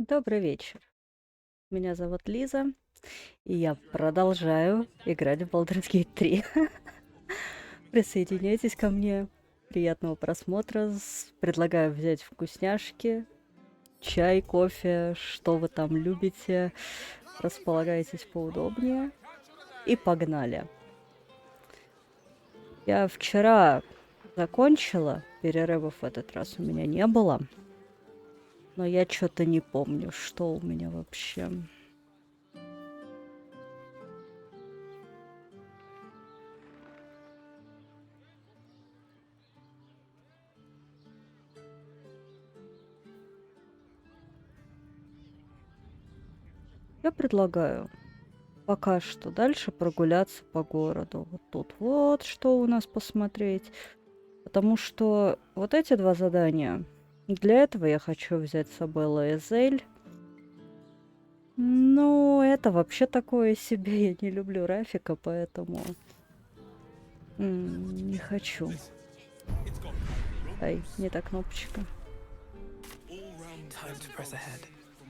Добрый вечер. Меня зовут Лиза, и я продолжаю играть в Baldur's Gate 3. Присоединяйтесь ко мне. Приятного просмотра. Предлагаю взять вкусняшки, чай, кофе, что вы там любите. Располагайтесь поудобнее. И погнали. Я вчера закончила, перерывов в этот раз у меня не было. Но я что-то не помню, что у меня вообще. Я предлагаю пока что дальше прогуляться по городу. Вот тут вот что у нас посмотреть. Потому что вот эти два задания, для этого я хочу взять с собой Лаэзель. Ну, это вообще такое себе. Я не люблю Рафика, поэтому не хочу. Ай, не та кнопочка.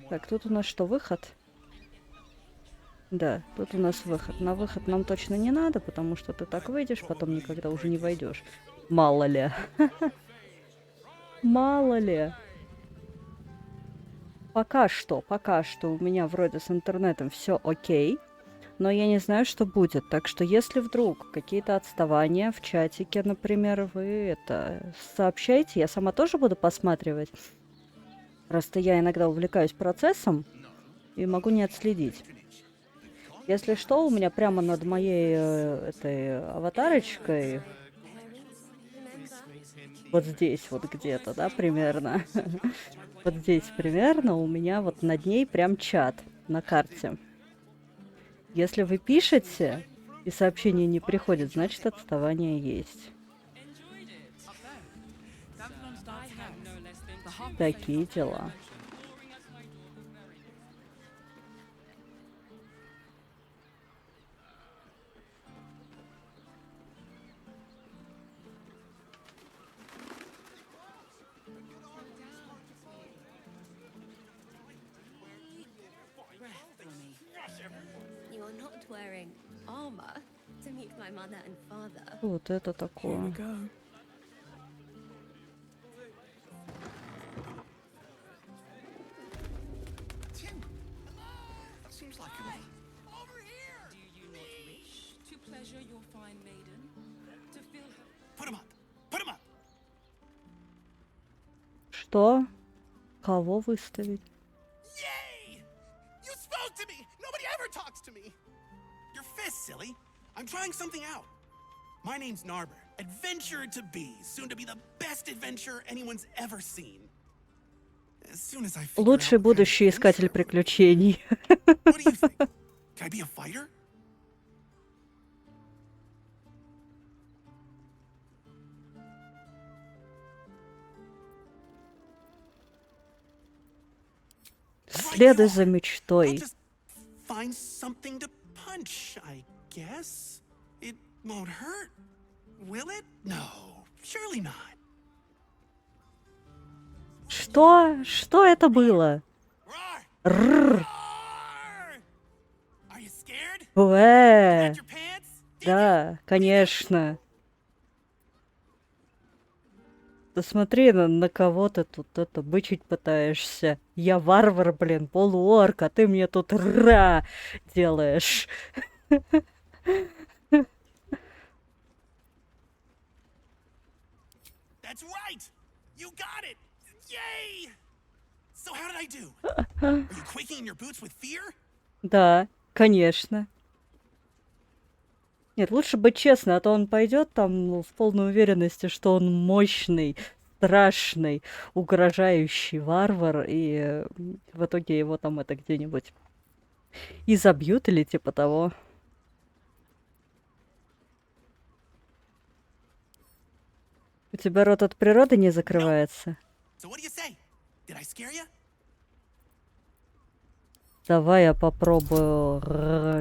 Так, тут у нас что, выход? Да, тут у нас выход. На выход нам точно не надо, потому что ты так выйдешь, потом никогда уже не войдешь. Мало ли. Мало ли. Пока что у меня вроде с интернетом все окей, но я не знаю, что будет. Так что если вдруг какие-то отставания в чатике, например, вы это сообщайте, я сама тоже буду посматривать. Просто я иногда увлекаюсь процессом и могу не отследить. Если что, у меня прямо над моей этой аватарочкой, вот здесь вот где-то, да, примерно, вот здесь примерно у меня вот над ней прям чат на карте. Если вы пишете и сообщение не приходит, значит отставание есть. Такие дела. Вот это такое. Что? Кого выставить? I'm trying something out. My name's Narber, adventurer to be, soon to be the best adventurer anyone's ever seen. As soon as I figure Лучший будущий искатель приключений. What do you think? Can I be a fighter? Следуй за мечтой. Find something to punch, I guess. It won't hurt, will it? No, surely not. Что? Что это было? Рррр. Да, конечно. Да смотри, на кого ты тут это бычить пытаешься. Я варвар, блин, полуорк, а ты мне тут ра делаешь. That's right. You got it. Yay! So how did I do? Are you quaking in your boots with fear? Да, конечно. Нет, лучше быть честно, а то он пойдет там в полной уверенности, что он мощный, страшный, угрожающий варвар, и в итоге его там это где-нибудь и забьют или типа того. У тебя рот от природы не закрывается? Давай я попробую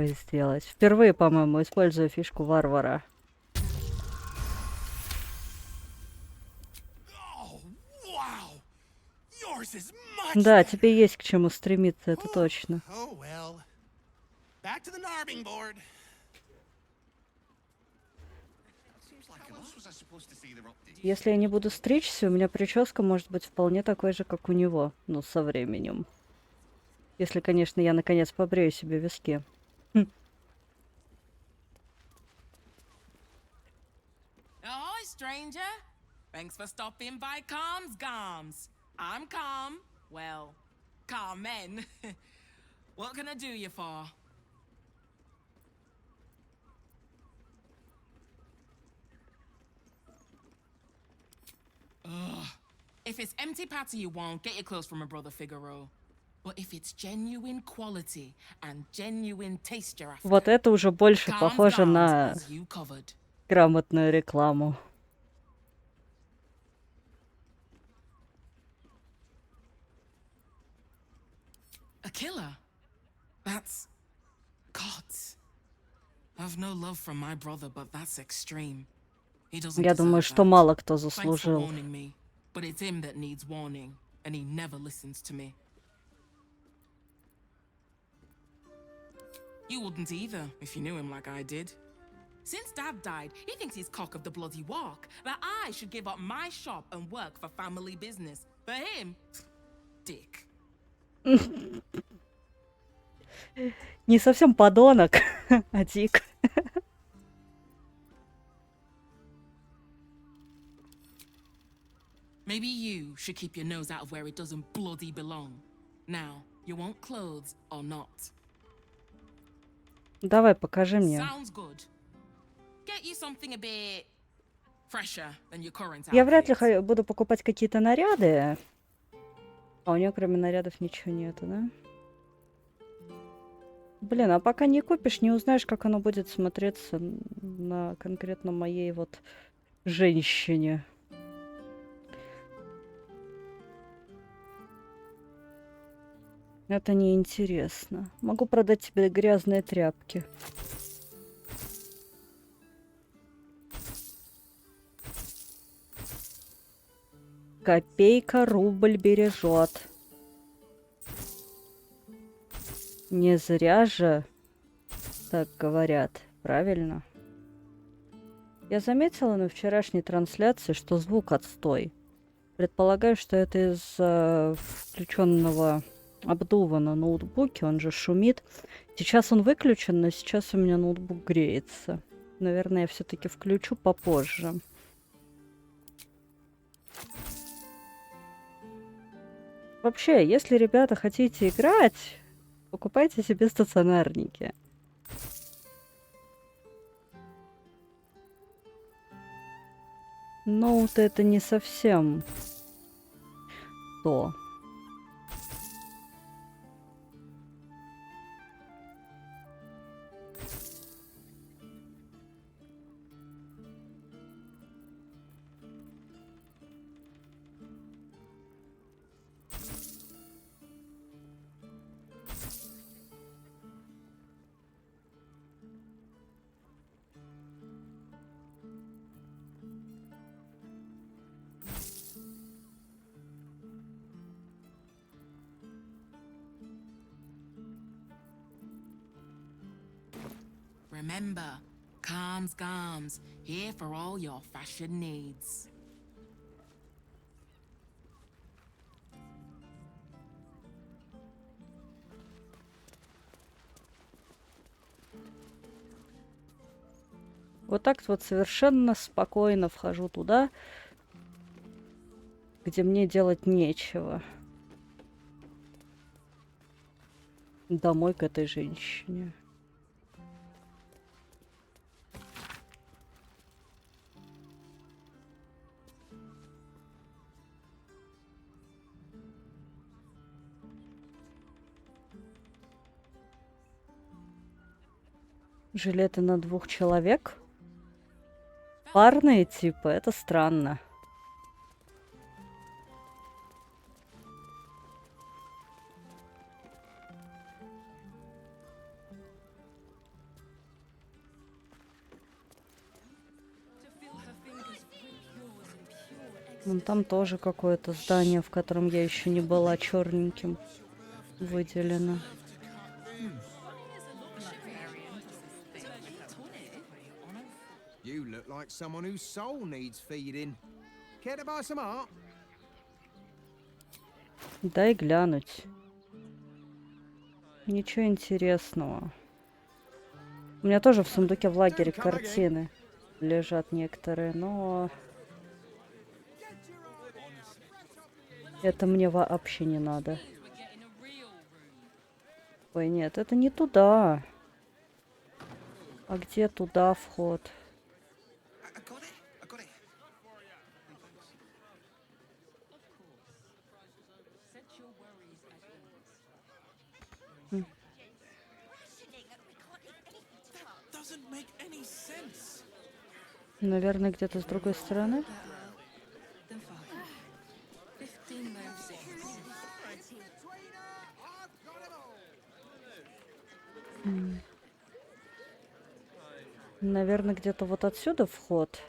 сделать. Впервые, по-моему, использую фишку варвара. course is much Да, better. тебе есть к чему стремиться, это точно. Oh well. Back to the narbing board. Если я не буду стричься, у меня прическа может быть вполне такой же, как у него. Ну, со временем. Если, конечно, я наконец побрею себе виски. Ahoy, stranger. Thanks for stopping by Calm's Garms. I'm Calm. Well, Carmen. What can I do you for? Ugh. If it's empty patty you want, get your clothes from my brother Figaro. But if it's genuine quality and genuine taste you're after, Вот это уже больше Calm's похоже Garms на has you covered. грамотную рекламу. A killer? That's... God. I've no love from my brother, but that's extreme. He doesn't Я думаю, deserve что that. мало кто Thanks for заслужил. warning me, but it's him that needs warning, and he never listens to me. You wouldn't either, if you knew him like I did. Since Dad died, he thinks he's cock of the bloody walk, that I should give up my shop and work for family business. For him, dick. Не совсем подонок, а дик. Maybe you should keep your nose out of where it doesn't bloody belong. Now, you want clothes or not? Давай, покажи мне. Sounds good. Get you something a bit fresher than your current Я вряд ли outfit. буду покупать какие-то наряды. А у нее кроме нарядов ничего нету, да? Блин, а пока не купишь, не узнаешь, как оно будет смотреться на конкретно моей вот женщине. Это неинтересно. Могу продать тебе грязные тряпки. Копейка рубль бережет. Не зря же так говорят, правильно? Я заметила на вчерашней трансляции, что звук отстой. Предполагаю, что это из включенного обдува на ноутбуке, он же шумит. Сейчас он выключен, но сейчас у меня ноутбук греется. Наверное, я все-таки включу попозже. Вообще, если, ребята, хотите играть, покупайте себе стационарники. Ноут это не совсем то. Remember, Calm's Garms, here for all your fashion needs. Вот так вот совершенно спокойно вхожу туда, где мне делать нечего. Домой к этой женщине. Жилеты на 2 человек? Парные типа, это странно. To feel her fingers grip yours in pure Вон там тоже какое-то здание, в котором я еще не была, черненьким выделено. You look like someone whose soul needs feeding. Care to buy some art? Дай глянуть. Ничего интересного. У меня тоже в сундуке в лагере картины лежат некоторые, но это мне вообще не надо. Ой, нет, это не туда. А где туда вход? I got it. I got it. That doesn't make any sense. Наверное, где-то с другой стороны. Наверное, где-то вот отсюда вход.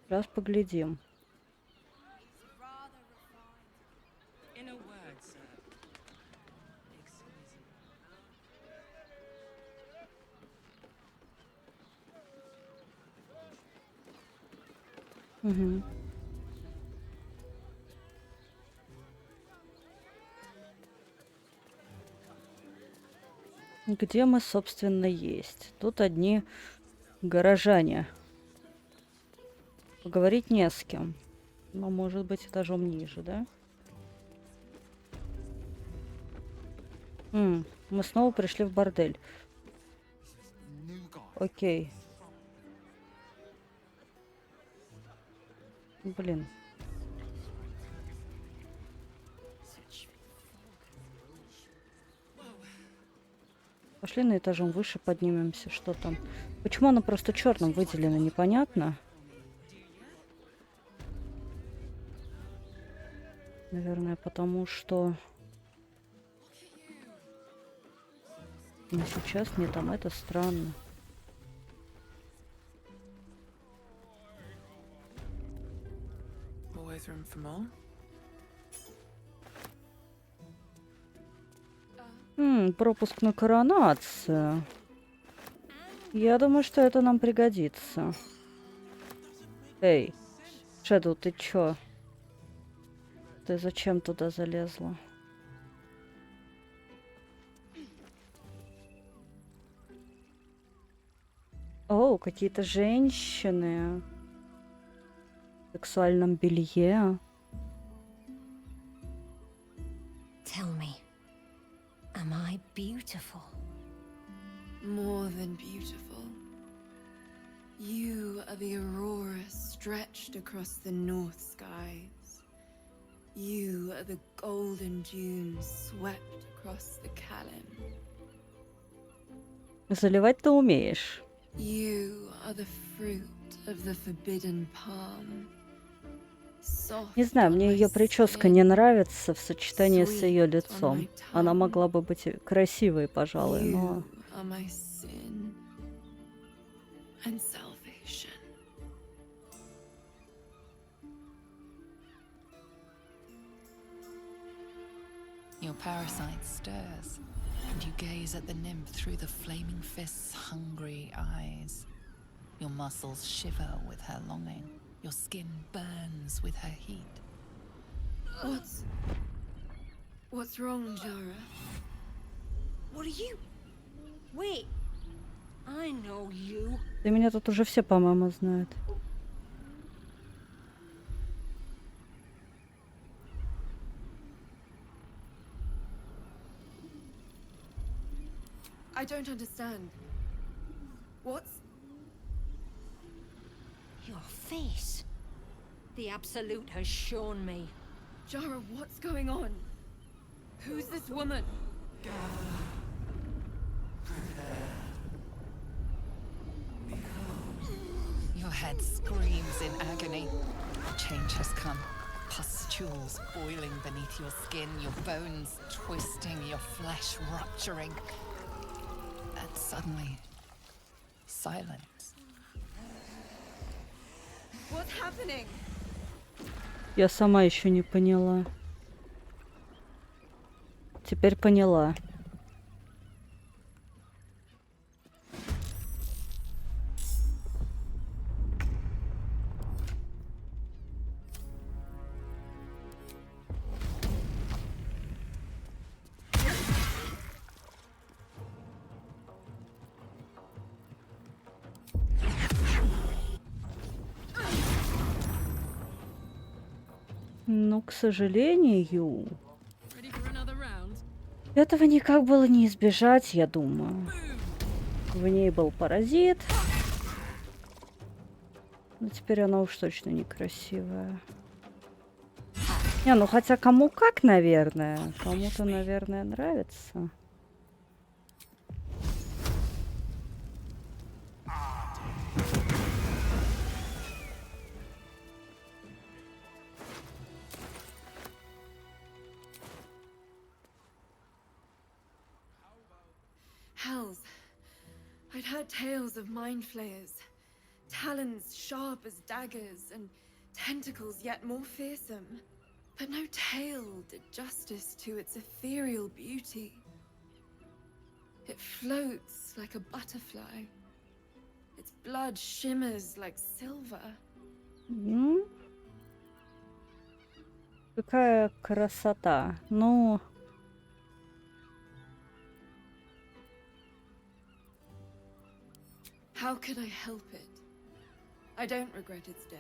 Сейчас поглядим. In a word, sir. Exquisite. Угу. Где мы, собственно, есть? Тут одни горожане. Поговорить не с кем. Но, может быть, этажом ниже, да? Мы снова пришли в бордель. Окей. Блин. Пошли на этажом выше, поднимемся. Что там? Почему оно просто черным выделено, непонятно. Наверное, потому что... Но сейчас не там, это странно. Always room for more. Пропуск на коронацию. Я думаю, что это нам пригодится. Эй, Шэдоу, ты чё? Ты зачем туда залезла? О, какие-то женщины. В сексуальном белье. Tell me, am I beautiful? More than beautiful. You are the aurora stretched across the north skies. You are the golden dunes swept across the Callan. Заливать ты умеешь. You are the fruit of the forbidden palm. Не знаю, мне ее прическа не нравится в сочетании с ее лицом. Она могла бы быть красивой, пожалуй, но... Your parasite stirs, and you gaze at the nymph through the flaming fist's hungry eyes. Your muscles shiver with her longing. Your skin burns with her heat. What's wrong, Jara? What are you? Wait, I know you. Да меня тут уже все, по-моему, знают. I don't understand. What's... Your face. The Absolute has shown me. Jara, what's going on? Who's this woman? Your head screams in agony. Change has come. Pustules boiling beneath your skin, your bones twisting, your flesh rupturing. And suddenly, silence. What's happening? Я сама еще не поняла. Теперь поняла. Ну, к сожалению, Ready for another round? этого никак было не избежать, я думаю. В ней был паразит. Но теперь она уж точно некрасивая. Не, ну хотя кому как, наверное. Кому-то, наверное, нравится. Hells. I'd heard tales of mind flayers. Talons sharp as daggers and tentacles yet more fearsome. But no tale did justice to its ethereal beauty. It floats like a butterfly. Its blood shimmers like silver. М? Какая красота. Ну... How could I help it? I don't regret its death.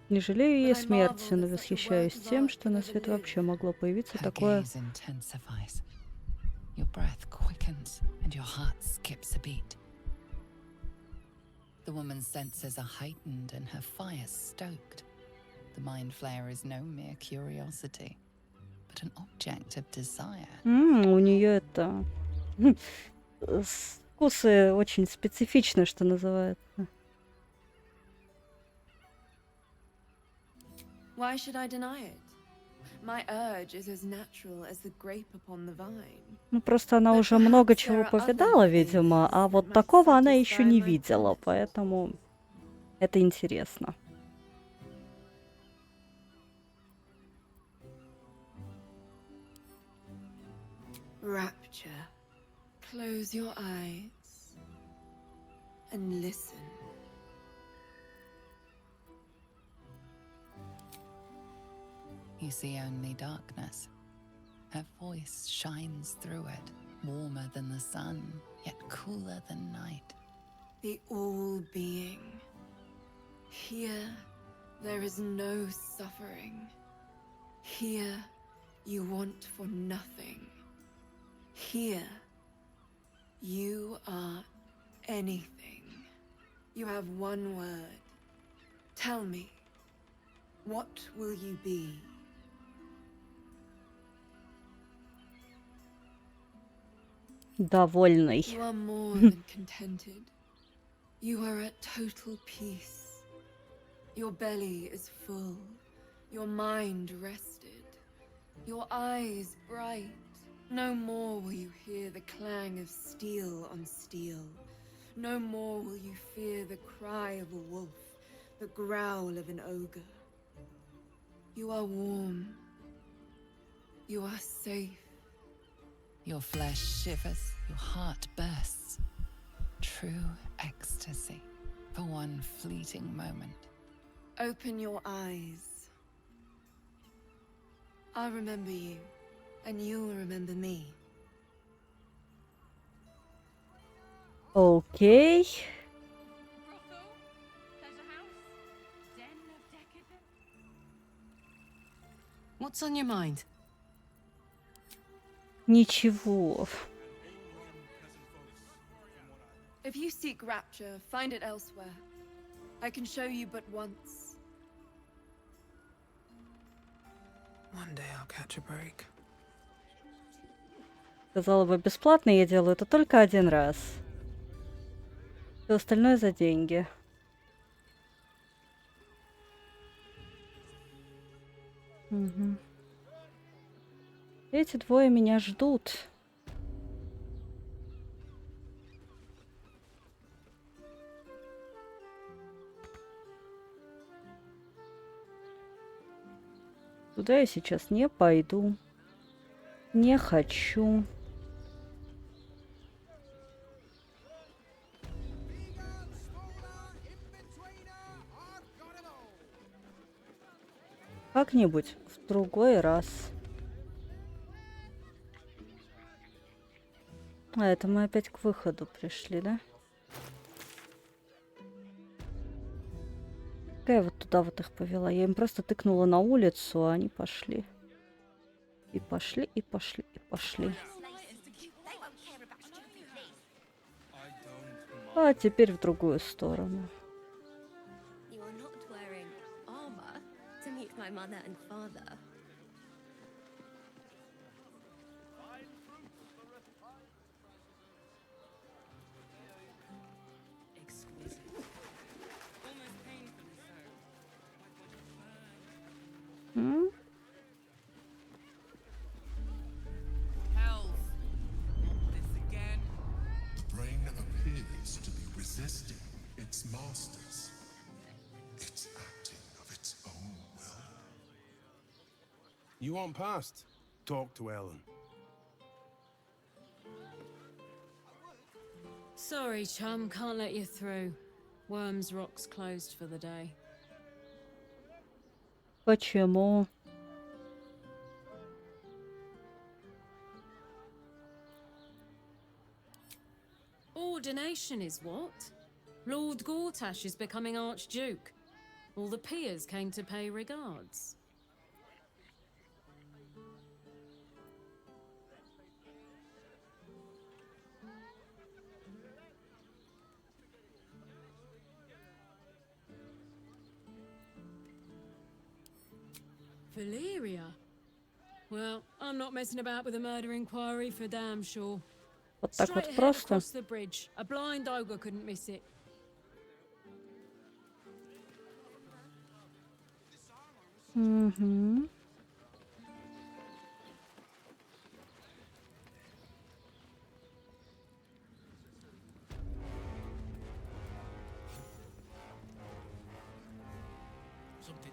Не жалею ее смерти, но восхищаюсь тем, что на свет вообще могло появиться Her такое... gaze intensifies. Your breath quickens and your heart skips a beat. The woman's senses are heightened and her fire stoked. The mind flayer is no mere curiosity, but an object of desire. У нее это... Вкусы очень специфичны, что называется. Why should I deny it? My urge is as natural as the grape upon the vine. Ну, просто она уже много чего повидала, видимо, а вот такого она еще не видела, поэтому это интересно. Rapture. Close your eyes and listen. You see only darkness. Her voice shines through it, warmer than the sun, yet cooler than night. The all-being. Here, there is no suffering. Here, you want for nothing. Here, you are anything. You have one word. Tell me, what will you be? Довольный. You are more than contented. You are at total peace. Your belly is full. Your mind rested. Your eyes bright. No more will you hear the clang of steel on steel. No more will you fear the cry of a wolf, the growl of an ogre. You are warm. You are safe. Your flesh shivers, your heart bursts. True ecstasy for one fleeting moment. Open your eyes. I'll remember you, and you'll remember me. Окей. Brothel? Pleasure house? Den of decadence? What's on your mind? Ничего. If you seek rapture, find it elsewhere. I can show you but once. One day I'll catch a break. Сказала бы, бесплатно я делаю это только один раз. Все остальное за деньги. Угу. Эти двое меня ждут. Туда я сейчас не пойду. Не хочу. Как-нибудь в другой раз. А, это мы опять к выходу пришли, да? Я вот туда вот их повела. Я им просто тыкнула на улицу, а они пошли. И пошли, и пошли, и пошли. А теперь в другую сторону. You are not wearing armor to meet my mother and father. Exquisite. Almost painfully so. М? Hells. Not this again. The brain appears to be resisting its masters. It's acting of its own will. You want past? Talk to Ellen. Sorry, chum, can't let you through. Worms Rock's closed for the day. Почему? Ordination is what? Lord Gortash is becoming Archduke. All the peers came to pay regards. Valyria? Well, I'm not messing about with a murder inquiry for damn sure. Вот так Straight вот ahead просто. across the bridge. A blind ogre couldn't miss it. Угу.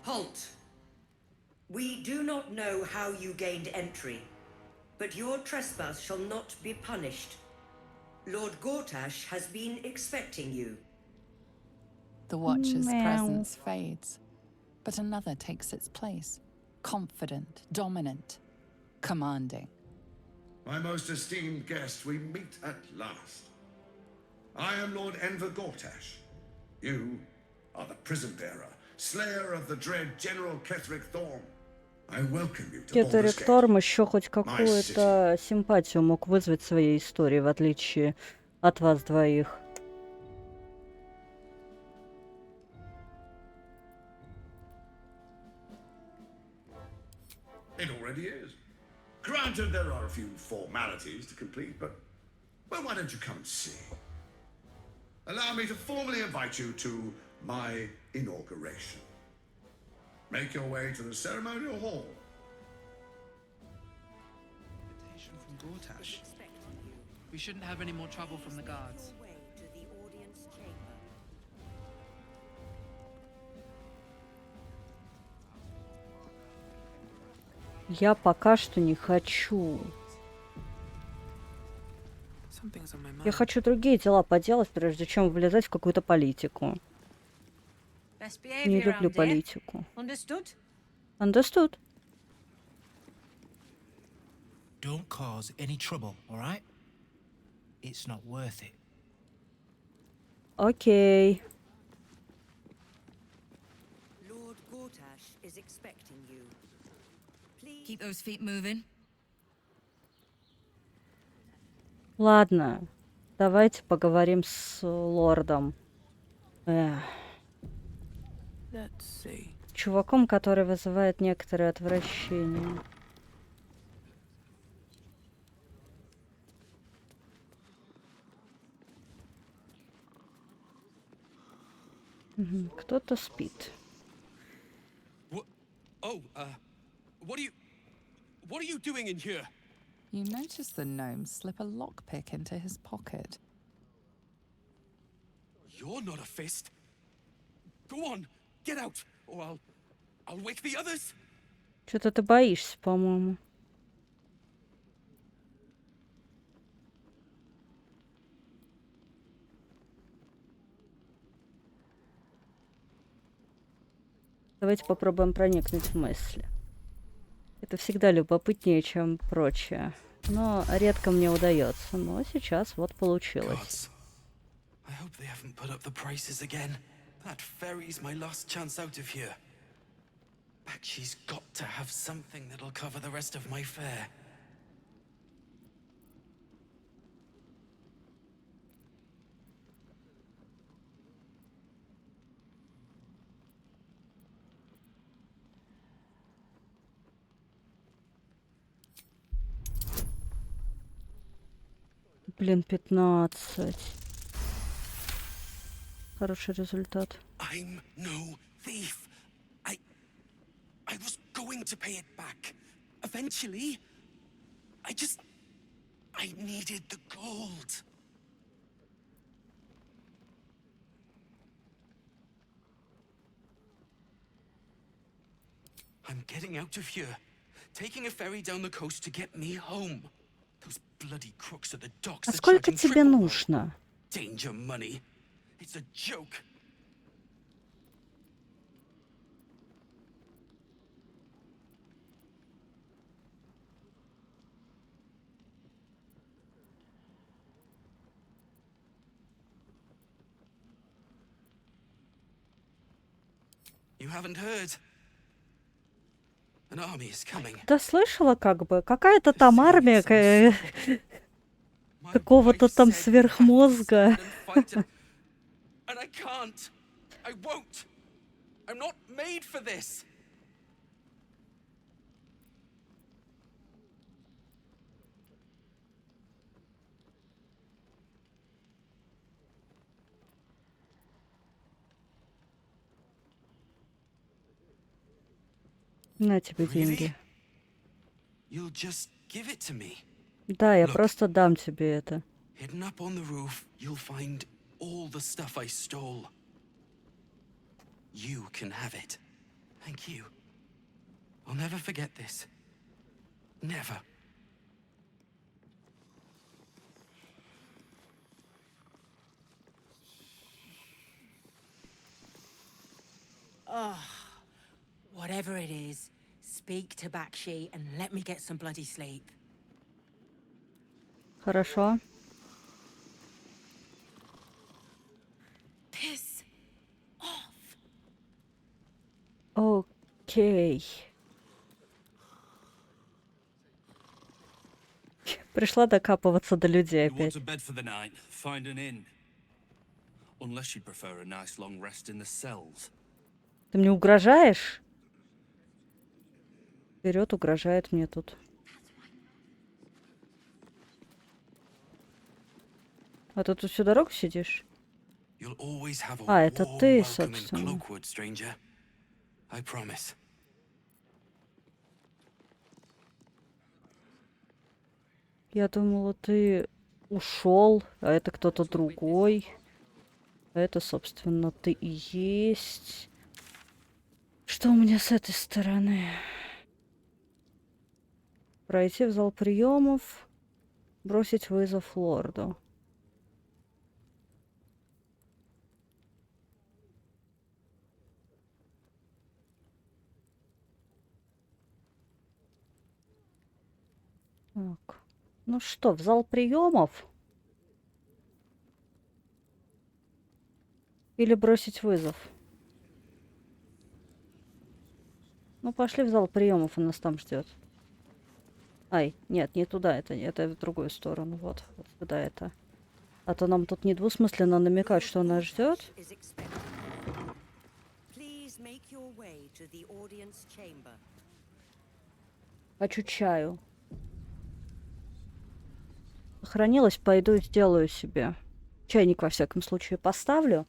Halt! We do not know how you gained entry, but your trespass shall not be punished. Lord Gortash has been expecting you. The Watcher's Meow. presence fades, but another takes its place. Confident, dominant, commanding. My most esteemed guest, we meet at last. I am Lord Enver Gortash. You are the prison bearer, slayer of the dread General Ketheric Thorm. I welcome you to Baldur's Кетерик Gate. Торм еще хоть какую-то симпатию мог вызвать в своей истории, в отличие от вас двоих. It already is. Granted, there are a few formalities to complete, but, well, why don't you come and see? Allow me to formally invite you to my inauguration. Make your way to the ceremonial hall. Invitation from Gortash. We shouldn't have any more trouble from the guards. Я пока что не хочу. Something's on my mind. Я хочу другие дела поделать, прежде чем влезать в какую-то политику. Не люблю политику. Understood? Understood. Don't cause any trouble, all right? It's not worth it. Окей. Lord Gortash is expecting you. Please Keep those feet moving. Ладно. Давайте поговорим с лордом. Эх. Let's see. Чуваком, который вызывает некоторое отвращение. Мгм, кто-то спит. What? Oh, what are you doing in here? You notice the gnome slip a lockpick into his pocket. You're not a fist. Go on, get out, or I'll wake the others. Что-то ты боишься, по-моему. Давайте попробуем проникнуть в мысли. Это всегда любопытнее, чем прочее. Но редко мне удается. Но сейчас вот получилось. I hope they haven't put up the prices again. That ferry's my last chance out of here. Bakshi's got to have something that'll cover the rest of my fare. Блин, 15. Хороший результат. I'm no thief. I was going to pay it back. Eventually. I needed the gold. I'm getting out of here. Taking a ferry down the coast to get me home. Those bloody crooks at the docks А are сколько charging тебе triple. нужно? Danger money. It's a joke. You haven't heard? An army is coming. Да слышала как бы. Какая-то там армия какого-то там сверхмозга. And I can't. I won't. I'm not made for this. На тебе деньги. You'll just give it to me. Да, я просто дам тебе это. Hidden up on the roof, you'll find all the stuff I stole. You can have it. Thank you. I'll never forget this. Never. Oh, whatever it is, speak to Bakshi and let me get some bloody sleep. Хорошо. Piss off. Окей. Пришла докапываться до людей You want опять. a bed for the night? Find an inn. Unless you'd prefer a nice long rest in the cells. Ты мне угрожаешь? Вперед угрожает мне тут. А ты тут всю дорогу сидишь? You'll always have a А, это warm ты, welcome in собственно. Cloakwood, stranger. I promise. Я думала, ты ушел, а это кто-то другой. А это, собственно, ты и есть. Что у меня с этой стороны? Пройти в зал приемов, бросить вызов лорду. Так. Ну что, в зал приемов? Или бросить вызов? Ну, пошли в зал приемов, он нас там ждет. Ай, нет, не туда, это в другую сторону. Вот сюда это. А то нам тут недвусмысленно намекают, что нас ждет. Хочу чаю. Сохранилось, пойду и сделаю себе. Чайник, во всяком случае, поставлю.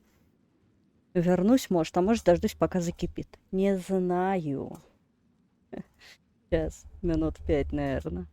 Вернусь, может, а может, дождусь, пока закипит. Не знаю. Сейчас, минут 5, наверное.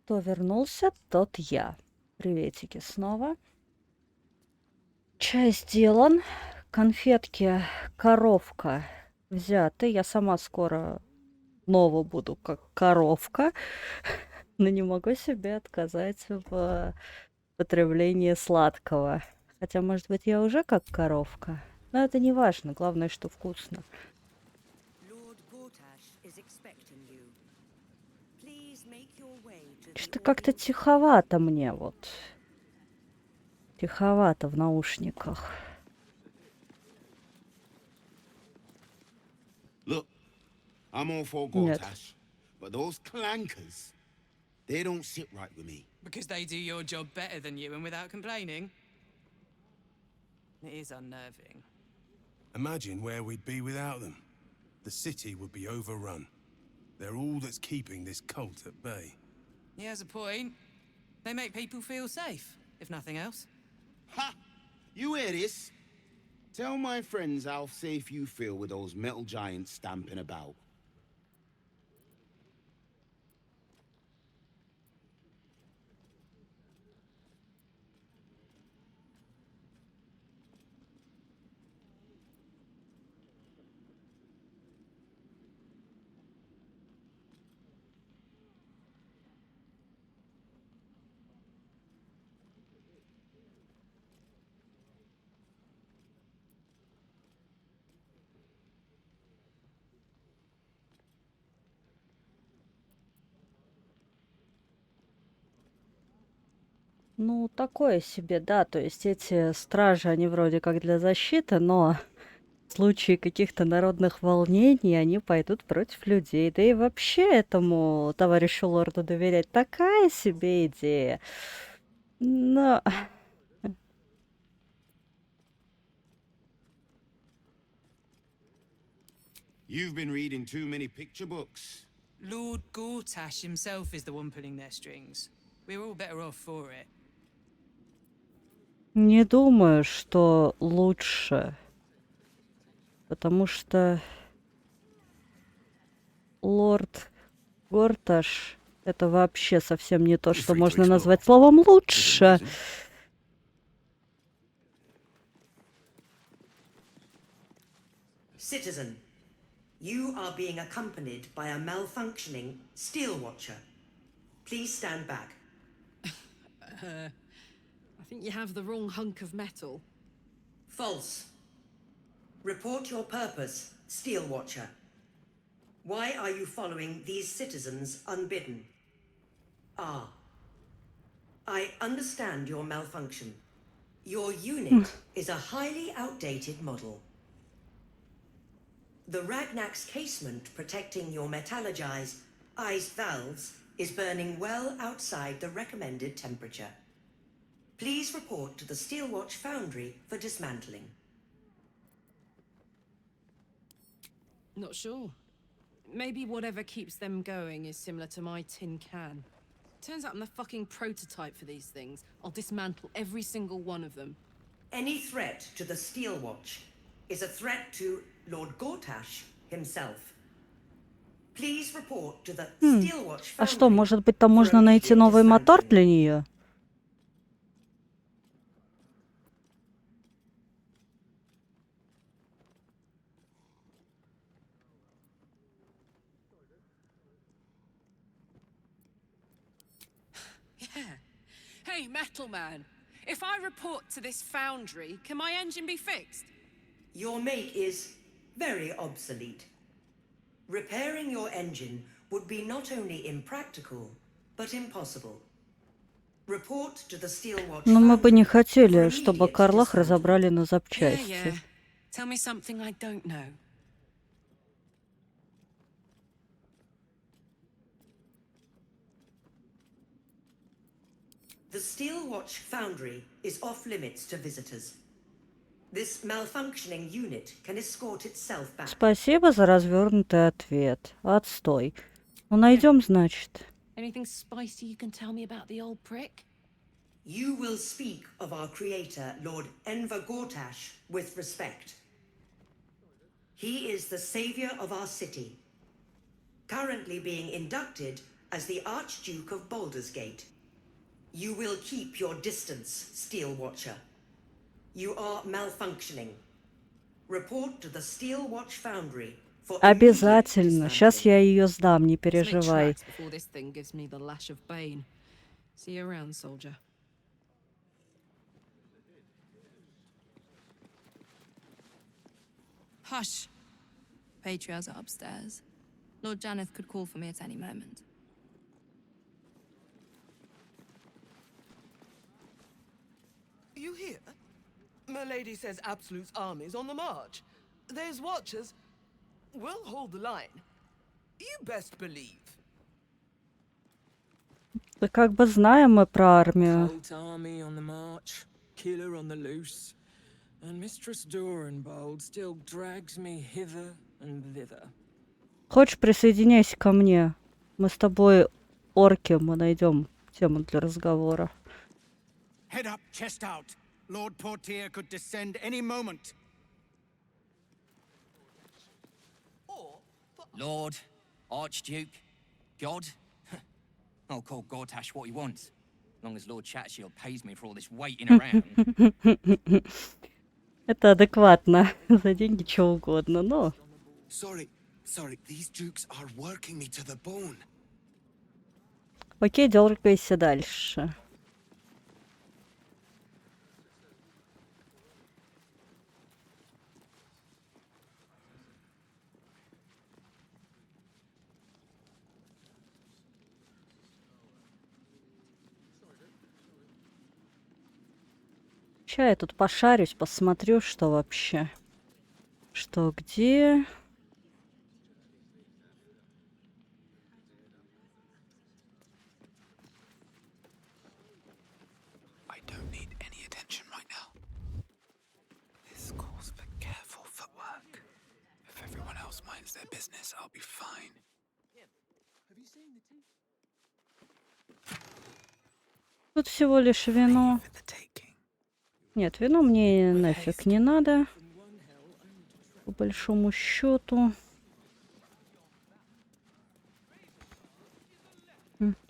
Кто вернулся, тот я. Приветики снова. Чай сделан. Конфетки, коровка взяты. Я сама скоро снова буду как коровка. Но не могу себе отказать в потреблении сладкого. Хотя, может быть, я уже как коровка. Но это не важно. Главное, что вкусно. Что-то как-то тиховато мне вот. Тиховато в наушниках. Look, I'm all for Нет. Gortash, but those clankers, they don't sit right with me. Because they do your job better than you and without complaining. It is unnerving. Imagine where we'd be without them. The city would be overrun. They're all that's keeping this cult at bay. He has a point. They make people feel safe, if nothing else. Ha! You hear this? Tell my friends how safe you feel with those metal giants stamping about. Ну, такое себе, да. То есть эти стражи, они вроде как для защиты, но в случае каких-то народных волнений они пойдут против людей. Да и вообще этому товарищу лорду доверять такая себе идея. Но... You've been reading too many picture books. Lord Gortash himself is the one pulling their strings. We're all better off for it. Не думаю, что лучше. Потому что лорд Горташ — это вообще совсем не то, что можно назвать словом «лучше». Citizen, you are being accompanied by a malfunctioning steel watcher. Please stand back. I think you have the wrong hunk of metal. False. Report your purpose, steel watcher. Why are you following these citizens unbidden? Ah. I understand your malfunction. Your unit is a highly outdated model. The Ragnak's casement protecting your metallurgized iced valves is burning well outside the recommended temperature. Please report to the Steelwatch Foundry for dismantling. Not sure. Maybe whatever keeps them going is similar to my tin can. Turns out I'm the fucking prototype for these things. I'll dismantle every single one of them. Any threat to the Steelwatch is a threat to Lord Gortash himself. Please report to the Steelwatch А что, Foundry. может быть, там можно найти новый мотор для нее? Yeah. Hey, Metal Man. If I report to this foundry, can my engine be fixed? Your make is very obsolete. Repairing your engine would be not only impractical, but impossible. Report to the Steelwatch Но мы бы Foundry не for хотели, чтобы immediate Карлах dismantling. разобрали на Yeah, запчасти. yeah. Tell me something I don't know. The Steelwatch Foundry is off limits to visitors. This malfunctioning unit can escort itself back. Спасибо за развернутый ответ. Отстой. Ну, найдем, значит. Anything spicy you can tell me about the old prick? You will speak of our creator, Lord Enver Gortash, with respect. He is the savior of our city. Currently being inducted as the Archduke of Baldur's Gate. You will keep your distance, Steel Watcher. You are malfunctioning. Report to the Steel Watch Foundry for Обязательно. Сейчас я ее сдам, не Let's make переживай. tracks before this thing gives me the lash of Bane. See you around, soldier. Hush. Patriarchs are upstairs. Lord Janeth could call for me at any moment. You hear? Milady says Absolute's army's on the march. There's watchers. We'll hold the line. You best believe. Да как бы знаем мы про армию. Cult army on the march, killer on the loose, and Mistress Dorenbold still drags me hither and thither. Хочешь, присоединяйся ко мне. Мы с тобой орки, мы найдем тему для разговора. Head up, chest out. Lord Portier could descend any moment. Lord, Archduke, God. I'll call Gortash what he wants, as long as Lord Chatshield pays me for all this waiting around. Это адекватно. За деньги чего угодно, но... Sorry, these dukes are working me to the bone. Окей, дергайся дальше. Ща я тут пошарюсь, посмотрю, что вообще. Что где. I don't need any attention right now. This calls for careful footwork. If everyone else minds their business, I'll be fine. Тут всего лишь вино. Нет, вино мне нафиг не надо. По большому счету.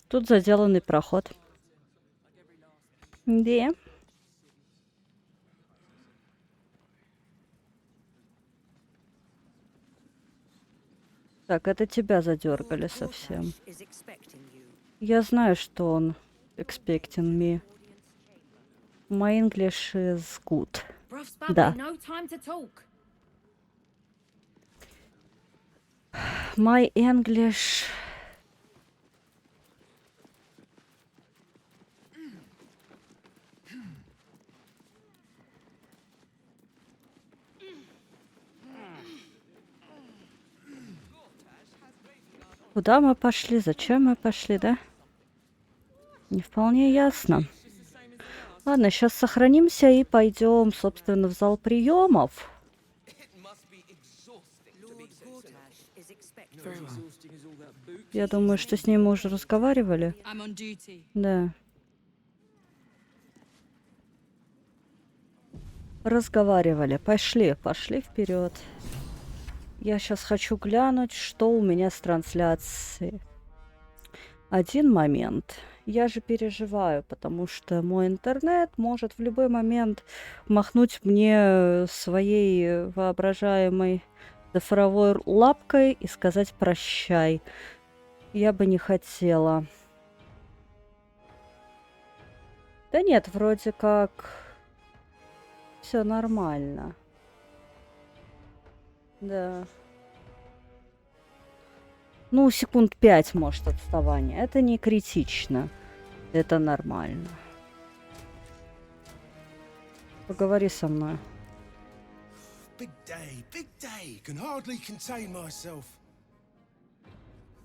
Тут заделанный проход. Где? Так, это тебя задергали совсем. Я знаю, что он expecting me. My English is good. Да. My English... Куда мы пошли? Зачем мы пошли, да? Не вполне ясно. Ладно, сейчас сохранимся и пойдем, собственно, в зал приемов. Я думаю, что с ним мы уже разговаривали. Да. Разговаривали. Пошли вперед. Я сейчас хочу глянуть, что у меня с трансляцией. Один момент. Я же переживаю, потому что мой интернет может в любой момент махнуть мне своей воображаемой цифровой лапкой и сказать прощай. Я бы не хотела. Да нет, вроде как все нормально. Да. Ну, секунд 5, может, отставания. Это не критично. Это нормально. Поговори со мной. Big day. Can hardly contain myself.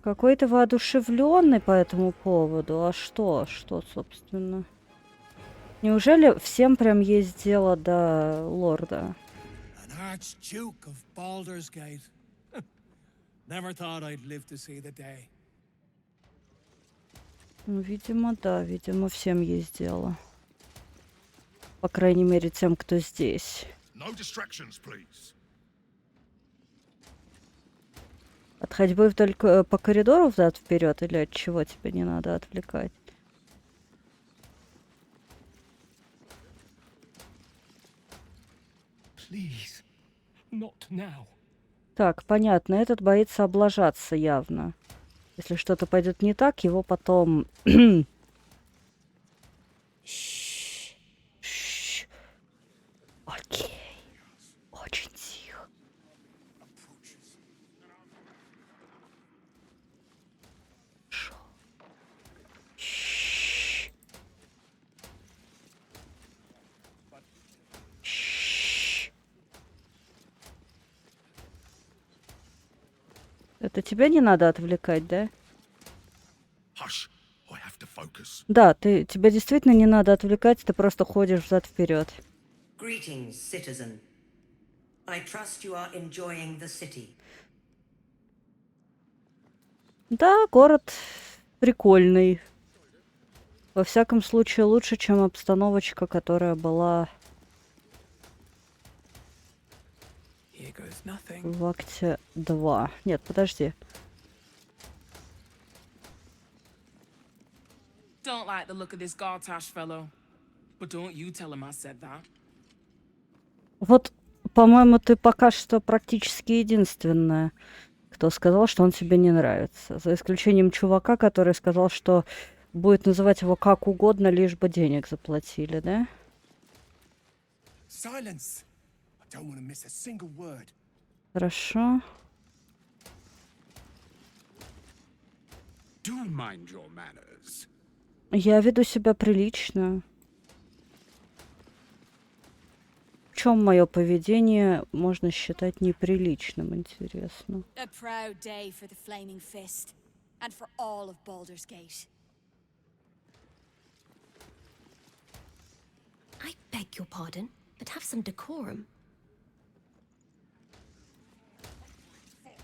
Какой ты воодушевленный по этому поводу. А что? Что, собственно? Неужели всем прям есть дело до лорда? Archduke of Baldur's Gate. Never thought I'd live to see the day. Ну, видимо, да. Видимо, всем есть дело. По крайней мере, тем, кто здесь. No distractions, please. От ходьбы только по коридору взад-вперед или от чего тебе не надо отвлекать? Please, not now. Так, понятно, этот боится облажаться явно. Если что-то пойдет не так, его потом... Шш. Окей. Очень тихо. Шш. Шш. Это тебя не надо отвлекать, да? Hush, I have to focus. Да, тебя действительно не надо отвлекать, ты просто ходишь взад-вперед. Greetings, citizen. I trust you are enjoying the city. Да, город прикольный. Во всяком случае, лучше, чем обстановочка, которая была в акте 2. Нет, подожди. Don't like the look of this Gartash fellow. But don't you tell him I said that. Вот, по-моему, ты пока что практически единственная, кто сказал, что он тебе не нравится. За исключением чувака, который сказал, что будет называть его как угодно, лишь бы денег заплатили, да? Silence. I don't want to miss a single word. Хорошо. Do mind your manners. Я веду себя прилично. В чем мое поведение можно считать неприличным, интересно? A proud day for the Flaming Fist, and for all of Baldur's Gate. I beg your pardon, but have some decorum.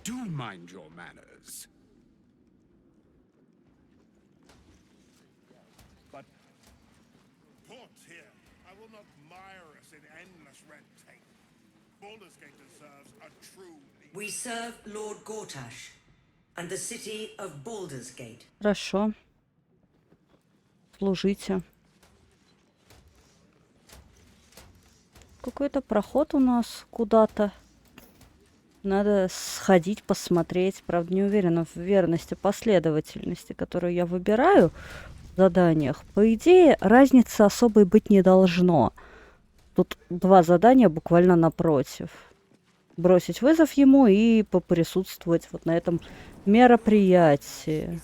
Do mind your manners. But port here. I will not mire us in endless red tape. Baldur's Gate deserves a true leader. We serve Lord Gortash and the city of Baldur's Gate. Хорошо. Служите. Какой-то проход у нас куда-то. Надо сходить, посмотреть. Правда, не уверена в верности последовательности, которую я выбираю в заданиях. По идее, разницы особой быть не должно. Тут два задания буквально напротив. Бросить вызов ему и поприсутствовать вот на этом мероприятии.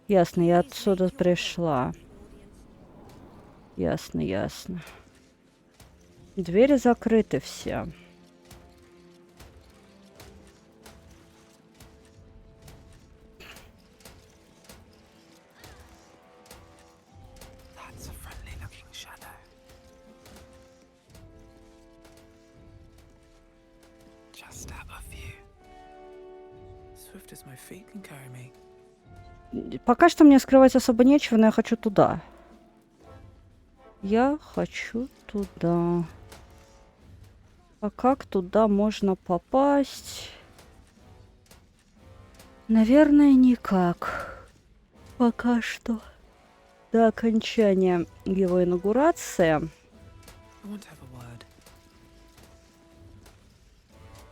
Ясно, я отсюда пришла. Ясно, ясно. Двери закрыты все. Пока что мне скрывать особо нечего, но я хочу туда. Я хочу туда. А как туда можно попасть? Наверное, никак. Пока что. До окончания его инаугурации.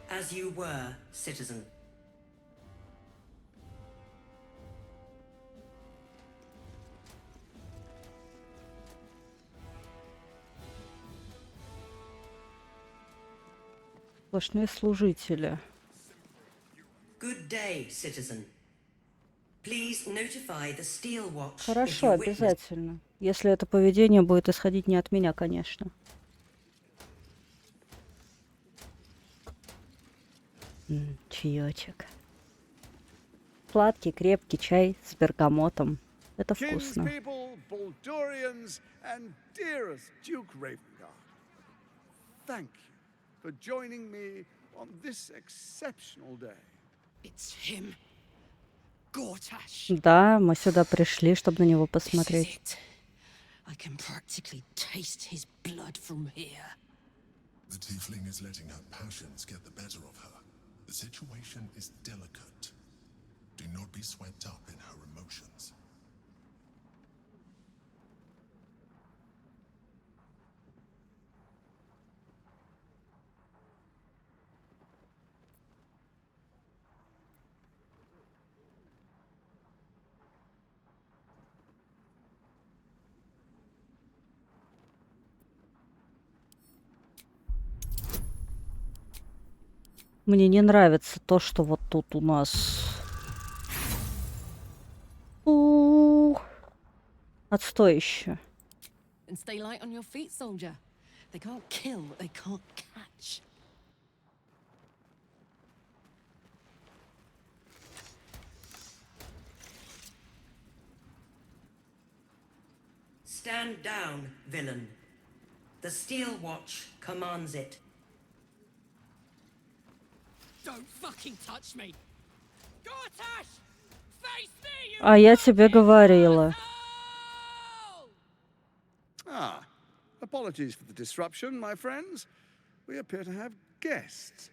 As you were, citizen. Сплошные служители. Good day, citizen. Please notify the Steel Watch. Хорошо, обязательно. Если это поведение будет исходить не от меня, конечно. Чаечек. Сладкий, крепкий чай с бергамотом. Это вкусно. Kinspeople, Baldurians, and dearest Duke Ravengard, thank you for joining me on this exceptional day. It's him. Gortash. Да, мы сюда пришли, чтобы на него посмотреть. I can practically taste his blood from here. The tiefling is letting her passions get the better of her. The situation is delicate. Do not be swept up in her emotions. Мне не нравится то, что вот тут у нас... Отстой еще. And stay light on your feet, soldier. They can't kill what they can't catch. Stand down, villain. The Steel Watch commands it. Don't fucking touch me! Gortash! Face me, you... А я тебе говорила. Ah, apologies for the disruption, my friends. We appear to have guests.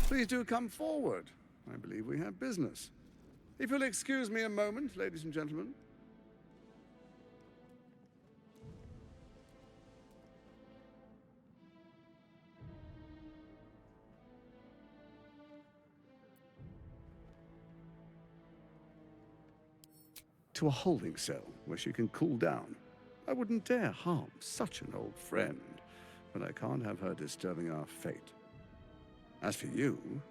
Please do come forward. I believe we have business. If you'll excuse me a moment, ladies and gentlemen. To a holding cell where she can cool down. I wouldn't dare harm such an old friend, but I can't have her disturbing our fate. As for you,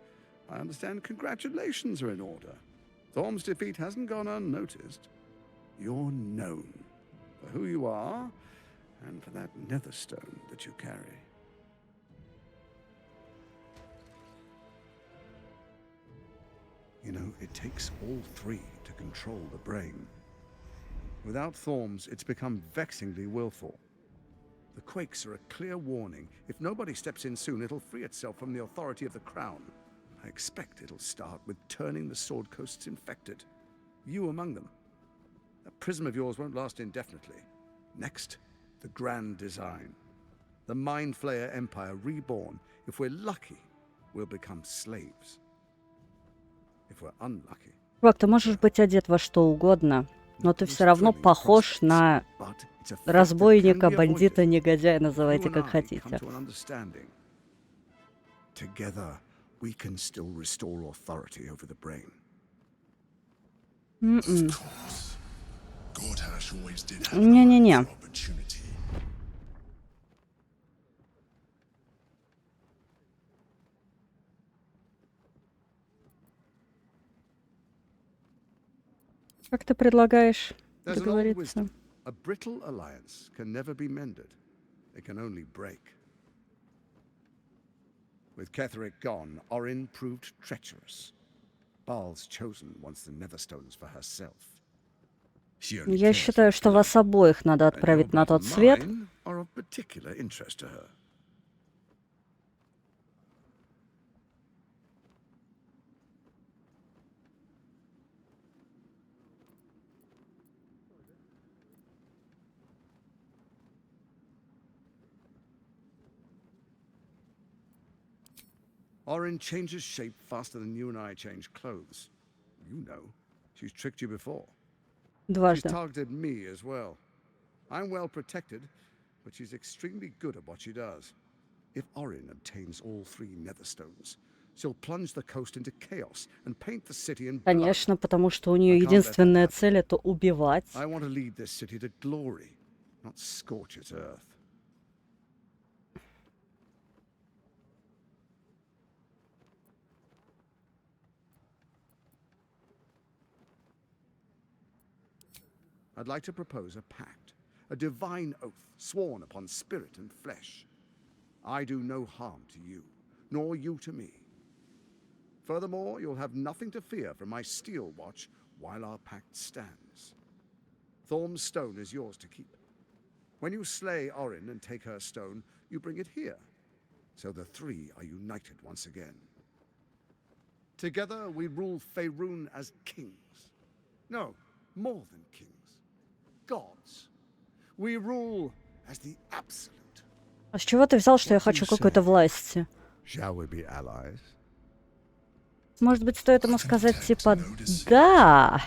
I understand congratulations are in order. Thorm's defeat hasn't gone unnoticed. You're known for who you are and for that netherstone that you carry. You know, it takes all three to control the brain. Without Thorms, it's become vexingly willful. The quakes are a clear warning. If nobody steps in soon, it'll free itself from the authority of the crown. I expect it'll start with turning the Sword Coasts infected. You among them. That prism of yours won't last indefinitely. Next, the grand design. The Mind Flayer Empire reborn. If we're lucky, we'll become slaves. If we're unlucky. Чувак, ты можешь быть одет во что угодно, но ты все равно похож на разбойника, бандита, негодяя, называйте как хотите. Together, we can still restore authority over the brain. Не-не-не. Как ты предлагаешь договориться? A brittle alliance can never be mended. It can only break. With Ketheric gone, Orin proved treacherous. Baal's chosen wants the Netherstones for herself. Я считаю, что вас обоих надо отправить на тот свет. Are of particular interest to her. Orin changes shape faster than you and I change clothes. You know, she's tricked you before. Дважды. She's targeted me as well. I'm well protected, but she's extremely good at what she does. If Orin obtains all three Netherstones, she'll plunge the coast into chaos and paint the city in blood. Конечно, потому что у нее единственная цель — это убивать. I want to lead this city to glory, not scorch its earth. I'd like to propose a pact, a divine oath sworn upon spirit and flesh. I do no harm to you, nor you to me. Furthermore, you'll have nothing to fear from my steel watch while our pact stands. Thorm's stone is yours to keep. When you slay Orin and take her stone, you bring it here, so the three are united once again. Together we rule Faerun as kings. No, more than kings. Gods. We rule as the absolute. А с чего ты взял, что я хочу какой-то власти? Shall we be allies? Может быть, стоит ему сказать, типа, да.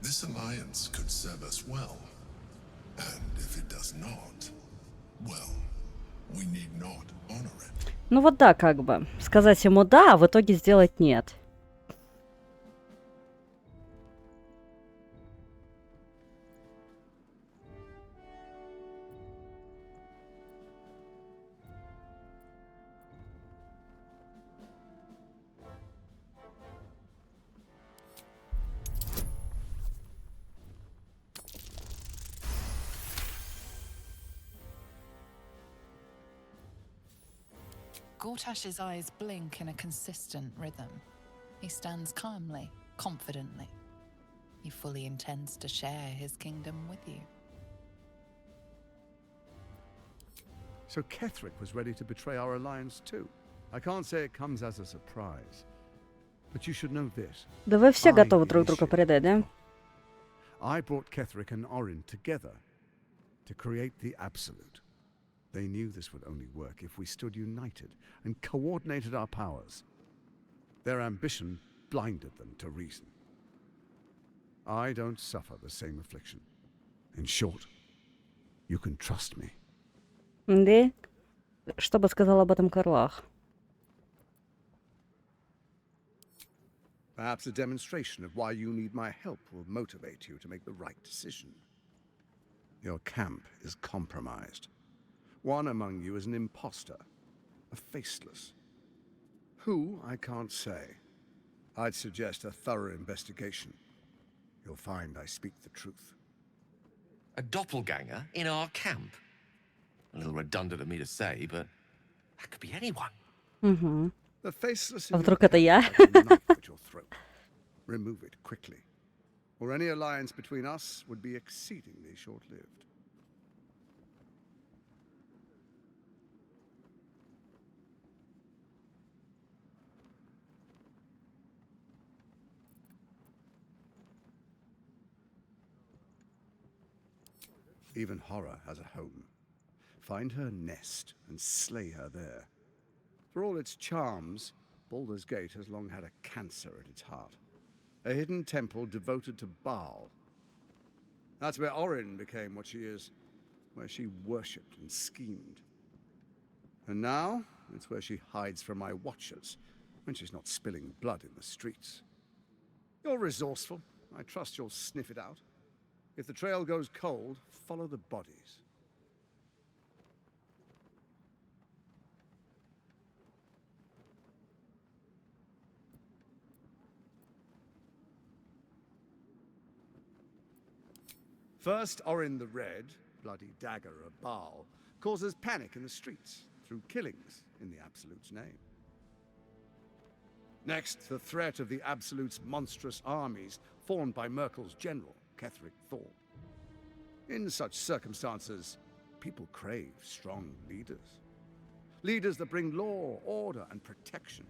This alliance could serve us well. And if it does not, well, we need not honor it. Ну вот да, как бы. Сказать ему да, а в итоге сделать нет. Gortash's eyes blink in a consistent rhythm. He stands calmly, confidently. He fully intends to share his kingdom with you. So Ketherick was ready to betray our alliance too. I can't say it comes as a surprise. But you should know this. Да вы все готовы друг друга предать, да? I brought Ketherick and Orin together to create the Absolute. They knew this would only work if we stood united and coordinated our powers. Their ambition blinded them to reason. I don't suffer the same affliction. In short, you can trust me. Да? Что бы сказал об этом Карлах? Perhaps a demonstration of why you need my help will motivate you to make the right decision. Your camp is compromised. One among you is an imposter, a faceless. Who, I can't say. I'd suggest a thorough investigation. You'll find I speak the truth. A doppelganger in our camp? A little redundant of me to say, but that could be anyone. Угу. The faceless А вдруг это я? at your throat. Remove it quickly, or any alliance between us would be exceedingly short-lived. Even horror has a home. Find her nest and slay her there. For all its charms, Baldur's Gate has long had a cancer at its heart. A hidden temple devoted to Baal. That's where Orin became what she is, where she worshipped and schemed. And now, it's where she hides from my watchers, when she's not spilling blood in the streets. You're resourceful. I trust you'll sniff it out. If the trail goes cold, follow the bodies. First, Orin the Red, bloody dagger of Baal, causes panic in the streets through killings in the Absolute's name. Next, the threat of the Absolute's monstrous armies formed by Merkel's general, Ketherick Thorpe. In such circumstances, people crave strong leaders. Leaders that bring law, order, and protection.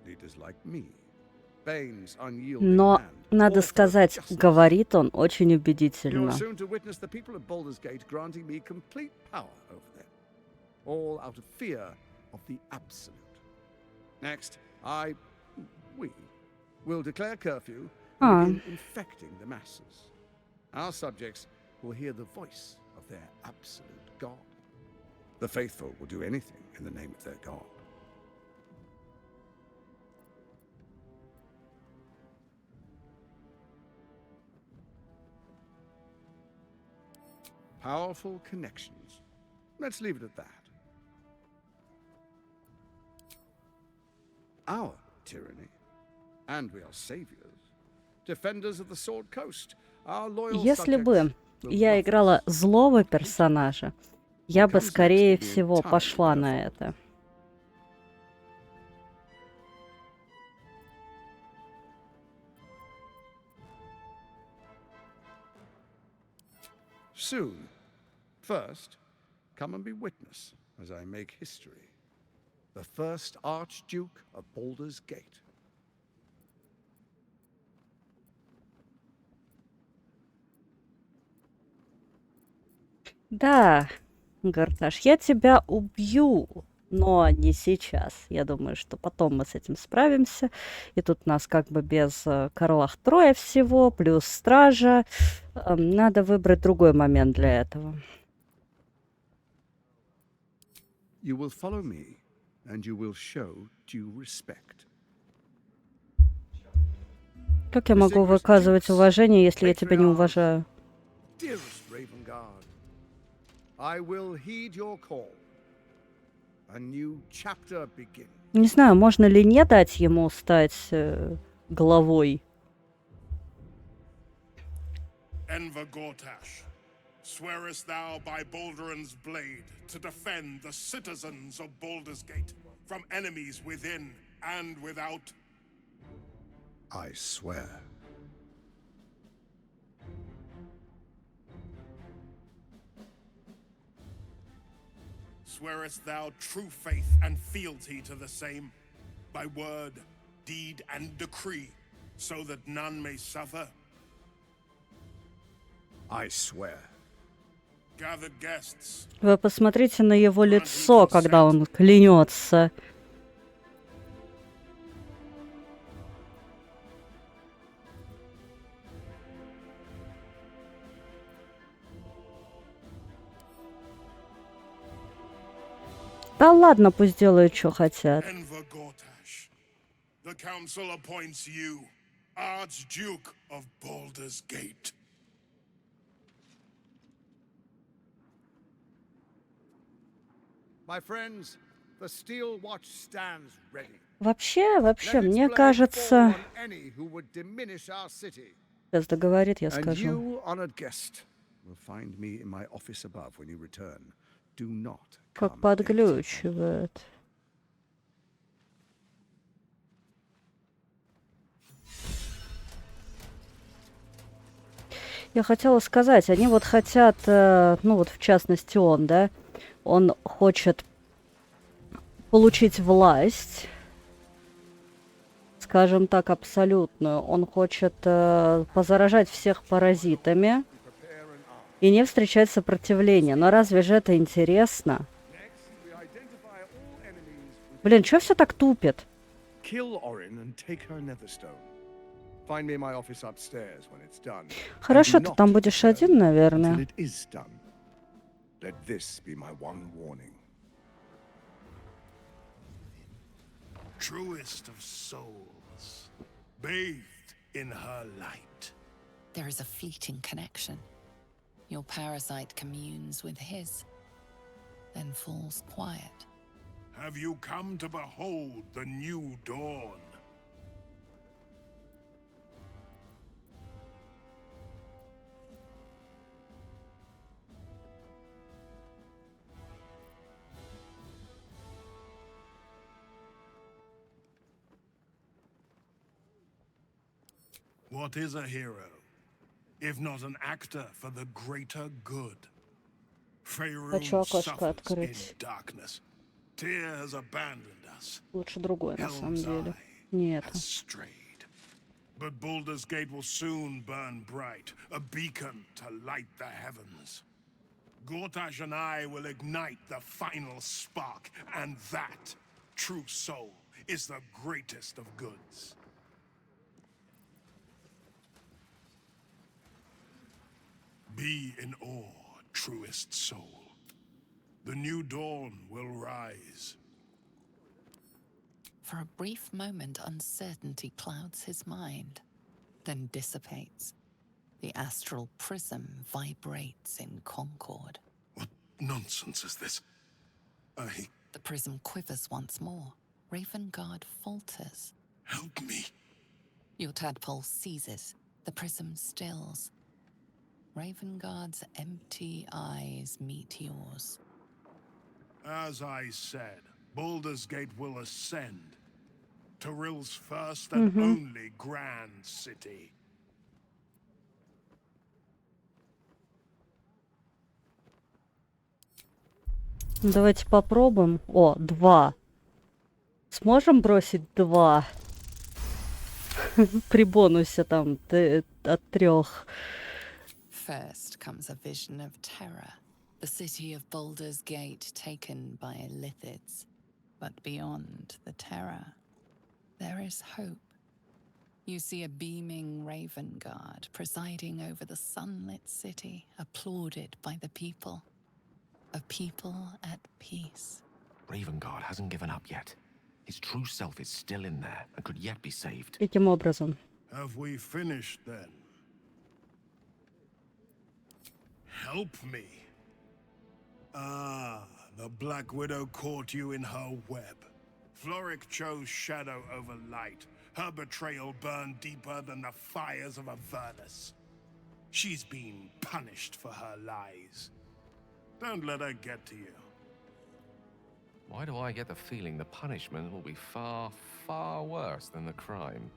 Leaders like me. Bane's unyielding Но, hand. надо сказать, говорит он очень You're убедительно. soon to witness the people of Baldur's Gate granting me complete power over them. All out of fear of the Absolute. Next, we will declare curfew and begin infecting the masses. Our subjects will hear the voice of their absolute God. The faithful will do anything in the name of their God. Powerful connections. Let's leave it at that. Our tyranny. And we are saviors. Defenders of the Sword Coast. Our loyal Если subjects бы я играла злого персонажа, я бы, скорее всего, пошла на это. Soon. First, come and be witness as I make history. The first Archduke of Baldur's Gate. Да, Гарташ, я тебя убью. Но не сейчас. Я думаю, что потом мы с этим справимся. И тут у нас как бы без Карлах трое всего, плюс стража. Надо выбрать другой момент для этого. You will follow me, and you will show due respect. Как я могу выказывать уважение, если я тебя не уважаю? Dearest Ravengard, I will heed your call. A new chapter begins. Не знаю, можно ли не дать ему стать главой. Enver Gortash, swearest thou by Balduran's blade to defend the citizens of Baldur's Gate from enemies within and without? I swear. Swearest thou true faith and fealty to the same, by word, deed, and decree, so that none may suffer? I swear. Gathered guests, Вы посмотрите на его лицо, когда он клянется. Да ладно, пусть делают, что хотят. Enver Gortash, the council appoints you Archduke of Baldur's Gate. My friends, the steel watch stands ready. Вообще, Let its мне blade кажется... fall on any who would diminish our city. Сейчас договорит, я And скажу. you, honored guest, will find me in my office above when you return. Do not Как подглючивает. Я хотела сказать, они вот хотят, ну вот в частности он, да, он хочет получить власть, скажем так, абсолютную. Он хочет позаражать всех паразитами и не встречать сопротивления. Но разве же это интересно? Блин, чё все так тупит? Хорошо, ты там будешь один, наверное. Truest of souls, bathed in her light. There is a fleeting connection. Your parasite communes with his, then falls quiet. Have you come to behold the new dawn? What is a hero, if not an actor for the greater good? Faerun suffers in darkness. Tyr has abandoned us. Лучше другое, на самом деле. Нет. But Baldur's Gate will soon burn bright, a beacon to light the heavens. Gortash and I will ignite the final spark, and that, true soul, is the greatest of goods. Be in awe, truest soul. The new dawn will rise. For a brief moment, uncertainty clouds his mind, then dissipates. The astral prism vibrates in concord. What nonsense is this? The prism quivers once more. Ravengard falters. Help me. Your tadpole seizes. The prism stills. Ravengard's empty eyes meet yours. As I said, Baldur's Gate will ascend. Tyrill's first and only grand city. Давайте попробуем. О, 2. Сможем бросить 2? При бонусе там от 3. First comes a vision of terror. The city of Baldur's Gate taken by Lithids. But beyond the terror, there is hope. You see a beaming raven guard presiding over the sunlit city, applauded by the people. A people at peace. Ravengard hasn't given up yet. His true self is still in there and could yet be saved. Каким образом? Have we finished then? Help me. Ah, the Black Widow caught you in her web. Floric chose shadow over light. Her betrayal burned deeper than the fires of Avernus. She's been punished for her lies. Don't let her get to you. Why do I get the feeling the punishment will be far, far worse than the crime?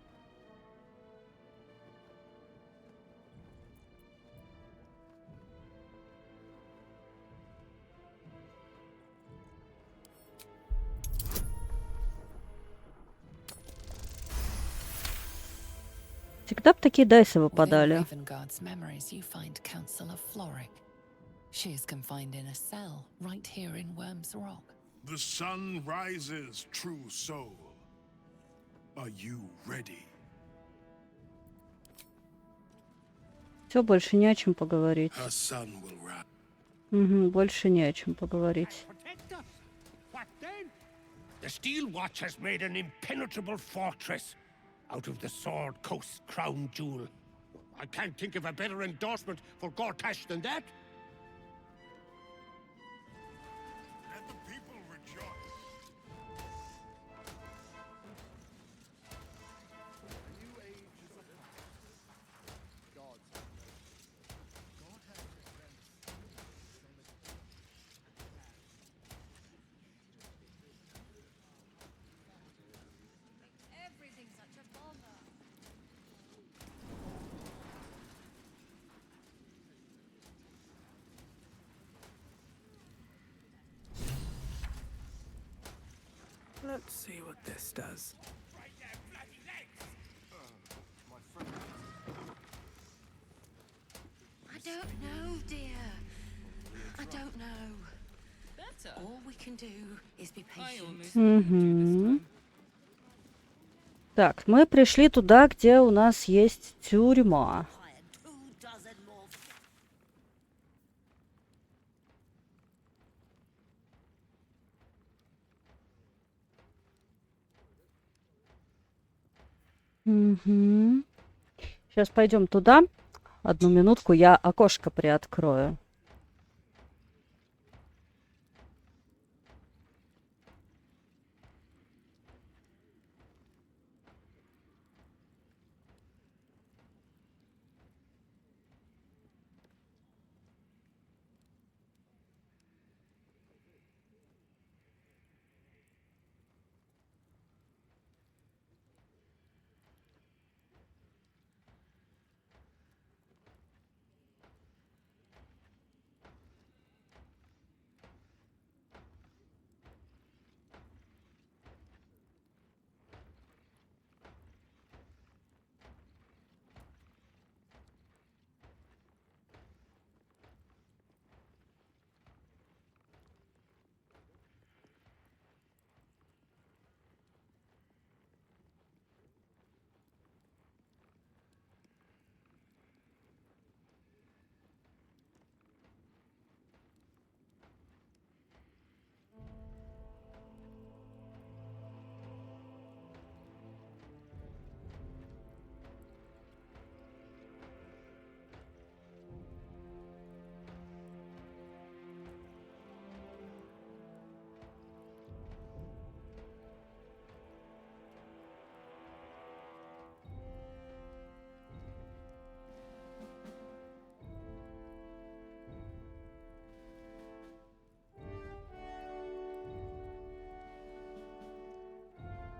Всегда бы такие дайсы Within выпадали. Ravengard's memories, you find Councillor Floric. She is confined in a cell right here in Worm's Rock. The sun rises, true soul. Are you ready? Все, больше не о чем поговорить. Her son will rise. Угу, больше не о чем поговорить. What then? The Steel Watch has made an impenetrable fortress out of the Sword Coast's crown jewel. I can't think of a better endorsement for Gortash than that. Let the people rejoice. A new age is upon us. God's God has Everything's such a bother. Let's see what this does. I don't know, dear. I don't know. All we can do is be patient. Угу. Так, мы пришли туда, где у нас есть тюрьма. Угу. Сейчас пойдем туда. Одну минутку, я окошко приоткрою.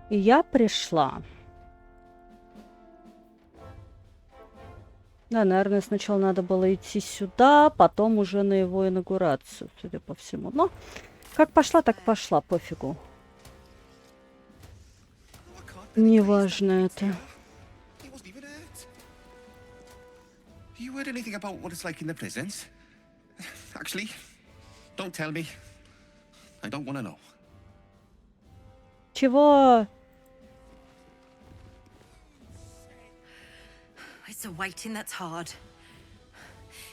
И я пришла. Да, наверное, сначала надо было идти сюда, потом уже на его инаугурацию, судя по всему. Но как пошла, так пошла, пофигу. Неважно это. You heard anything about what it's like in the prisons? Actually, don't tell me. I don't want to know. Чего? It's a waiting that's hard.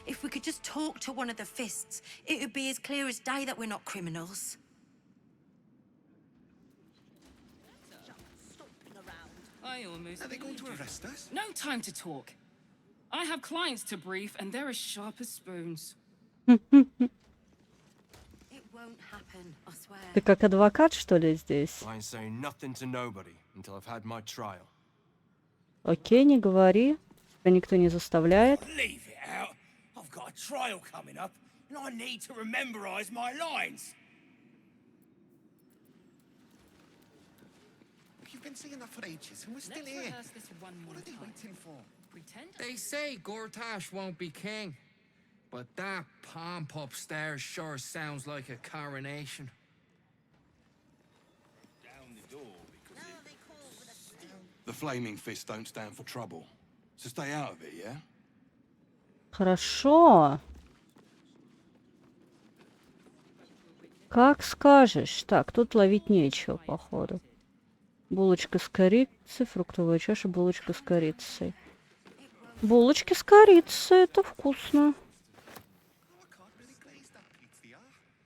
If we could just talk to one of the fists, it would be as clear as day that we're not criminals. I almost. Are they going to arrest us? No time to talk. I have clients to brief, and they're as sharp as spoons. It won't happen, I swear. Ты как адвокат, что ли, здесь? I ain't saying nothing to nobody until I've had my trial. Окей, не говори. Тебя никто не заставляет. Leave it out. I've got a trial coming up, and I need to rememberize my lines. You've been saying that for ages, and we're still Let's here. rehearse this one more What are they time. waiting for? Pretend. They say Gortash won't be king, but that pomp upstairs sure sounds like a coronation. Down the door because The Flaming Fist don't stand for trouble. So stay out of it, yeah? Хорошо. Как скажешь. Так, тут ловить нечего, походу. Булочка с корицей, фруктовая чаша, булочка с корицей. Булочки с корицей, это вкусно.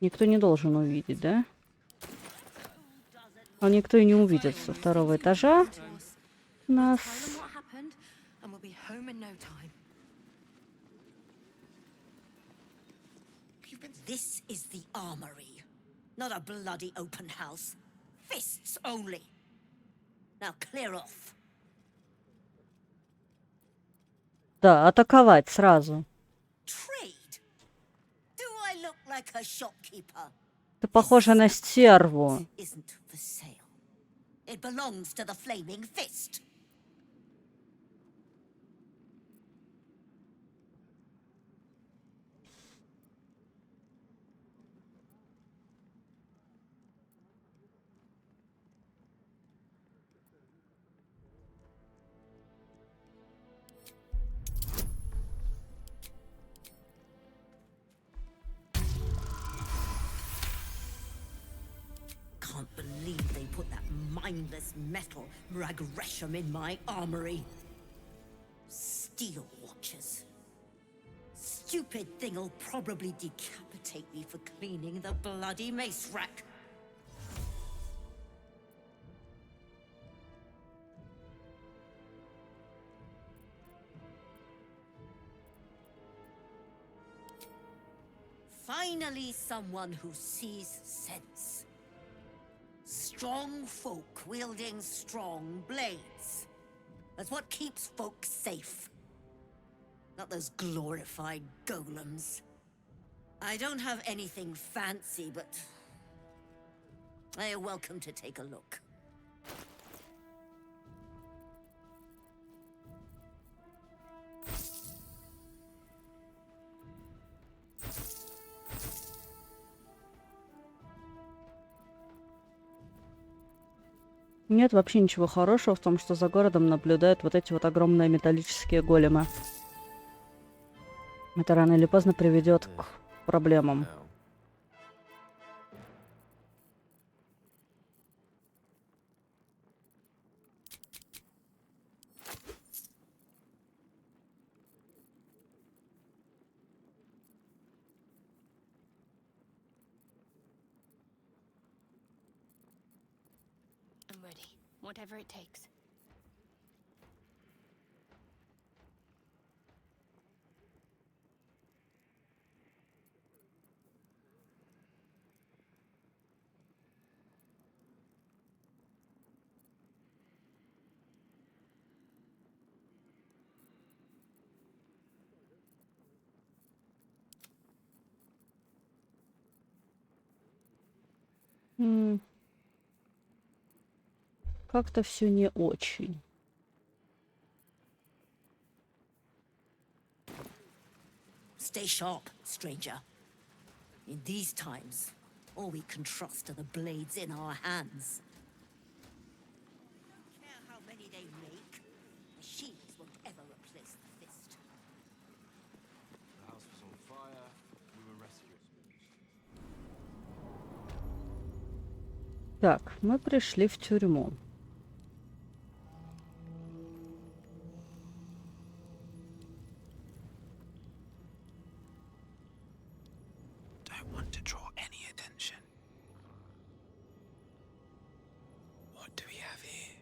Никто не должен увидеть, да? А никто и не увидит со второго этажа нас. This is the armory, not a bloody open house. Fists only. Now clear off. Да, атаковать сразу. Trade. Do I look like a shopkeeper? Ты похожа на стерву. Isn't for sale. It belongs to the Flaming Fist. Can't believe they put that mindless metal Ragresham in my armory. Steel watchers. Stupid thing'll probably decapitate me for cleaning the bloody mace rack. Finally, someone who sees sense. Strong folk wielding strong blades. That's what keeps folk safe. Not those glorified golems. I don't have anything fancy, but you're welcome to take a look. Нет вообще ничего хорошего в том, что за городом наблюдают вот эти вот огромные металлические големы. Это рано или поздно приведет к проблемам. I'm ready, whatever it takes. Как-то все не очень. Stay sharp, stranger. In these times, all we can trust are the blades in our hands. I don't care how many they make, machines won't ever replace the fist. The house was on fire. We were rescued. Так, мы пришли в тюрьму. Don't want to draw any attention. What do we have here?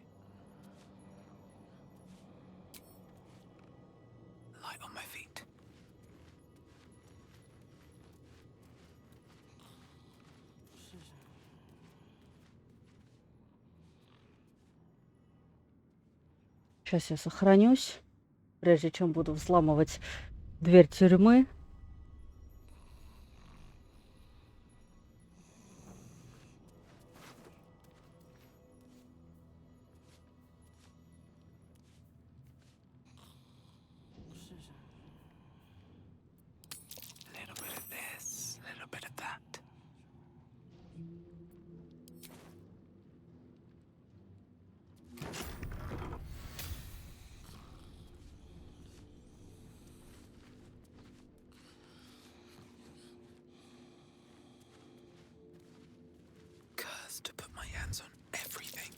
Light on my feet. Сейчас я сохранюсь, прежде чем буду взламывать дверь тюрьмы. A little bit of this, a little bit of that. Cursed to put my hands on everything.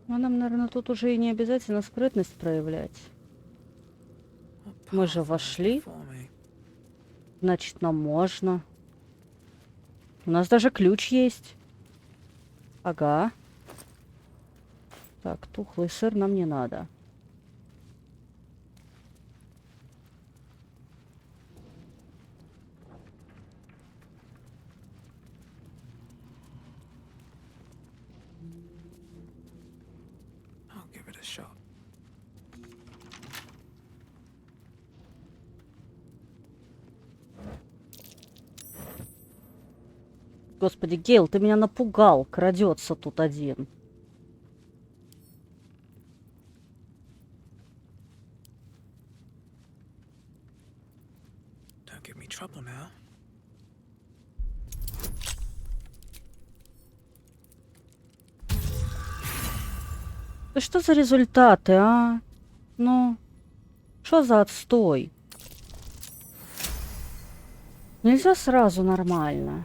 Ну, нам, наверное, тут уже и не обязательно скрытность проявлять. Мы же вошли. Значит, нам можно. У нас даже ключ есть. Ага. Так, тухлый сыр нам не надо. I'll give it a shot. Господи, Гейл, ты меня напугал. Крадется тут один. Don't give me trouble now. Да что за результаты, а? Ну, что за отстой? Нельзя сразу нормально.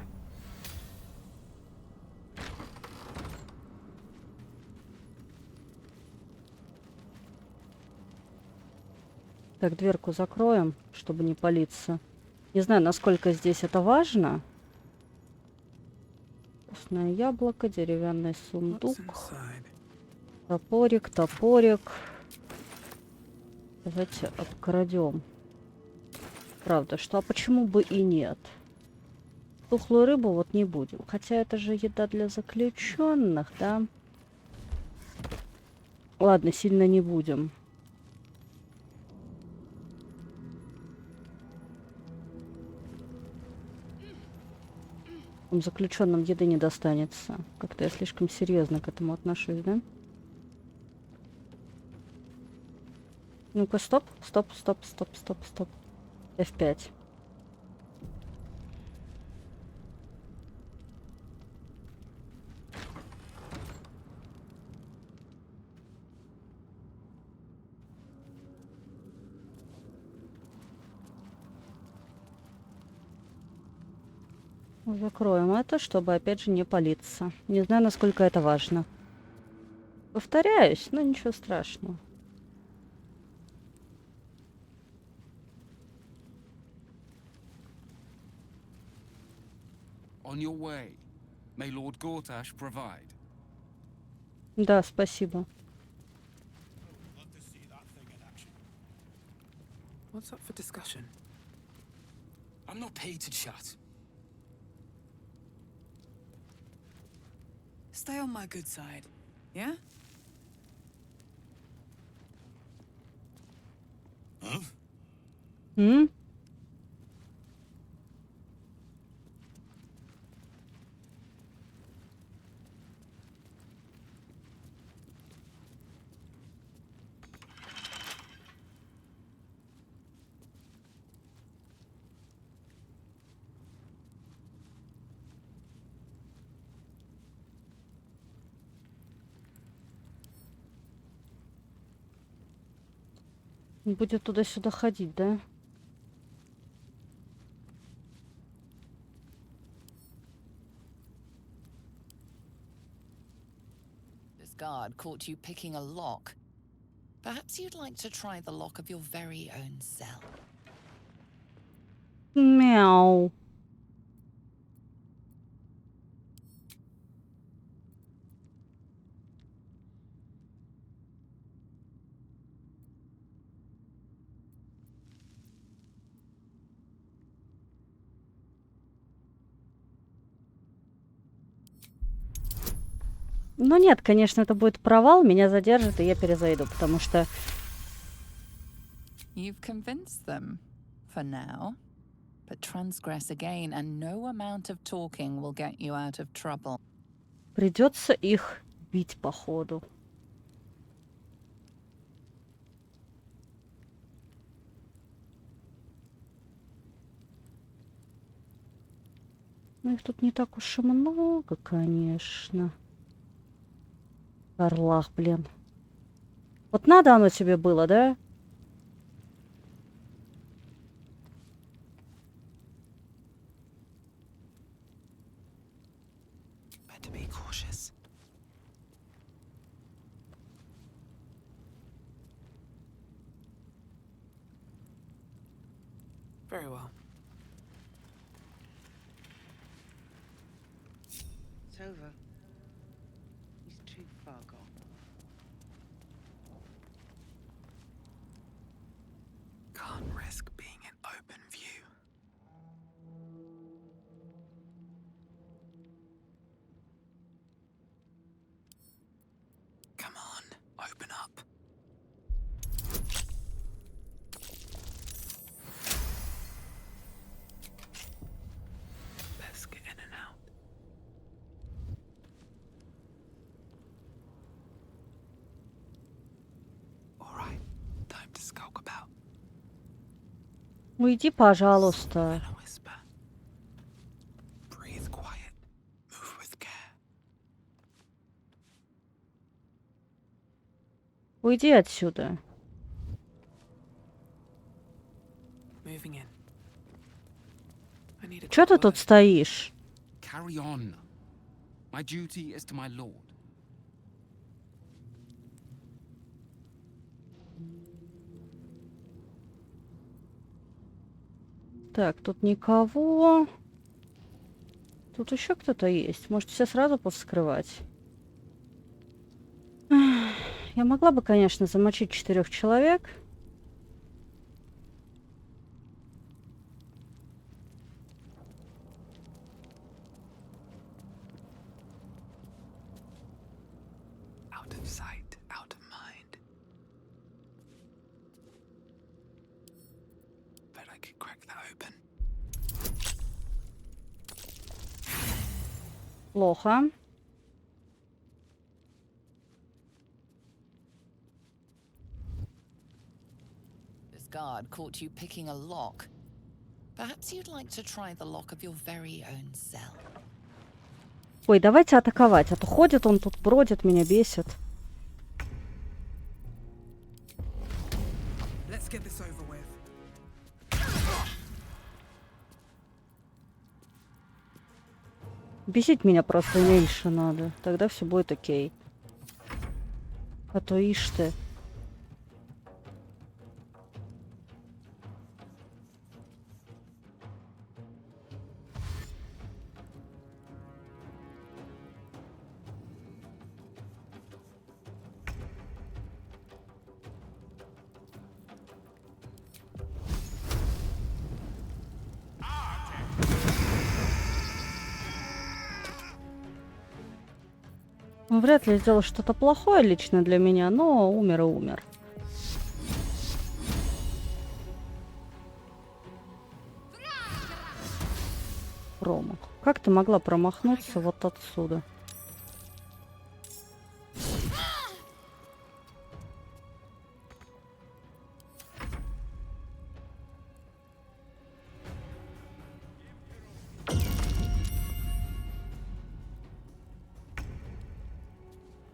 Так, дверку закроем, чтобы не палиться. Не знаю, насколько здесь это важно. Вкусное яблоко, деревянный сундук. Топорик, топорик. Давайте обкрадем. Правда, что? А почему бы и нет? Тухлую рыбу вот не будем. Хотя это же еда для заключенных, да? Ладно, сильно не будем. Заключенным еды не достанется. Как-то я слишком серьезно к этому отношусь, да? Ну-ка, стоп, стоп, стоп, стоп, стоп, стоп. F5. Закроем это, чтобы опять же не палиться. Не знаю, насколько это важно. Повторяюсь, но ничего страшного. On your way. May Lord Gortash provide. Да, спасибо. What's up for discussion? I'm not paid to chat. Stay on my good side, yeah? Huh? М? Будет туда-сюда ходить, да? This guard caught you picking a lock. Perhaps you'd like to try the lock of your very own cell. Мяу. Ну нет, конечно, это будет провал, меня задержат, и я перезайду, потому что... You've convinced them, for now. But transgress again, and no amount of talking will get you out of trouble. Придется их бить, походу. Ну, их тут не так уж и много, конечно. Орлах, блин. Вот надо оно тебе было, да? Better be cautious. Very well. It's over. He's too far gone. Can't risk being in open view. Come on, open up. Let's get in and out. All right, time to skulk about. Уйди, пожалуйста. Breathe quiet. Move with care. Уйди отсюда. Moving in. I need a Чё ты тут стоишь? Carry on. My duty is to my lord. Так, тут никого. Тут еще кто-то есть. Может, все сразу повскрывать? Я могла бы, конечно, замочить 4 человек. Out of sight, out of mind. Bet I could crack that open. Плохо. This guard caught you picking a lock. Perhaps you'd like to try the lock of your very own cell. Ой, давайте атаковать. А то ходит он тут, бродит, меня бесит. Let's get this over with. Бесить меня просто меньше надо. Тогда все будет окей. А то ишь ты. Он вряд ли сделал что-то плохое лично для меня, но умер и умер. Промах. Как ты могла промахнуться вот отсюда?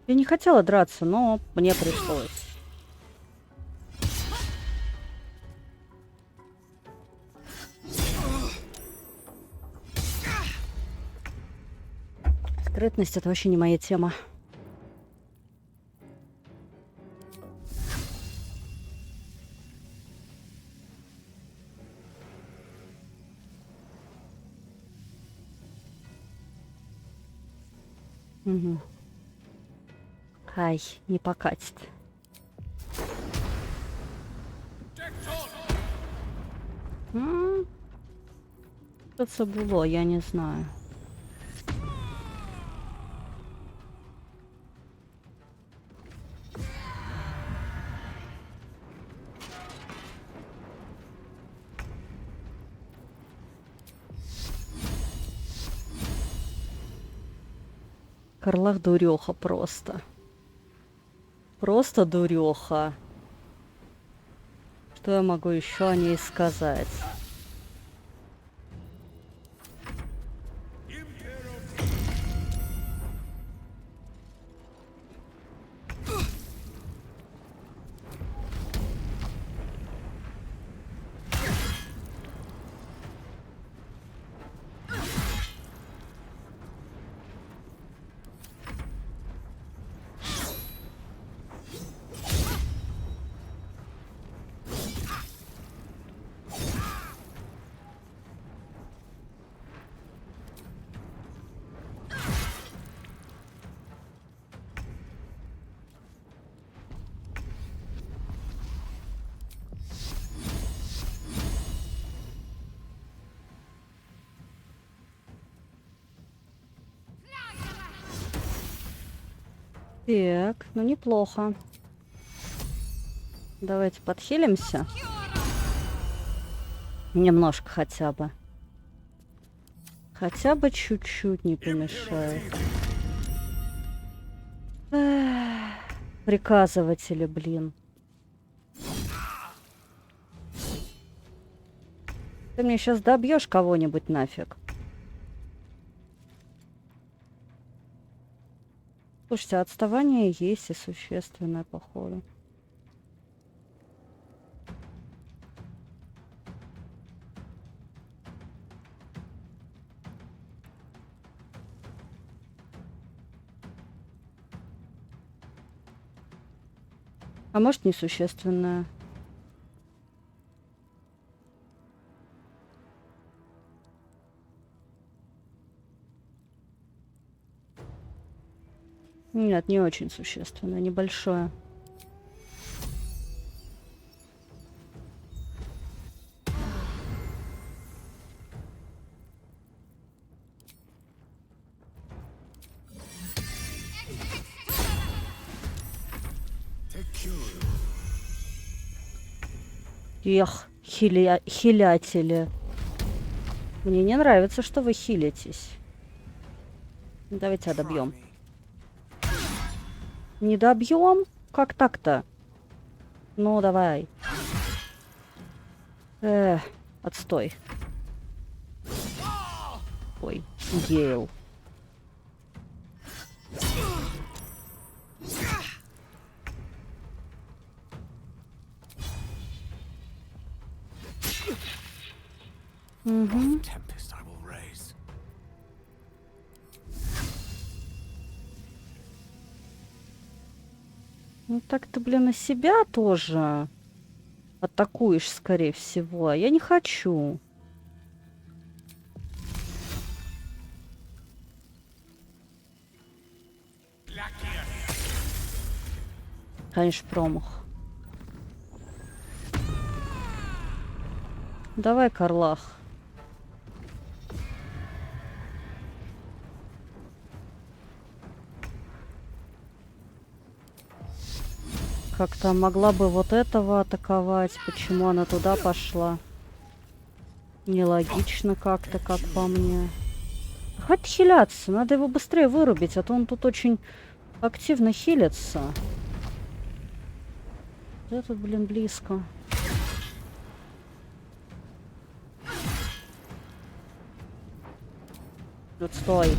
Я не хотела драться, но мне пришлось. Скрытность — это вообще не моя тема. Угу. Ай, не покатит. Что це було, я не знаю. Карлах дуреха просто. Просто дуреха. Что я могу еще о ней сказать? Так, ну неплохо. Давайте подхилимся. Немножко хотя бы. Хотя бы чуть-чуть не помешает. Эх, приказыватели, блин. Ты мне сейчас добьешь кого-нибудь нафиг. Слушайте, отставание есть и существенное, походу. А может, несущественное. Нет, не очень существенное, небольшое. Эх, хилятели. Мне не нравится, что вы хилитесь. Давайте добьем. Не добьем? Как так-то? Ну, давай. Отстой. Ой, Гейл. Угу. Ну так ты, блин, на себя тоже атакуешь, скорее всего. А я не хочу. Конечно, промах. Давай, Карлах. Как-то могла бы вот этого атаковать. Почему она туда пошла? Нелогично как-то, как по мне. Хватит хиляться. Надо его быстрее вырубить, а то он тут очень активно хилится. Да тут, блин, близко. Вот стой.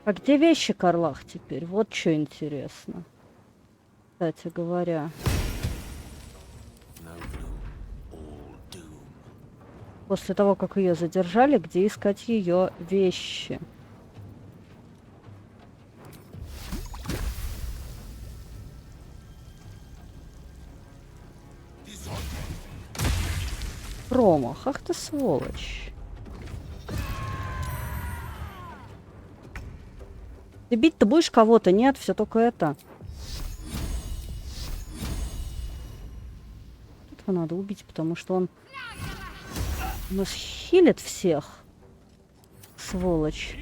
А где вещи, Карлах, теперь? Вот что интересно. Кстати говоря. После того, как ее задержали, где искать ее вещи? Промах, ах ты сволочь. Ты бить-то будешь кого-то? Нет, все только это. Этого надо убить, потому что он нас хилит всех. Сволочь.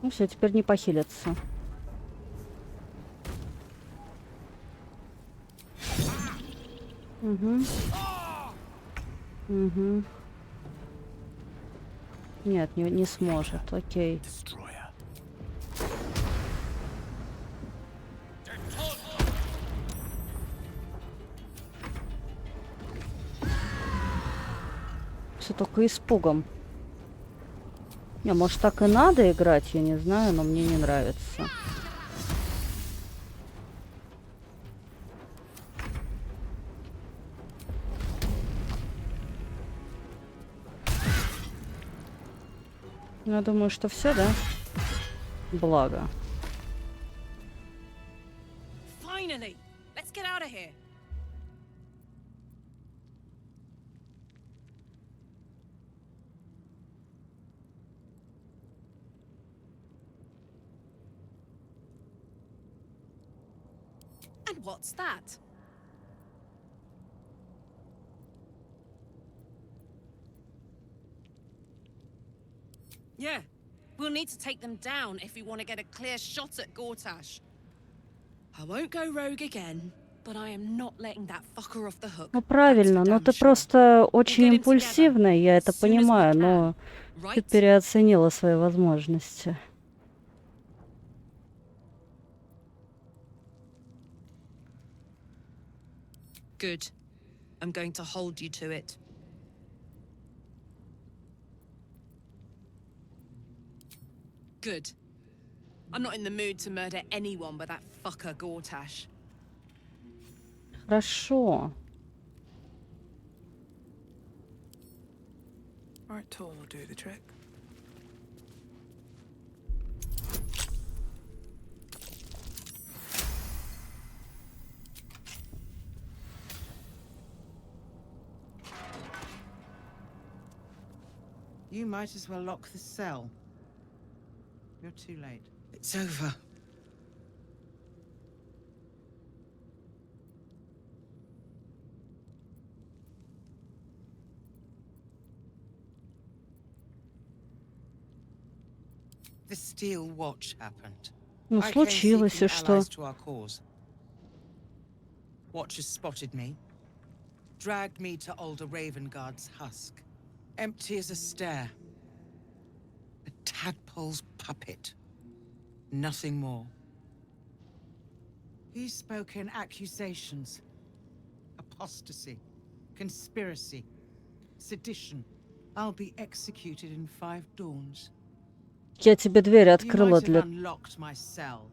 Ну все, теперь не похилится. Угу. Угу. Нет, не сможет. Окей. Все только испугом. Не, может, так и надо играть, я не знаю, но мне не нравится. Я думаю, что все, да? Благо. Finally, let's get out of here. And what's that? Yeah, we'll need to take them down if we want to get a clear shot at Gortash. I won't go rogue again, but I am not letting that fucker off the hook. Ну правильно, но ты просто очень импульсивная, я это понимаю, но ты переоценила свои возможности. Good. I'm going to hold you to it. Good. I'm not in the mood to murder anyone but that fucker Gortash. Хорошо. Right tool will do the trick. You might as well lock the cell. You're too late. It's over. The Steel Watch happened. Ну, случилось, и что? Watchers spotted me, dragged me to older Ravengard's husk, empty as a stare. A tadpole's puppet. Nothing more. He spoke in accusations. Apostasy, conspiracy, sedition. I'll be executed in 5 dawns. Я тебе дверь открыла для... Unlocked my cell,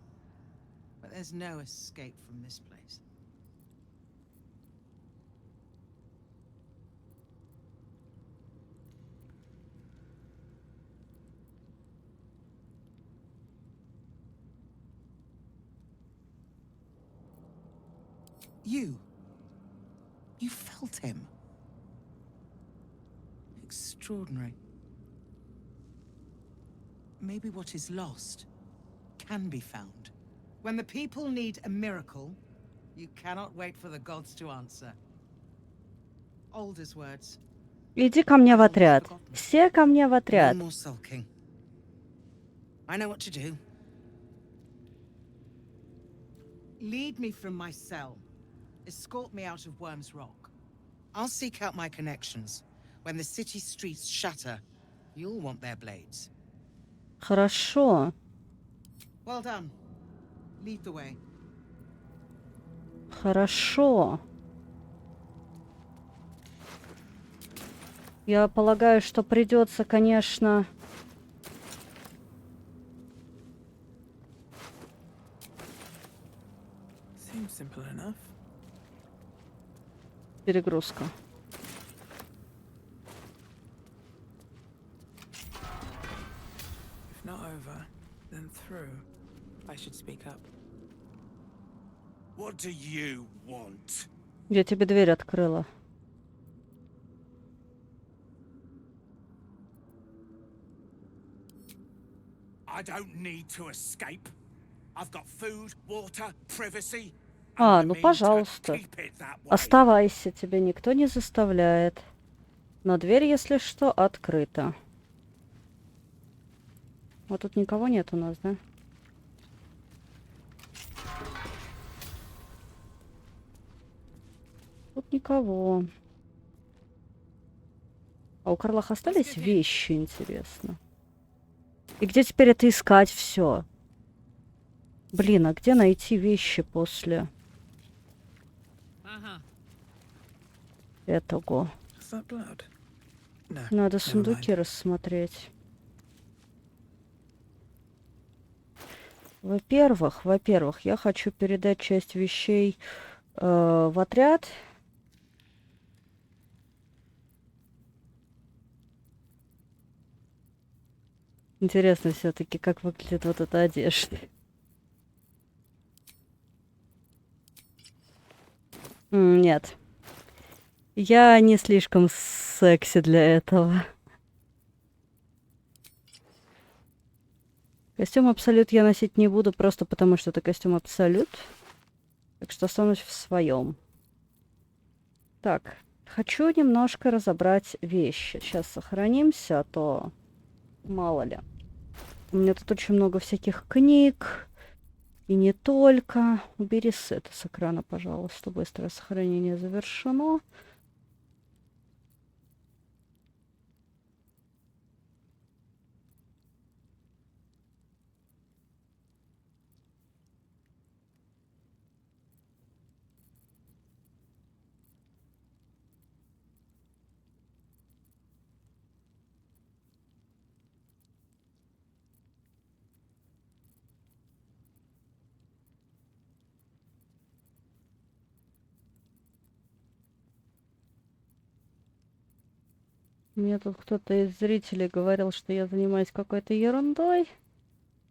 but there's no escape from this place. You felt him. Extraordinary. Maybe what is lost can be found. When the people need a miracle, you cannot wait for the gods to answer. Alder's words. Иди ко мне в отряд. Все ко мне в отряд. No more sulking. I know what to do. Lead me from my cell. Escort me out of Worm's Rock. I'll seek out my connections. When the city streets shatter, you'll want their blades. Хорошо. Well done. Lead the way. Хорошо. Я полагаю, что придется, конечно... Seems simple enough. Перегрузка. If not over, then through. I should speak up. What do you want? Я тебе дверь открыла. I don't need to escape. I've got food, water, privacy. Ну пожалуйста. Оставайся, тебя никто не заставляет. Но дверь, если что, открыта. Вот тут никого нет у нас, да? Тут никого. А у Карлах остались вещи, интересно. И где теперь это искать все? Блин, а где найти вещи после этого? Надо сундуки рассмотреть. Во-первых, я хочу передать часть вещей в отряд. Интересно все-таки, как выглядит вот эта одежда. Нет. Я не слишком секси для этого. Костюм Абсолют я носить не буду, просто потому что это костюм Абсолют. Так что останусь в своем. Так, хочу немножко разобрать вещи. Сейчас сохранимся, а то мало ли. У меня тут очень много всяких книг. И не только. Убери это с экрана, пожалуйста. Быстрое сохранение завершено. Мне тут кто-то из зрителей говорил, что я занимаюсь какой-то ерундой.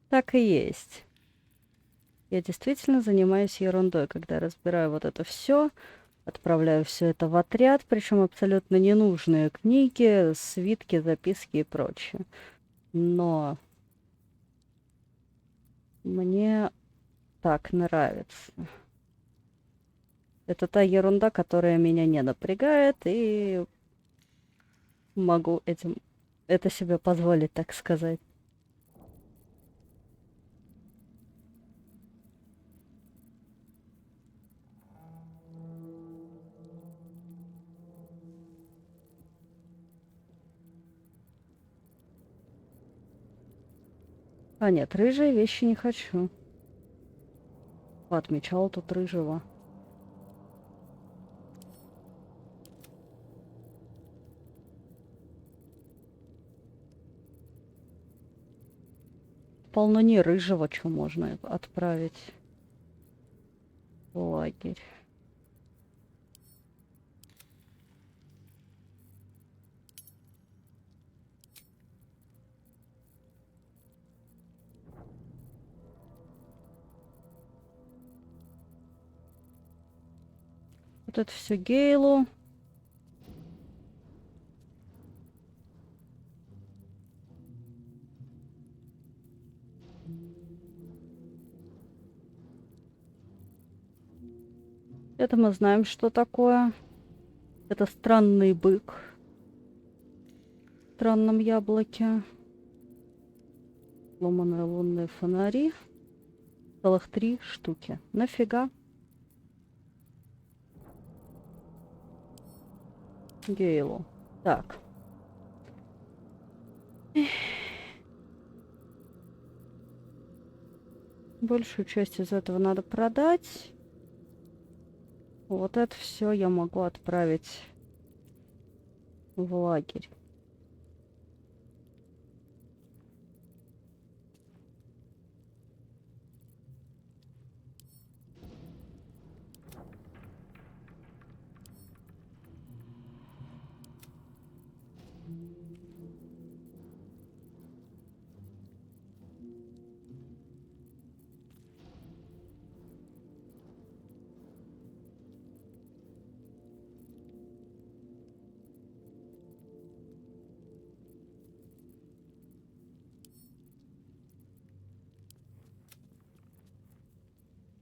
Так и есть. Я действительно занимаюсь ерундой, когда разбираю вот это все, отправляю все это в отряд, причем абсолютно ненужные книги, свитки, записки и прочее. Но мне так нравится. Это та ерунда, которая меня не напрягает, и могу это себе позволить, так сказать. А нет, рыжие вещи не хочу. Отмечала тут рыжего. Полно не рыжего, что можно отправить в лагерь. Вот это все Гейлу. Это мы знаем, что такое. Это странный бык. В странном яблоке. Ломаные лунные фонари. Целых 3 штуки. Нафига? Гейлу. Так. Большую часть из этого надо продать. Вот это все я могу отправить в лагерь.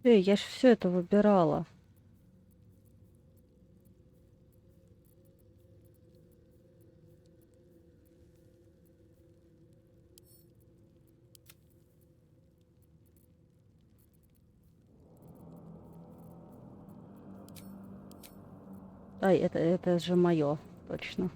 Я ж все это выбирала. Ай, это же мое, точно.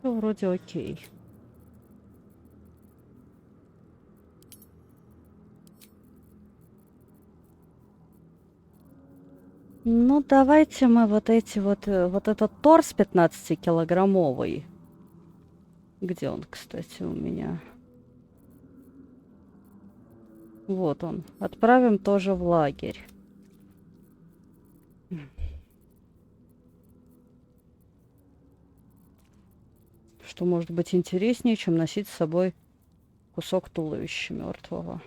Ну, вроде окей. Ну, давайте мы вот эти вот этот торс 15-килограммовый. Где он, кстати, у меня? Вот он. Отправим тоже в лагерь. Что может быть интереснее, чем носить с собой кусок туловища мертвого.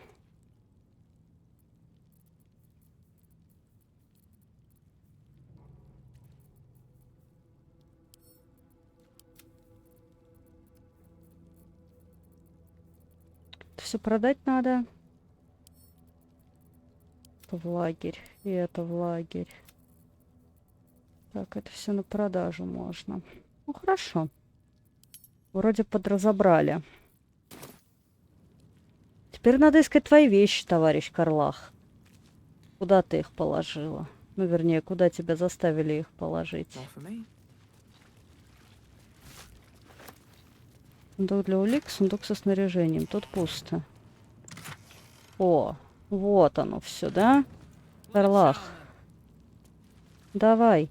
Это все продать надо. Это в лагерь. И это в лагерь. Так, это все на продажу можно. Ну, хорошо. Вроде подразобрали. Теперь надо искать твои вещи, товарищ Карлах. Куда ты их положила? Ну, вернее, куда тебя заставили их положить? Сундук для улик, сундук со снаряжением. Тут пусто. О, вот оно все, да? Карлах. Давай.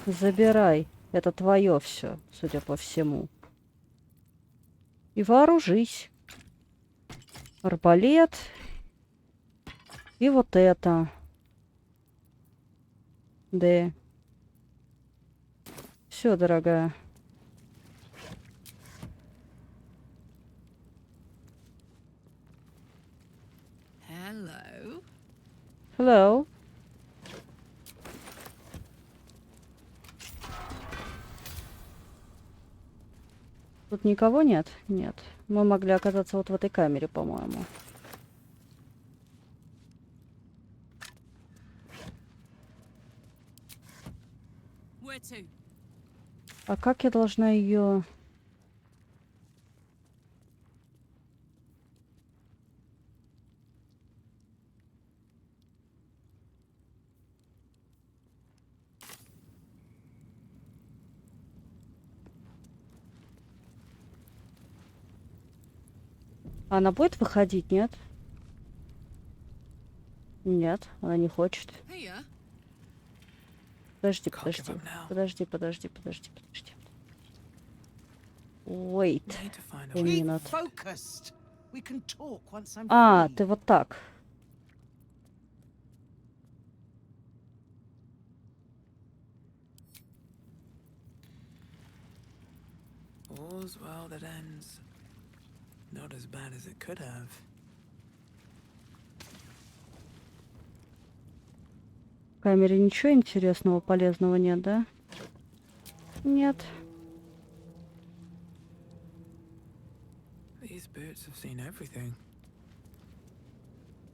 Забирай. Это твое все, судя по всему. И вооружись. Арбалет. И вот это. Да. Все, дорогая. Hello. Hello. Тут никого нет? Нет. Мы могли оказаться вот в этой камере, по-моему. А как я должна ее... Она будет выходить, нет? Нет, она не хочет. Подожди. Подожди. Wait a minute. А, ты вот так. all's well that ends. Not as bad as it could have. В камере ничего интересного, полезного нет, да? Нет. These boots have seen everything.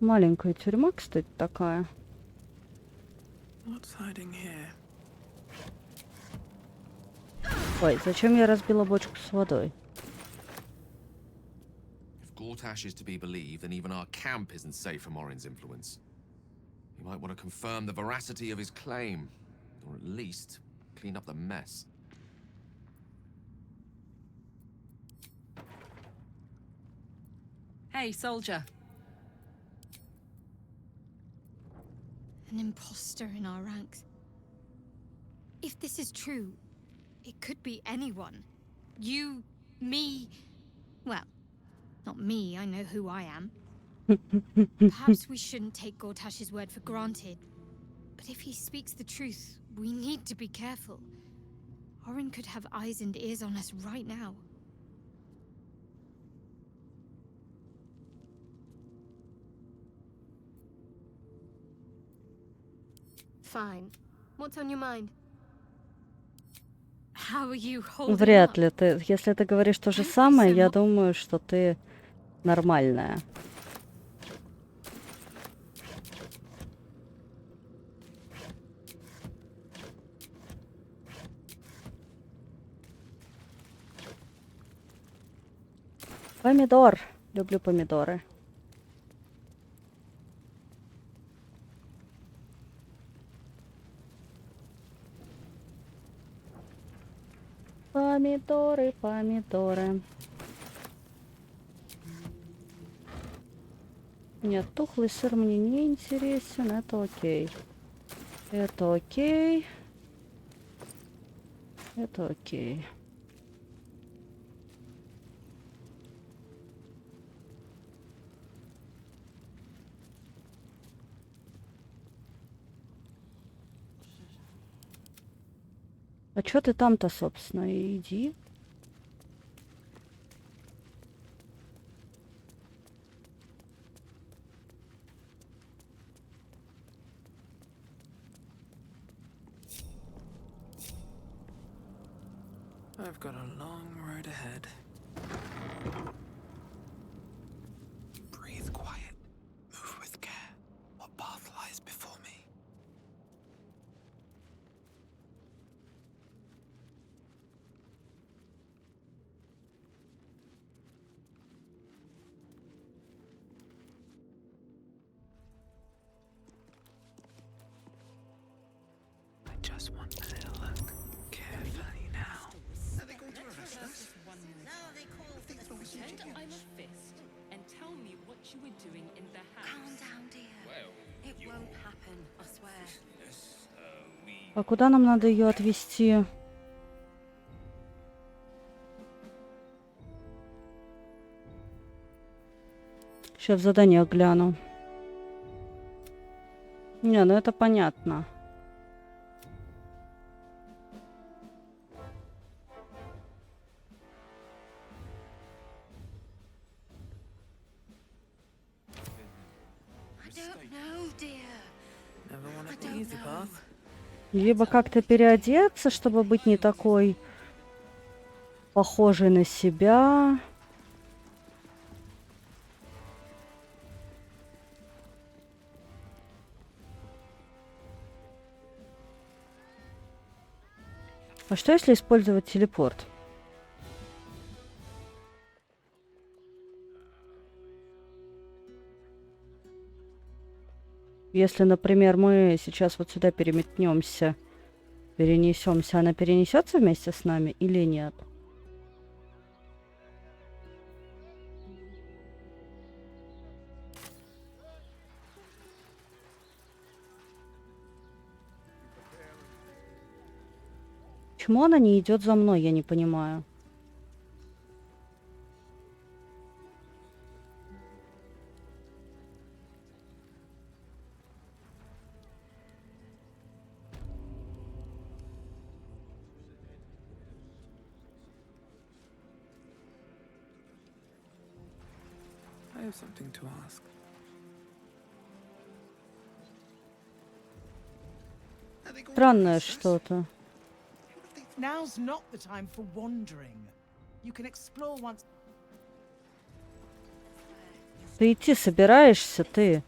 Маленькая тюрьма, кстати, такая. What's hiding here? Ой, зачем я разбила бочку с водой? If Gortash is to be believed, then even our camp isn't safe from Orin's influence. You might want to confirm the veracity of his claim, or at least clean up the mess. Hey, soldier. An imposter in our ranks. If this is true, it could be anyone. You, me... Well, not me, I know who I am. Perhaps we shouldn't take Gortash's word for granted. But if he speaks the truth, we need to be careful. Orin could have eyes and ears on us right now. Fine. What's on your mind? How are you holding Вряд up? ли ты. Если ты говоришь то же самое, я думаю, что ты нормальная. Помидор. Люблю помидоры. Помидоры, помидоры. Нет, тухлый сыр мне не интересен. Это окей. Это окей. Это окей. А чё ты там-то, собственно? Иди. I've got a long road ahead. Breathe quiet. Move with care. What path lies before me? I just want a little look. Carefully now. Are they going to arrest us? Pretend I'm a fist and tell me what you were doing in the house. Calm down, dear. Well, It won't happen, I swear. А куда нам надо ее отвезти? Сейчас в задание гляну. Не, ну это понятно. I don't know, dear. Never want to the easy path. Либо как-то переодеться, чтобы быть не такой похожей на себя. А что если использовать телепорт? Если, например, мы сейчас вот сюда переметнемся, перенесемся, она перенесется вместе с нами или нет? Почему она не идет за мной, я не понимаю. have something to ask. Странное что-то. Now's not the time for wandering. You can explore once. Ты идти собираешься, ты?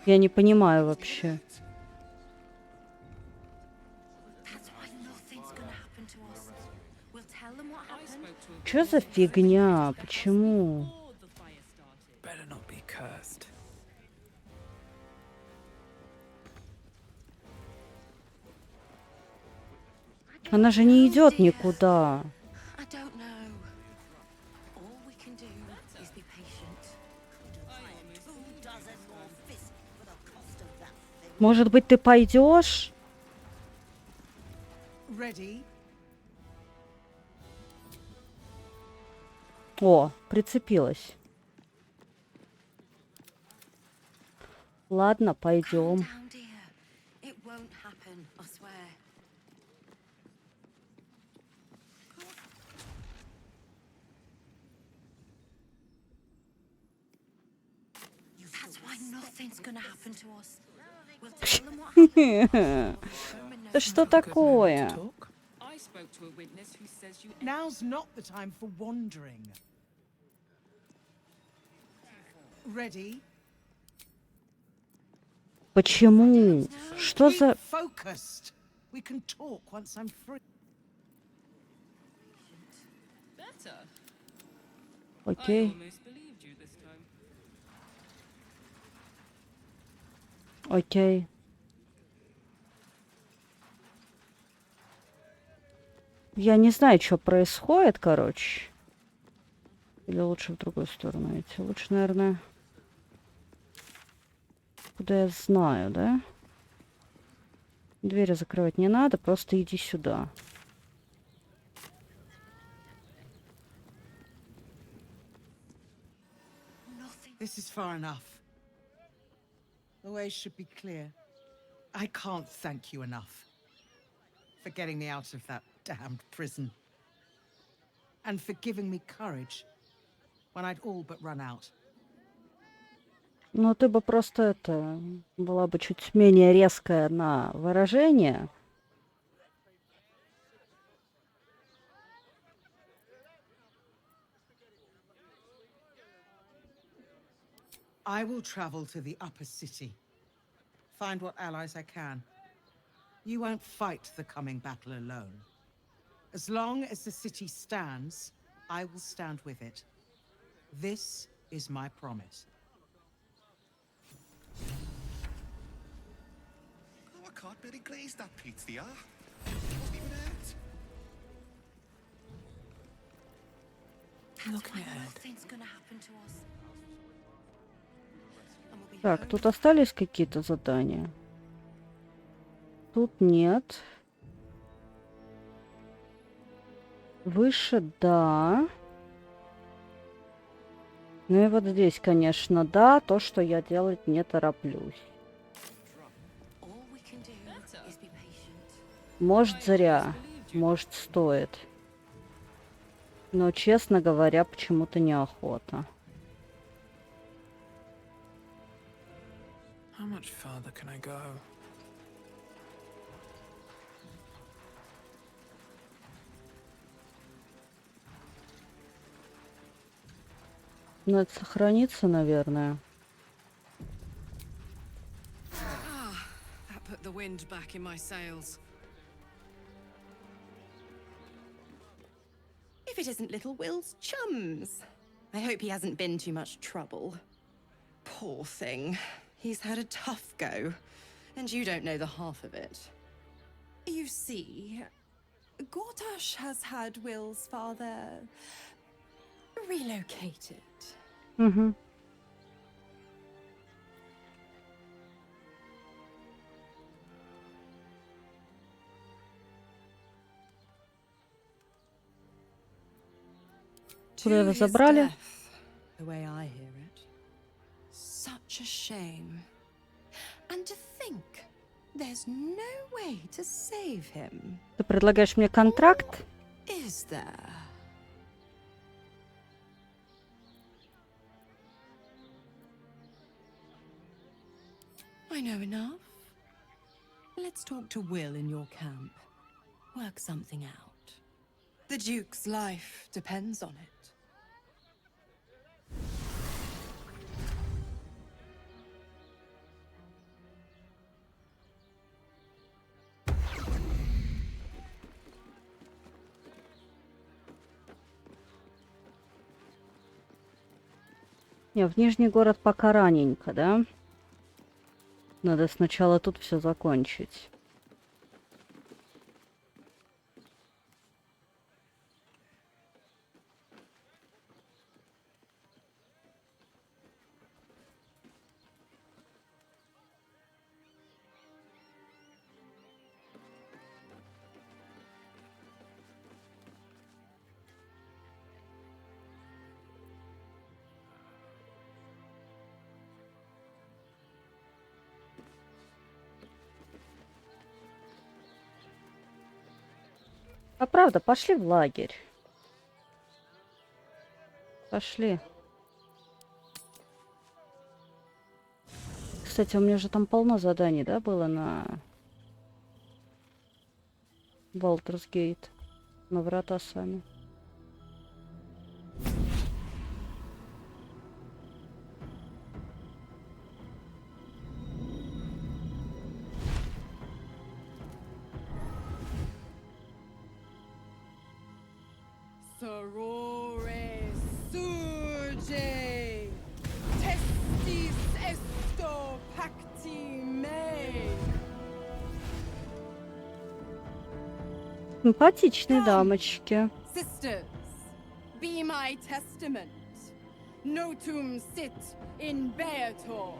Я не понимаю вообще. Чё за фигня? Почему? Better not be cursed. Она же не идет никуда. I don't know. All we can do is be patient. Two dozen more fists for the cost of that thing. Может быть, ты пойдешь? Ready? О, прицепилась. Ладно, пойдем. Down, dear. It won't happen, I swear. That's why nothing's gonna happen to us. We'll tell them what happened. Да что такое? Now's not the time for wandering. Ready? Почему? Что за... Focused. We can talk once I'm free. Окей. Окей. Я не знаю, что происходит, короче. Или лучше в другую сторону идти? Лучше, наверное... Куда я знаю, да? Двери закрывать не надо, просто иди сюда. This is far enough. The way should be clear. I can't thank you enough for getting me out of that damned prison. And for giving me courage when I'd all but run out. Ну, ты бы просто это... Была бы чуть менее резкая на выражение. I will travel to the upper city. Find what allies I can. You won't fight the coming battle alone. As long as the city stands, I will stand with it. This is my promise. Oh, I can't really glaze that pizza. Wasn't even it. Looking ahead. Nothing's gonna happen to us. Так, тут остались какие-то задания? Тут нет. Выше, да. Ну и вот здесь, конечно, да. То, что я делать не тороплюсь. Может, зря. Может, стоит. Но, честно говоря, почему-то неохота. How much farther can I go? Надо сохраниться, наверное. That put the wind back in my sails. If it isn't little Will's chums. I hope he hasn't been too much trouble. Poor thing. He's had a tough go, and you don't know the half of it. You see, Gortash has had Will's father relocated. Угу. Куда его забрали? The way I hear it. Such a shame. And to think, there's no way to save him. Ты предлагаешь мне контракт? Is there? I know enough. Let's talk to Will in your camp. Work something out. The Duke's life depends on it. Не, в Нижний город пока раненько, да? Надо сначала тут все закончить. А правда, пошли в лагерь. Пошли. Кстати, у меня же там полно заданий, да, было на Baldur's Gate, на врата сами. Sorore surge, testis esto pacti me. Симпатичные дамочки. Sisters, be my testament. Notum sit in Beator.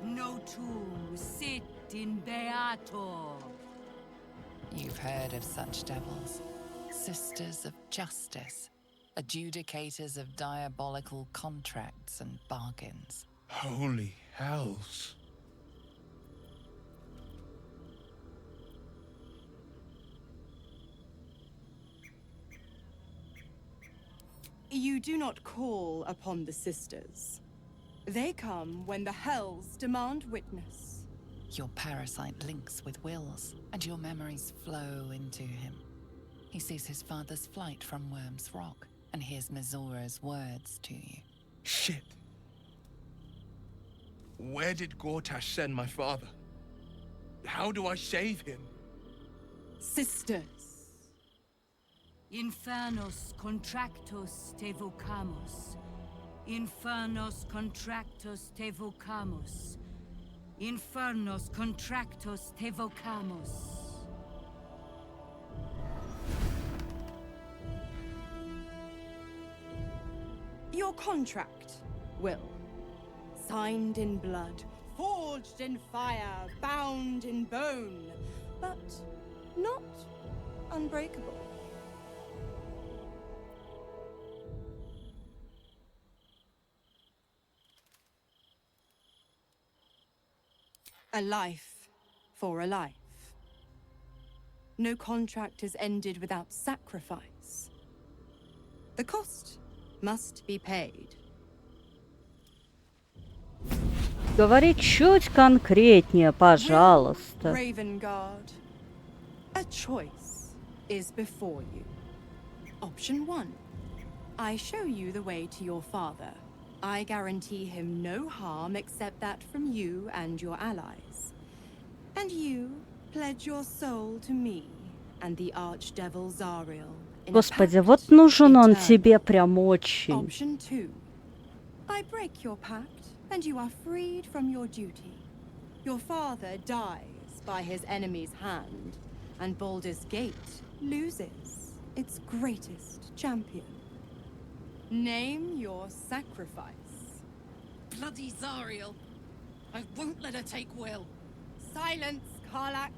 Notum sit in Beator. You've heard of such devils. Sisters of justice. Adjudicators of diabolical contracts and bargains. Holy hells. You do not call upon the sisters. They come when the hells demand witness. Your parasite links with Will's, and your memories flow into him. He sees his father's flight from Worm's Rock, and hears Mizora's words to you. Shit. Where did Gortash send my father? How do I save him? Sisters. Infernos contractos te vocamus. Infernos contractos te vocamus. Infernos contractos te vocamus. Your contract, Will. Signed in blood, forged in fire, bound in bone, but not unbreakable. A life for a life. No contract is ended without sacrifice. The cost must be paid. Говори чуть конкретнее, пожалуйста. Raven Guard, a choice is before you. Option 1. I show you the way to your father. I guarantee him no harm except that from you and your allies. And you pledge your soul to me and the Archdevil Zariel. Господи, вот нужен он тебе прям очень. Option 2. I break your pact and you are freed from your duty. Your father dies by his enemy's hand, and Baldur's Gate loses its greatest champion. Name your sacrifice. Bloody Zariel. I won't let her take Will. Silence, Karlak.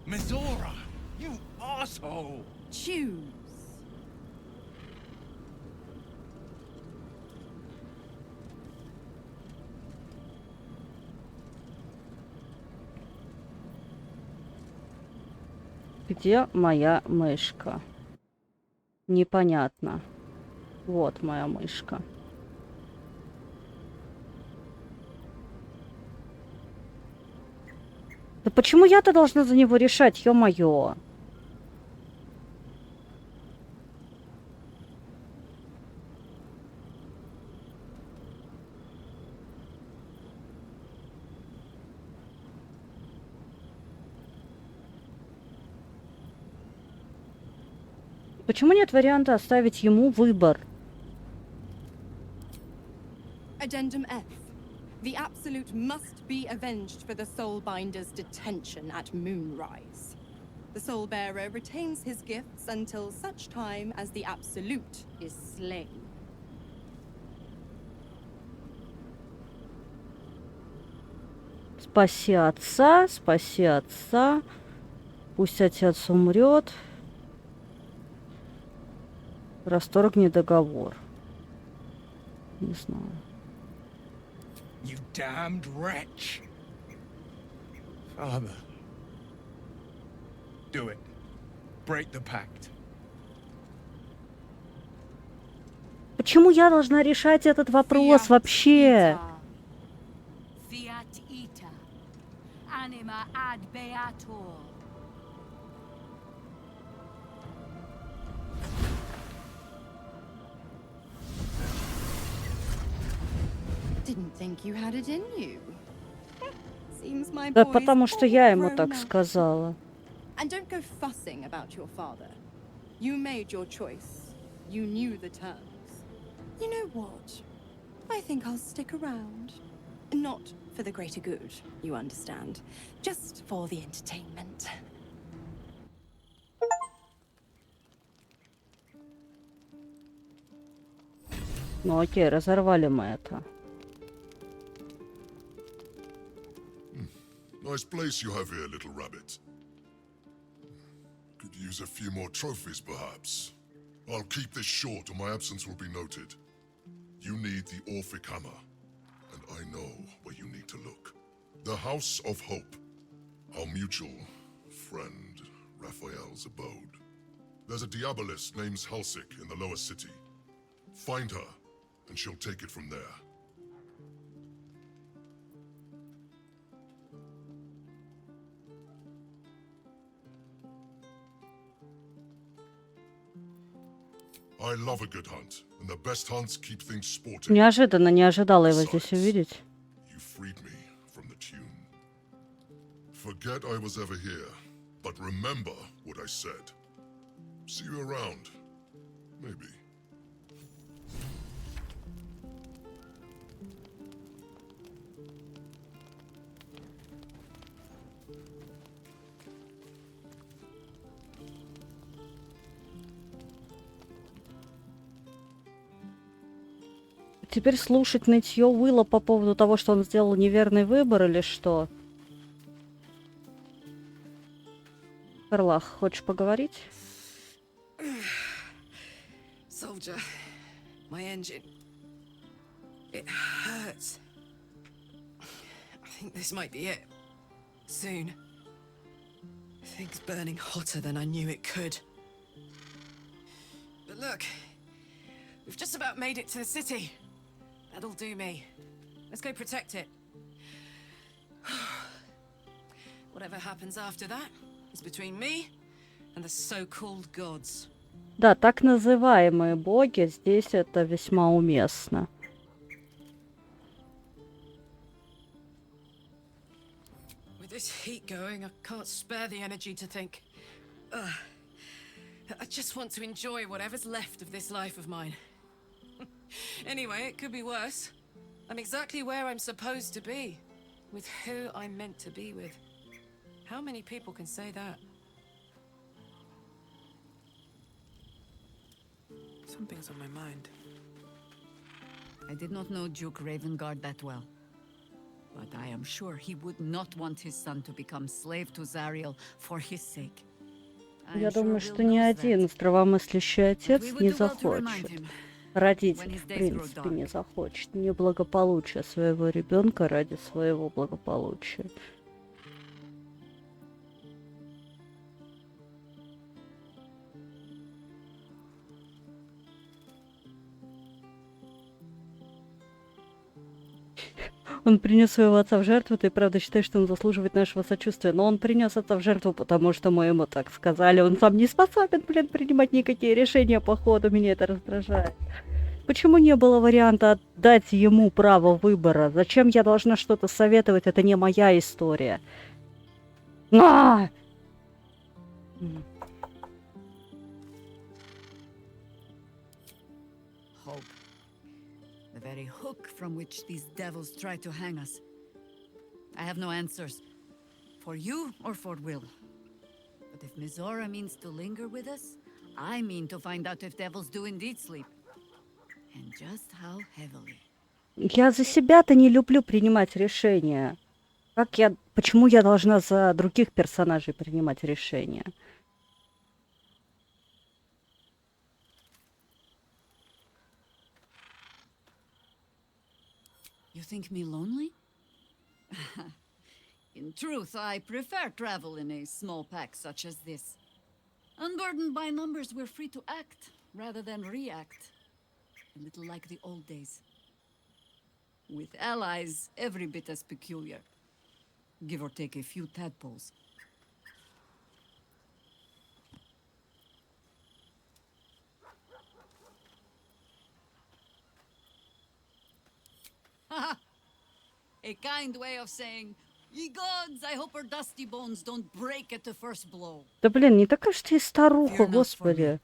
Mizora, you asshole! Choose. Где моя мышка? Непонятно. Вот моя мышка. Да почему я-то должна за него решать, ё-моё? Почему нет варианта оставить ему выбор? Addendum F. The Absolute must be avenged for the Soulbinder's detention at moonrise. The Soulbearer retains his gifts until such time as the Absolute is slain. Спаси отца, спаси отца. Пусть отец умрет. Расторгни договор. Не знаю. You damned wretch. Father. Do it. Break the pact. Почему я должна решать этот вопрос вообще? Fiat ita. Anima ad beator. Didn't think you had it in you. Seems my Да boy's потому что all я ему grown так up. сказала. And don't go fussing about your father. You made your choice. You knew the terms. You know what? I think I'll stick around. Not for the greater good, you understand. Just for the entertainment. Ну окей, разорвали мы это. Nice place you have here, little rabbit. Could use a few more trophies, perhaps. I'll keep this short or my absence will be noted. You need the Orphic Hammer, and I know where you need to look. The House of Hope. Our mutual friend, Raphael's abode. There's a Diabolist named Halsik in the lower city. Find her, and she'll take it from there. I love a good hunt, and the best hunts keep things sporting. Неожиданно, не ожидала его здесь увидеть. You freed me from the tune. Forget I was ever here, but remember what I said. See you around. Maybe. Теперь слушать нытье Уилла по поводу того, что он сделал неверный выбор или что? Карлах, хочешь поговорить? Soldier, my engine. It hurts. I think this might be it. Soon. Things burning hotter than I knew it could. But look, we've just about made it to the city. That'll do me. Let's go protect it. Whatever happens after that is between me and the so-called gods. Да, так называемые боги, здесь это весьма уместно. With this heat going, I can't spare the energy to think. I just want to enjoy whatever's left of this life of mine. Anyway, it could be worse. I'm exactly where I'm supposed to be, with who I'm meant to be with. How many people can say that? Something's on my mind. I did not know Duke Ravengard that well. But I am sure he would not want his son to become slave to Zariel for his sake. Я думаю, что ни один здравомыслящий отец не захочет. Родитель, в принципе, не захочет неблагополучия своего ребенка ради своего благополучия. Он принес своего отца в жертву, ты правда считаешь, что он заслуживает нашего сочувствия, но он принес отца в жертву, потому что мы ему так сказали. Он сам не способен, блин, принимать никакие решения по ходу, меня это раздражает. Почему не было варианта отдать ему право выбора? Зачем я должна что-то советовать? Это не моя история. А! Hope. The very hook from which these devils try to hang us. I have no answers. For you or for Will. But if Mizora means to linger with us, I mean to find out if devils do indeed sleep. And just how heavily. Я за себя-то не люблю принимать решения. Почему я должна за других персонажей принимать решения? You think me lonely? In truth, I prefer travel in a small pack such as this. Unburdened by numbers, we're free to act rather than react. A little like the old days. With allies, every bit as peculiar. Give or take a few tadpoles. Haha! A kind way of saying, ye gods, I hope her dusty bones don't break at the first blow. Да блин, не такая же ты и старуха, господи.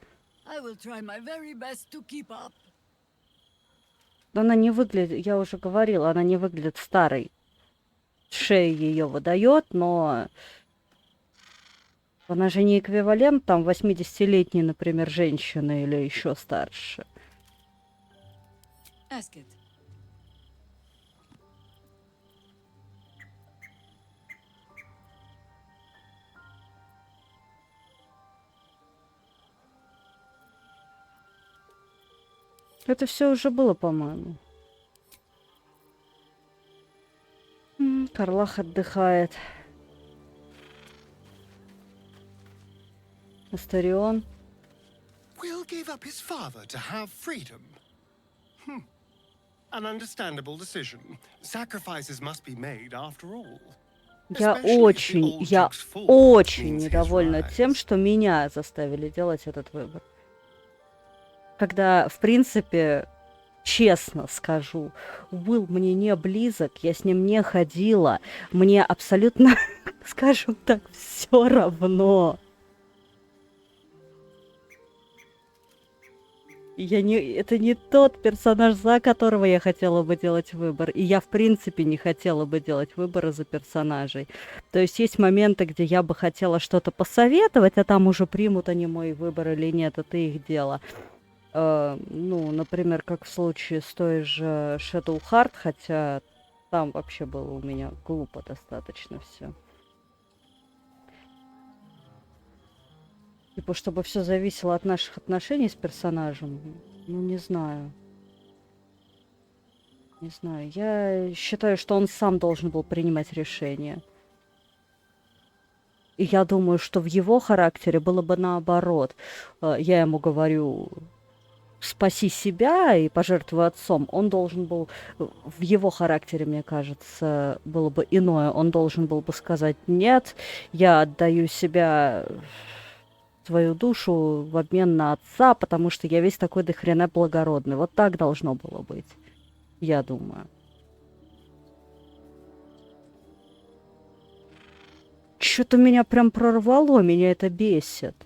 I will try my very best to keep up. Она не выглядит, я уже говорила, она не выглядит старой. Шея ее выдает, но она же не эквивалент там 80-летней, например, женщины или еще старше. Ask it. Это все уже было, по-моему. Карлах отдыхает. Астарион. Will gave up his father to have freedom. An understandable decision. Sacrifices must be made after all. Я очень недовольна тем, что меня заставили делать этот выбор. Когда, в принципе, честно скажу, Уилл мне не близок, я с ним не ходила, мне абсолютно, скажем так, все равно. Это не тот персонаж, за которого я хотела бы делать выбор. И я, в принципе, не хотела бы делать выборы за персонажей. То есть есть моменты, где я бы хотела что-то посоветовать, а там уже примут они мой выбор или нет, это их дело. Ну, например, как в случае с той же Shadow Heart, хотя там вообще было у меня глупо достаточно все. Типа, чтобы все зависело от наших отношений с персонажем, ну, не знаю. Не знаю. Я считаю, что он сам должен был принимать решение. И я думаю, что в его характере было бы наоборот. Я ему говорю... спаси себя и пожертвуй отцом, он должен был, в его характере, мне кажется, было бы иное. Он должен был бы сказать: нет, я отдаю себя, твою душу в обмен на отца, потому что я весь такой дохрена благородный. Вот так должно было быть, я думаю. Что-то меня прям прорвало, меня это бесит.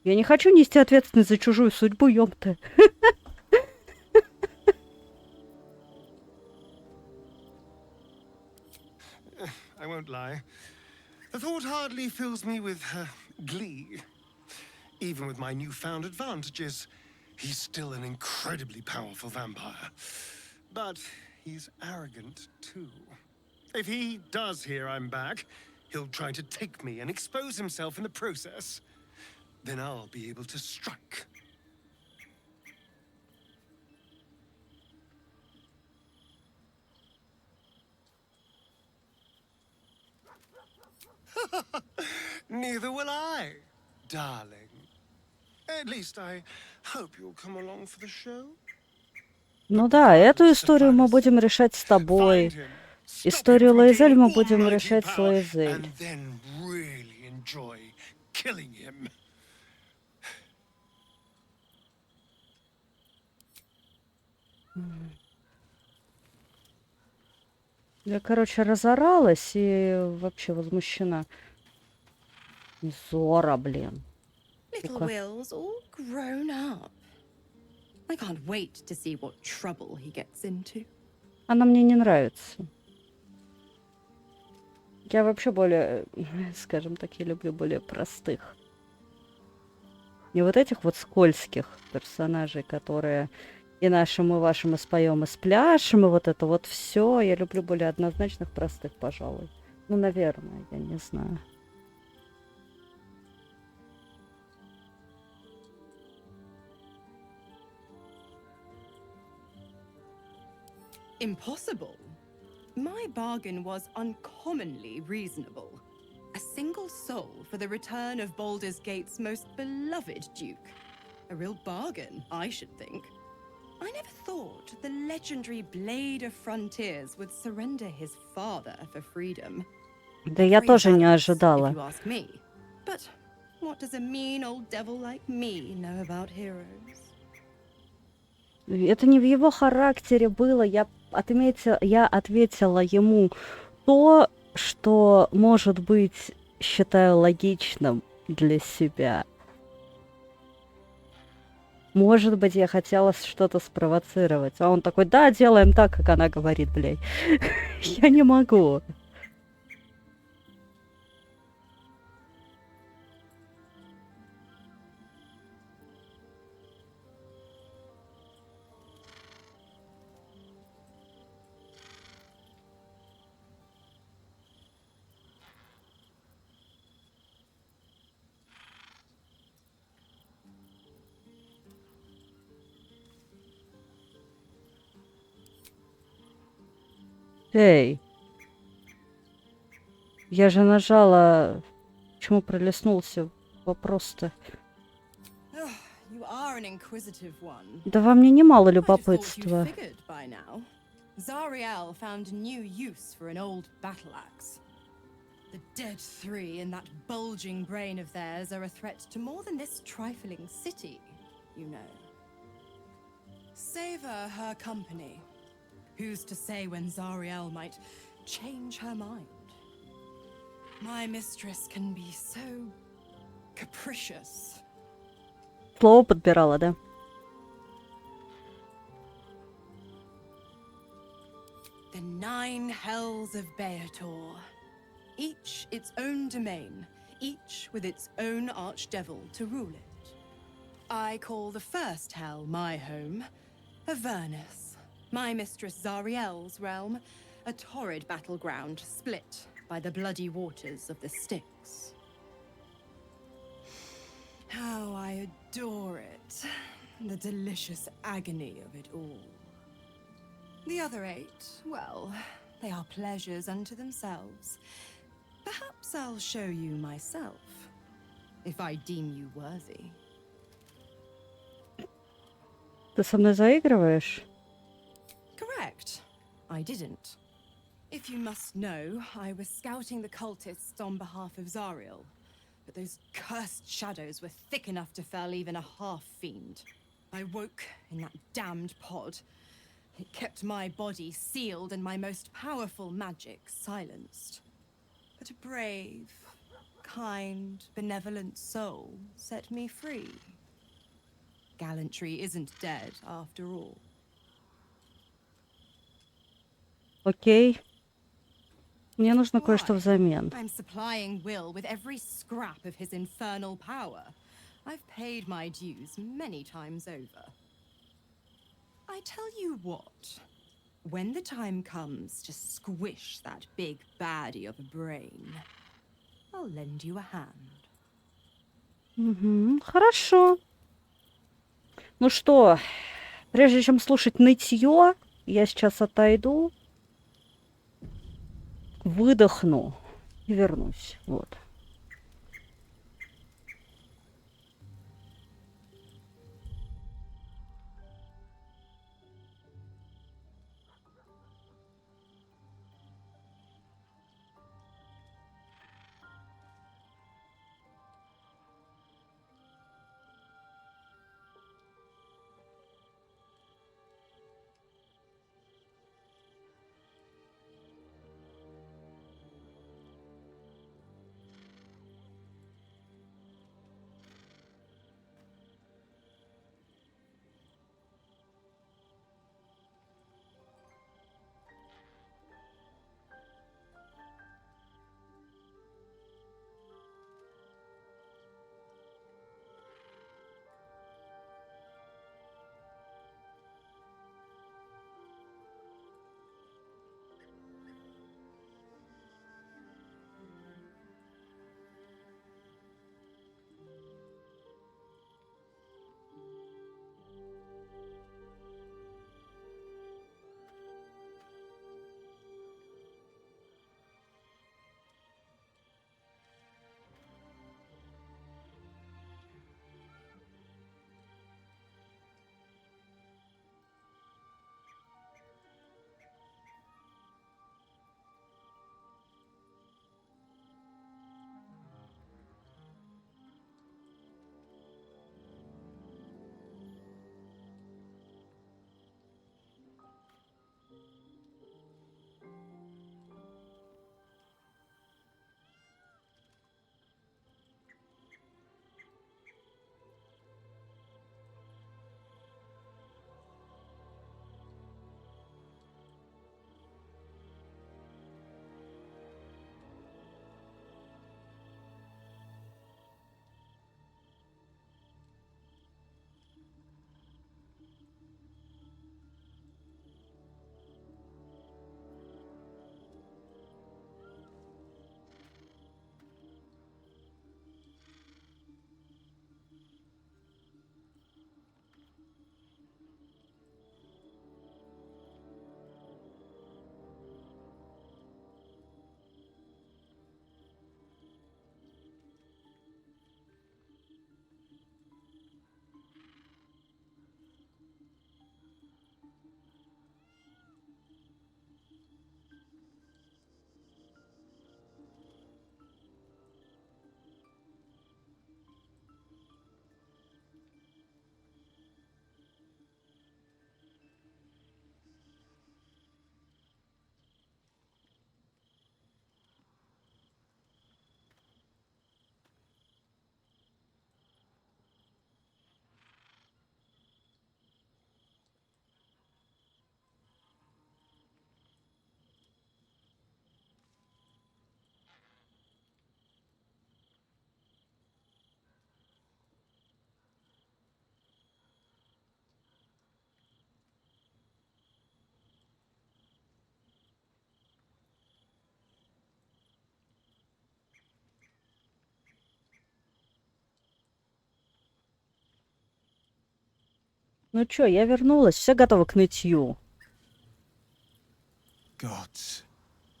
Я не хочу нести ответственность за чужую судьбу, ёпта. I won't lie. The thought hardly fills me with glee. Even with my newfound advantages, he's still an incredibly powerful vampire. But he's arrogant too. If he does hear I'm back, he'll try to take me and expose himself in the process. Then I'll be able to strike. Neither will I, darling. At least I hope you'll come along for the show. Ну да, эту историю мы будем решать с тобой. Историю Лоизель мы будем решать с Лоизель. And then really enjoy killing him. Я, короче, разоралась и вообще возмущена. Зора, блин. Little Сука. Will's all grown up. I can't wait to see what trouble he gets into. Она мне не нравится. Я вообще более, скажем так, я люблю более простых. Не вот этих вот скользких персонажей, которые и нашим, и вашим, и споем, и спляшем, и вот это вот все. Я люблю более однозначных, простых, пожалуй. Ну, наверное, я не знаю. Impossible. My bargain was uncommonly reasonable. A single soul for the return of Baldur's Gate's most beloved duke. A real bargain, I should think. I never thought the legendary Blade of Frontiers would surrender his father for freedom. Да я тоже не If ожидала. you ask me. But what does a mean old devil like me know about heroes? Это не в его характере было. Я ответила ему то, что, может быть, считаю логичным для себя. Может быть, я хотела что-то спровоцировать. А он такой, да, делаем так, как она говорит, блядь. Я не могу. Эй. Я же нажала... Почему пролистнулся вопрос-то? You are an inquisitive one. Да во мне немало I'd have thought you'd любопытства. figured by now. Zariel found new use for an old battle axe. The dead three in that bulging brain of theirs are a threat to more than this trifling city, you know. Savor her company. Who's to say when Zariel might change her mind? My mistress can be so capricious. Слово подбирала, да? The 9 hells of Beator. Each its own domain, each with its own archdevil to rule it. I call the first hell my home, Avernus. My mistress Zariel's realm, a torrid battleground split by the bloody waters of the Styx. How I adore it, the delicious agony of it all. The other 8, well, they are pleasures unto themselves. Perhaps I'll show you myself, if I deem you worthy. Ты со мной заигрываешь? Correct. I didn't. If you must know, I was scouting the cultists on behalf of Zariel, but those cursed shadows were thick enough to fell even a half-fiend. I woke in that damned pod. It kept my body sealed and my most powerful magic silenced. But a brave, kind, benevolent soul set me free. Gallantry isn't dead after all. Окей. Мне нужно кое-что взамен. I'm supplying Will with every scrap of his infernal power. I've paid my dues many times over. I tell you what, when the time comes to squish that big baddie of a brain, I'll lend you a hand. Угу, хорошо. Ну что, прежде чем слушать нытье, я сейчас отойду, выдохну и вернусь. Вот. Ну чё, я вернулась, все готово к нытью. Gods,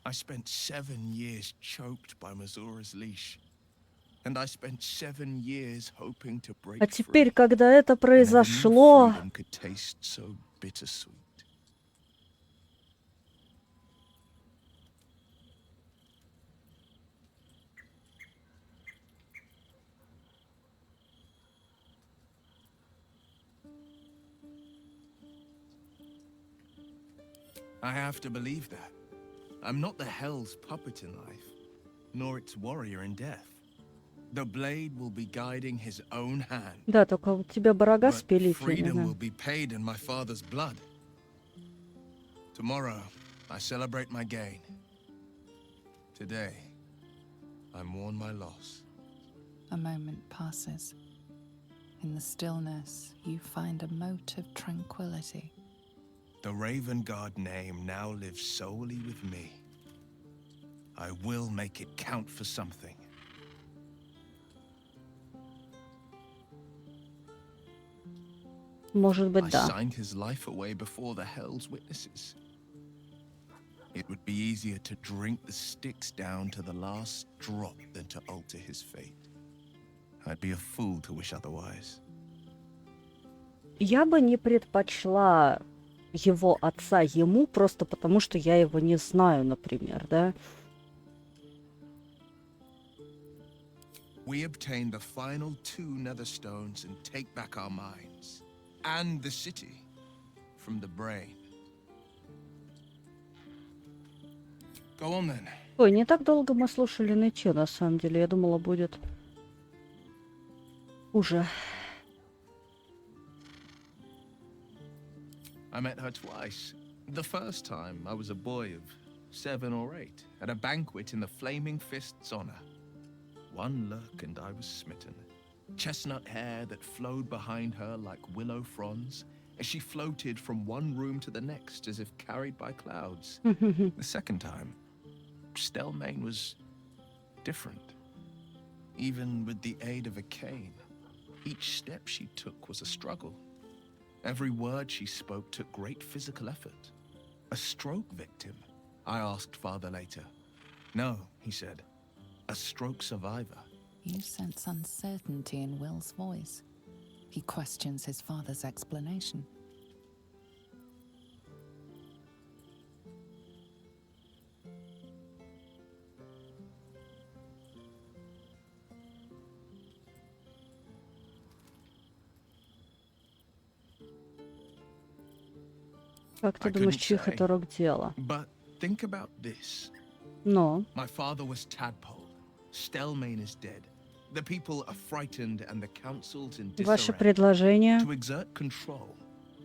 I spent 7 years choked by Mazora's leash. And I spent 7 years hoping to break А free. теперь, когда это I never knew произошло... freedom could taste so bittersweet. I have to believe that. I'm not the Hell's puppet in life, nor its warrior in death. The blade will be guiding his own hand. Да, только у тебя барага с But пилителями, freedom да. will be paid in my father's blood. Tomorrow, I celebrate my gain. Today, I mourn my loss. A moment passes. In the stillness, you find a mote of tranquility. The Raven God name now lives solely with me. I will make it count for something. Может быть, I да. signed his life away before the Hell's witnesses. It would be easier to drink the sticks down to the last drop than to alter his fate. I'd be a fool to wish otherwise. Я бы не предпочла его отца ему, просто потому что я его не знаю, например, да. We obtain the final 2 nether stones and take back our minds. And the city from the brain. Go on then. Ой, не так долго мы слушали нытье, на самом деле. Я думала, будет хуже. I met her twice. The first time, I was a boy of 7 or 8, at a banquet in the Flaming Fist's honor. One look and I was smitten. Chestnut hair that flowed behind her like willow fronds, as she floated from one room to the next as if carried by clouds. The second time, Stelmane was different. Even with the aid of a cane, each step she took was a struggle. Every word she spoke took great physical effort. A stroke victim? I asked father later. No, he said. A stroke survivor. You sense uncertainty in Will's voice. He questions his father's explanation. Как ты думаешь, чьих это рук дело? But think about this. Но. My father was Tadpole. Stelmane is dead. The people are frightened and the council's in disarray. Ваше предложение? To exert control,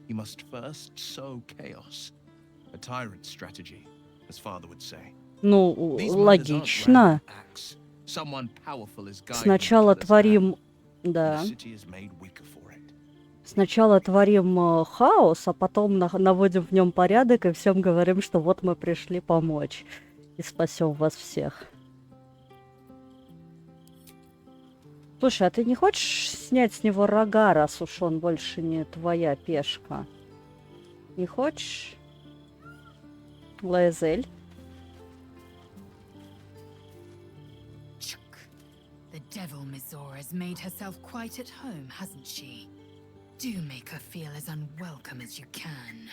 you must first sow chaos. A tyrant's strategy, as father would say. Ну, логично. Someone powerful is guiding Сначала the творим... Да. The city is made weaker for it. Сначала творим хаос, а потом наводим в нем порядок и всем говорим, что вот мы пришли помочь. И спасем вас всех. Слушай, а ты не хочешь снять с него рога, раз уж он больше не твоя пешка? Не хочешь? Лаэзель? The devil Mizora has made herself quite at home, hasn't she? Do make her feel as unwelcome as you can.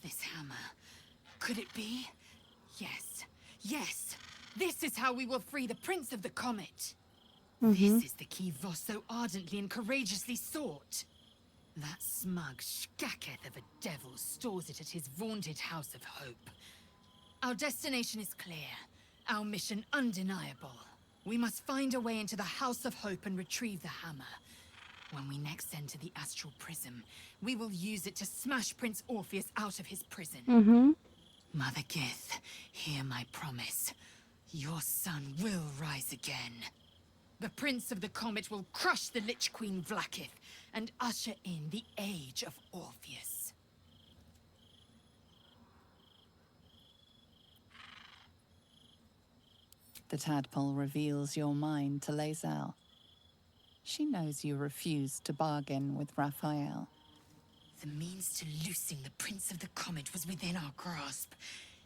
This hammer. Could it be? Yes. Yes! This is how we will free the Prince of the Comet! This is the key Voss so ardently and courageously sought. That smug shkacketh of a devil stores it at his vaunted House of Hope. Our destination is clear. Our mission undeniable. We must find a way into the House of Hope and retrieve the hammer. When we next enter the Astral Prism, we will use it to smash Prince Orpheus out of his prison. Mother Gith, hear my promise. Your son will rise again. The Prince of the Comet will crush the Lich Queen Vlaakith and usher in the Age of Orpheus. The tadpole reveals your mind to Lae'zel. She knows you refused to bargain with Raphael. The means to loosing the Prince of the Comet was within our grasp,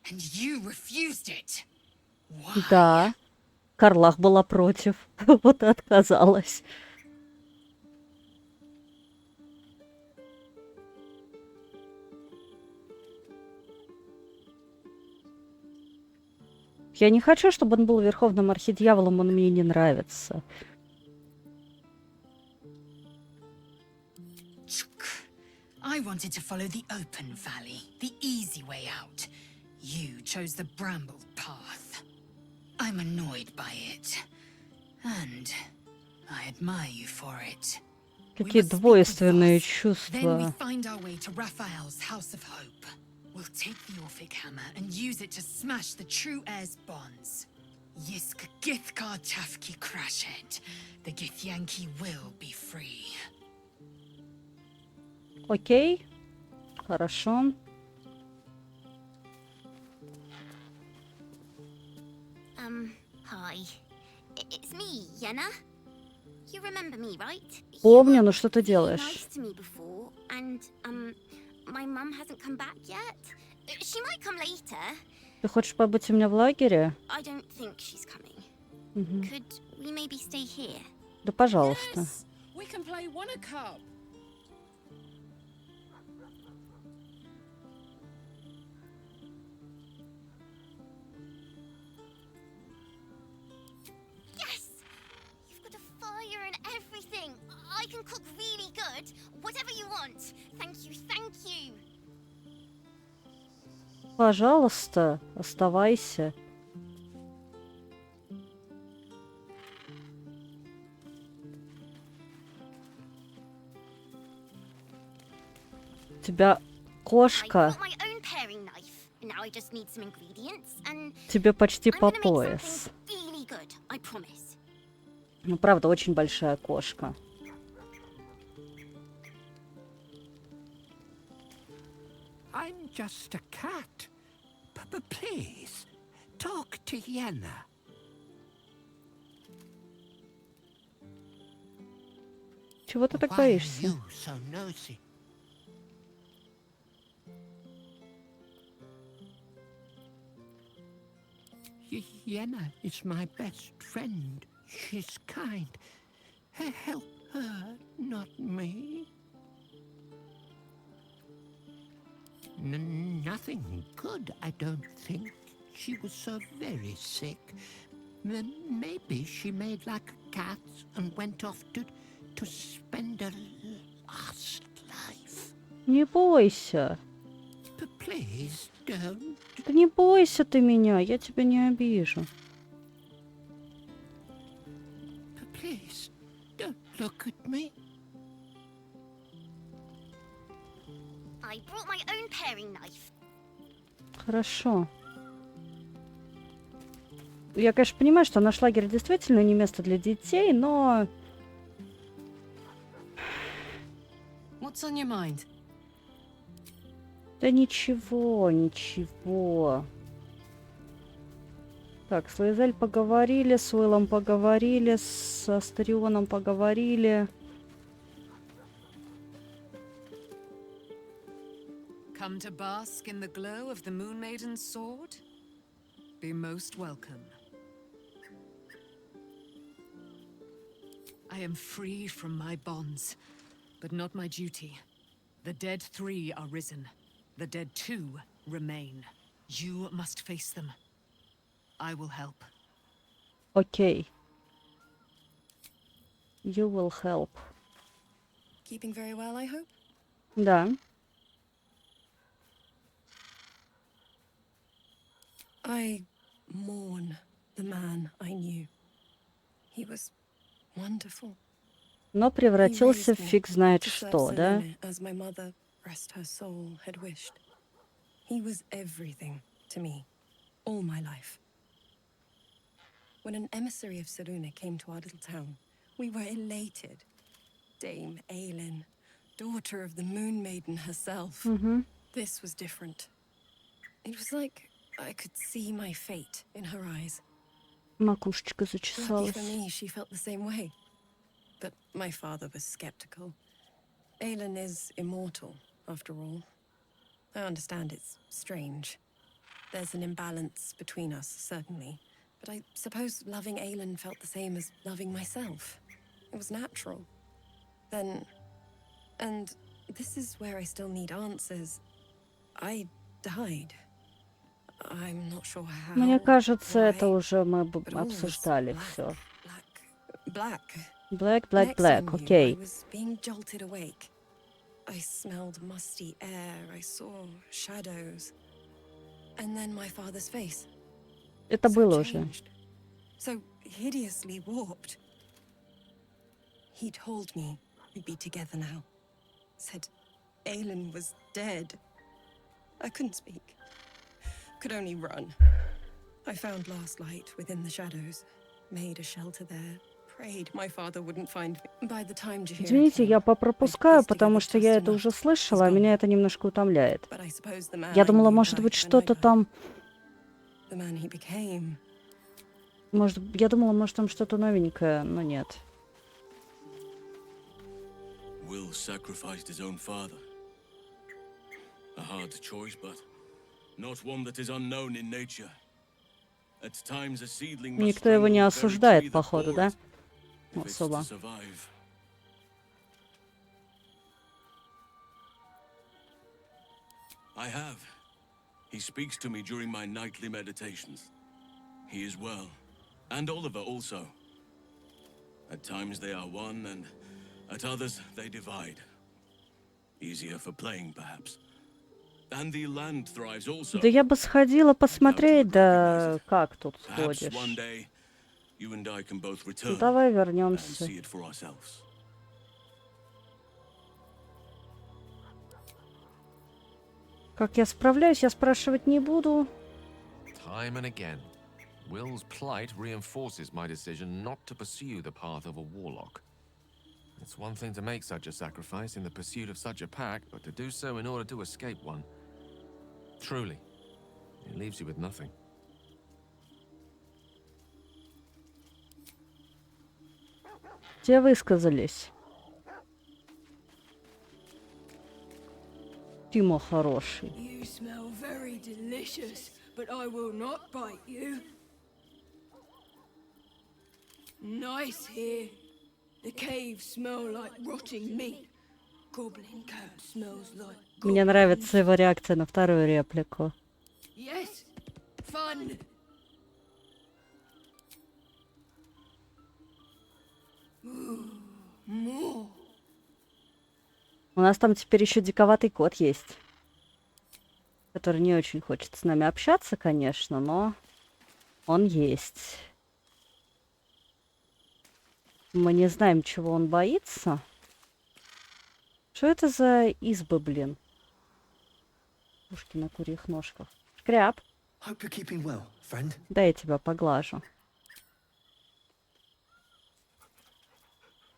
and you refused it. Why? Да. Карлах была против. Вот и отказалась. Я не хочу, чтобы он был верховным архидьяволом, он мне не нравится. I wanted to follow the open valley, the easy way out. You chose the brambled path. I'm annoyed by it. And I admire you for it. Какие двойственные Then we чувства. find our way to Raphael's House of Hope. We'll take the Orphic Hammer and use it to smash the True Heir's bonds. Yisk Githkar Tafki Crashet. The Githyanki will be free. Окей. Хорошо. Hi. It's me, Yenna. You remember me, right? Помню, но что ты Nice делаешь? to me before, and my mum hasn't come back yet. She might come later. Ты хочешь побыть у меня в лагере? I don't think she's coming. Мгм. Could we maybe stay here? Да, пожалуйста. We can play one a cup. Yes! You've got a fire and everything. I can cook really good. Whatever you want. Thank you, thank you. Пожалуйста, оставайся. У тебя кошка. Got my own paring knife. Now I just need some ingredients and Тебе почти I'm по gonna make пояс. something really good, I promise. Ну, правда, очень большая кошка. I'm just a cat. But please, talk to Yenna. Чего ты так Why are боишься? you so nosy? Yenna is my best friend. She's kind. Help her, not me. Nothing good, I don't think. She was so very sick. Maybe she made like a cat and went off to spend her last life. Не бойся. But please don't. Да не бойся ты меня, я тебя не обижу. But please don't look at me. I brought my own paring knife. Хорошо. Я, конечно, понимаю, что наш лагерь действительно не место для детей, но... What's on your mind? Да ничего, ничего. Так, с Лаэзель поговорили, с Уиллом поговорили, с Астерионом поговорили. Come to bask in the glow of the Moon Maiden's sword? Be most welcome. I am free from my bonds, but not my duty. The dead 3 are risen. The dead 2 remain. You must face them. I will help. Окей. You will help. Keeping very well, I hope? Да. I mourn the man I knew. He was wonderful. Но превратился в фиг знает что, да? As my mother, rest her soul, had wished. He was everything to me, all my life. when an emissary of Saruna came to our little town, we were elated. Dame Aelin, daughter of the Moon Maiden herself. This was different. It was like I could see my fate in her eyes. Макушечка Lucky зачесалась. for me, she felt the same way. But my father was skeptical. Aelin is immortal, after all. I understand it's strange. There's an imbalance between us, certainly. But I suppose loving Aelin felt the same as loving myself. It was natural. Then... And this is where I still need answers. I died. I'm not sure how. Мне кажется, это уже мы but all was обсуждали все. Black. Black, Next I black, knew, окей. I was being jolted awake. I smelled musty air. I saw shadows. And then my father's face. Это было уже. So hideously warped. He told me we'd be together now. Said Aelin was dead. I couldn't speak. Could only run. I found last light within the shadows. Made a shelter there. Prayed my father wouldn't find me. By the time Jahira Извините, я попропускаю, потому что я это уже слышала, а меня это немножко утомляет. But I suppose the man Я I думала, knew может died быть, when I что-то died. там... The man he became. Я думала, может, там что-то новенькое, но нет. Will sacrificed his own father. A hard choice, but not one that is unknown in nature. At times a seedling must Никто его не strangle the very осуждает, tree that походу, bore да? it, if it's Особо. to survive. I have. He speaks to me during my nightly meditations. He is well, and Oliver also. At times they are one, and at others they divide. Easier for playing, perhaps. And the land thrives also. Да я бы сходила посмотреть, да как тут Perhaps сходишь. one day you and I can both return Давай and вернемся. see it for ourselves. Как я справляюсь, я спрашивать не буду. Time and again, Will's plight reinforces my decision not to pursue the path of a warlock. It's one thing to make such a sacrifice in the pursuit of such a pack, but to do so in order to escape one. Truly, it leaves you with nothing. Те высказались. Тима хороший. You smell very delicious, but I will not bite you. Nice here. The caves smell like rotting meat. Goblin camp smells like Мне нравится его реакция на вторую реплику. yes, fun. Ooh, more. У нас там теперь еще диковатый кот есть, который не очень хочет с нами общаться, конечно, но он есть. Мы не знаем, чего он боится. Что это за избы, блин? Ушки на курьих ножках. Шкряб. Hope you're keeping well, friend. Дай я тебя поглажу.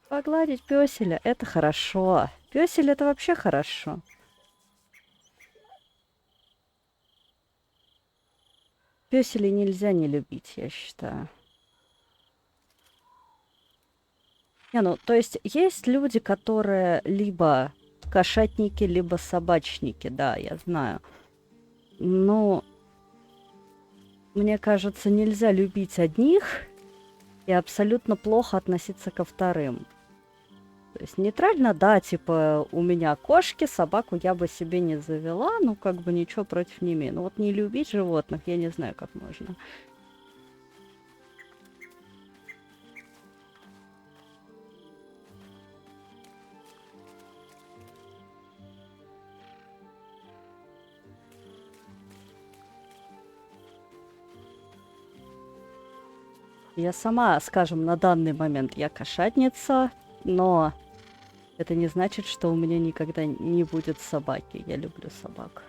Погладить пёселя — это хорошо. Пёсель — это вообще хорошо. Пёселей нельзя не любить, я считаю. Не, ну, то есть люди, которые либо кошатники, либо собачники, да, я знаю. Но мне кажется, нельзя любить одних и абсолютно плохо относиться ко вторым. То есть нейтрально, да, типа, у меня кошки, собаку я бы себе не завела, ну, как бы ничего против не имею. Но вот не любить животных, я не знаю, как можно. Я сама, скажем, на данный момент я кошатница, но это не значит, что у меня никогда не будет собаки. Я люблю собак.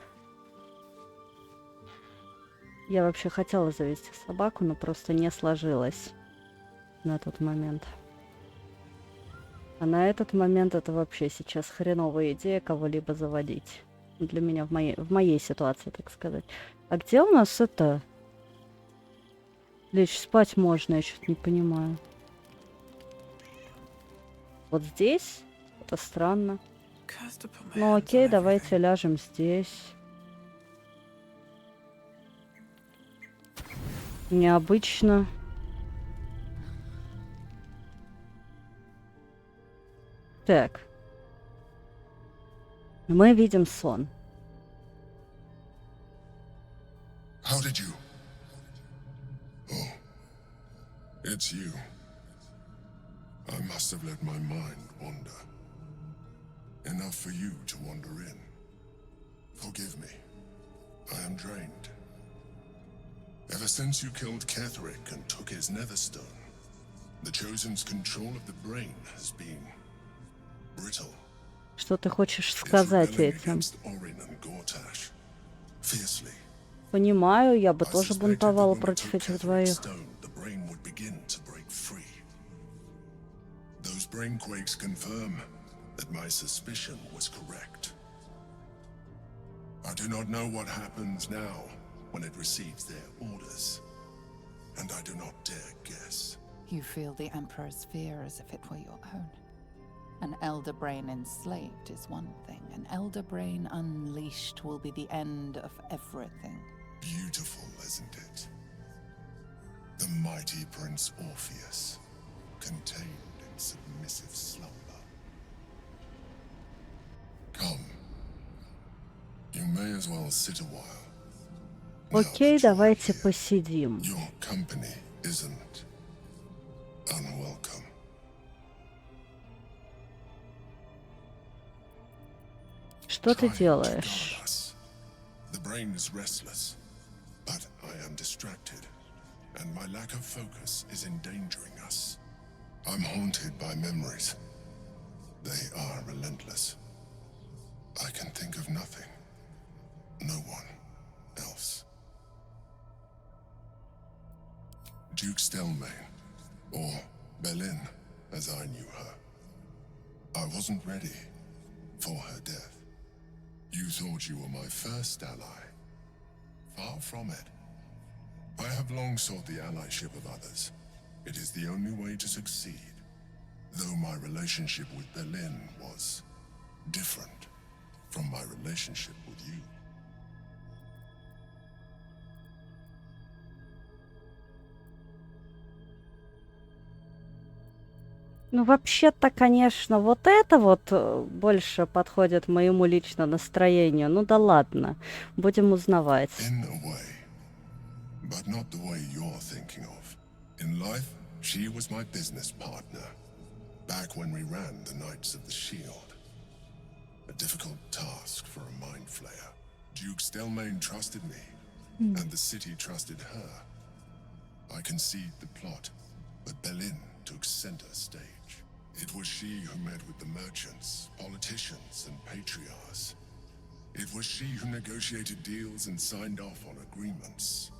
Я вообще хотела завести собаку, но просто не сложилось на тот момент. А на этот момент это вообще сейчас хреновая идея кого-либо заводить. Для меня в моей ситуации, так сказать. А где у нас это? Лечь спать можно, я что-то не понимаю. Вот здесь? Это странно. Ну окей, давайте ляжем здесь. Необычно. Так. Мы видим сон. How did you? Oh, it's you. I must have let my mind wander. Enough for you to wander in. Forgive me. I am drained. Ever since you killed Ketherick and took his netherstone, the Chosen's control of the brain has been brittle. Что ты хочешь сказать этим? Понимаю, я бы тоже бунтовала против этих двоих. Those brainquakes confirm that my suspicion was correct. I do not know what happens now when it receives their orders, and I do not dare guess. You feel the Emperor's fear as if it were your own. An elder brain enslaved is one thing. An elder brain unleashed will be the end of everything. Beautiful, isn't it? The mighty Prince Orpheus, contained in submissive slumber. Come. You may as well sit a while. Окей, давайте посидим. Your company isn't unwelcome. Что ты делаешь? The brain is restless, but I am distracted, and my lack of focus is endangering us. I'm haunted by memories. They are relentless. I can think of nothing. No one else. Duke Stelmane, or Belin, as I knew her. I wasn't ready for her death. You thought you were my first ally. Far from it. I have long sought the allyship of others. It is the only way to succeed. Though my relationship with Belin was different from my relationship with you. Ну, вообще-то, конечно, вот это вот больше подходит моему лично настроению. Ну да ладно, будем узнавать. In a way, but not the way you're thinking of. In life, she was my business partner. Back when we ran the Knights of the Shield. A difficult task for a mind flayer. Duke Stelmane trusted me, and the city trusted her. I conceived the plot, but Belin took center stage. It was she who met with the merchants, politicians, and patriarchs. It was she who negotiated deals and signed off on agreements.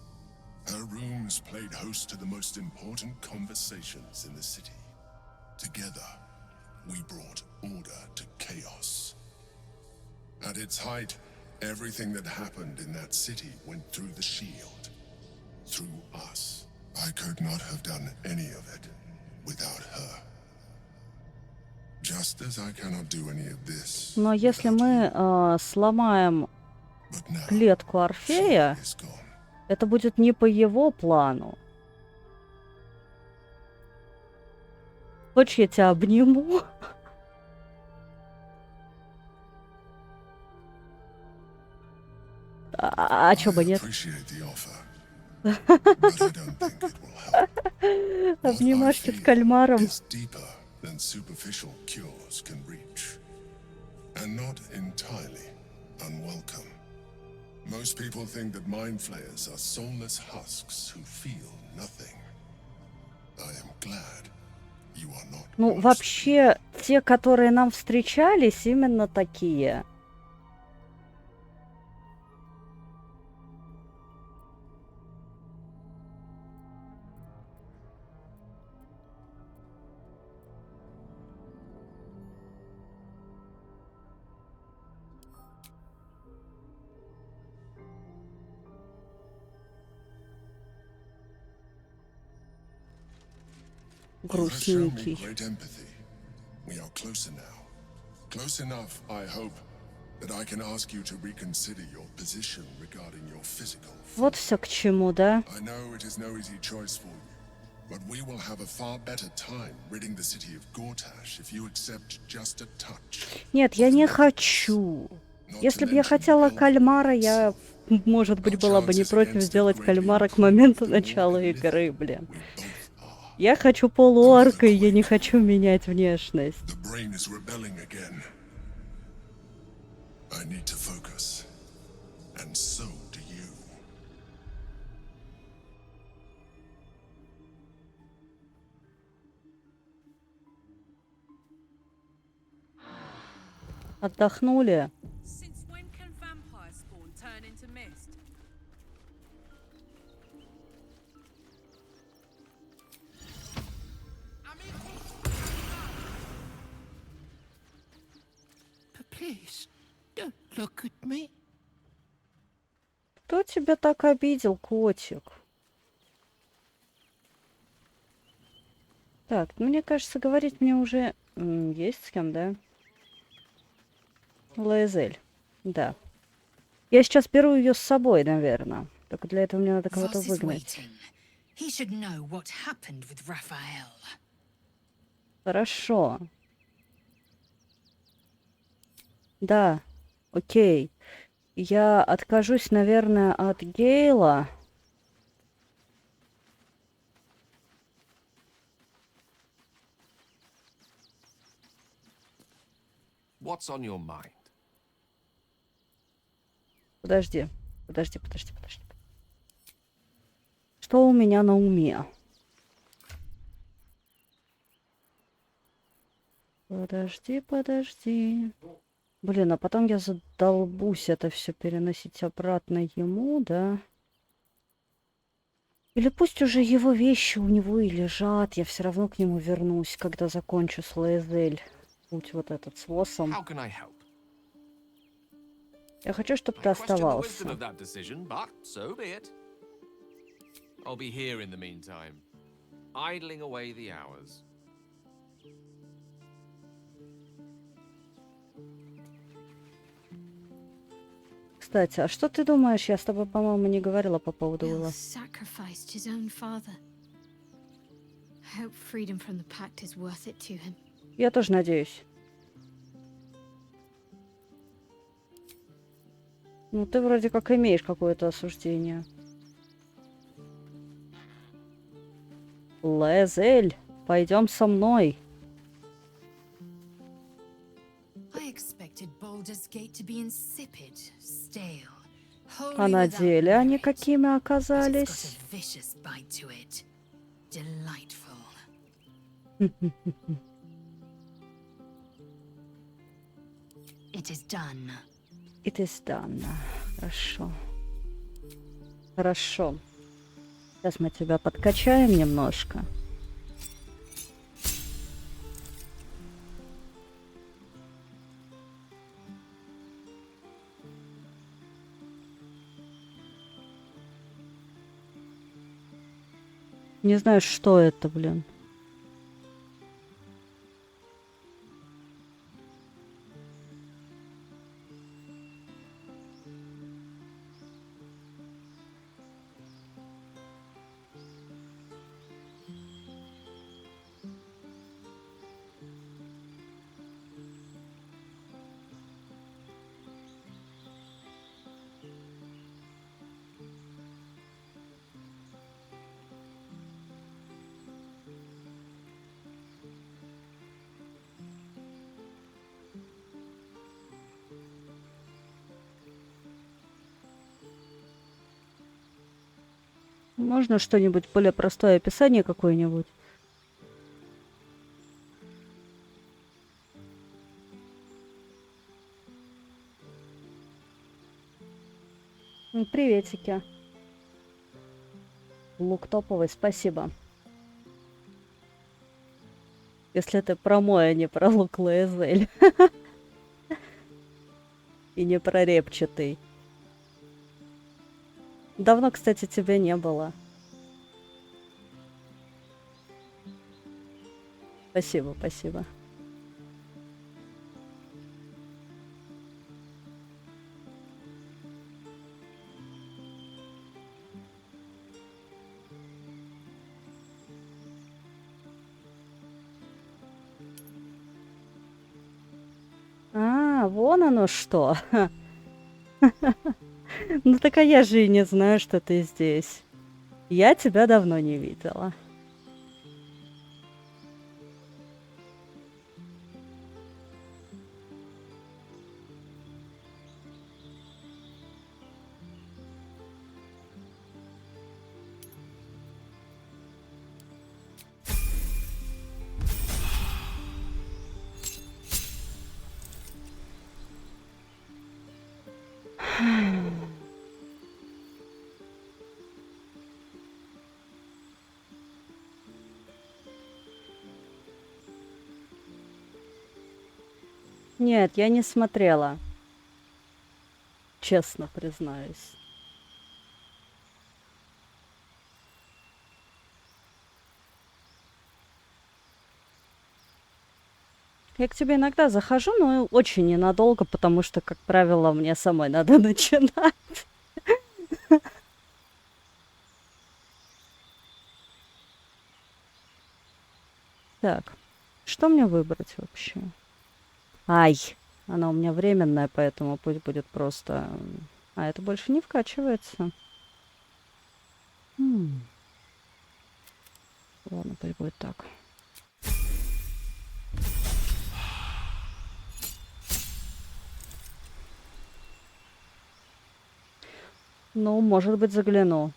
Her rooms played host to the most important conversations in the city. Together, we brought order to chaos. At its height, everything that happened in that city went through the shield. Through us. I could not have done any of it without her. Just as I cannot do any of this. Но если мы сломаем клетку Орфея, это будет не по его плану. Хочешь, я тебя обниму? А чё бы нет? Обнимашки с кальмаром. Than superficial cures can reach, and not entirely unwelcome. Most people think that mind flayers are soulless husks who feel nothing. I am glad you are not. Ну, вообще, те, которые нам встречались, именно такие. грустненький. We are closer now. Close enough, I hope, that I can ask you to reconsider your position regarding your physical. Вот все к чему, да? I know it is no easy choice for you, but we will have a far better time ridding the city of Gortash if you accept just a touch. Нет, я не хочу. Если бы я хотела кальмара, я, может быть, была бы не против сделать кальмара к моменту начала игры, блин. Я хочу полуорка, и я не хочу менять внешность. Отдохнули? Please, don't look at me. Кто тебя так обидел, котик? Так, ну, мне кажется, говорить мне уже есть с кем, да? Лаэзель, да. Я сейчас беру ее с собой, наверное. Только для этого мне надо кого-то выгнать. Хорошо. Да, окей. Я откажусь, наверное, от Гейла. What's on your mind? Подожди. Что у меня на уме? Подожди. Блин, а потом я задолбусь это все переносить обратно ему, да? Или пусть уже его вещи у него и лежат, я все равно к нему вернусь, когда закончу с Лаэзель. Путь вот этот с Лосом. Я хочу, чтобы ты оставался. Кстати, а что ты думаешь? Я с тобой, по-моему, не говорила по поводу Уилла. Я тоже надеюсь. Ну, ты вроде как имеешь какое-то осуждение. Лаэзель, пойдем со мной. А на деле они какими оказались? It is done. Хорошо. Хорошо. Сейчас мы тебя подкачаем немножко. Не знаю, что это, блин. Можно что-нибудь более простое описание какое-нибудь? Приветики. Лук топовый, спасибо. Если это про мой, а не про лук Лаэзель. И не про репчатый. Давно, кстати, тебя не было. Спасибо, спасибо. А, вон оно что. Ну так а я же и не знаю, что ты здесь. Я тебя давно не видела. Нет, я не смотрела. Честно признаюсь. Я к тебе иногда захожу, но очень ненадолго, потому что, как правило, мне самой надо начинать. Так, что мне выбрать вообще? Ай, она у меня временная, поэтому пусть будет просто... А это больше не вкачивается. Ладно, пусть будет так. Ну, может быть, загляну.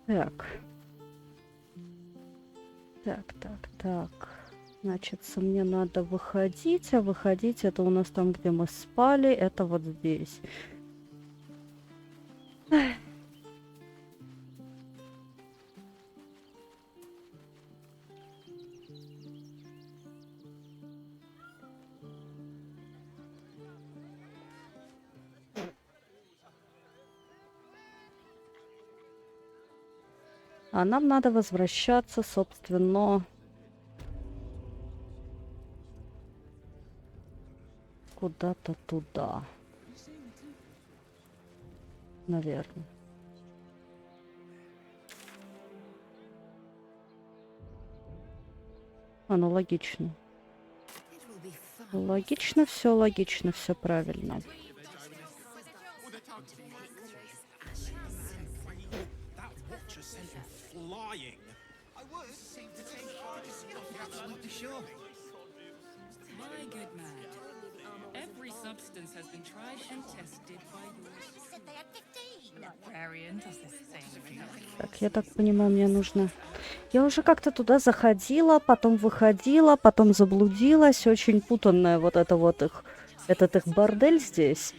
Так. Так. Значит, мне надо выходить, а выходить это у нас там, где мы спали, это вот здесь. А нам надо возвращаться, собственно, куда-то туда. Наверное. Ну логично. Логично, все правильно. My good man, every substance has been tried and tested by your librarian does this thing. Так, я так понимаю, мне нужно... Я уже как-то туда заходила, потом выходила, потом заблудилась. Очень путанная вот это вот их... Этот их бордель здесь.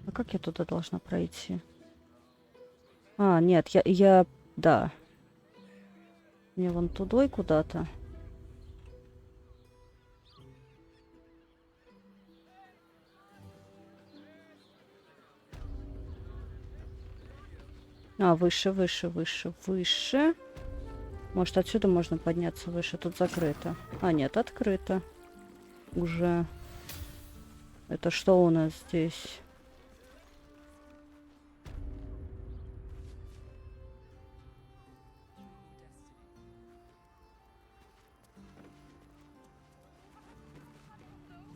А как я туда должна пройти? А, нет, да. Мне вон туда и куда-то. А, выше. Может, отсюда можно подняться выше? Тут закрыто. А, нет, открыто. Уже. Это что у нас здесь?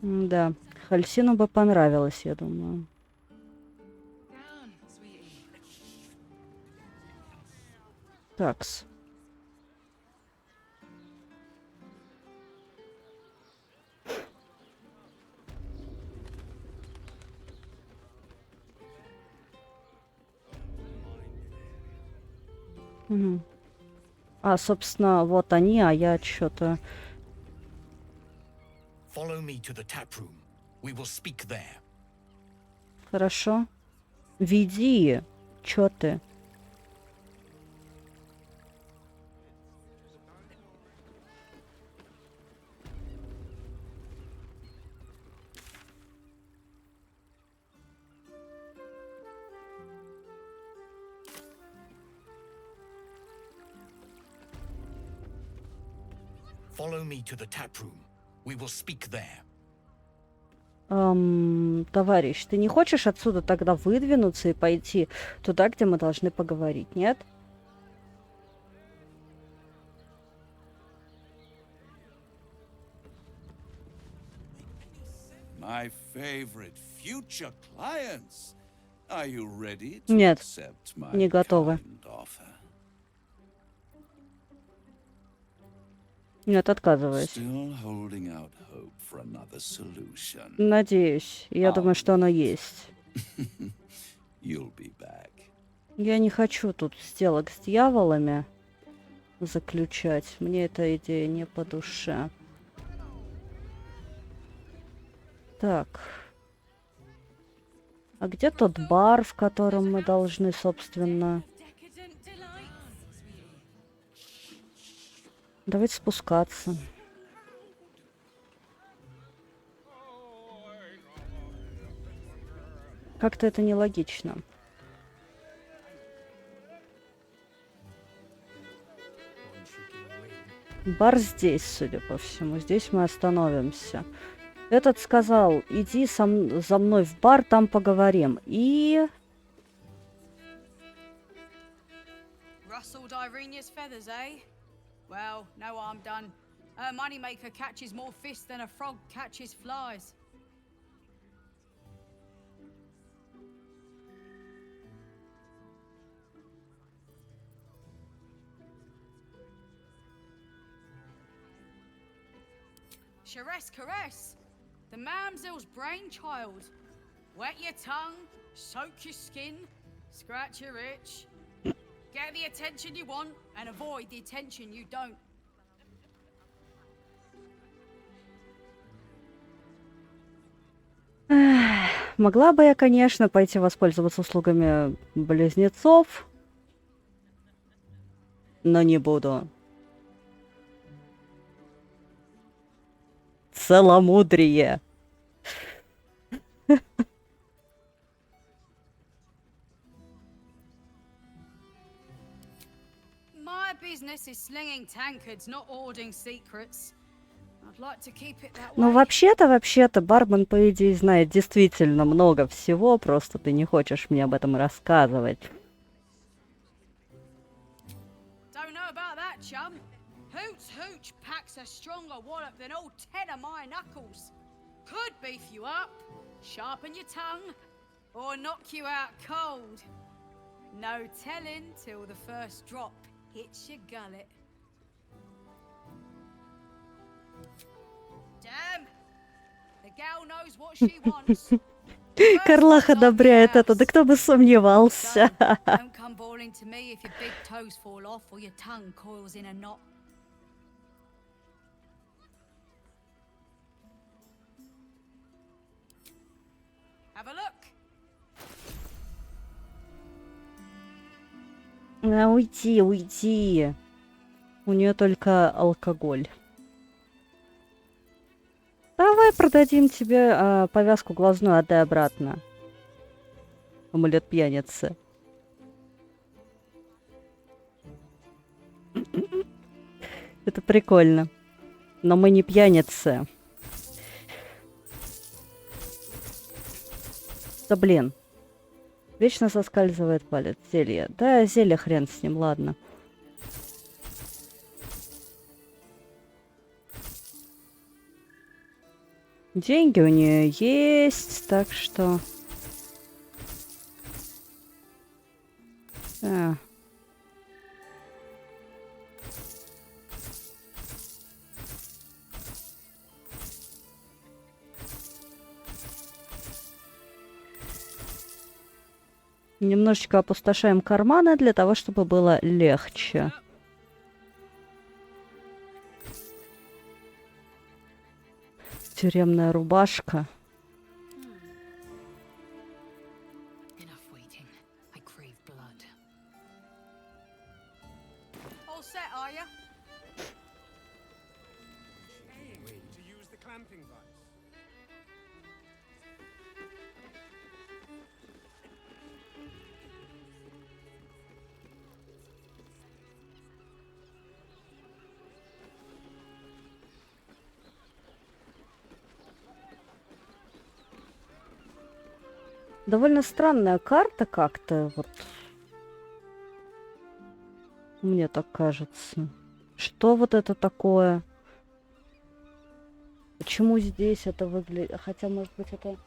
Да, Хальсину бы понравилось, я думаю. Такс. Мгм. А, собственно, вот они, а я что-то... Follow me to the tap room. We will speak there. Хорошо. Веди. Чё ты? Follow me to the tap room. We will speak there. Товарищ, ты не хочешь отсюда тогда выдвинуться и пойти туда, где мы должны поговорить, нет? My favorite future clients. Are you ready to Нет, accept my не готовы. kind offer? Нет, отказываюсь. Still holding out hope for another solution. Надеюсь. Я думаю, что оно есть. You'll be back. Я не хочу тут сделок с дьяволами заключать. Мне эта идея не по душе. Так. А где тот бар, в котором мы должны, собственно... Давайте спускаться. Как-то это нелогично. Бар здесь, судя по всему. Здесь мы остановимся. Этот сказал, иди за мной в бар, там поговорим. И... Rustled Irenia's feathers, eh? Well, no harm done. Her moneymaker catches more fish than a frog catches flies. Caress, caress. The mamsel's brainchild. Wet your tongue, soak your skin, scratch your itch. Get the attention you want and avoid the attention you don't. Могла бы я, конечно, пойти воспользоваться услугами близнецов, но не буду. Целомудрие. My business is slinging tankards, not hoarding secrets. I'd like to keep it that way. Ну, вообще-то, бармен, по идее, знает действительно много всего, просто ты не хочешь мне об этом рассказывать. Don't know about that, chum. Hoots Hooch packs a stronger wallop than all 10 of my knuckles. Could beef you up, sharpen your tongue, or knock you out cold. No telling till the first drop hits your gullet. Damn! The gal knows what she wants. Карлах одобряет это, да кто бы сомневался. Don't come bawling to me if your big toes fall off or your tongue coils in a knot. Have a look. Уйди, уйди. У нее только алкоголь. Давай продадим тебе повязку глазную, отдай обратно. Амулет пьяницы. Это прикольно. Но мы не пьяницы. Да блин. Вечно соскальзывает палец. Зелье. Да, зелье хрен с ним, ладно. Деньги у нее есть, так что... Немножечко опустошаем карманы для того, чтобы было легче. Тюремная рубашка. All set, are ya? To use the clamping vice. Довольно странная карта как-то, вот. Мне так кажется. Что вот это такое? Почему здесь это выглядит? Хотя, может быть, это...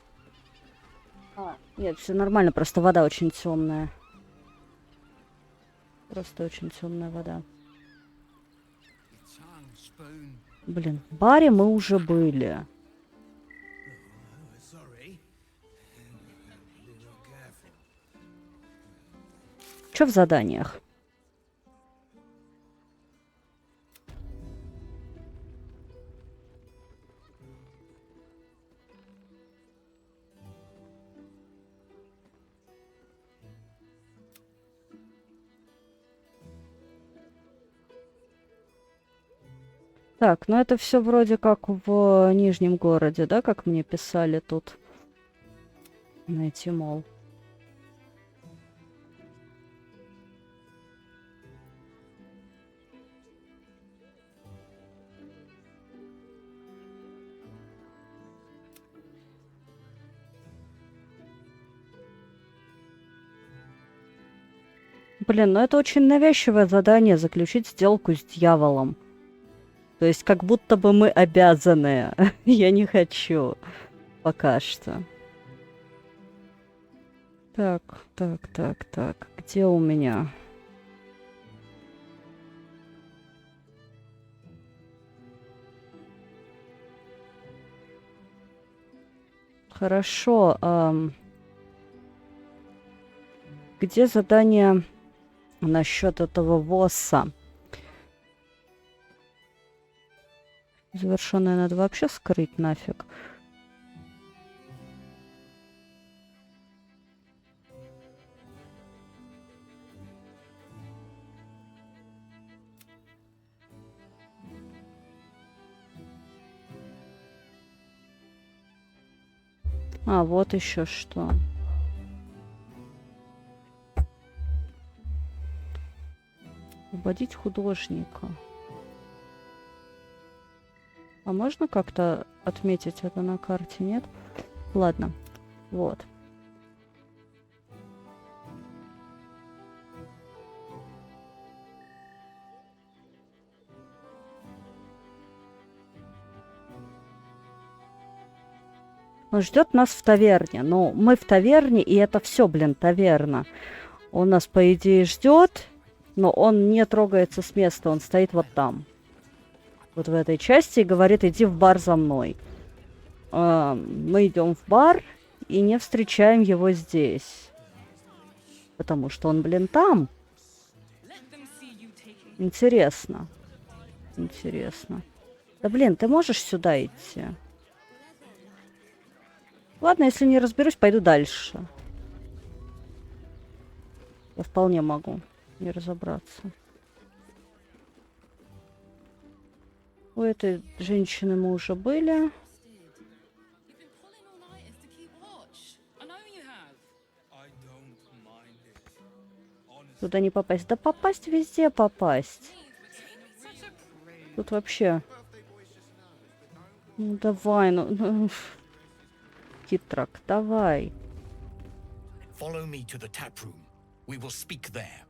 нет, все нормально, просто вода очень темная. Просто очень темная вода. Блин, в баре мы уже были. Что в заданиях? Так, ну это все вроде как в Нижнем городе, да, как мне писали тут. Найти мол. Блин, ну это очень навязчивое задание — заключить сделку с дьяволом. То есть как будто бы мы обязаны. Я не хочу. Пока что. Так. Где у меня? Хорошо. Где задание насчет этого ВОСа? Завершенное надо вообще скрыть нафиг. А, вот еще что. Освободить художника. А можно как-то отметить это на карте, нет? Ладно, вот. Он ждет нас в таверне. Но мы в таверне, и это все, блин, таверна. Он нас, по идее, ждет, но он не трогается с места, он стоит вот там. Вот в этой части и говорит: иди в бар за мной. Мы идем в бар и не встречаем его здесь. Потому что он, блин, там. Интересно. Интересно. Да, блин, ты можешь сюда идти? Ладно, если не разберусь, пойду дальше. Я вполне могу не разобраться. У этой женщины мы уже были. Туда не попасть. Да попасть везде попасть. Тут вообще... Ну давай, ну... Хитрак, давай. Follow me to the tap room. We will speak there.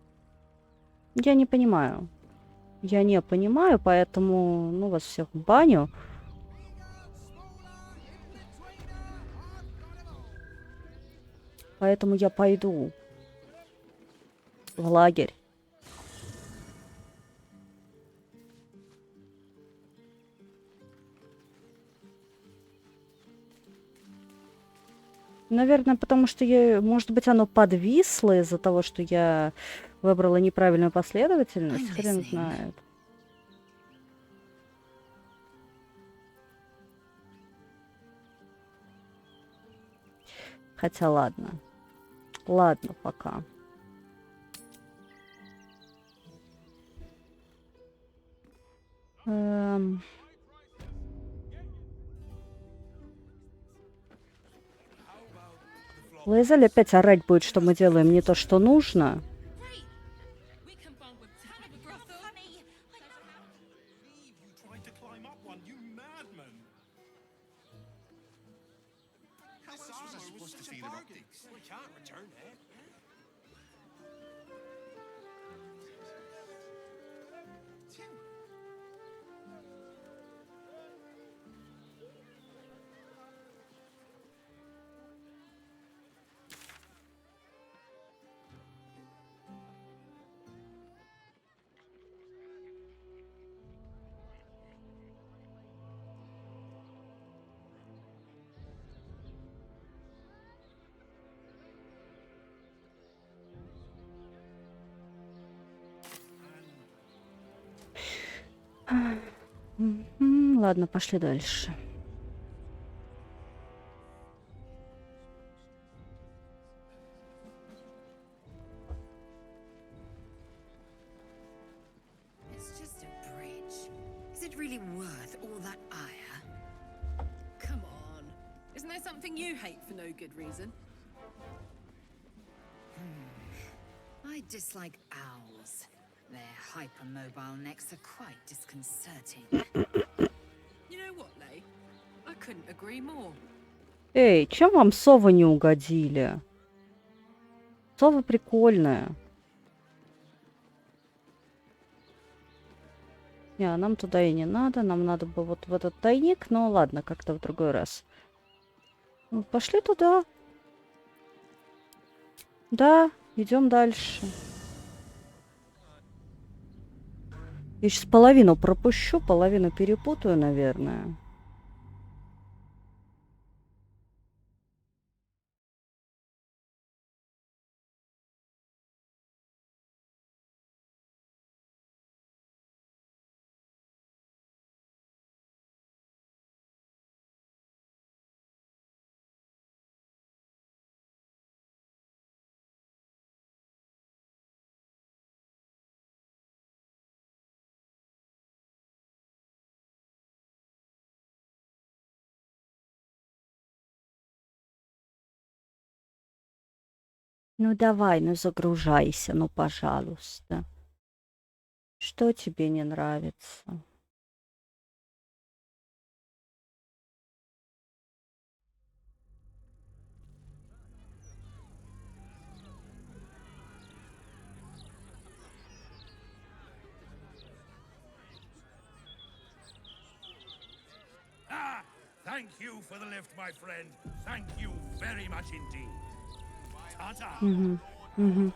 Я не понимаю. Я не понимаю, поэтому, ну, вас всех в баню. Поэтому я пойду в лагерь. Наверное, потому что может быть, оно подвисло из-за того, что я выбрала неправильную последовательность. Хрен знает. Хотя ладно. Ладно, пока. Лейзель опять орать будет, что мы делаем не то, что нужно. Ладно, пошли дальше. It's just a bridge. Is it really worth all that ire? Come on. Isn't there something you hate for no good reason? I dislike owls. Their hypermobile necks are quite disconcerting. You know what, Lay? I couldn't agree more. Эй, чем вам совы не угодили? Сова прикольная. Не, нам туда и не надо. Нам надо бы вот в этот тайник. Но ладно, как-то в другой раз. Ну, пошли туда. Да, идем дальше. Я сейчас половину пропущу, половину перепутаю, наверное. Ну давай, ну загружайся, ну пожалуйста. Что тебе не нравится? Ah! Thank you for the lift, my friend. Thank you very much indeed. Ta-ta. Угу, угу.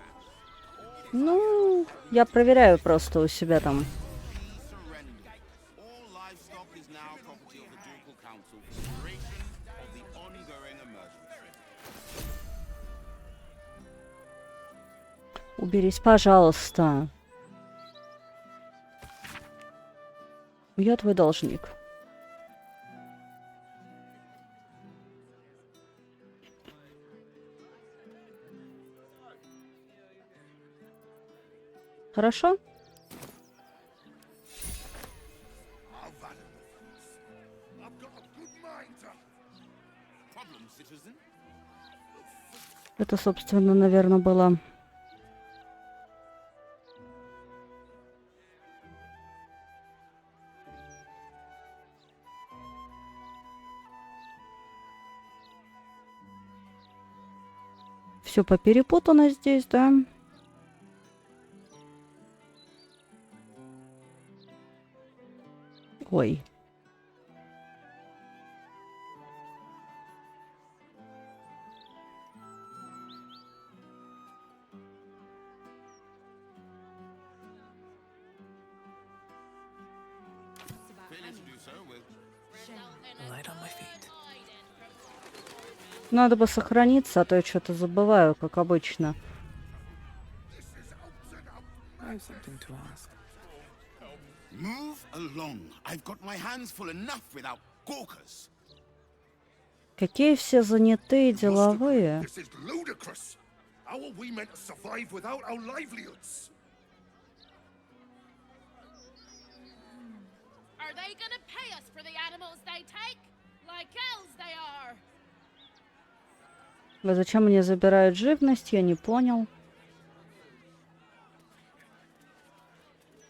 Ну, я проверяю просто у себя там. Уберись, пожалуйста. Я твой должник. Хорошо? Это, собственно, наверное, было... Все поперепутано здесь, да? Ой. Light on my feet. Надо бы сохраниться, а то я что-то забываю, как обычно. I have something to ask. Move along. I've got my hands full enough without gawkers. Какие все занятые, деловые. This is ludicrous. How are we meant to survive without our livelihoods? Are they gonna pay us for the animals they take? Like elves they are. А зачем мне забирают живность, я не понял.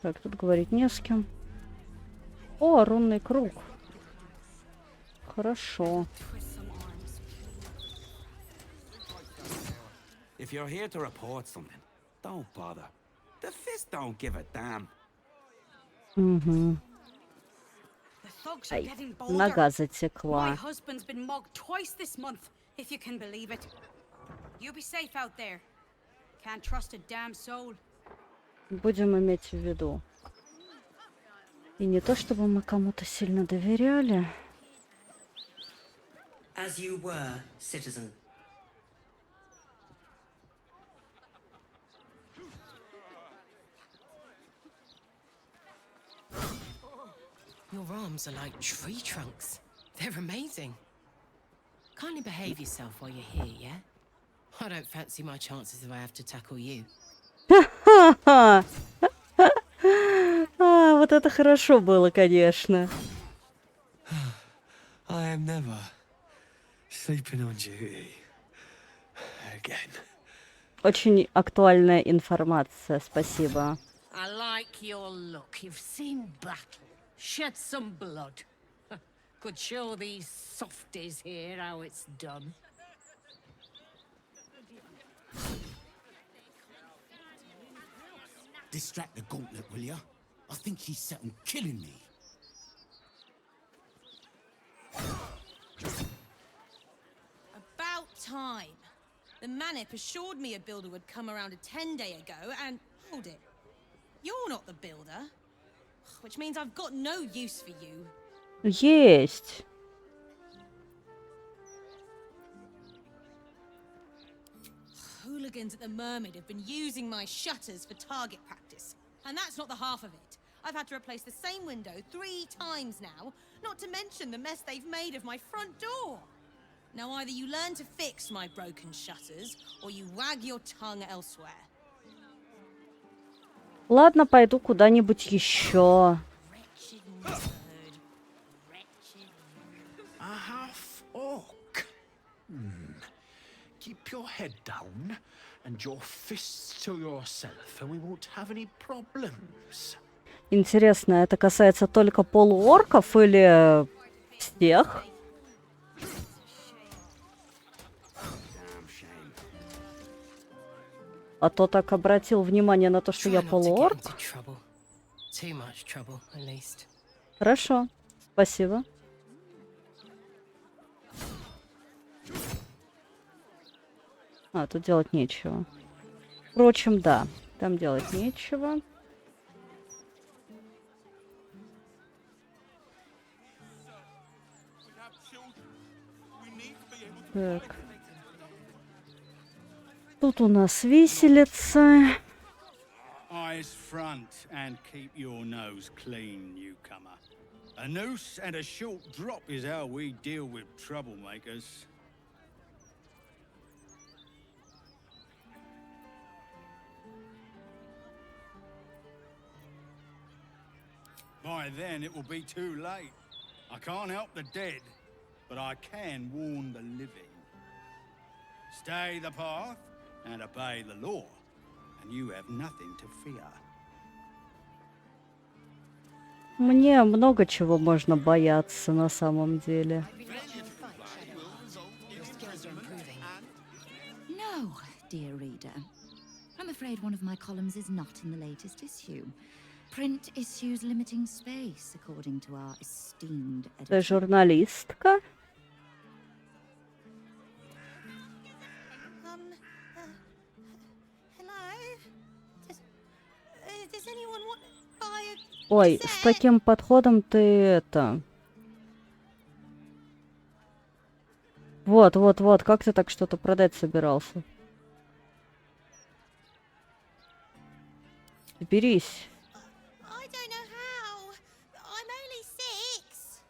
Так, тут говорить не с кем. О, рунный круг. Хорошо. If you're here to report something, don't bother. The fist don't give a damn. Угу. The thugs are Ай, getting bolder. нога My затекла. husband's been mugged twice this month, if you can believe it. You be safe out there. Can't trust a damn soul. Будем иметь в виду. И не то, чтобы мы кому-то сильно доверяли. As you were, citizen. Your arms are like tree trunks. They're amazing. Kindly behave yourself while you're here, yeah? I don't fancy my chances if I have to tackle you. Вот это хорошо было, конечно. I am never sleeping on duty again. Очень актуальная информация, спасибо. I like your look. You've seen battle, shed some blood. Could show these softies here how it's done. Distract the gauntlet, will ya? I think she's set on killing me. About time. The Manip assured me a builder would come around a 10-day ago, and hold it. You're not the builder, which means I've got no use for you. Есть. Hooligans at the Mermaid have been using my shutters for target practice, and that's not the half of it. I've had to replace the same window 3 times now, not to mention the mess they've made of my front door. Now either you learn to fix my broken shutters, or you wag your tongue elsewhere. Ладно, пойду куда-нибудь еще. A half-orc. Keep your head down and your fists to yourself, and we won't have any problems. Интересно, это касается только полуорков или всех? А то так обратил внимание на то, что я полуорк. Хорошо, спасибо. А, тут делать нечего. Впрочем, да, там делать нечего. Так. Тут у нас виселица. Eyes front and keep your nose clean, newcomer. A noose and a short drop is how we deal with troublemakers. By then it will be too late. I can't help the dead, but I can warn the living. Stay the path and obey the law, and you have nothing to fear. Мне много чего можно бояться на самом деле. No, dear reader. I'm afraid one of my columns is not in the latest issue. Print issues limiting space, according to our esteemed editor. Ты журналистка? Ой, с таким подходом ты это Вот, вот, вот, как ты так что-то продать собирался? Берись. I don't know how. I'm only 6.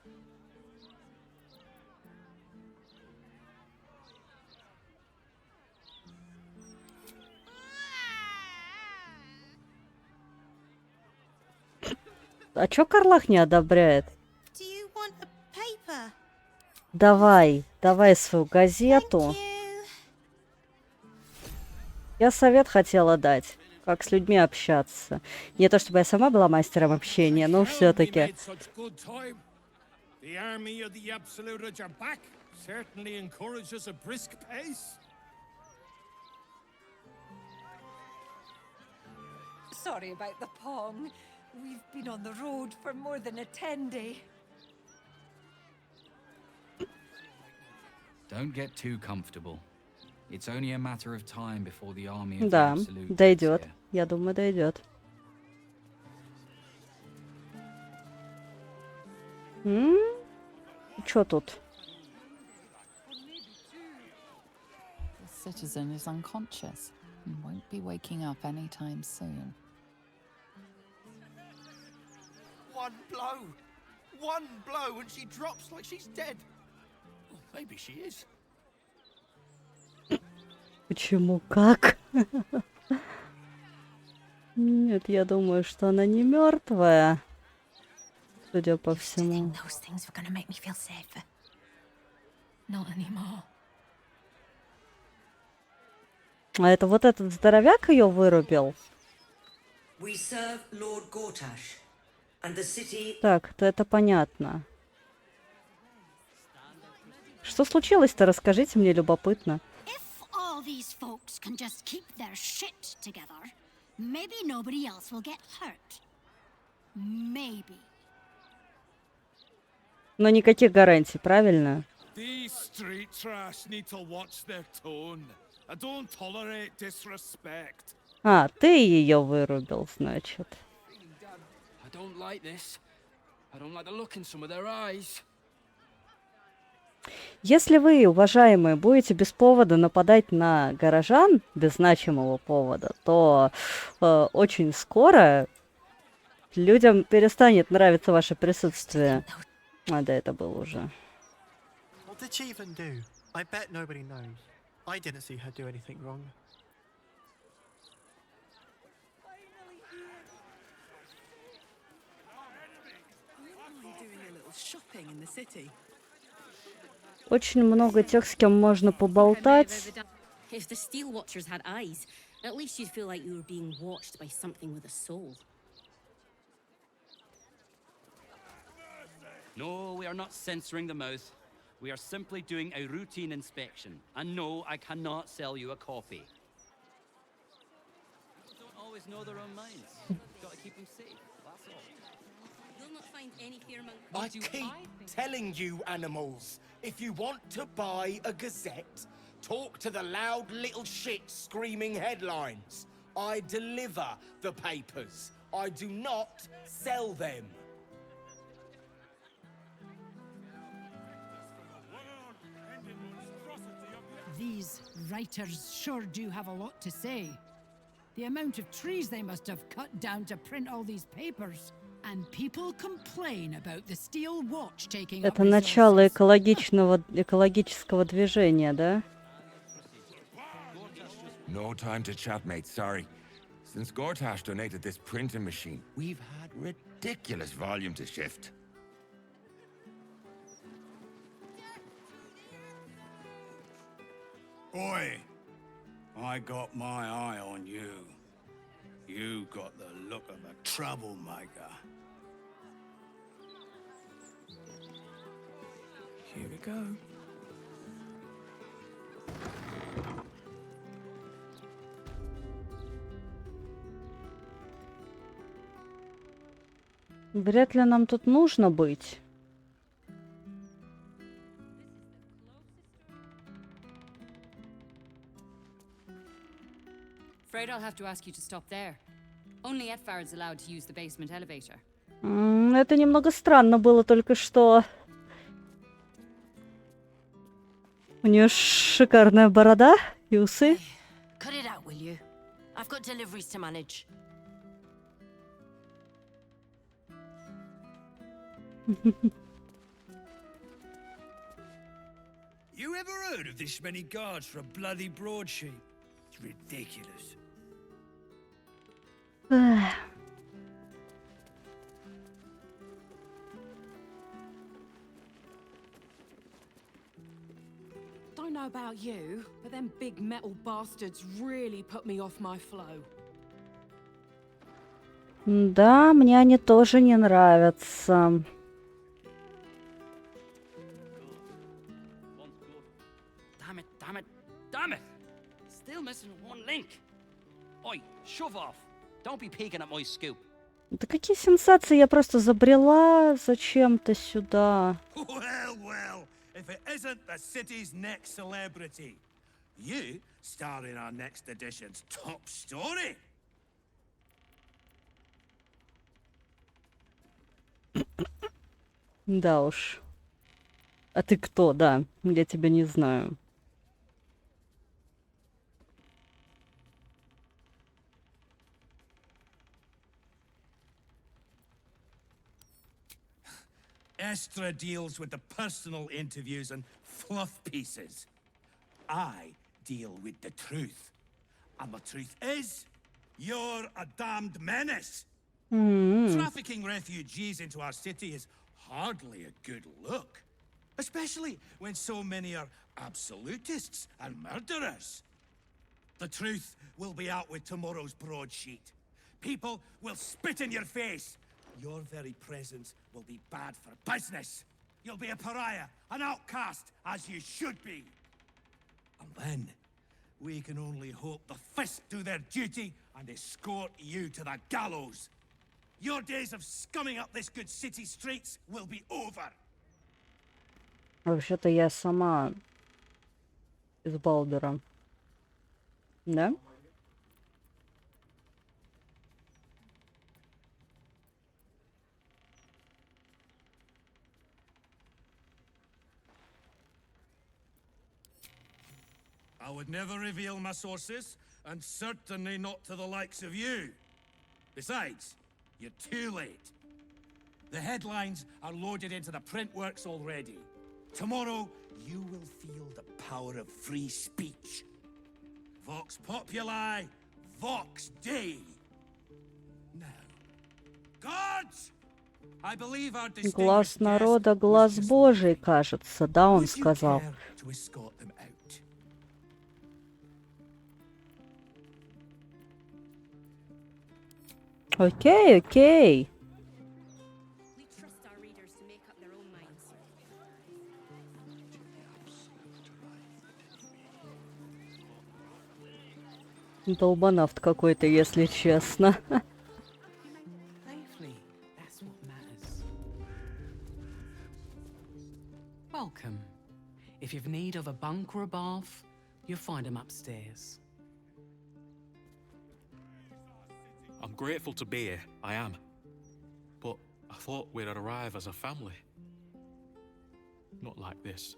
А чё Карлах не одобряет? Do you want a paper? Давай, давай свою газету. Я совет хотела дать, как с людьми общаться. Не то чтобы я сама была мастером общения, но все-таки. The army of the Absolute at your back certainly encourages a brisk pace. Sorry about the pong. We've been on the road for more than a 10-day. Don't get too comfortable. It's only a matter of time before the army of the Да, Absolute gets дойдет. here. Я думаю, дойдет. Чё тут? The citizen is unconscious and won't be waking up anytime soon. One blow, and she drops like she's dead. Oh, maybe she is. Почему? Как? Нет, я думаю, что она не мертвая. Судя по всему. Those things were gonna make me feel safer. Not anymore. А это вот этот здоровяк ее вырубил? We serve Lord Gortash, and the city... Так, то это понятно. Что случилось-то? Расскажите мне, любопытно. All these folks can just keep their shit together, maybe nobody else will get hurt. Maybe. Но никаких гарантий, правильно? These street trash need to watch their tone. I don't tolerate disrespect. А, ты ее вырубил, значит. I don't like this. I don't like the look in some of their eyes. Если вы, уважаемые, будете без повода нападать на горожан, без значимого повода, то очень скоро людям перестанет нравиться ваше присутствие. А, да, это было уже. What did she even do? I bet nobody knows. I didn't see her do anything wrong. Doing a little shopping in the city. Очень много тех, с кем можно поболтать. If the Steel Watchers had eyes, at least you'd feel like you were being watched by something with a soul. No, we are not censoring the mouth. We are simply doing a routine inspection. And no, I cannot sell you a copy. People don't always know their own minds. Got to keep them safe, that's all. You'll not find any fear among... I keep telling you, animals, if you want to buy a gazette, talk to the loud little shit screaming headlines. I deliver the papers. I do not sell them. These writers sure do have a lot to say. The amount of trees they must have cut down to print all these papers. And people complain about the Steel Watch taking up Это начало экологического движения, да? No time to chat, mate, sorry. Since Gortash donated this printing machine, we've had ridiculous volume to shift. Oi! I got my eye on you. You got the look of a troublemaker. Here we go. Вряд ли нам тут нужно быть. Afraid I'll have to ask you to stop there. Only Edvard's allowed to use the basement elevator. Это немного странно было только что. У нее шикарная борода и усы. Cut it out, will you? I've got deliveries to manage. You ever heard of this many guards for a bloody broadsheet? It's ridiculous. Don't know about you, but them big metal bastards really put me off my flow. Да, мне они тоже не нравятся. Damn it! Still missing one link. Oi, shove off. Don't be peeking at my scoop. Да какие сенсации, я просто забрела зачем-то сюда. Well, if it isn't the city's next celebrity. You star in our next edition's top story. Да уж. А ты кто, да? Я тебя не знаю. Estra deals with the personal interviews and fluff pieces. I deal with the truth. And the truth is, you're a damned menace. Trafficking refugees into our city is hardly a good look. Especially when so many are absolutists and murderers. The truth will be out with tomorrow's broadsheet. People will spit in your face. Your very presence will be bad for business. You'll be a pariah, an outcast, as you should be. And then, we can only hope the Fist do their duty and escort you to the gallows. Your days of scumming up this good city streets will be over. Вообще-то я сама из Балдура. Да? I would never reveal my sources, and certainly not to the likes of you. Besides, you're too late. The headlines are loaded into the print works already. Tomorrow, you will feel the power of free speech. Vox populi, vox dei. Now, guards! I believe our Глаз distinguished народа, guest глаз Божий, кажется, да, он Would you сказал. care to escort them out? Окей, окей. We trust our readers to make up their own minds. Долбанавт какой-то, если честно. Safely, that's what matters. Welcome. If you've need of a bunk or a bath, you'll find them upstairs. I'm grateful to be here, I am. But I thought we'd arrive as a family. Not like this.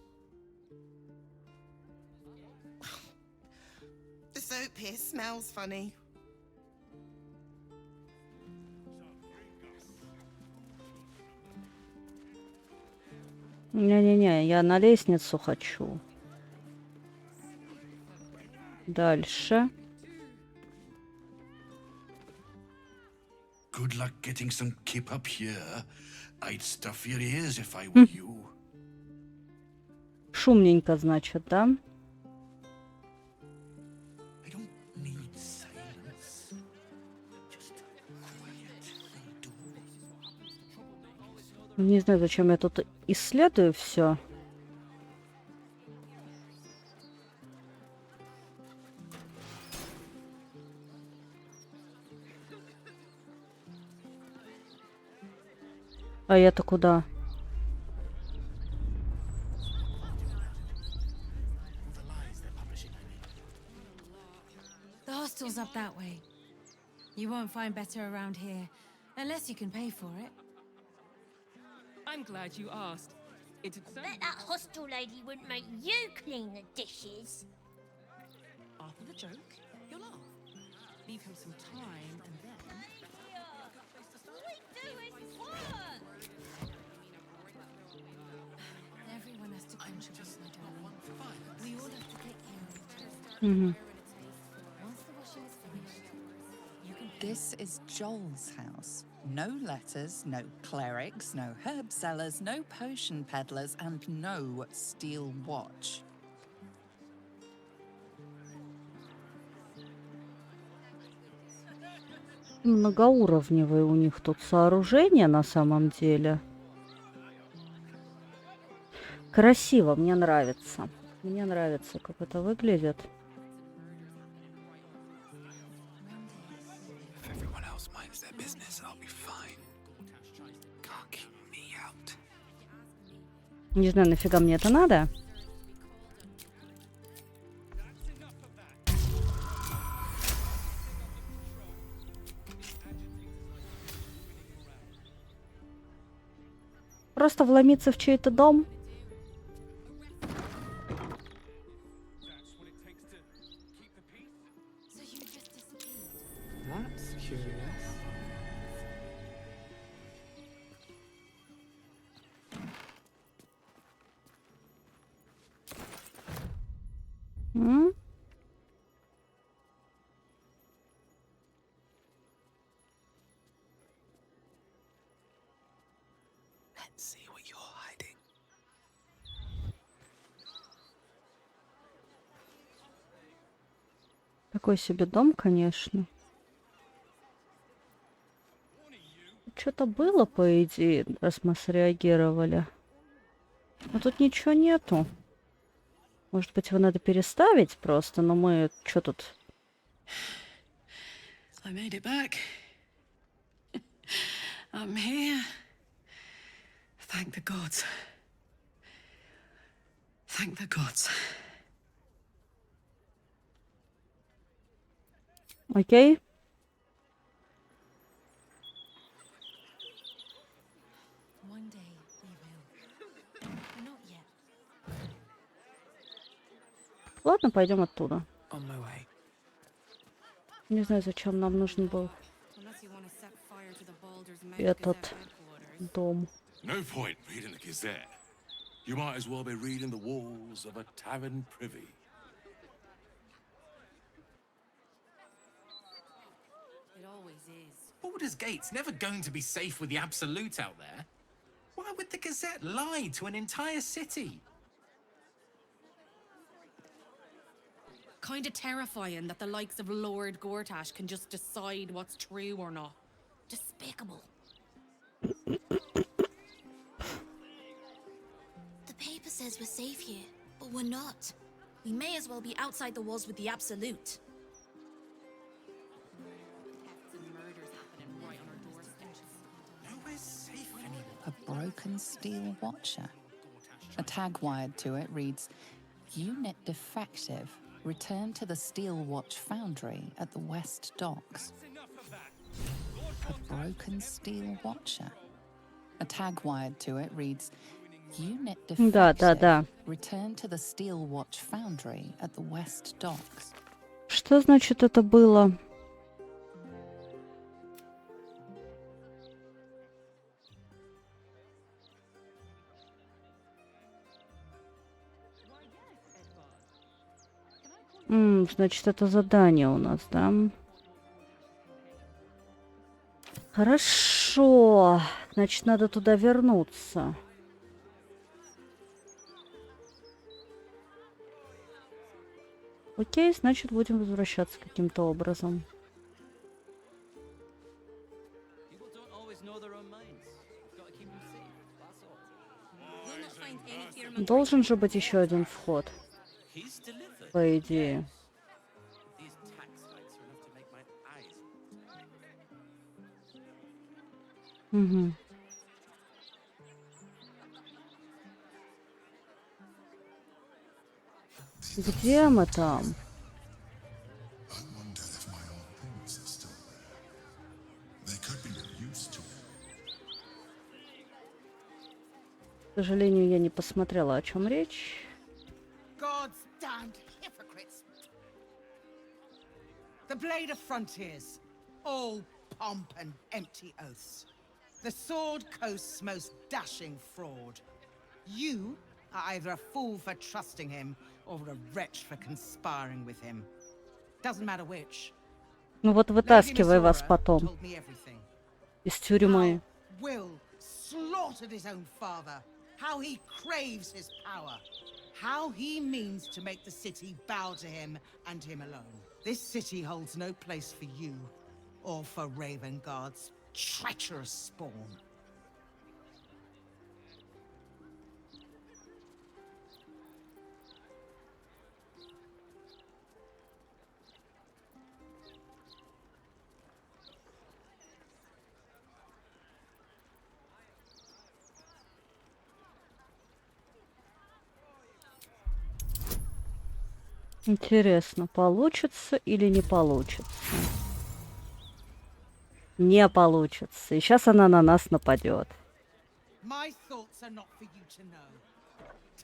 The soap here smells funny. Не-не-не, я на лестницу хочу. Дальше. Good luck getting some kip up here. I'd stuff your ears if I were you. Шумненько, значит, да? Не знаю, зачем я тут исследую все. А я-то куда? The hostel's up that way. You won't find better around here, unless you can pay for it. I'm glad you asked. It's Bet that hostel lady wouldn't make you clean the dishes. after the joke, you'll laugh. Leave him some time and then. Everyone has to contribute, my darling. We all have to take care of each other. Мгм. Once the washing is finished, you can. This is Joel's house. No letters, no clerics, no herb sellers, no potion peddlers, and no steel watch. Многоуровневые у них тут сооружения на самом деле. Красиво, мне нравится. Мне нравится, как это выглядит. If everyone else minds their business, I'll be fine. Can't keep me out. Не знаю, нафига мне это надо. Просто вломиться в чей-то дом. That's curious. М? Let's see what you're hiding. Такой себе дом, конечно. Что-то было, по идее, раз мы среагировали. Но тут ничего нету. Может быть, его надо переставить просто, но мы... Что тут? I made it back. I'm here. Thank the gods. Thank the gods. Окей? One day we will. Not yet. Ладно, пойдем оттуда. On my way. Не знаю, зачем нам нужен был Unless you want to set fire to the Baldur's Mouth этот Gazette headquarters. дом. No point reading the Gazette. You might as well be reading the walls of a tavern privy. It always is. Baldur's Gate's never going to be safe with the Absolute out there. Why would the Gazette lie to an entire city? Kinda terrifying that the likes of Lord Gortash can just decide what's true or not. Despicable. The paper says we're safe here, but we're not. We may as well be outside the walls with the Absolute. Nowhere's safe anymore. A broken steel watcher. A tag wired to it reads, Unit defective. Return to the Steel Watch Foundry at the West Docks. A broken steel watcher. A tag wired to it reads, Unit Да, да, defective. да. Return to the Steel Watch Foundry at the West Docks. Что значит это было? Значит, это задание у нас, да? Хорошо. Значит, надо туда вернуться. Окей, значит, будем возвращаться каким-то образом. People don't always know their own minds. You've got to keep them safe. That's all. You'll not find any fear Должен же быть еще один вход, He's delivered. по идее. These tax hikes are enough to make my eyes. Угу. Где мы там? I wonder if my old things are still there. They could be of use to сожалению, я не посмотрела, о чем речь. God's damned hypocrites. The blade of frontiers, all pomp and empty oaths. The Sword Coast's most dashing fraud. You are either a fool for trusting him, or a wretch for conspiring with him. Doesn't matter which. Ну вот вытаскивай вас потом из тюрьмы. Will slaughtered his own father. How he craves his power. How he means to make the city bow to him and him alone. This city holds no place for you, or for Ravengard's treacherous spawn. Интересно, получится или не получится? Не получится. И сейчас она на нас нападет. My thoughts are not for you to know.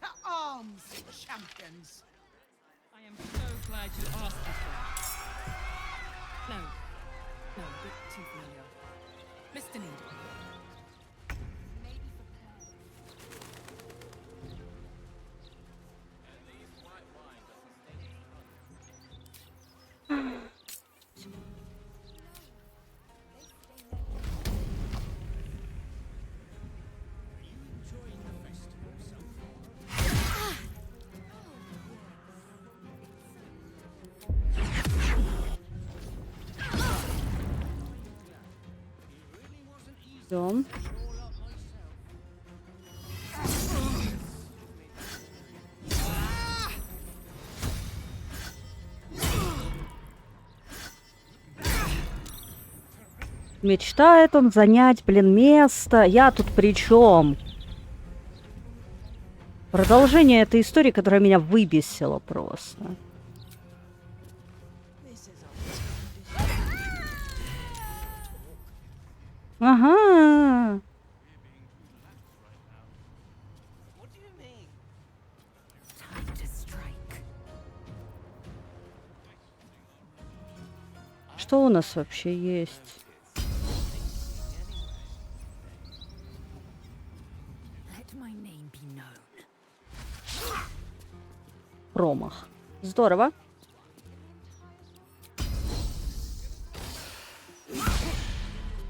To arms, champions. I am so glad you asked me for. No, a bit too familiar. Mr. Needle. Идем. Мечтает он занять, блин, место. Я тут при чем? Продолжение этой истории, которая меня выбесила просто. Ага. Что у нас вообще есть? Промах. Здорово.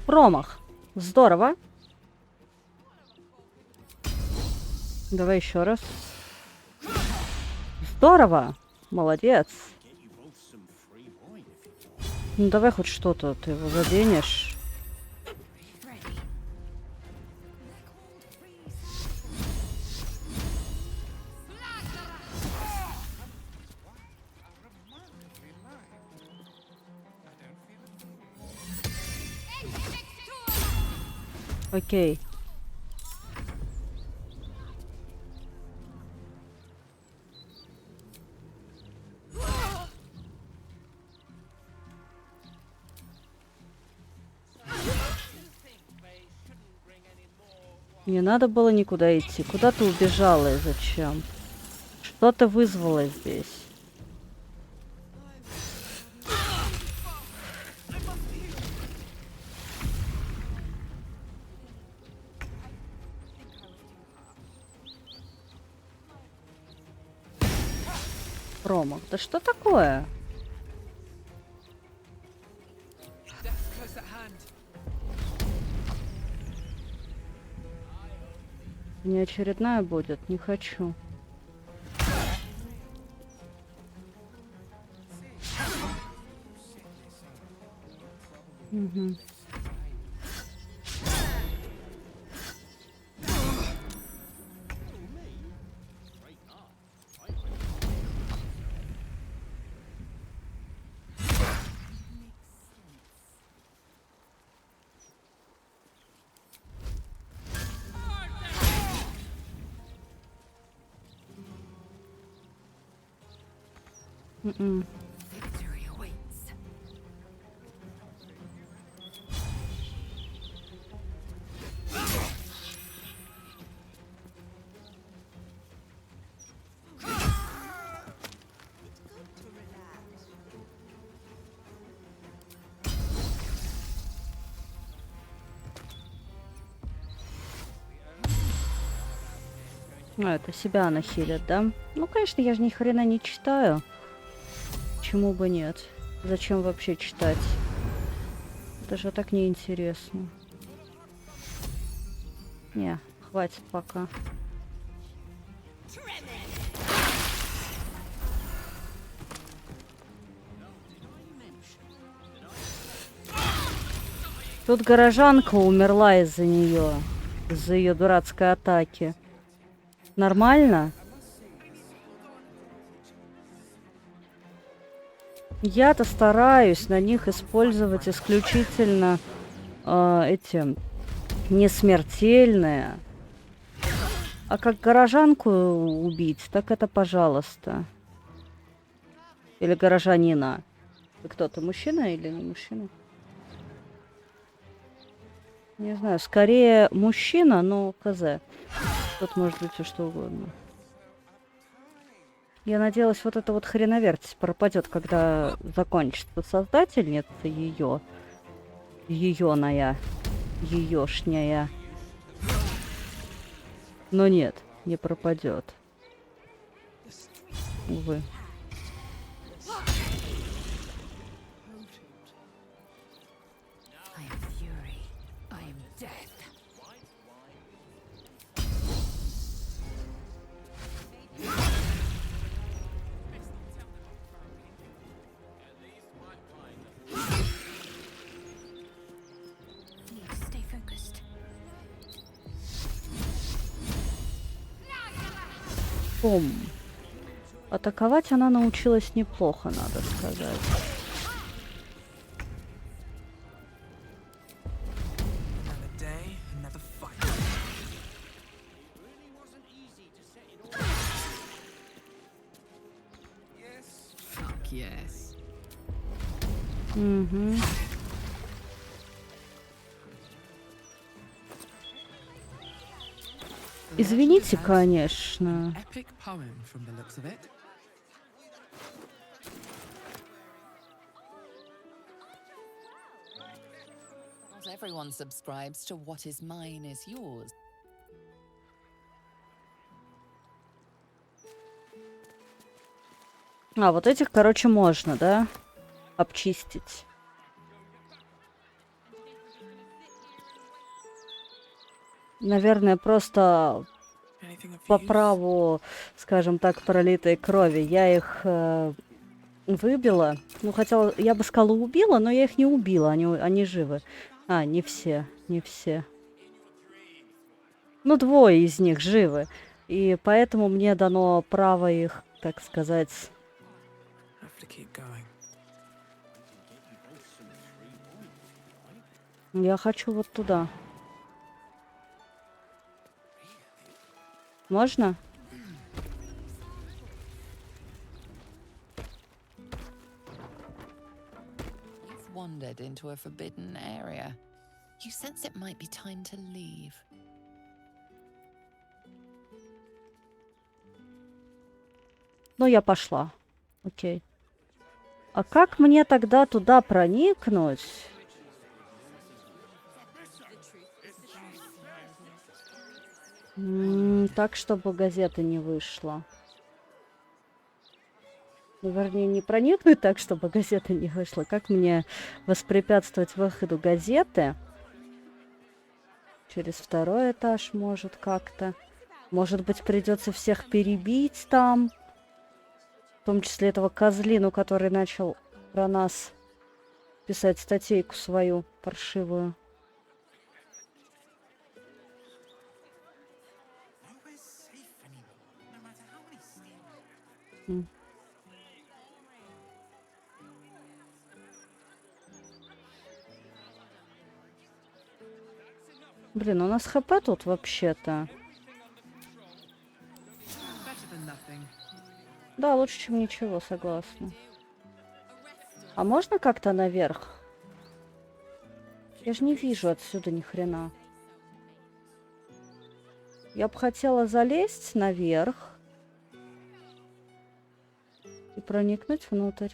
Промах. Здорово. Давай еще раз. Здорово. Молодец. Ну давай хоть что-то, ты его заденешь. Окей. Не надо было никуда идти. Куда ты убежала и зачем? Что ты вызвала здесь? Промах. Да что такое? Не очередная будет, не хочу. Угу. А, это себя она хилит, да? Ну, конечно, я же ни хрена не читаю. Почему бы нет? Зачем вообще читать? Это же так неинтересно. Не, хватит пока. Тут горожанка умерла из-за нее. Из-за ее дурацкой атаки. Нормально? Я-то стараюсь на них использовать исключительно эти несмертельные. А как горожанку убить, так это пожалуйста. Или горожанина. Ты кто-то, мужчина или не мужчина? Не знаю, скорее мужчина, но хз. Тут может быть все что угодно. Я надеялась, вот эта вот хреноверть пропадет, когда закончится создательница ее. Еёная. Еёшняя. Но нет, не пропадет. Увы. Бум. Атаковать она научилась неплохо, надо сказать. Fuck yes. Угу. Извините, конечно. Epic poem from the looks of it. Not everyone subscribes to what is mine is yours. А, вот этих, короче, можно, да? Обчистить. Наверное, просто по праву, скажем так, пролитой крови. Я их выбила. Ну, хотела, я бы сказала, убила, но я их не убила. Они живы. А, не все. Не все. Ну, двое из них живы. И поэтому мне дано право их, так сказать... Я хочу вот туда. Можно? You've wandered into a forbidden area. You sense it might be time to leave. Ну, я пошла. Окей. А как мне тогда туда проникнуть? Так, чтобы газета не вышла. Ну, вернее, не проникнуть так, чтобы газета не вышла. Как мне воспрепятствовать выходу газеты? Через второй этаж, может, как-то. Может быть, придется всех перебить там. В том числе этого козлину, который начал про нас писать статейку свою паршивую. Блин, у нас хп тут вообще-то. Да, лучше, чем ничего, согласна. А можно как-то наверх? Я же не вижу отсюда ни хрена. Я бы хотела залезть наверх и проникнуть внутрь.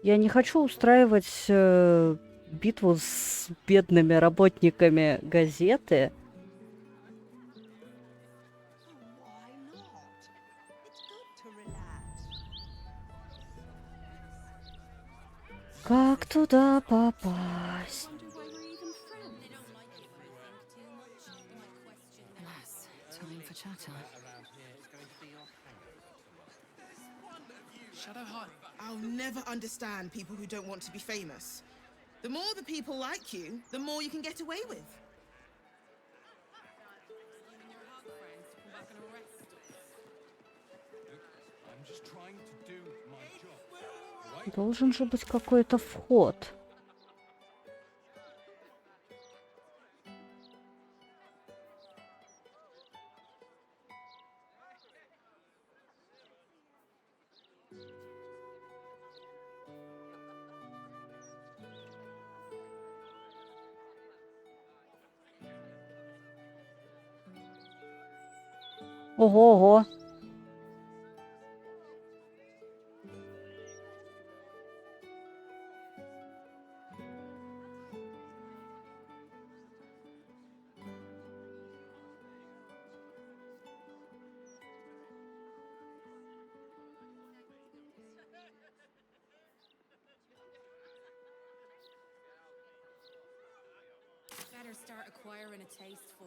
Я не хочу устраивать битву с бедными работниками газеты. Как туда попасть? Time for chatter. Shadowheart, I'll never understand people who don't want to be famous. The more the people like you, the more you can get away with. Должен же быть какой-то вход. Ого-го.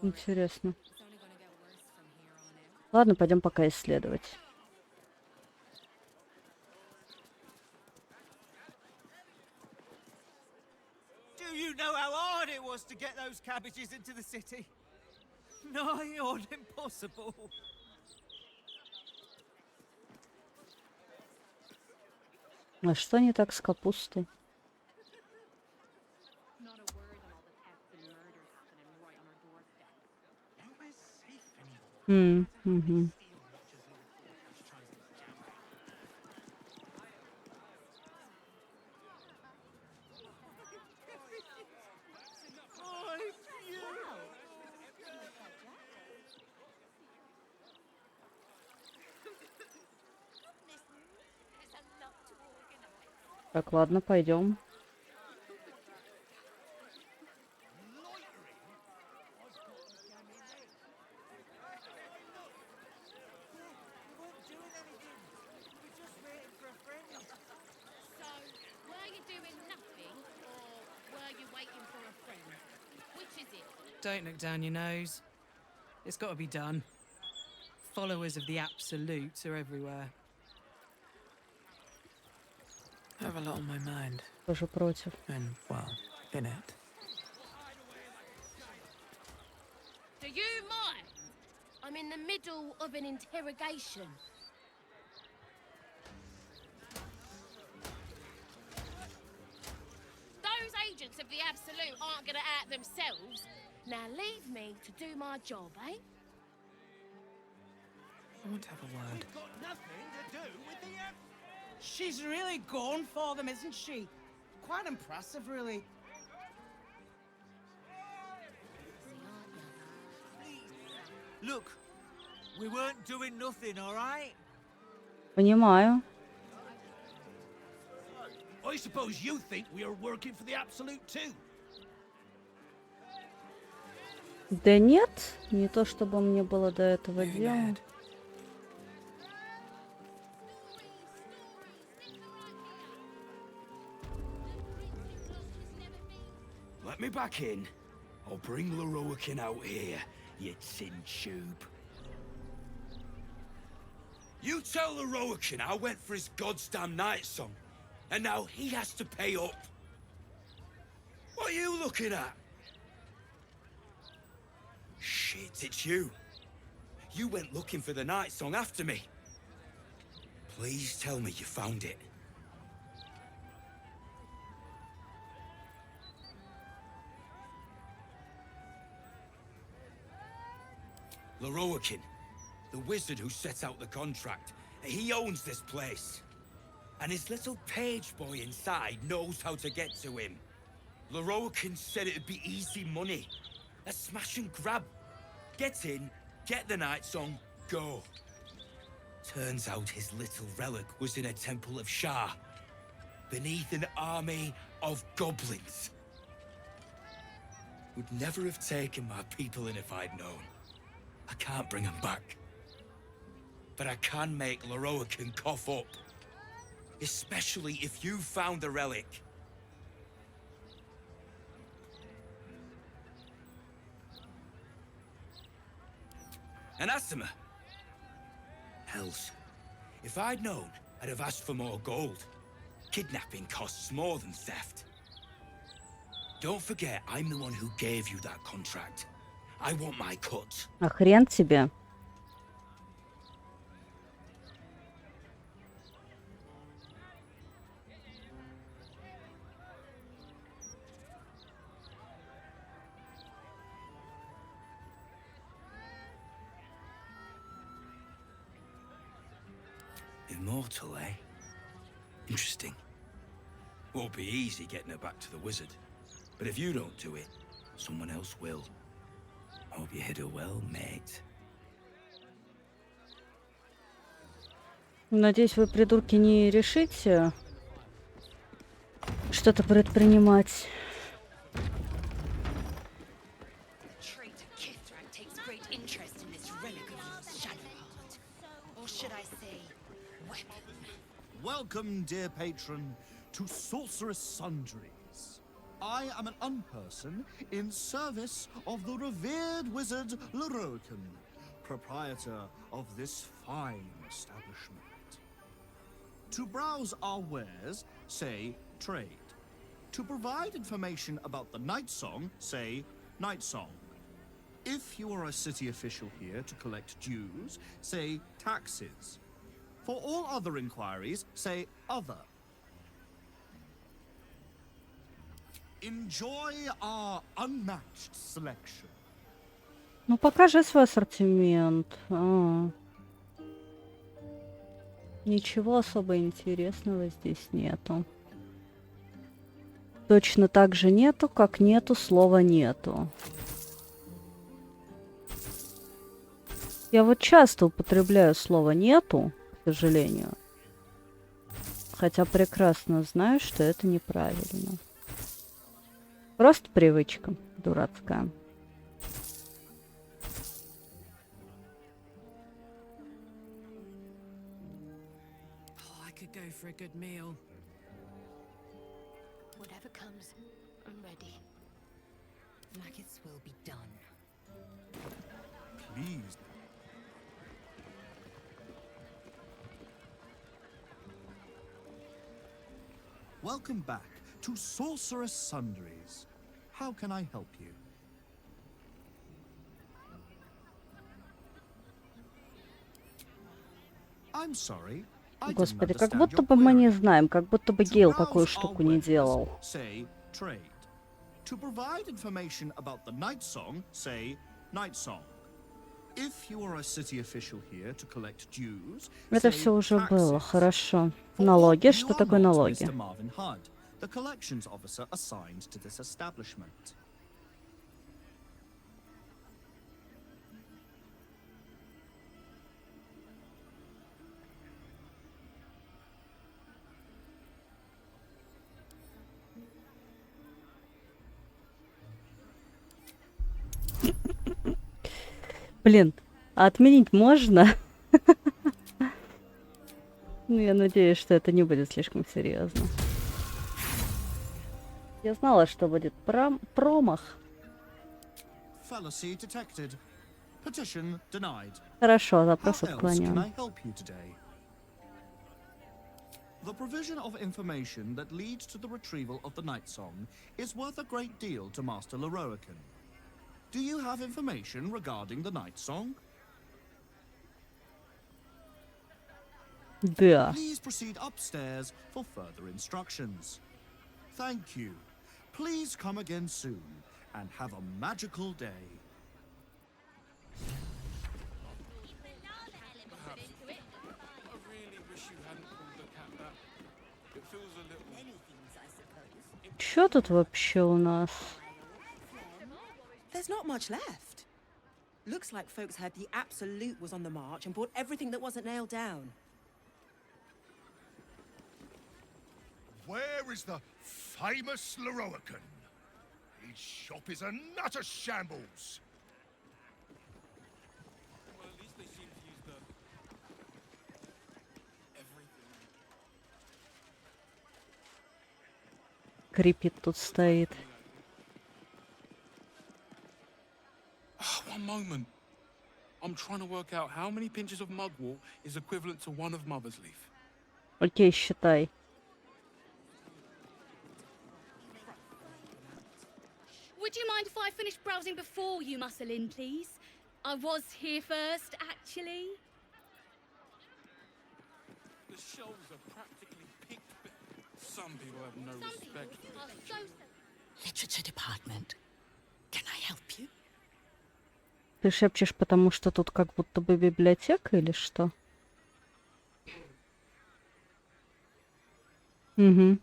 Интересно. Ладно, пойдем пока исследовать. Do you know how hard it was to get those cabbages into the city? Nigh on impossible. А что не так с капустой? Угу. Так, ладно, пойдем. Don't look down your nose. It's got to be done. Followers of the Absolute are everywhere. I have a lot on my mind. Тоже против. And, well, in it. Do you mind? I'm in the middle of an interrogation. Those agents of the Absolute aren't gonna act themselves. Now leave me to do my job, eh? I want to have a word. Got nothing to do with the She's really gone for them, isn't she? Quite impressive, really. Look, we weren't doing nothing, all right? Понимаю. I suppose you think we are working for the Absolute too? Да нет, не то чтобы мне было до этого дела. Let me back in. I'll bring Leroican out here, you tin tube. You tell Leroican I went for his goddamn night song, and now he has to pay up. What are you looking at? Shit, it's you. You went looking for the night song after me. Please tell me you found it. Leroican, the wizard who set out the contract, he owns this place. And his little page boy inside knows how to get to him. Leroican said it'd be easy money. A smash and grab. Get in, get the night song, go. Turns out his little relic was in a temple of Shah, beneath an army of goblins. would never have taken my people in if I'd known. I can't bring them back. But I can make Loroakin cough up. Especially if you found the relic. Anathema. Hells. If I'd known, I'd have asked for more gold. Kidnapping costs more than theft. Don't forget, I'm the one who gave you that contract. I want my cut. А хрен тебе. Immortal, eh? Interesting. Won't be easy getting her back to the wizard. But if you don't do it, someone else will. Hope you hit her well, mate. Надеюсь, вы, придурки, не решите что-то предпринимать. Welcome, dear patron, to Sorceress Sundries. I am an unperson in service of the revered wizard Loroakin, proprietor of this fine establishment. To browse our wares, say trade. To provide information about the night song, say night song. If you are a city official here to collect dues, say taxes. For all other inquiries, say other. Enjoy our unmatched selection. Ну, покажи свой ассортимент. Ничего особо интересного здесь нету. Точно так же нету, как нету слова нету. Я вот часто употребляю слово нету, к сожалению. Хотя прекрасно знаю, что это неправильно. Просто привычка дурацкая. Go for a good meal. Whatever comes, I'm ready. Maggots will be done. Please. Welcome back to Sorceress Sundries. How can I help you? I'm sorry. Господи, как будто бы мы не знаем, как будто бы Гейл такую штуку не делал. Say trade. To provide information about the night song, say night song. If you are a city official here to collect dues, Это все уже было, хорошо. Налоги, что такое налоги? The collections officer assigned to this establishment. Блин, а отменить можно? Ну, я надеюсь, что это не будет слишком серьезно. Я знала, что будет промах. Хорошо, запрос отклонен. The provision of information that leads to the retrieval of the night song is worth a great deal to Master Loroakin. Do you have information regarding the night song? Да. Please proceed upstairs for further instructions. Thank you. Please come again soon and have a magical day. Чё тут вообще у нас? There's not much left. Looks like folks heard the Absolute was on the march and bought everything that wasn't nailed down. Where is the famous Loroakin? Blade shop is a nutter shambles. Well, at least they seem to use the everything. Крипит тут стоит. One moment. I'm trying to work out how many pinches of mugwort is equivalent to one of Mother's Leaf. Окей, считай. Would you mind if I finished browsing before you muscle in, please? I was here first, actually. The shelves are practically picked. Some people have no respect for it. Literature department. Can I help you? Ты шепчешь, потому что тут как будто бы библиотека или что? Угу.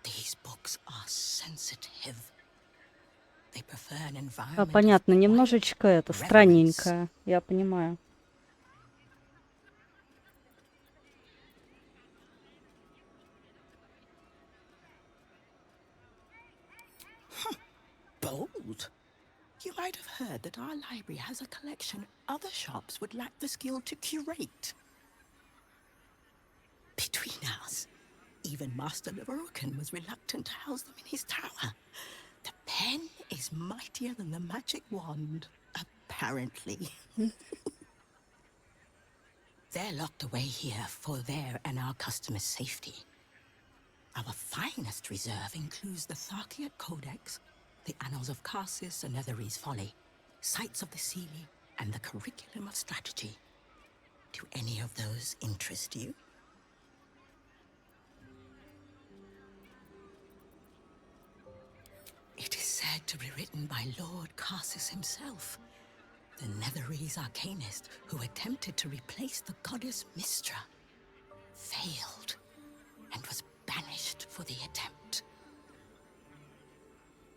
These books are sensitive. They prefer an А, environment. понятно, немножечко это странненькое, я понимаю. Bold. You might have heard that our library has a collection other shops would lack the skill to curate. Between us, even Master Lerocan was reluctant to house them in his tower. The pen is mightier than the magic wand, apparently. They're locked away here for their and our customers' safety. Our finest reserve includes the Tharkiat Codex, the Annals of Karsus and Netherese Folly, Sights of the Sealy, and the Curriculum of Strategy. Do any of those interest you? It is said to be written by Lord Karsus himself, the Netherese arcanist who attempted to replace the goddess Mystra, failed, and was banished for the attempt.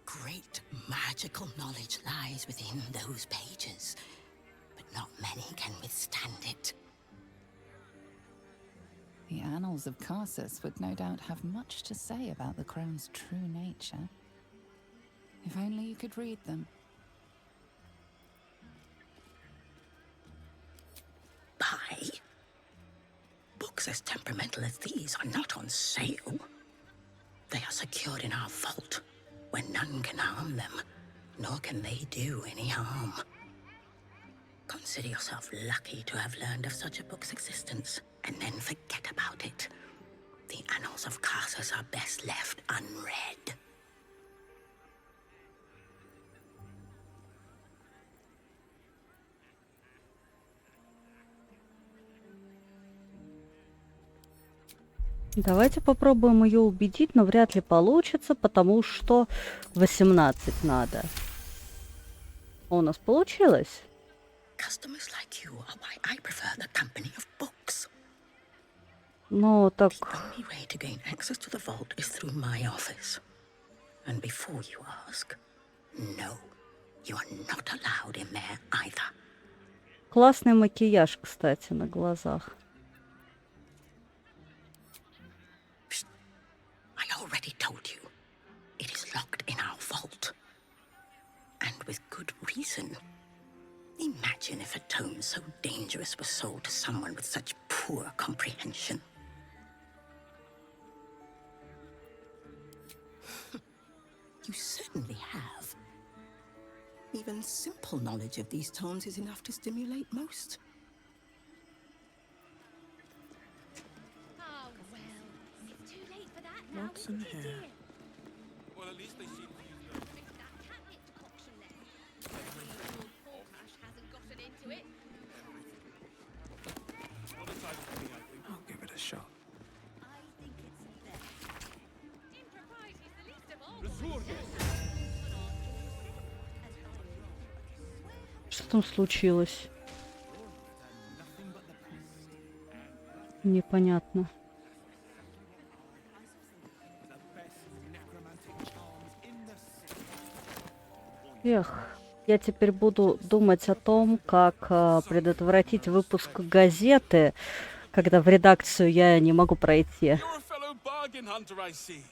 Great magical knowledge lies within those pages, but not many can withstand it. The Annals of Karsus would no doubt have much to say about the crone's true nature. If only you could read them. Buy? Books as temperamental as these are not on sale. They are secured in our vault, where none can harm them, nor can they do any harm. Consider yourself lucky to have learned of such a book's existence, and then forget about it. The Annals of Karsus are best left unread. Давайте попробуем ее убедить, но вряд ли получится, потому что 18 надо. У нас получилось. Customers like you are why I prefer the company of books. Ну, так... The only way to gain access to the vault is through my office. And before you ask, no, you are not allowed in there either. Классный макияж, кстати, на глазах. I already told you, it is locked in our vault. And with good reason. Imagine if a tome so dangerous was sold to someone with such poor comprehension. You certainly have. Even simple knowledge of these tomes is enough to stimulate most. Oh, well, it's too late for that now. What's in here? Well, at least they seem to use the That catnip decoction there. Lord Porkash hasn't gotten into it. other side of me, I think. I'll give it a shot. I think it's there. Impropriety's the least of all. Что там случилось? Непонятно. Эх, я теперь буду думать о том, как предотвратить выпуск газеты, когда в редакцию я не могу пройти. You're a fellow bargain hunter, I see.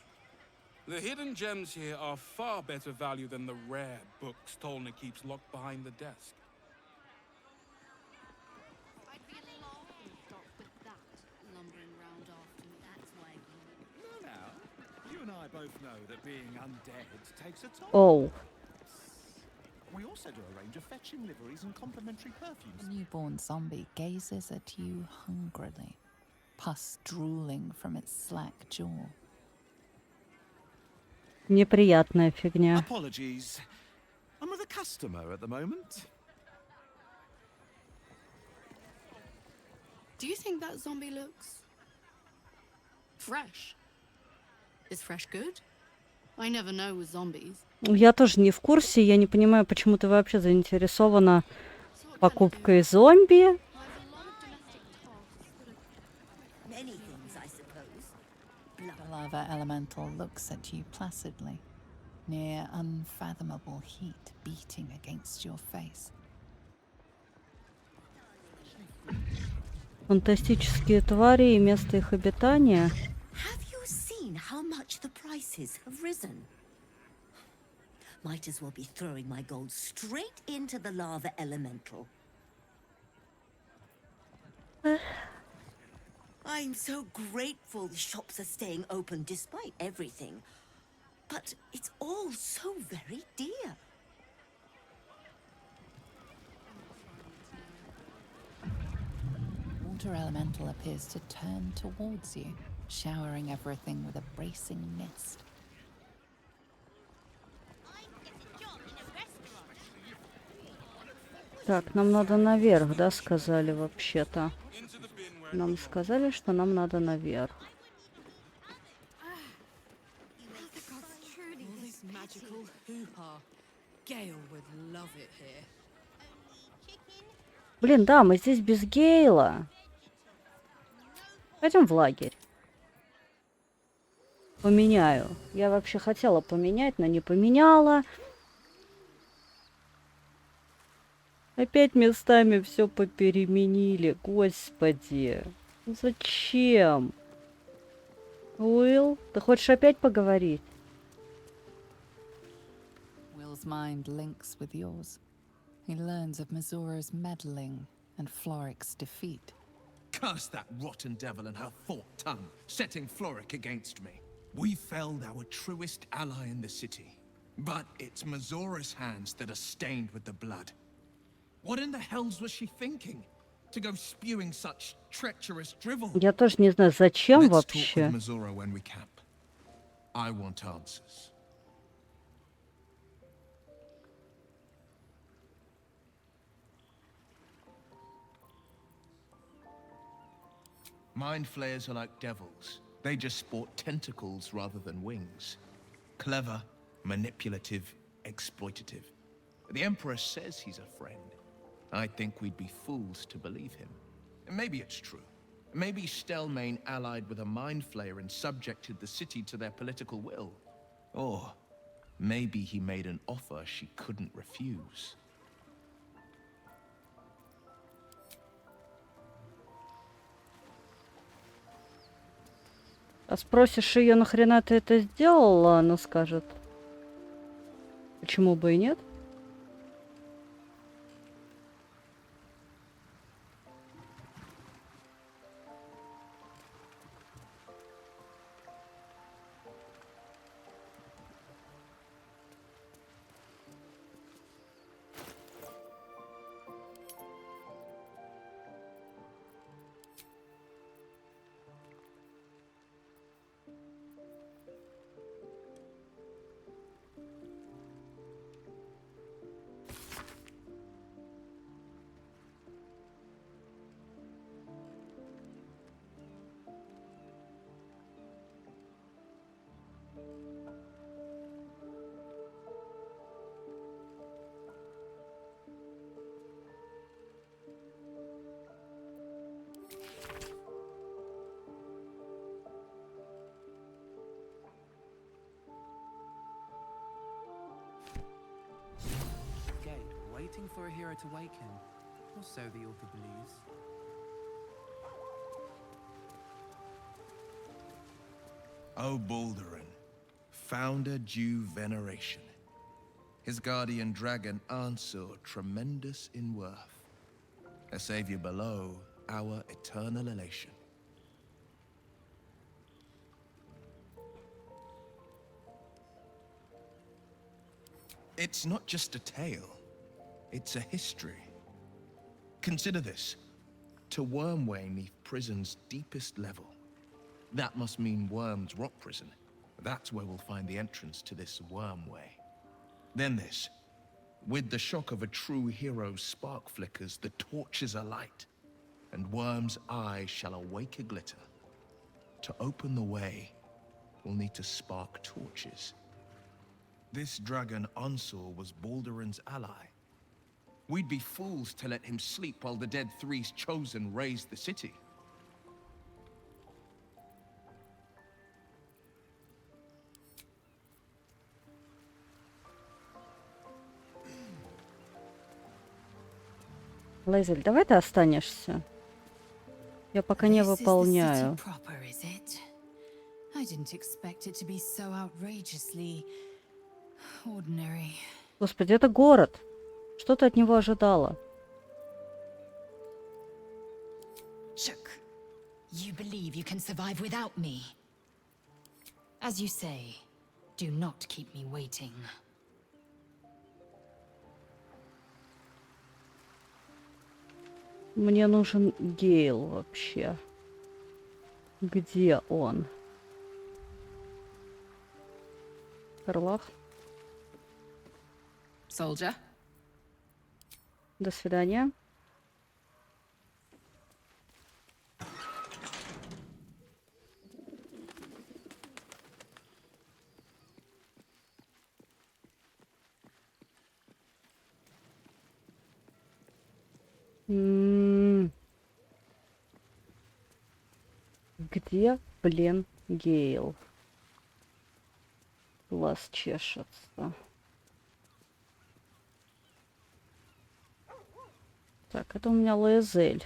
The hidden gems here are far better value than the rare books Tolna keeps locked behind the desk. Now, you and I both know that being undead takes a toll. Оу. We also do a range of fetching liveries and complimentary perfumes. The newborn zombie gazes at you hungrily, pus drooling from its slack jaw. Неприятная фигня. Apologies. I'm with a customer at the moment. Do you think that zombie looks fresh? Is fresh good? I never know with zombies. Я тоже не в курсе, я не понимаю, почему ты вообще заинтересована покупкой зомби. The lava elemental looks at you placidly, near unfathomable heat beating against your face. Фантастические твари и место их обитания. Have you seen how much the prices have risen? Might as well be throwing my gold straight into the lava elemental. I'm so grateful the shops are staying open despite everything. But it's all so very dear. Water elemental appears to turn towards you, showering everything with a bracing mist. Так, нам надо наверх, да, сказали вообще-то. Нам сказали, что нам надо наверх. Magical hoo-ha. Gale would love it here. Блин, да, мы здесь без Гейла. Пойдем в лагерь. Поменяю. Я вообще хотела поменять, но не поменяла. Опять местами все попеременили. Господи. Зачем? Уилл, ты хочешь опять поговорить? Will's mind links with yours. He learns of Missoura's meddling and Floric's defeat. Curse that rotten devil and her forked tongue, setting Floric against me. We felled our truest ally in the city, but it's Missoura's hands that are stained with the blood. What in the hells was she thinking? To go spewing such treacherous drivel? Я тоже не знаю, зачем Let's вообще. talk with Missoura when we camp. I want answers. Mind flayers are like devils. They just sport tentacles rather than wings. Clever, manipulative, exploitative. The Emperor says he's a friend. I think we'd be fools to believe him. Maybe it's true. Maybe Stelmane allied with a mind flayer and subjected the city to their political will. Or maybe he made an offer she couldn't refuse. А спросишь ее, нахрена ты это сделала, она скажет. Почему бы и нет? For a hero to waken, or so the author believes. O Baldurin, founder due veneration. His guardian dragon Ansur, tremendous in worth. A savior below, our eternal elation. It's not just a tale, it's a history. Consider this. To Wormway 'neath prison's deepest level. That must mean Worm's rock prison. That's where we'll find the entrance to this Wormway. Then this. With the shock of a true hero's spark flickers, the torches are light, and Worm's eyes shall awake a glitter. To open the way, we'll need to spark torches. This dragon Ansur was Baldurin's ally. We'd be fools to let him sleep while the Dead Three's chosen raised the city. Лейзель, давай ты останешься. Я пока не выполняю. I didn't expect it to be so outrageously ordinary. Господи, это город. Что ты от него ожидала? Shook, you believe you can survive without me? As you say, do not keep me waiting. Мне нужен Гейл вообще. Где он? Карлах. Soldier. До свидания. Где, блин, Гейл? Глаз чешется. Так, это у меня Лейзель.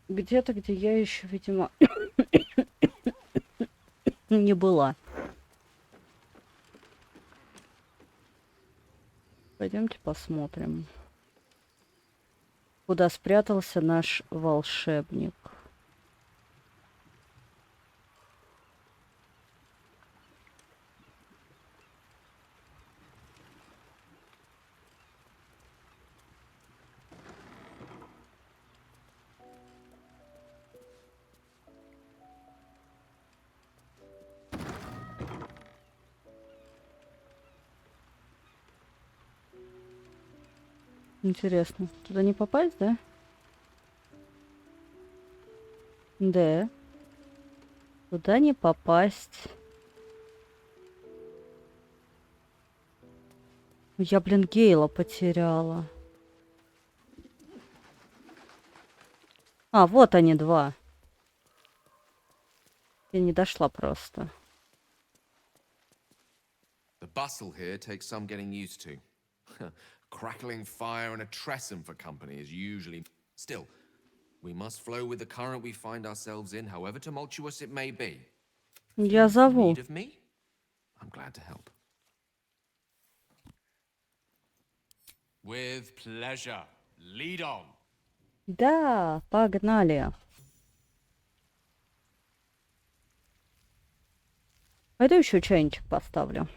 Где-то, где я еще, видимо, не была. Пойдемте посмотрим, куда спрятался наш волшебник. Интересно, туда не попасть, да? Да. Туда не попасть. Я, блин, Гейла потеряла. А, вот они два. Я не дошла просто. The bustle here takes some getting used to. Crackling fire and a tresson for company is usually... Still, we must flow with the current we find ourselves in, however tumultuous it may be. Я зову. Need of me? I'm glad to help. With pleasure. Lead on. Да, погнали. Пойду еще чайничек поставлю.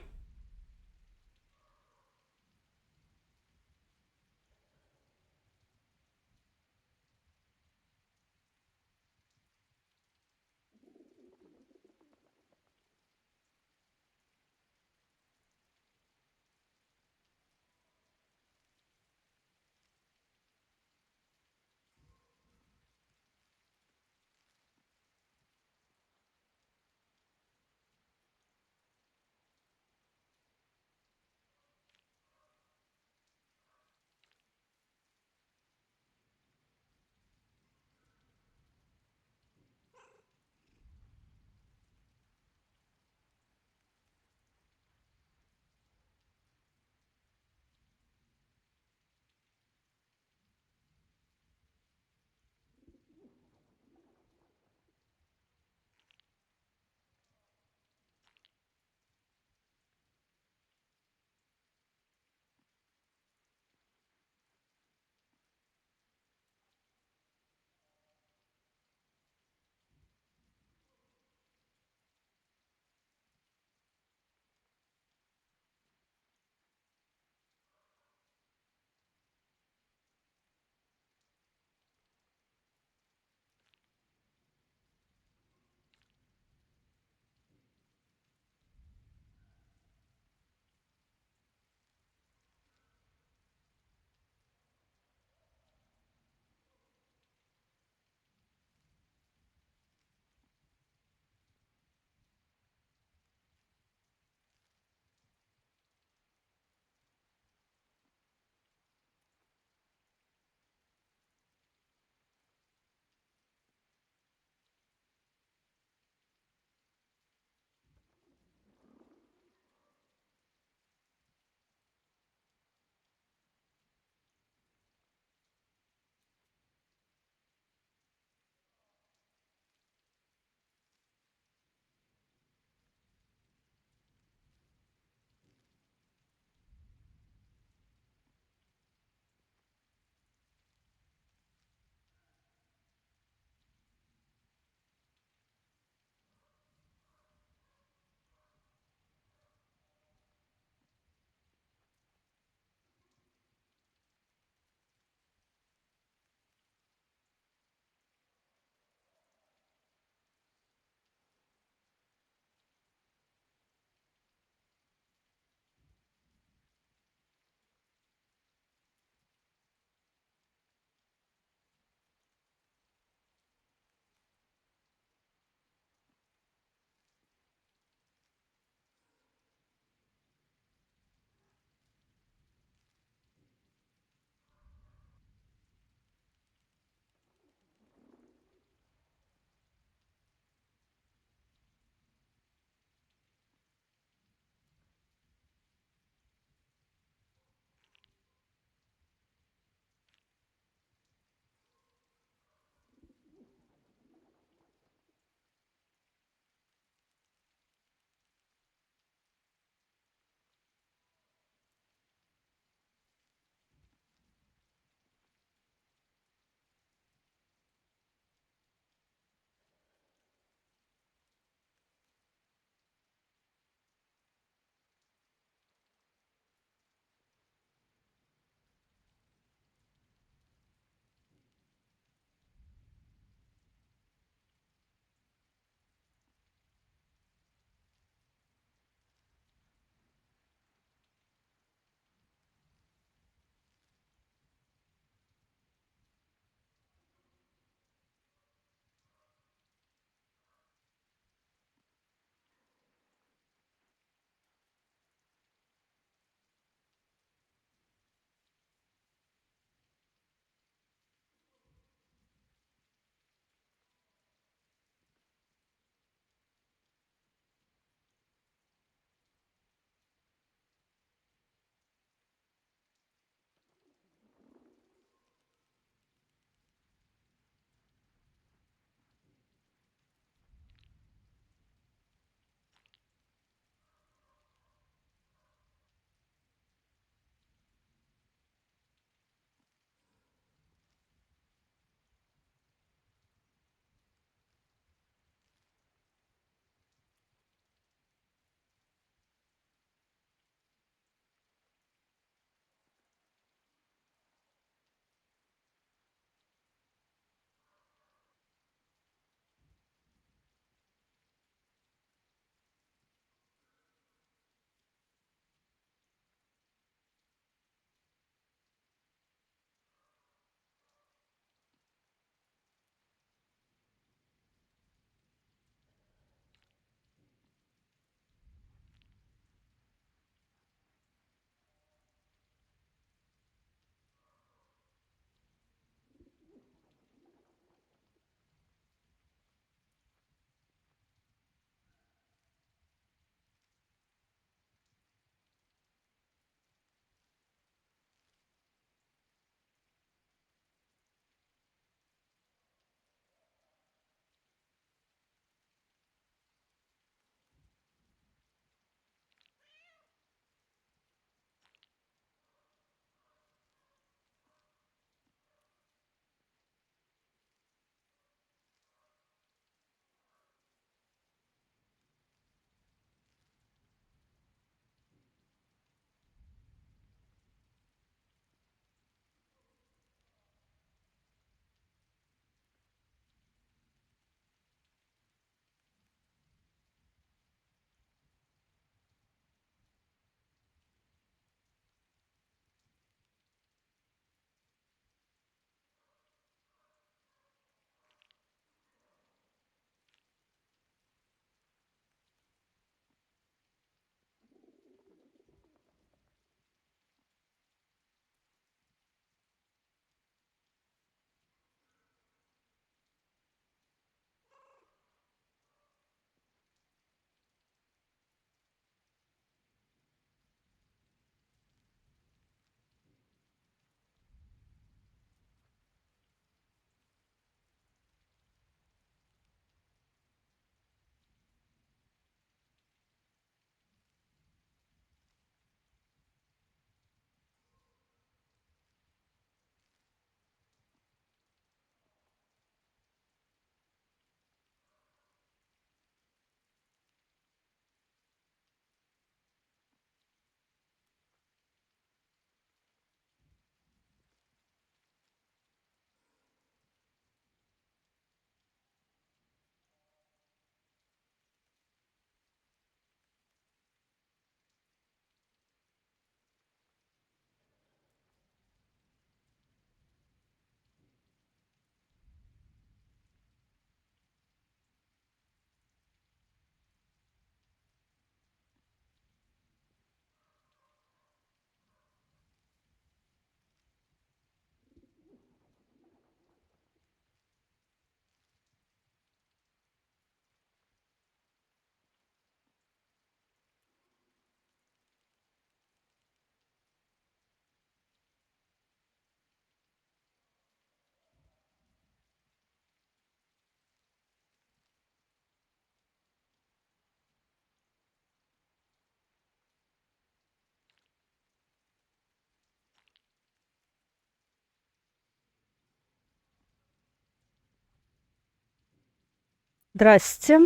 Здрасте.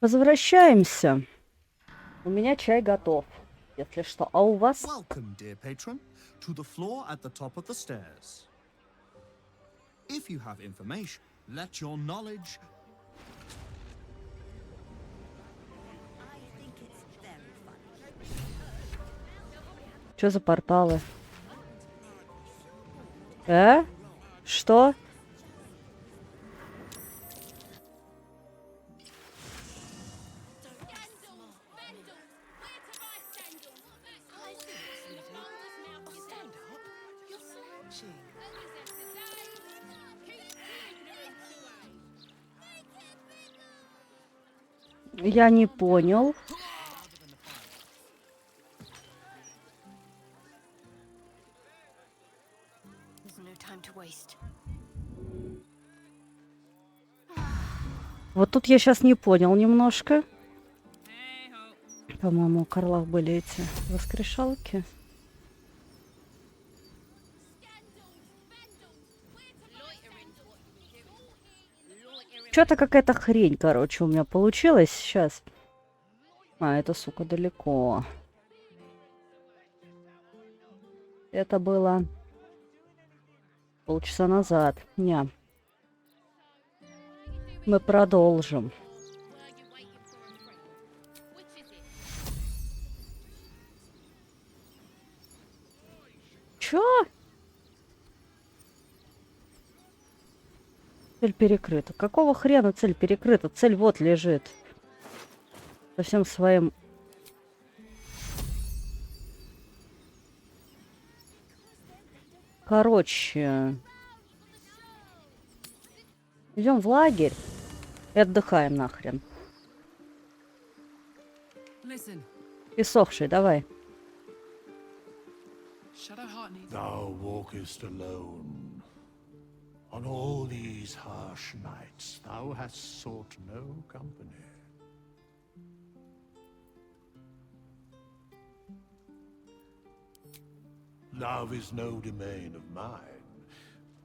Возвращаемся. У меня чай готов, если что. А у вас? Welcome, dear patron, to the floor at the top of the stairs. If you have information, let your knowledge... Что за порталы? Что? Я не понял. Вот тут я сейчас не понял немножко. По-моему, у Карлах были эти воскрешалки. Что-то какая-то хрень, короче, у меня получилась сейчас. А, это, сука, далеко. Это было полчаса назад. Не. Мы продолжим. Чё? Цель перекрыта. Какого хрена цель перекрыта? Цель вот лежит. Со всем своим... Короче... Идем в лагерь и отдыхаем нахрен. Иссохший, давай. Thou walkest alone. On all these harsh nights, thou hast sought no company. Love is no domain of mine,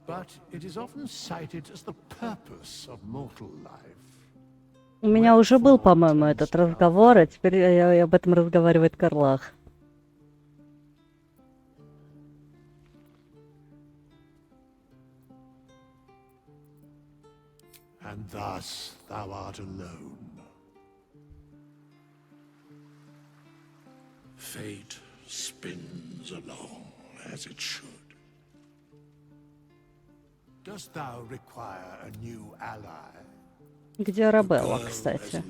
but it is often cited as the purpose of mortal life. У меня уже был, по-моему, этот разговор, а теперь об этом разговаривает Карлах. And thus thou art alone. Fate spins along as it should. Dost thou require a new ally? Где Арабелла, кстати?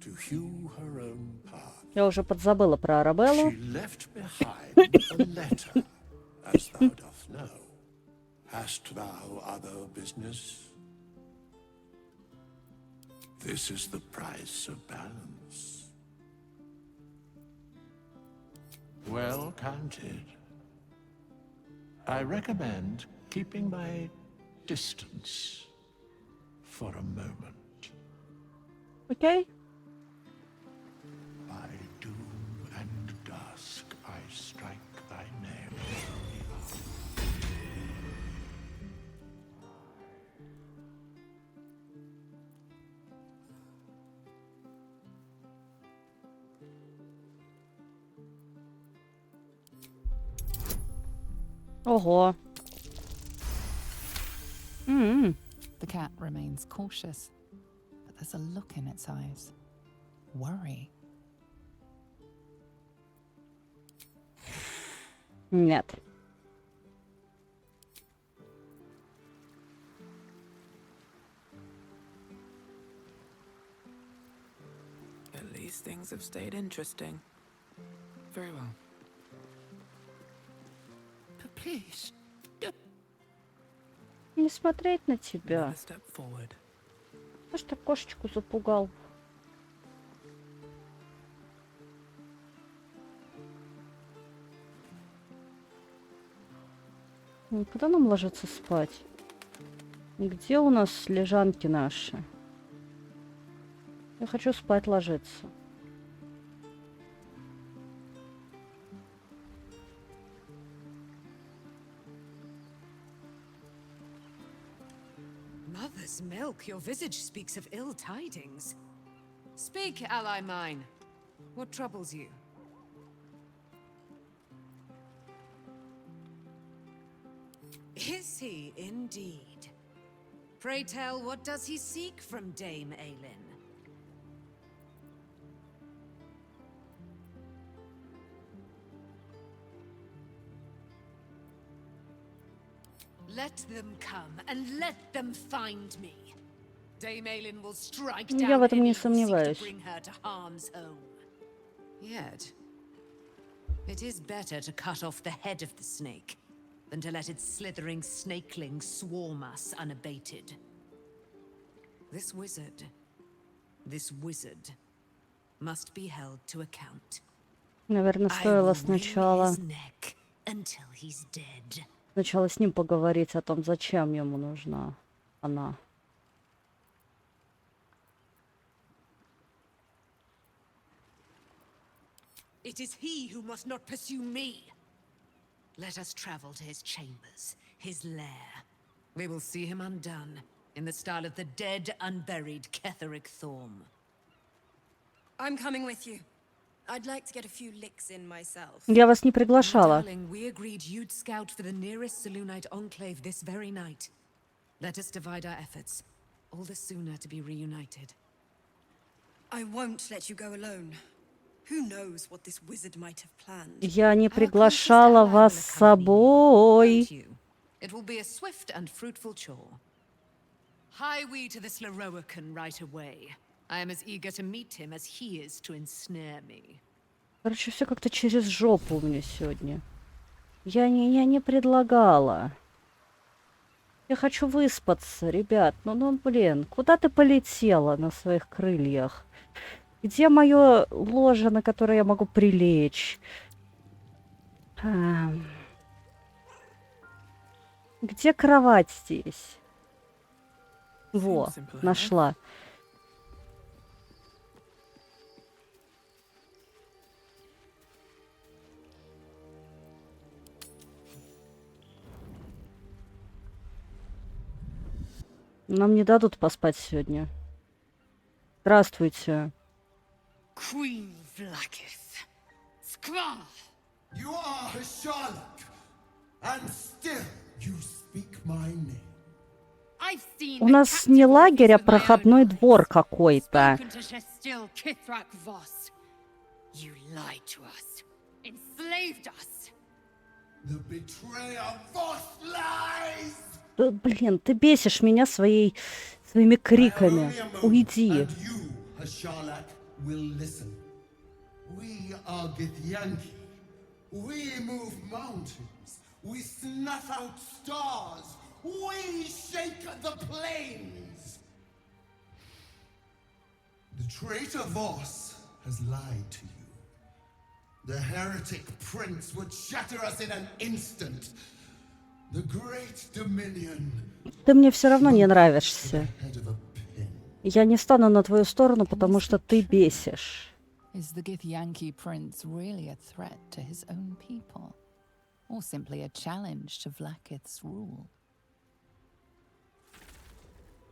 To hew her own path. Я уже подзабыла про Арабеллу. She left behind a letter, as thou dost know. Hast thou other business? This is the price of balance. Well counted. I recommend keeping my distance for a moment. Okay. By doom and dusk I strike thy name. Ого. The cat remains cautious, but there's a look in its eyes. Worry. Нет. At least things have stayed interesting. Very well. But please, Не смотреть на тебя. step forward. Что ж ты кошечку запугал? Куда нам ложиться спать? Где у нас лежанки наши? Я хочу спать ложиться. this milk, your visage speaks of ill tidings. Speak, ally mine. What troubles you? Is he indeed? Pray tell, what does he seek from Dame Aelin? Let them come, and let them find me. Dame Aelin will strike down Я в этом не any who seek to сомневаюсь. bring her to harm's home. Yet, it is better to cut off the head of the snake than to let its slithering snakelings swarm us unabated. This wizard must be held to account. Наверное, стоило сначала Until he's dead. сначала с ним поговорить о том, зачем ему нужна она. It is he who must not pursue me. Let us travel to his chambers, his lair. We will see him undone, in the style of the dead, unburied Ketheric Thorm. I'm coming with you. I'd like to get a few licks in myself. Я вас не приглашала. Darling, we agreed you'd scout for the nearest Selûnite enclave this very night. Let us divide our efforts, all the sooner to be reunited. I won't let you go alone. Who knows what this wizard might have planned? Я не приглашала вас с собой. It will be a swift and fruitful chore. Hie we to this Loroakan right away. I am as eager to meet him as he is to ensnare me. Короче, все как-то через жопу у меня сегодня. Я не предлагала. Я хочу выспаться, ребят. Ну, блин, куда ты полетела на своих крыльях? Где мое ложе, на которое я могу прилечь? Где кровать здесь? Во, нашла. Нам не дадут поспать сегодня. Здравствуйте. Queen Vlaakith. Skvar! You are a Sherlock, and still you speak my name. I've seen У нас не лагерь, а проходной двор какой-то. spoken to Shestil Kithrak Voss. You lied to us, enslaved us. The betrayer Voss lies! Блин, ты бесишь меня своими криками. Уйди. And you, a Sherlock, will listen. We are Githyanki. We move mountains. We snuff out stars. We shake the plains. The traitor Voss has lied to you. The heretic prince would shatter us in an instant. The great dominion. Ты мне все равно не нравишься. Я не стану на твою сторону, потому что ты бесишь. Is the Githyanki prince really a threat to his own people? Or simply a challenge to Vlaakith's rule?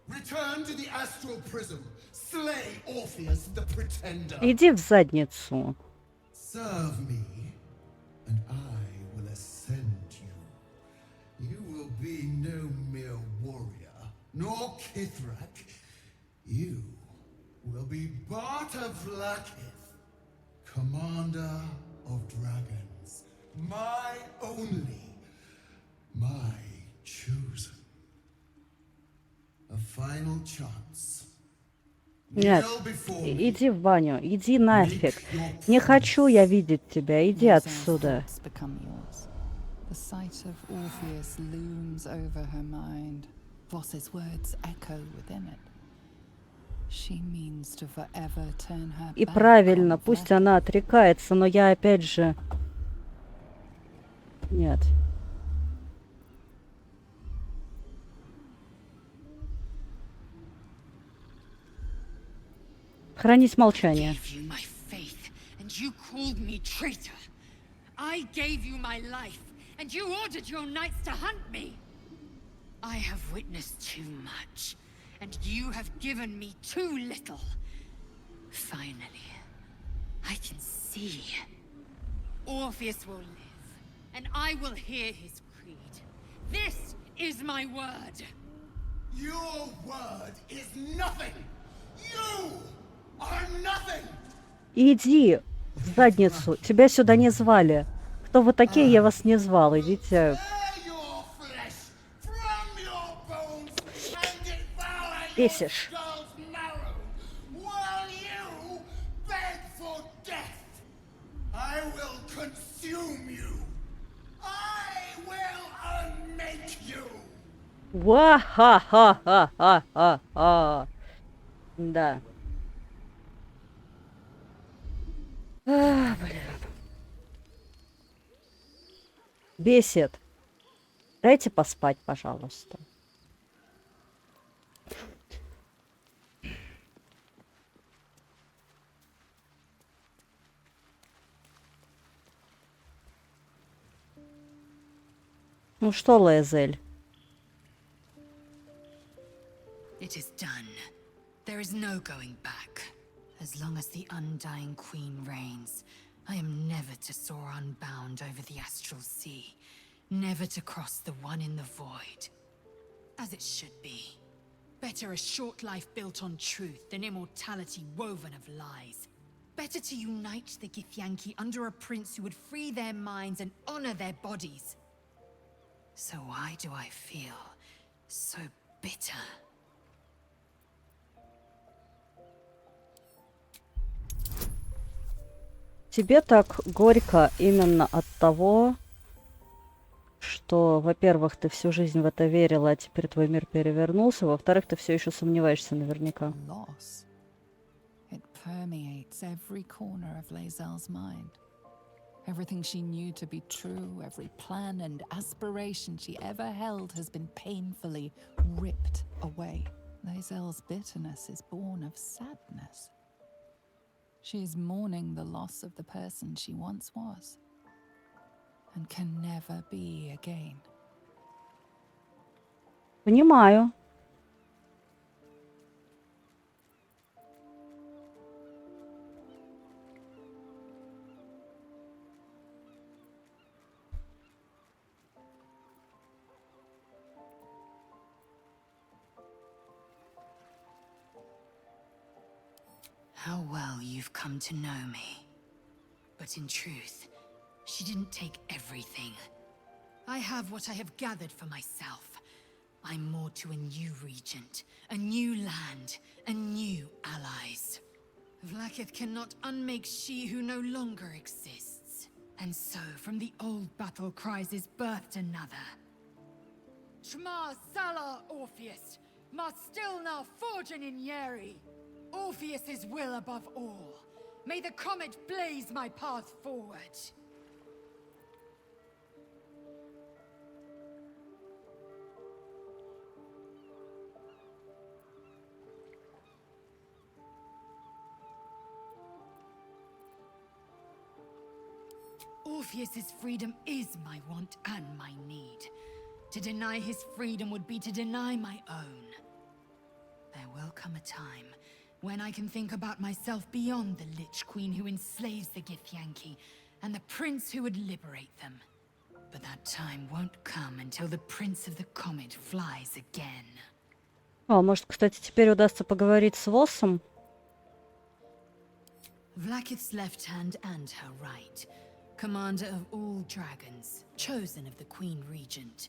Return to the astral prism. Slay Orpheus the pretender. Иди в задницу. Serve me, and I will ascend you. You will be no mere warrior, nor Kithrak. You will be Barta Vlaakith, commander of dragons. My only, my chosen. A final chance. Нет, иди в баню, иди нафиг. Не хочу я видеть тебя, иди отсюда. The sight of Orpheus looms over her mind. Voss's words echo within it. She means to forever turn her И back правильно, on пусть она отрекается, но я опять же... Нет. Хранить молчание. You called me traitor. I gave you my life, and you ordered your knights to hunt me. I have witnessed too much, and you have given me too little. Finally, I can see. Orpheus will live, and I will hear his creed. This is my word. Your word is nothing! You are nothing! Иди в задницу. Тебя сюда не звали. Кто вы такие, я вас не звал. Идите. Бесишь. I will consume you. I will unmake you. Ва-ха-ха-ха-ха-ха. Да. Блин. Бесит. Дайте поспать, пожалуйста. Ну что, Лезель? It is done. There is no going back. As long as the Undying Queen reigns, I am never to soar unbound over the astral sea. Never to cross the one in the void. As it should be. Better a short life built on truth than immortality woven of lies. Better to unite the Githyanki under a prince who would free their minds and honor their bodies. So why do I feel so bitter? Тебе так горько именно от того, что, во-первых, ты всю жизнь в это верила, а теперь твой мир перевернулся, во-вторых, ты все еще сомневаешься наверняка. Loss. It permeates every corner of Lae'zel's mind. Everything she knew to be true, every plan and aspiration she ever held has been painfully ripped away. Lae'zel's bitterness is born of sadness. She is mourning the loss of the person she once was, and can never be again. Понимаю. How well you've come to know me. But in truth, she didn't take everything. I have what I have gathered for myself. I'm more to a new regent, a new land, and new allies. Vlaakith cannot unmake she who no longer exists. And so, from the old battle cries is birthed another. Shema Salah Orpheus, ma stilna forging in Yeri. Orpheus's will above all. May the comet blaze my path forward. Orpheus's freedom is my want and my need. To deny his freedom would be to deny my own. There will come a time when I can think about myself beyond the Lich Queen who enslaves the Githyanki, and the Prince who would liberate them. But that time won't come until the Prince of the Comet flies again. О, может, кстати, теперь удастся поговорить с Воссом? Vlaakith's left hand and her right. Commander of all dragons, chosen of the Queen Regent.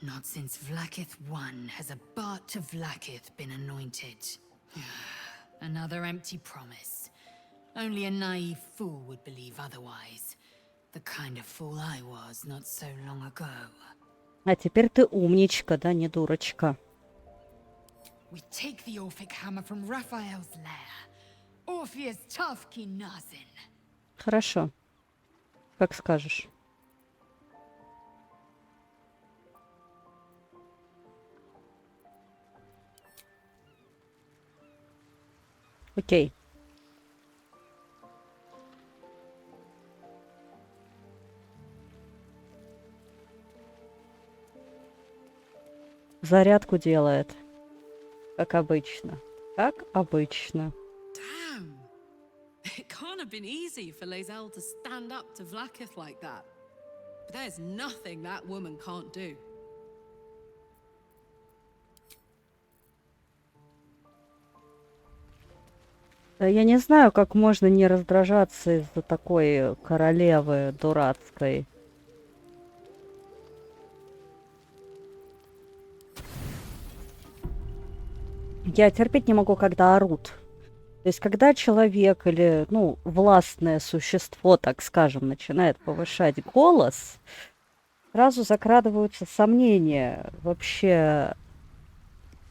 Not since Vlaakith I has a Bart to Vlaakith been anointed. Another empty promise. Only a naive fool would believe otherwise. The kind of fool I was not so long ago. А теперь ты умничка, да, не дурочка. We take the Orphic hammer from Raphael's lair. Orpheus Tafki Nazin. Хорошо. Как скажешь. Окей. Зарядку делает. Как обычно. Как обычно. Damn. It can't have been easy for Lae'zel to stand up to Vlaakith like that. But there's nothing that woman can't do. Да я не знаю, как можно не раздражаться из-за такой королевы дурацкой. Я терпеть не могу, когда орут. То есть, когда человек или, ну, властное существо, так скажем, начинает повышать голос, сразу закрадываются сомнения вообще,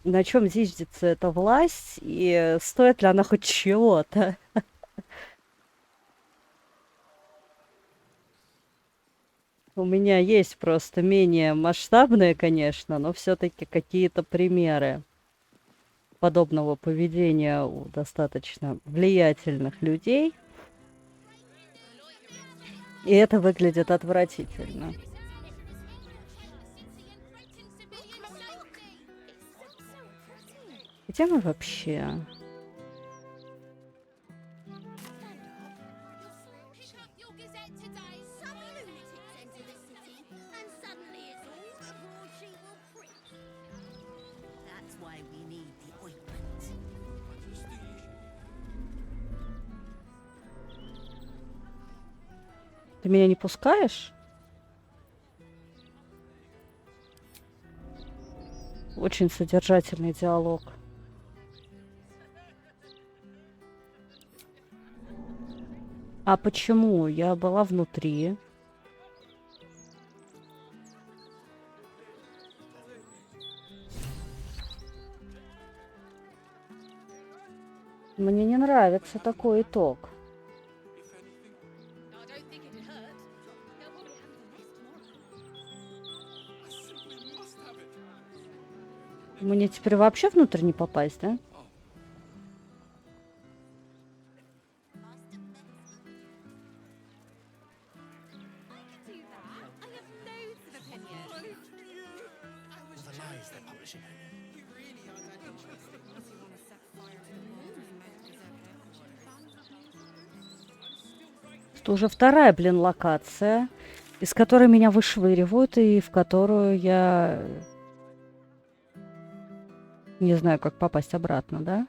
на чем зиждется эта власть и стоит ли она хоть чего-то. У меня есть просто менее масштабные, конечно, но все-таки какие-то примеры подобного поведения у достаточно влиятельных людей. И это выглядит отвратительно. Где мы вообще? Ты меня не пускаешь? Очень содержательный диалог. А почему? Я была внутри. Мне не нравится такой итог. Мне теперь вообще внутрь не попасть, да? Это уже вторая, блин, локация, из которой меня вышвыривают и в которую я не знаю, как попасть обратно, да?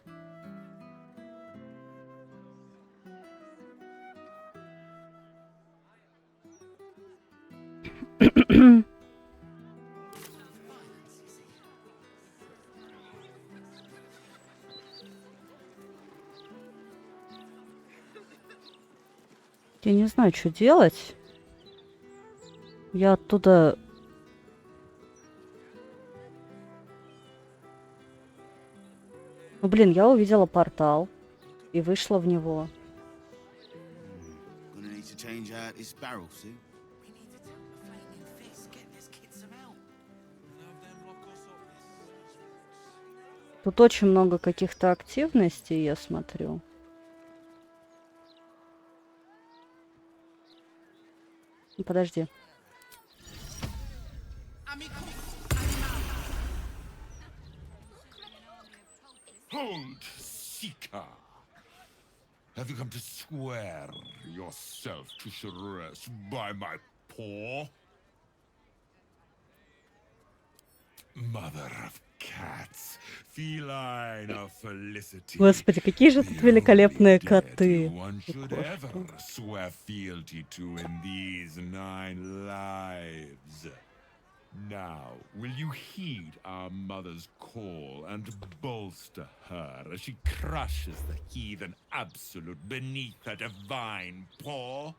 Я не знаю, что делать. Я оттуда... Ну, блин, я увидела портал и вышла в него. Тут очень много каких-то активностей, я смотрю. Ну, подожди. Hold, Seeker! Have you come to swear yourself to Sharess by my paw? Mother of cats, feline of felicity. Господи, какие же тут великолепные коты. One should ever swear fealty to in these 9 lives. Now, will you heed our mother's call and bolster her as she crushes the heathen absolute beneath her divine paw?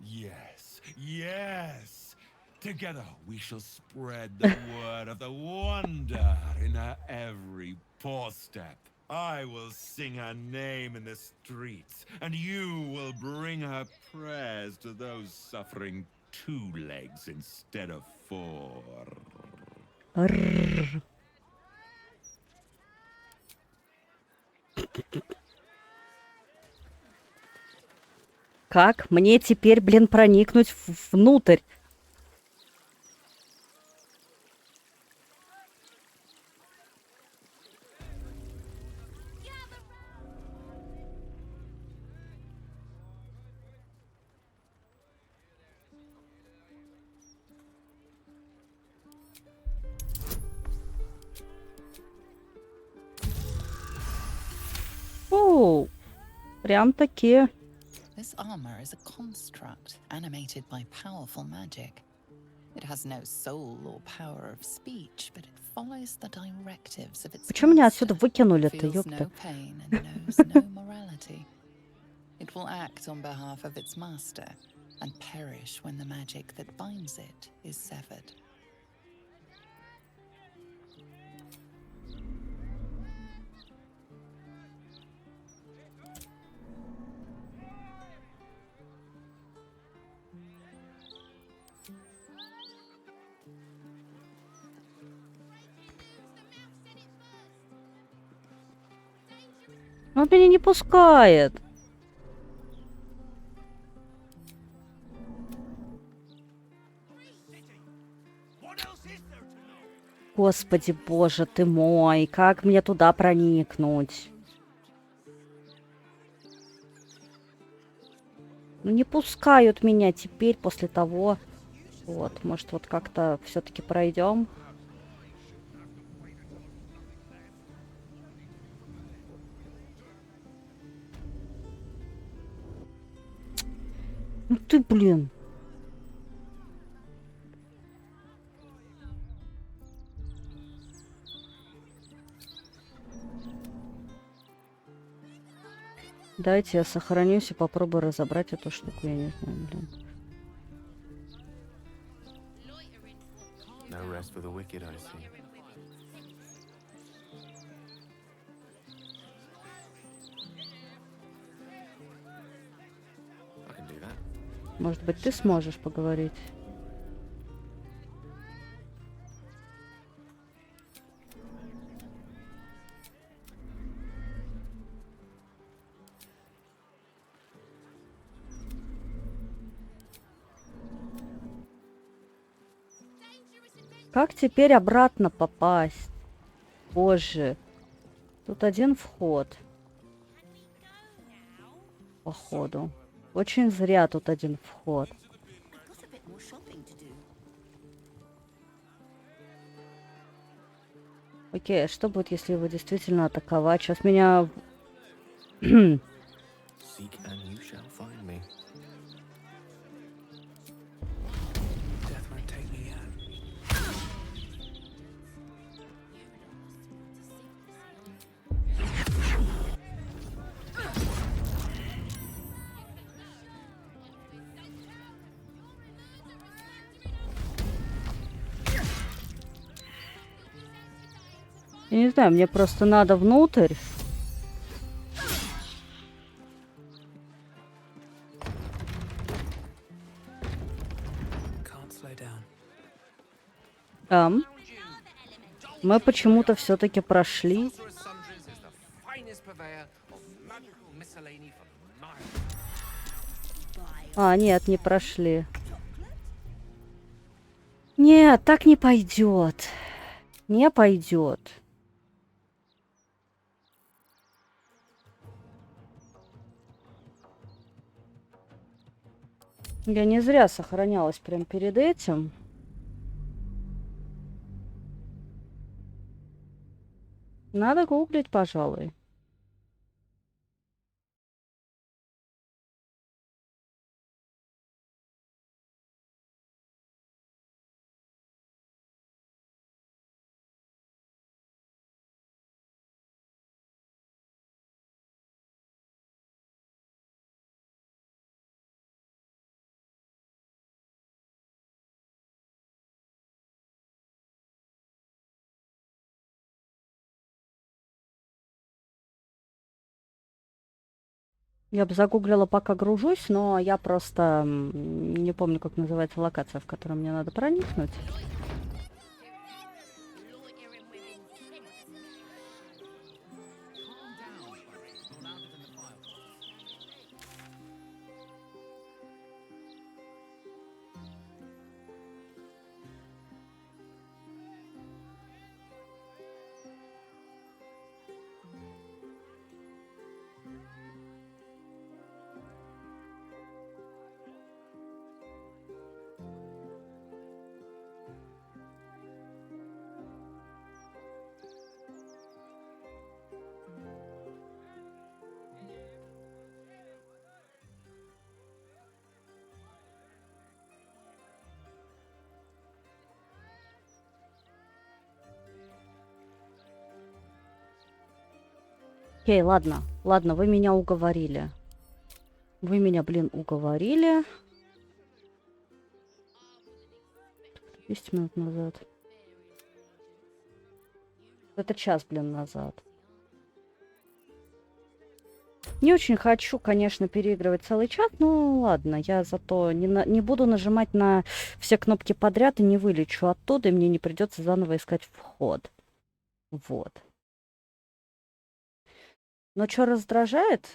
Yes, yes! Together we shall spread the word of the wonder in her every paw step. I will sing her name in the streets, and you will bring her prayers to those suffering 2 legs instead of 4. Как мне теперь, блин, проникнуть внутрь? О, прям-таки. This armor is a construct animated by powerful magic. It has no soul or power of speech, but it follows the directives of its Почему меня master, отсюда выкинули-то, feels ёпта? no pain and knows no morality. It will act on behalf of its master and perish when the magic that binds it is severed. Он меня не пускает. Господи, боже ты мой, как мне туда проникнуть? Ну не пускают меня теперь после того. Вот, может, вот как-то все-таки пройдем. Ну ты, блин. Давайте я сохранюсь и попробую разобрать эту штуку, я не знаю, блин. No rest for the wicked, I see. I can do that. Может быть, ты сможешь поговорить? Как теперь обратно попасть? Боже. Тут один вход. Походу. Очень зря тут один вход. Окей, а что будет, если его действительно атаковать? Сейчас меня... Seek and you shall find me. Death won't take me yet. Я не знаю, мне просто надо внутрь. Can't slow down. Там. Мы почему-то все-таки прошли. А, нет, не прошли. Нет, так не пойдет. Не пойдет. Я не зря сохранялась прям перед этим. Надо гуглить, пожалуй. Я бы загуглила, пока гружусь, но я просто не помню, как называется локация, в которую мне надо проникнуть. Окей, ладно. Ладно, вы меня уговорили. Вы меня, блин, уговорили. 10 минут назад. Это час, блин, назад. Не очень хочу, конечно, переигрывать целый час. Ну, ладно, я зато не буду нажимать на все кнопки подряд и не вылечу оттуда, и мне не придется заново искать вход. Вот. Но что раздражает,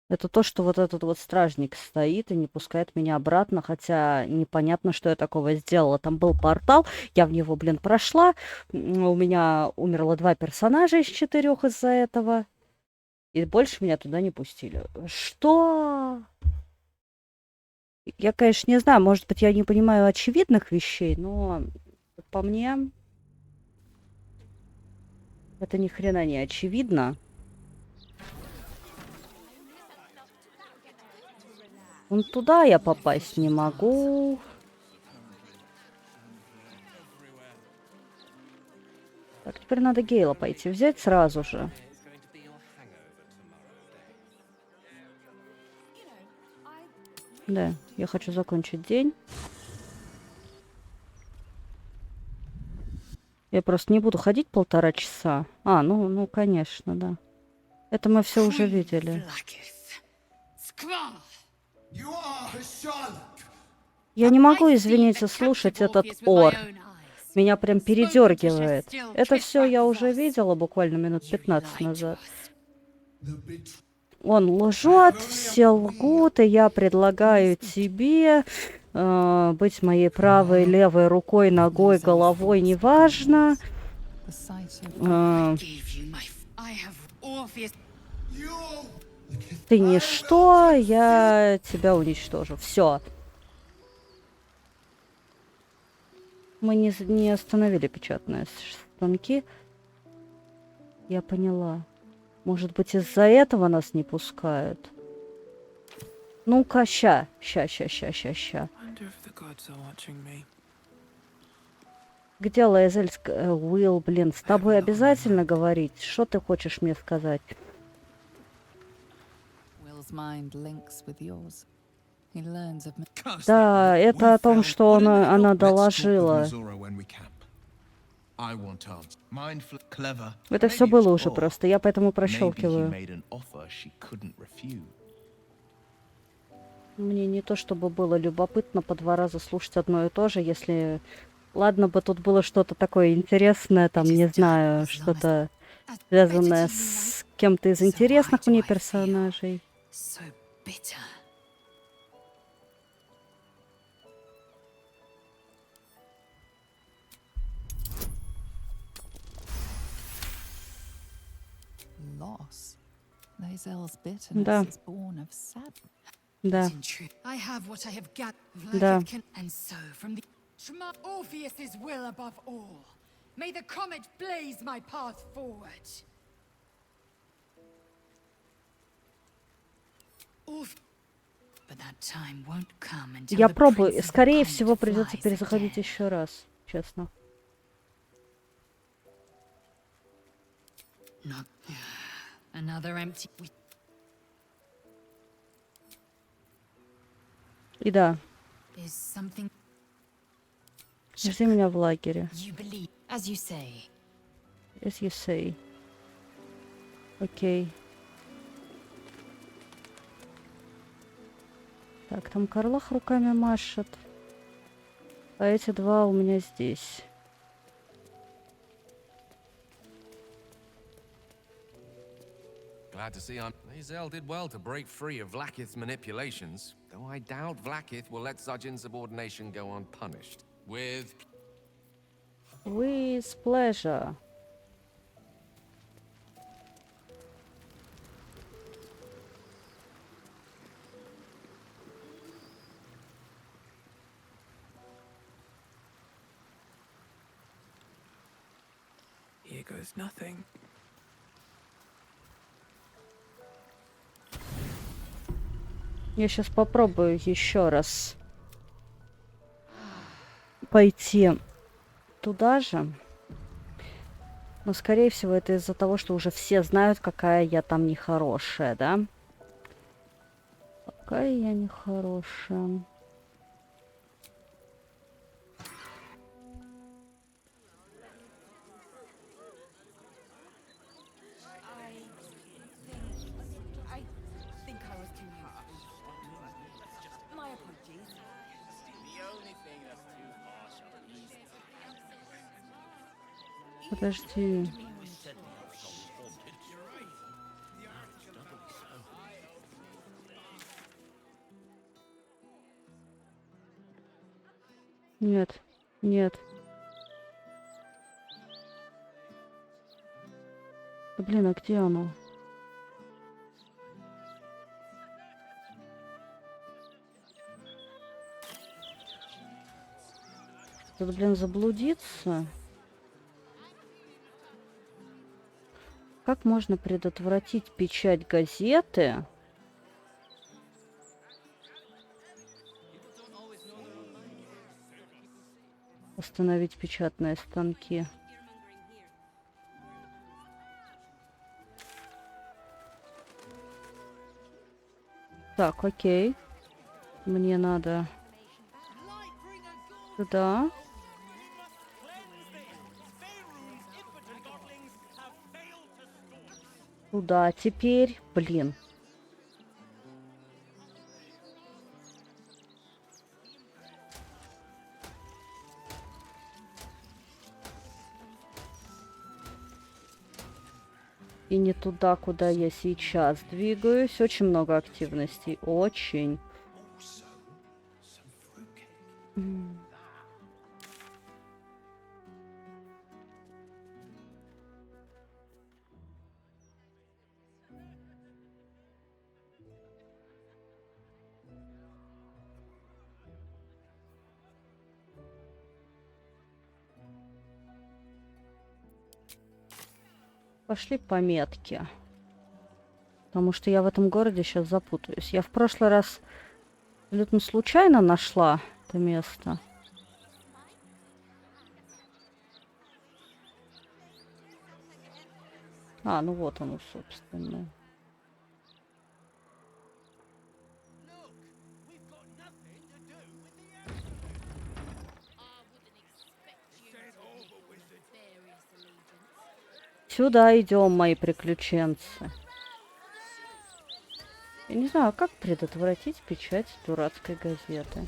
это то, что вот этот вот стражник стоит и не пускает меня обратно, хотя непонятно, что я такого сделала. Там был портал, я в него, блин, прошла. У меня умерло 2 персонажа из 4 из-за этого. И больше меня туда не пустили. Что? Я, конечно, не знаю, может быть, я не понимаю очевидных вещей, но по мне это ни хрена не очевидно. Вон туда я попасть не могу. Так, теперь надо Гейла пойти взять сразу же. Да, я хочу закончить день. Я просто не буду ходить 1,5 часа. А, ну, конечно, да. Это мы все уже видели. Я не могу, извините, слушать этот ор. Меня прям передергивает. Это все я уже видела буквально минут 15 назад. Он лжет, все лгут, и я предлагаю тебе быть моей правой, левой рукой, ногой, головой, неважно. Ты ничто, я тебя уничтожу. Все. Мы не остановили печатные станки. Я поняла. Может быть, из-за этого нас не пускают? Ну-ка, ща. Где Лаэзельск? Уилл, блин, с тобой обязательно говорить? Что ты хочешь мне сказать? Да, это о том, что она доложила. Это все было уже просто, я поэтому прощелкиваю. Мне не то чтобы было любопытно по 2 раза слушать одно и то же, если... Ладно бы тут было что-то такое интересное, там, не знаю, что-то связанное с кем-то из интересных мне персонажей. Да. Да. Да. Orpheus's will above all. May the comet blaze my path forward. But that time won't come until Я пробую. Скорее всего, придется перезаходить еще раз, честно. Another empty. И да. Жди меня в лагере. As you say. As you say. Окей. Так, там Карлах руками машет. А эти 2 у меня здесь. Glad to see Lae'zel did well to break free of Vlaakith's manipulations, though I doubt Vlaakith will let such insubordination go unpunished. With pleasure. Here goes nothing. Я сейчас попробую еще раз пойти туда же. Но, скорее всего, это из-за того, что уже все знают, какая я там нехорошая, да? Какая я нехорошая. Подожди. Нет, нет. Да блин, а где оно? Тут, блин, заблудиться. Как можно предотвратить печать газеты? Остановить печатные станки. Так, окей. Мне надо сюда. Куда теперь? Блин. И не туда, куда я сейчас двигаюсь. Очень много активностей. Очень. Пошли по метке. Потому что я в этом городе сейчас запутаюсь. Я в прошлый раз абсолютно случайно нашла это место. А, ну вот оно, собственно. Сюда идем, мои приключенцы. Я не знаю, как предотвратить печать дурацкой газеты.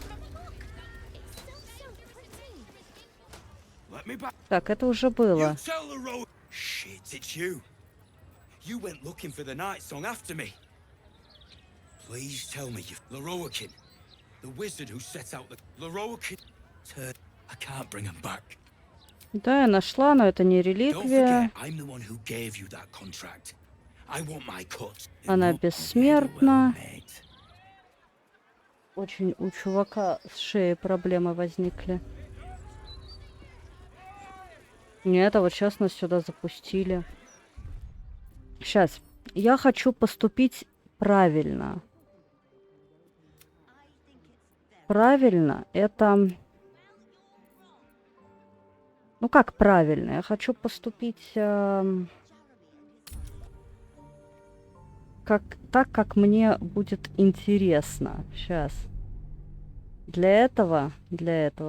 Так, это уже было. Shit, it's you. You went looking for the night song after me. Please tell me you've Loroakin, the wizard who set out the Loroakin. I can't bring him back. Да, я нашла, но это не реликвия. Она бессмертна. Очень у чувака с шеей проблемы возникли. Нет, а вот сейчас нас сюда запустили. Сейчас. Я хочу поступить правильно. Правильно это... Ну как правильно? Я хочу поступить так, как мне будет интересно. Сейчас. Для этого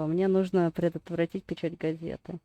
мне нужно предотвратить печать газеты.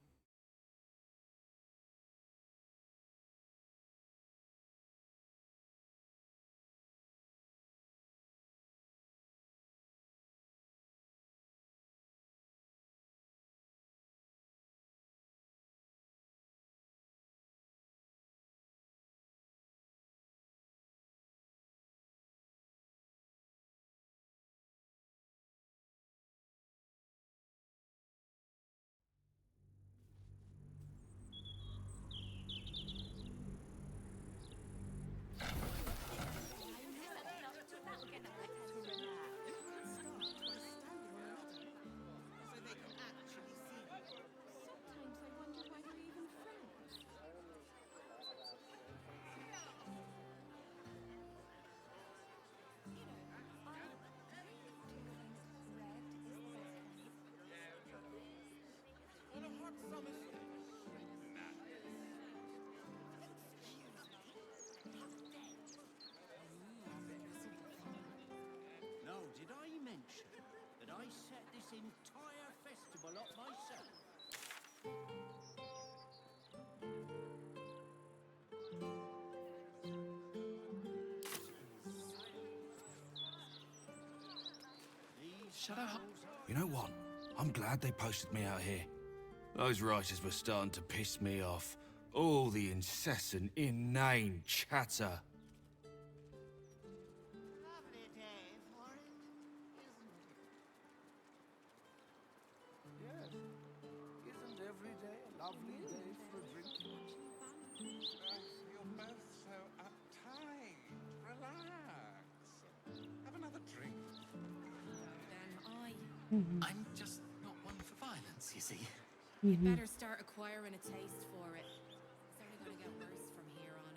You know what? I'm glad they posted me out here. Those writers were starting to piss me off. All the incessant, inane chatter. Lovely day for it, isn't it? Yes. Isn't every day a lovely day for a drink? You're both so uptight. Relax. Have another drink. I'm just not one for violence, you see. You'd better start acquiring a taste for it. It's only gonna get worse from here on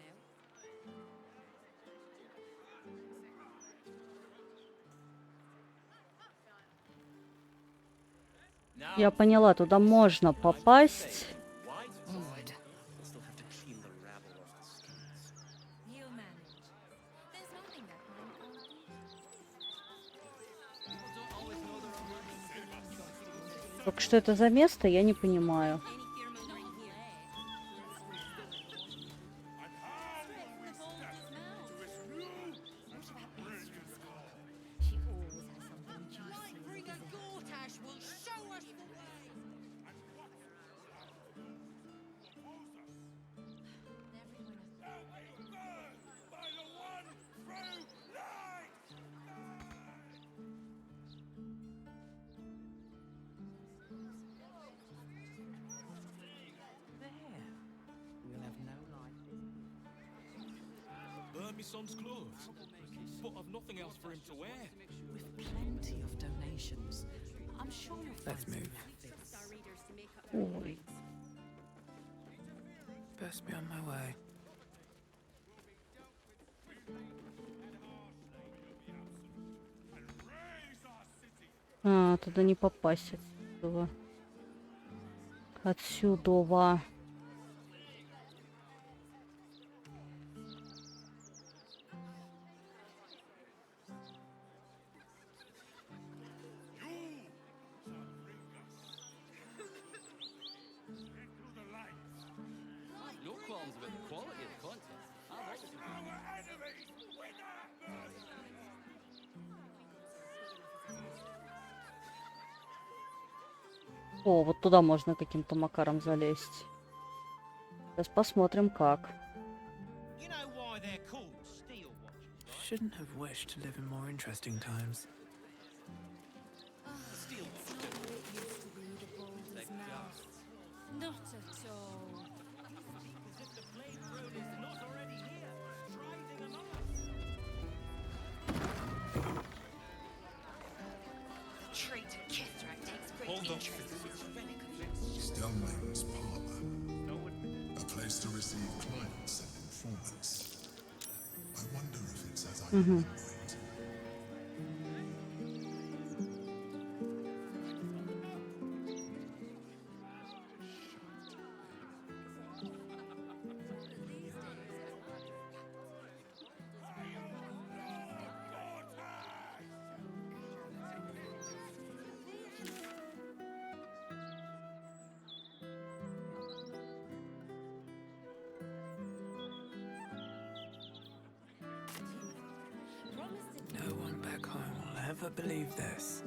out. Я поняла, туда можно попасть. Только что это за место, я не понимаю. Burn me son's clothes, but I've nothing else for him to wear. With plenty of donations. I'm sure you'll Let's move. Ой. Best be on my way. А, туда не попасть отсюда. Отсюда. No qualms about the quality of the content. I've always О, вот туда можно каким-то макаром залезть. Сейчас посмотрим, как. You know why they're called steel watches? Shouldn't have wished to live in more interesting times. Not at all. Traitor Kithrak takes great Hold on. interest in this relic of Stellmane's parlor. A place to receive clients and informants. I wonder if it's as I remember it. No one back home will ever believe this.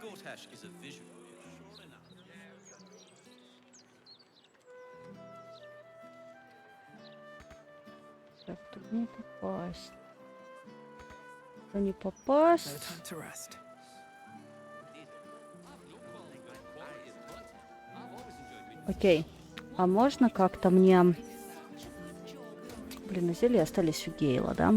Gortash is a visual. Sure enough. Так, тут не попасть. Туда не попасть. No time to rest. Окей. А можно как-то мне... Блин, на зелье остались у Гейла, да?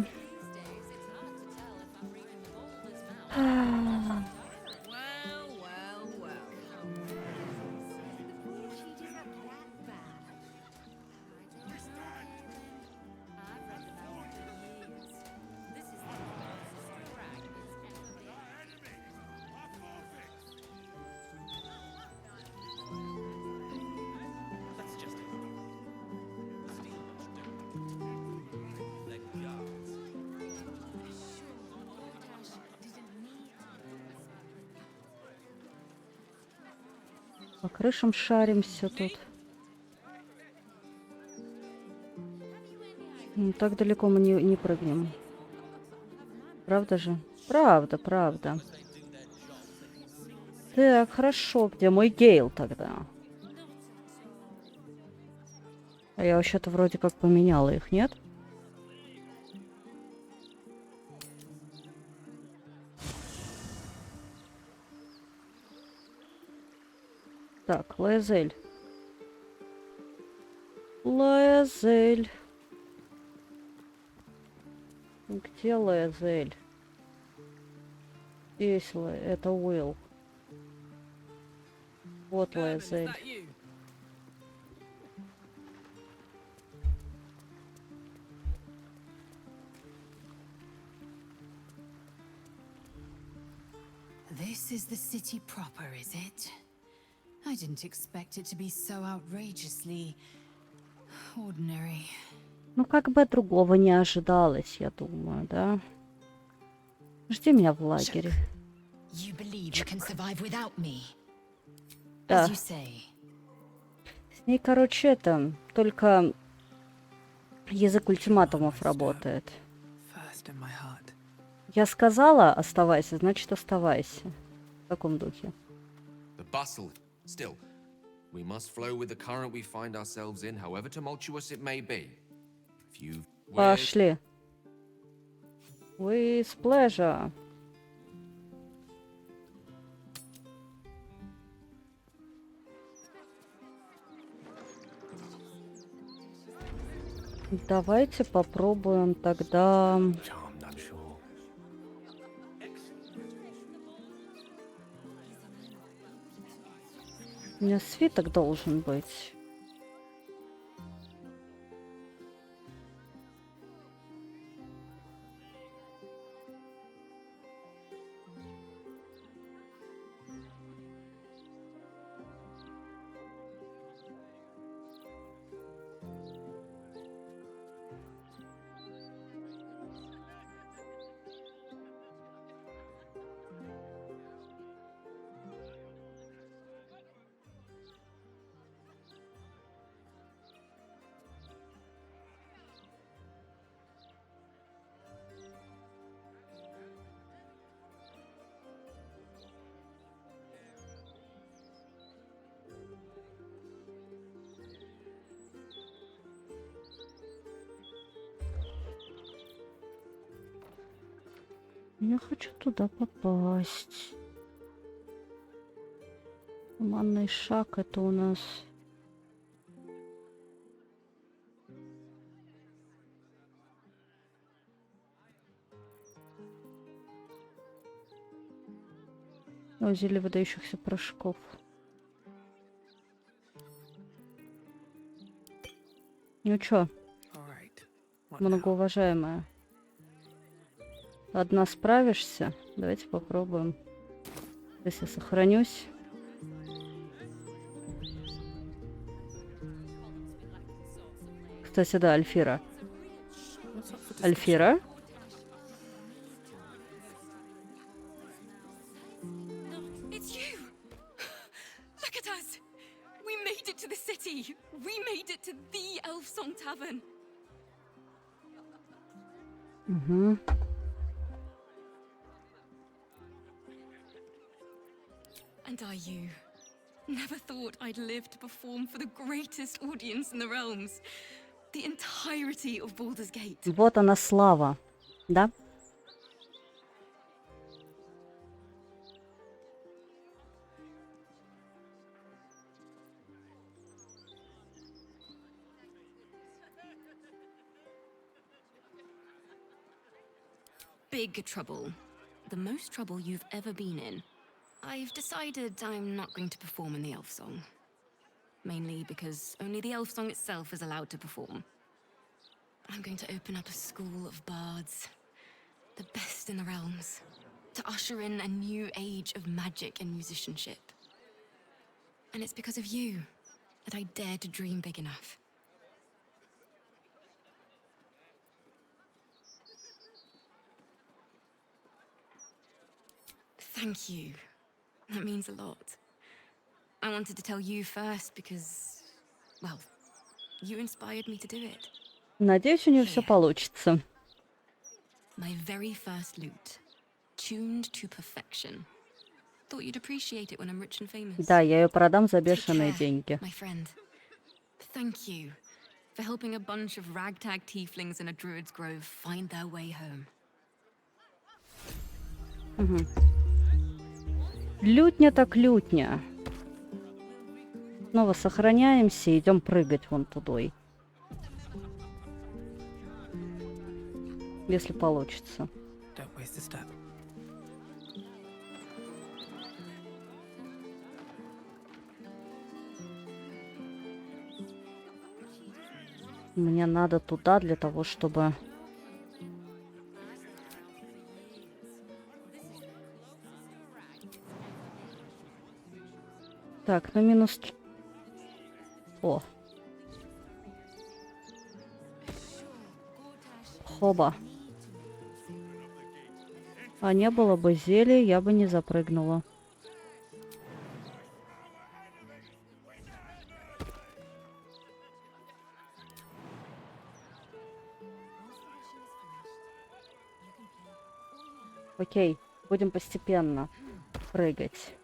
По крышам шаримся тут. Так далеко мы не прыгнем. Правда же? Правда, правда. Так, хорошо. Где мой Гейл тогда? А я вообще-то вроде как поменяла их, нет? Так, Лаэзель. Лаэзель. Где Лаэзель? Здесь это Уилл. Вот Лаэзель. This is the city proper, is it? I didn't expect it to be so outrageously ordinary. Ну, как бы другого не ожидалось, я думаю, да? Жди меня в лагере. You believe you can survive without me? Да. As you say. С ней, короче, это только язык ультиматумов работает. First in my heart. Я сказала, оставайся, значит, оставайся. В таком духе. The bustle. Still, we must flow with the current we find ourselves in, however tumultuous it may be. If you Пошли. With pleasure. Давайте попробуем тогда... У меня свиток должен быть. Я хочу туда попасть. Туманный шаг это у нас... Зелье выдающихся порошков. Ну чё, многоуважаемая, одна справишься? Давайте попробуем. Если сохранюсь. Кстати, да, Альфира. Альфира? It's you! Look at us! We made it to the city! We made it to the Elf Song Tavern! Угу. And are you? Never thought I'd live to perform for the greatest audience in the realms. The entirety of Baldur's Gate. Вот она слава, да? Big trouble. The most trouble you've ever been in. I've decided I'm not going to perform in the elf song. Mainly because only the elf song itself is allowed to perform. I'm going to open up a school of bards. The best in the realms. To usher in a new age of magic and musicianship. And it's because of you that I dare to dream big enough. Thank you. That means a lot. I wanted to tell you first because, well, you inspired me to do it. Надеюсь, у нее все получится. My very first lute, tuned to perfection. Thought you'd appreciate it when I'm rich and famous. Да, я ее продам за бешеные деньги. My friend. Thank you for helping a bunch of ragtag tieflings in a druid's grove find their way home. Угу. Лютня так лютня. Снова сохраняемся и идем прыгать вон тудой. Если получится. Don't waste a step. Мне надо туда для того, чтобы... Так, на минус... О. Хоба. А не было бы зелья, я бы не запрыгнула. Окей, будем постепенно прыгать.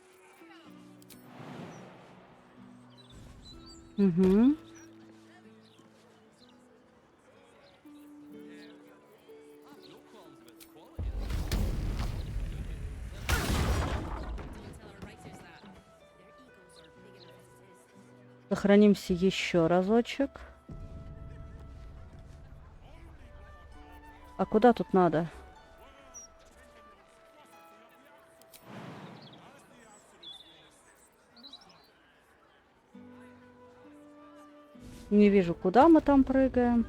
Угу. Сохранимся еще разочек. А куда тут надо? Не вижу, куда мы там прыгаем.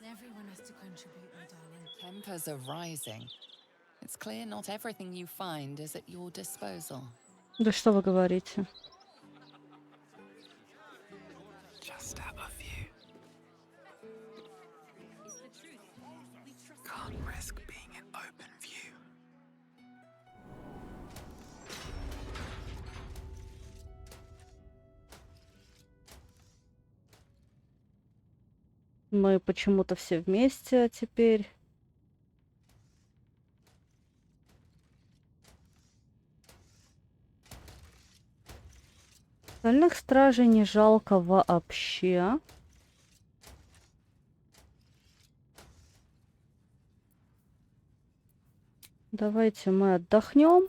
Everyone has to contribute, my darling. Tempers are rising. It's clear not everything you find is at your disposal. Да что вы говорите? Just have a few. Can't risk being in open view. Мы почему-то все вместе теперь. Остальных стражей не жалко вообще. Давайте мы отдохнем.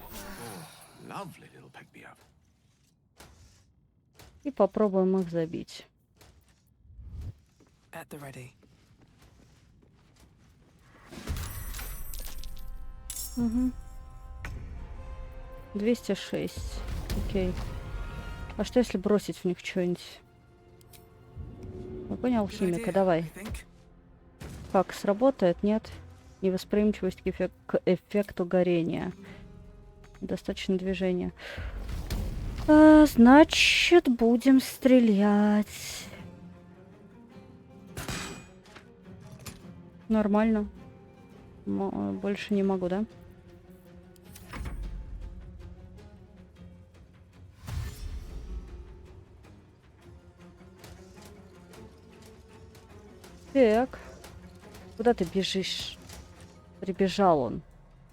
И попробуем их забить. At the ready. Угу. 206. Окей. А что если бросить в них что-нибудь? Ну, понял, химика, давай. Как, сработает? Нет? Невосприимчивость к эффекту горения. Достаточно движения. Значит, будем стрелять. Нормально. Больше не могу, да? Так. Куда ты бежишь? Прибежал он.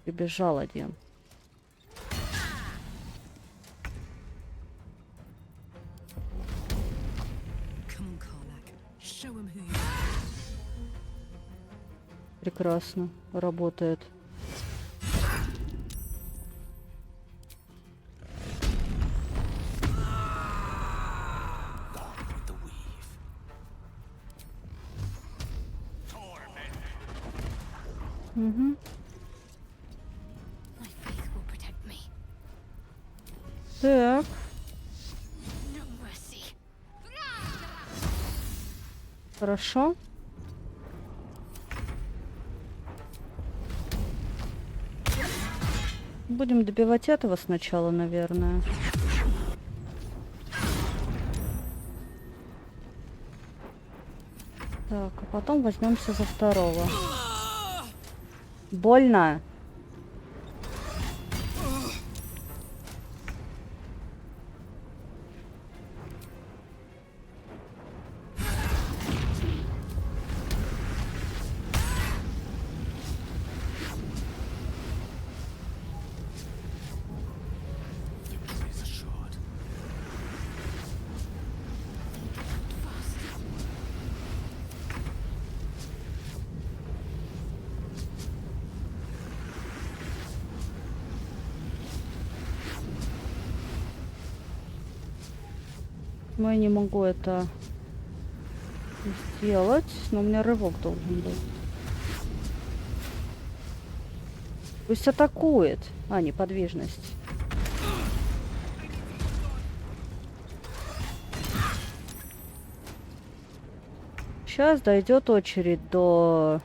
Прибежал один. Прекрасно. Работает. Угу. My faith will protect me. Так. No mercy. Хорошо. Будем добивать этого сначала, наверное. Так, а потом возьмемся за второго. Больно. Но я не могу это сделать, но у меня рывок должен быть. Пусть атакует. А, неподвижность. Сейчас дойдет очередь до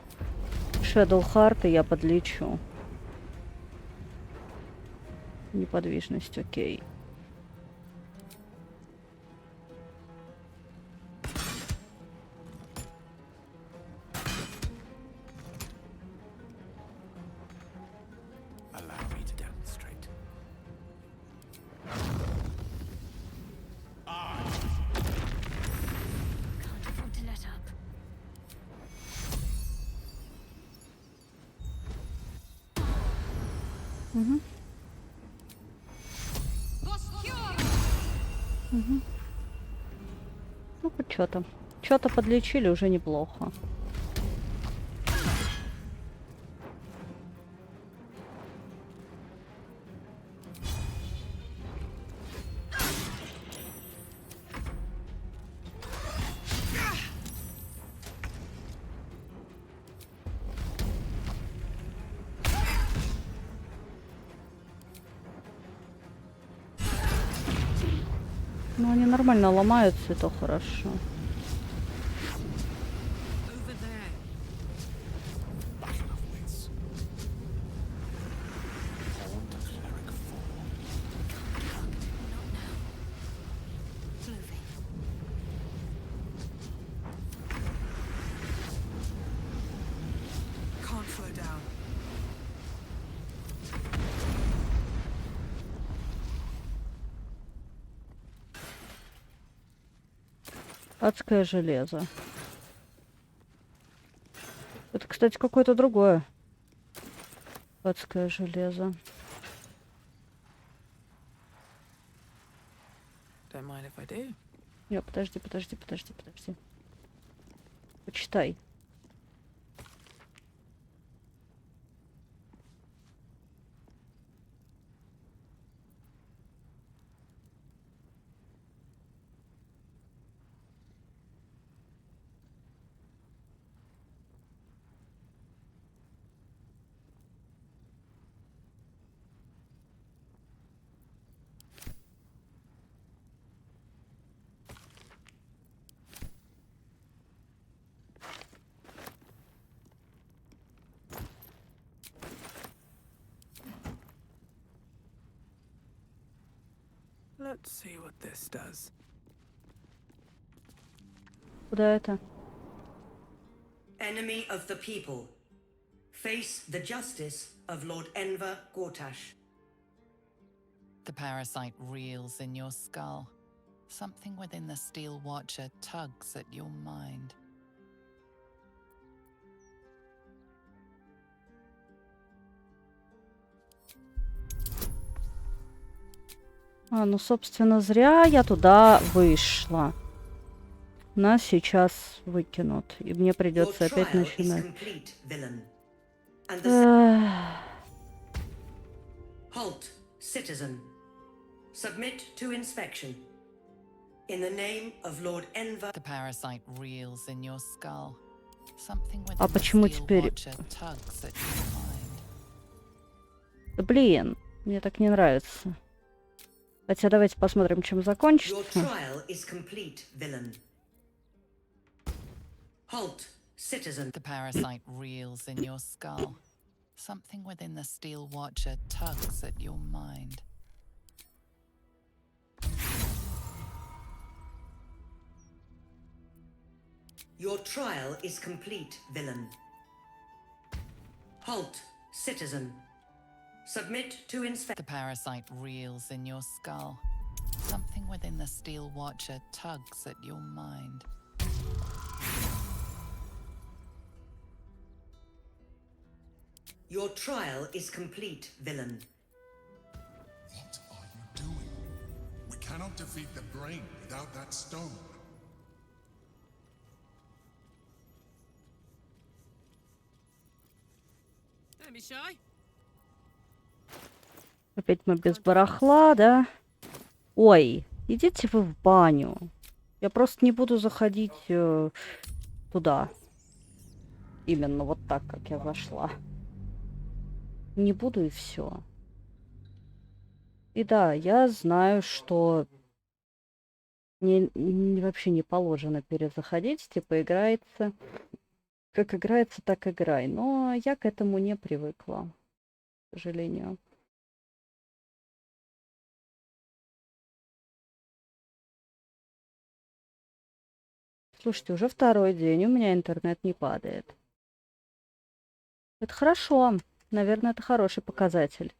Shadowheart, и я подлечу. Неподвижность, окей. Угу. Угу. Ну, хоть что-то. Что-то подлечили, уже неплохо. Ну, они нормально ломаются, и то хорошо. Адское железо. Это, кстати, какое-то другое. Адское железо. Не, подожди. Почитай. Let's see what this does. Куда это? Enemy of the people. Face the justice of Lord Enver Gortash. The parasite reels in your skull. Something within the Steel Watcher tugs at your mind. А, ну, собственно, зря я туда вышла. Нас сейчас выкинут, и мне придется опять начинать. Halt, citizen. Submit to inspection. In the name of Lord Enver. The parasite reels in your skull. А почему теперь... Да блин, мне так не нравится. Хотя давайте посмотрим, чем закончится. The parasite reels in your skull. Something within the steel watcher tugs at your mind. Your trial is complete, villain. Halt, citizen. Submit to inspection. The parasite reels in your skull. Something within the steel watcher tugs at your mind. Your trial is complete, villain. What are you doing? We cannot defeat the brain without that stone. Don't be shy. Опять мы без барахла, да? Ой, идите вы в баню. Я просто не буду заходить туда. Именно вот так, как я зашла. Не буду и все. И да, я знаю, что вообще не положено перезаходить. Типа играется, как играется, так играй. Но я к этому не привыкла, к сожалению. Слушайте, уже второй день, у меня интернет не падает. Это хорошо. Наверное, это хороший показатель.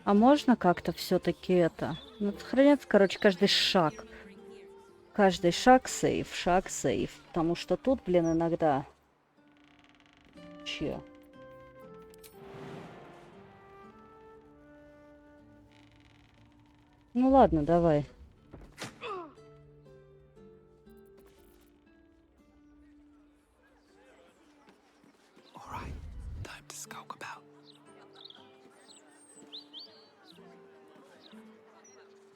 А можно как-то все-таки это? Ну, сохраняться, короче, каждый шаг. Каждый шаг сейф, шаг сейф. Потому что тут, блин, иногда... Че? Ну ладно, давай.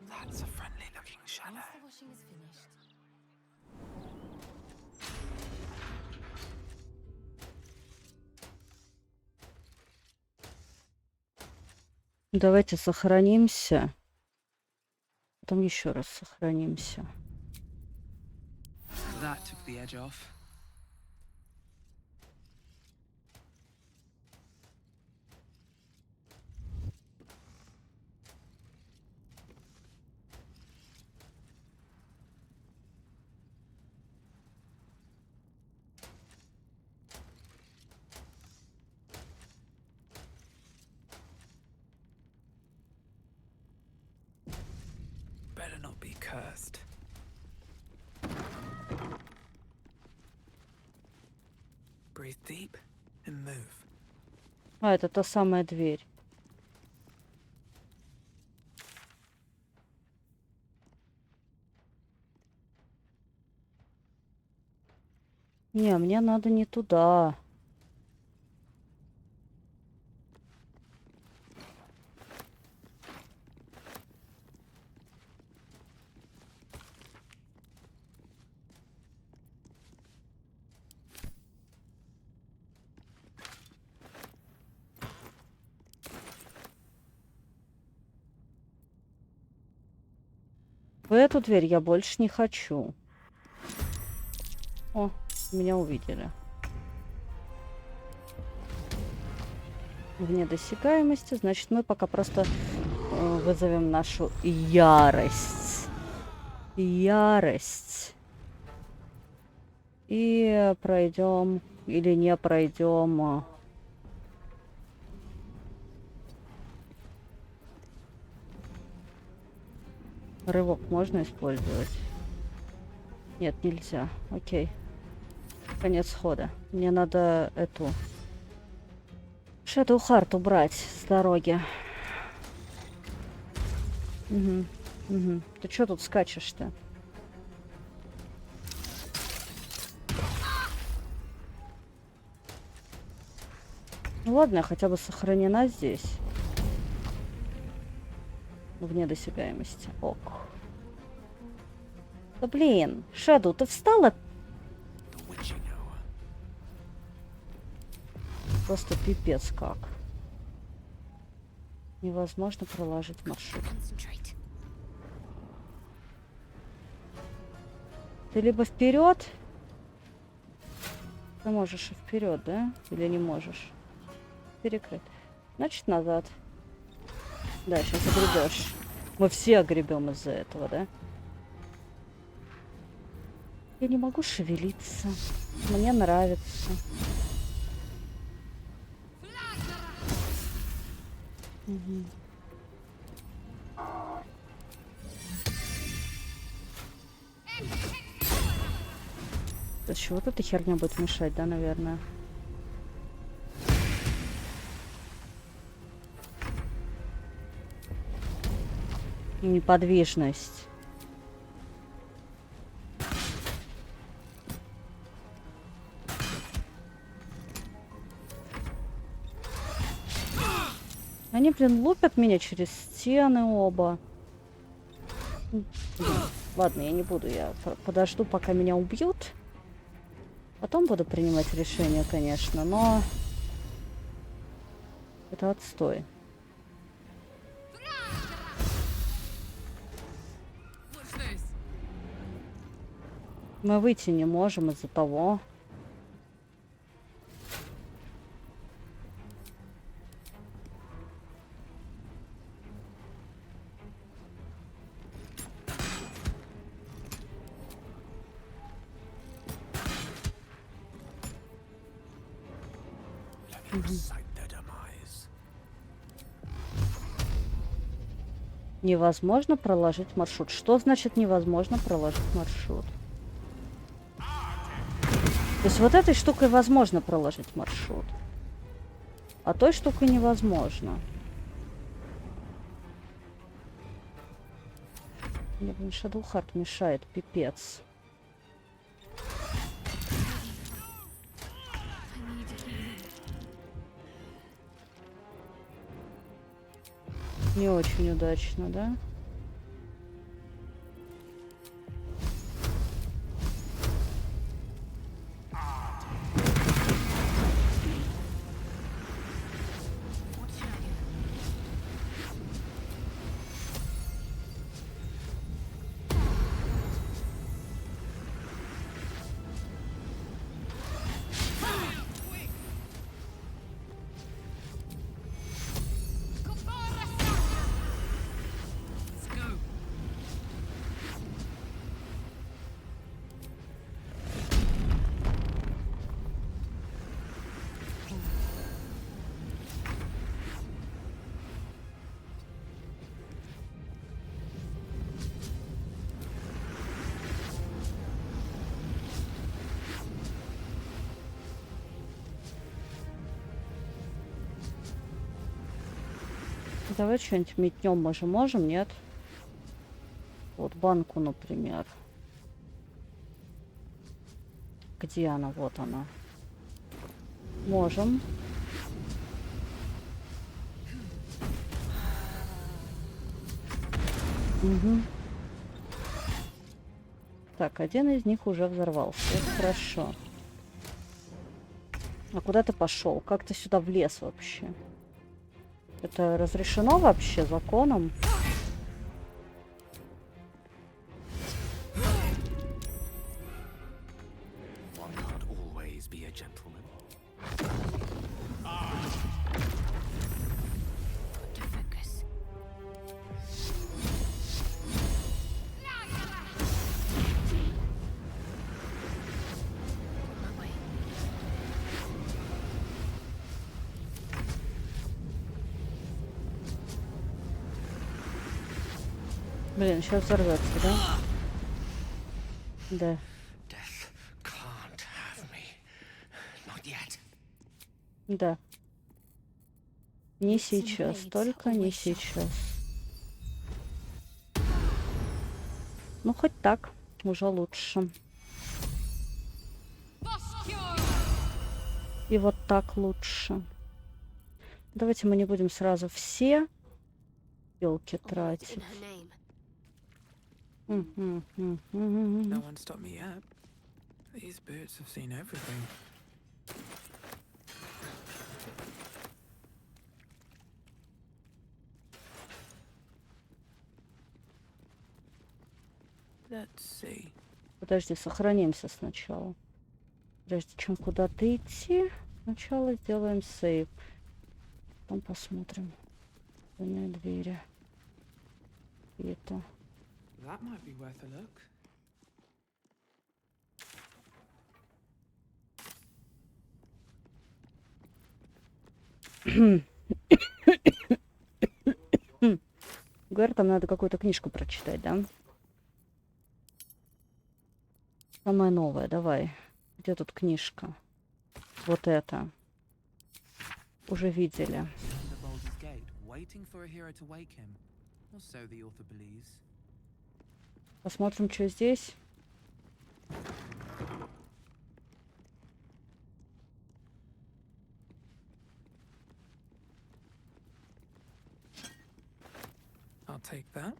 That's a friendly looking shadow. Давайте сохранимся. Потом еще раз сохранимся. That took the edge off. Better not be cursed. Breathe deep and move. А, это та самая дверь. Не, мне надо не туда. В эту дверь я больше не хочу. О, меня увидели. Вне досягаемости. Значит, мы пока просто вызовем нашу ярость. Ярость. И пройдем или не пройдем. Рывок можно использовать? Нет, нельзя. Окей. Конец хода. Мне надо эту Shadow Heart убрать с дороги. Угу. Угу. Ты чё тут скачешь-то? Ну ладно, я хотя бы сохранена здесь. Вне досягаемости. Ок. Да блин, Shadow, ты встала? Просто пипец как. Невозможно проложить маршрут. Ты либо вперед. Ты можешь и вперед, да? Или не можешь? Перекрыт. Значит, назад. Да, сейчас огребешь. Мы все огребем из-за этого, да? Я не могу шевелиться. Мне нравится. Угу. То есть вот эта херня будет мешать, да, наверное? Неподвижность. Они, блин, лупят меня через стены оба. Ладно, я не буду. Я подожду, пока меня убьют. Потом буду принимать решение, конечно, но... Это отстой. Мы выйти не можем из-за того. Невозможно проложить маршрут. Что значит невозможно проложить маршрут? То есть вот этой штукой возможно проложить маршрут, а той штукой невозможно. Мне, блин, Shadow Heart мешает, пипец. Не очень удачно, да? Давай что-нибудь метнем, мы же можем, нет? Вот банку, например. Где она? Вот она. Можем. Угу. Так, один из них уже взорвался. Это хорошо. А куда ты пошел? Как ты сюда влез вообще? Это разрешено вообще законом? Блин, сейчас взорвется, да? Да. Да. Не сейчас, только не сейчас. Ну, хоть так, уже лучше. И вот так лучше. Давайте мы не будем сразу все пилки тратить. No one stopped me yet. These birds have seen everything. Let's see. Подожди, сохранимся сначала. Прежде чем куда-то идти, сначала сделаем сейв. Потом посмотрим. На двери. Это. That might be worth a look. Говорят, там надо какую-то книжку прочитать, да? Самая новая, давай. Где тут книжка? Вот это. Уже видели. Посмотрим, что здесь. I'll take that.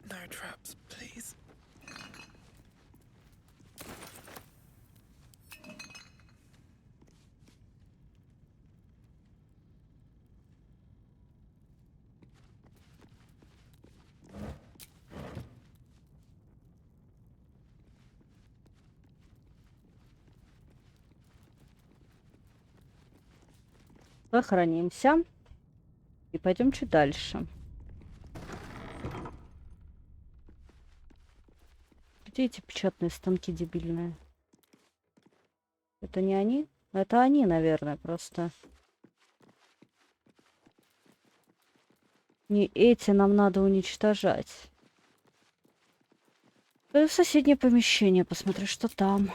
No traps, please. Сохранимся. И пойдем чуть дальше. Где эти печатные станки дебильные? Это не они? Это они, наверное, просто. Не эти нам надо уничтожать. В соседнее помещение, посмотри, что там.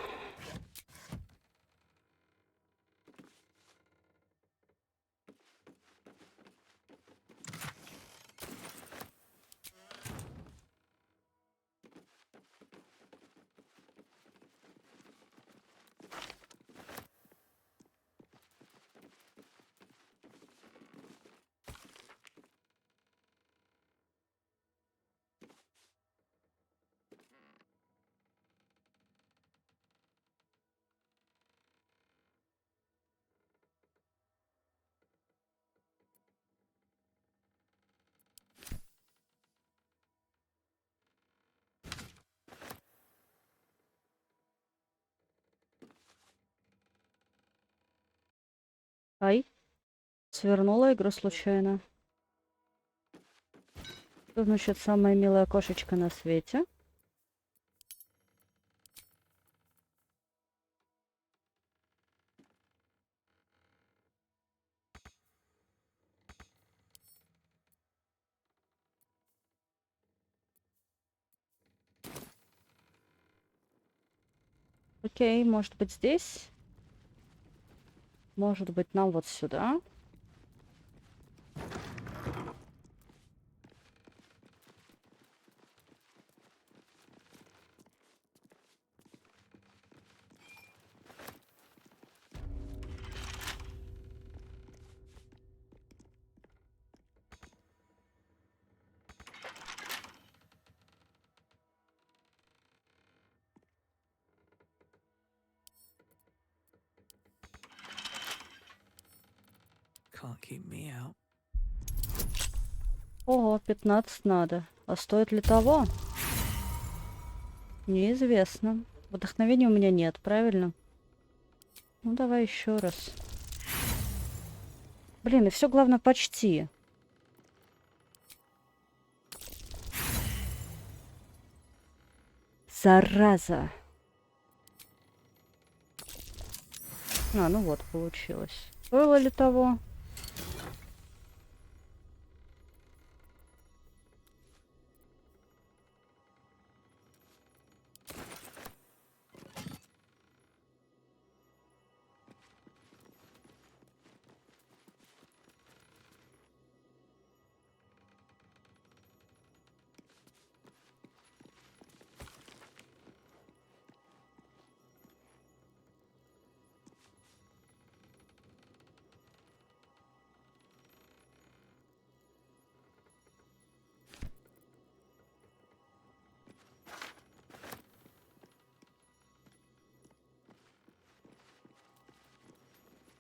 Ай, свернула игру случайно. Что значит самая милая кошечка на свете? Окей, может быть здесь? Может быть нам вот сюда? Can't keep me out. Ого, 15 надо. А стоит ли того? Неизвестно. Вдохновения у меня нет, правильно? Ну, давай еще раз. Блин, и все главное почти. Зараза. А, ну вот, получилось. Стоило ли того?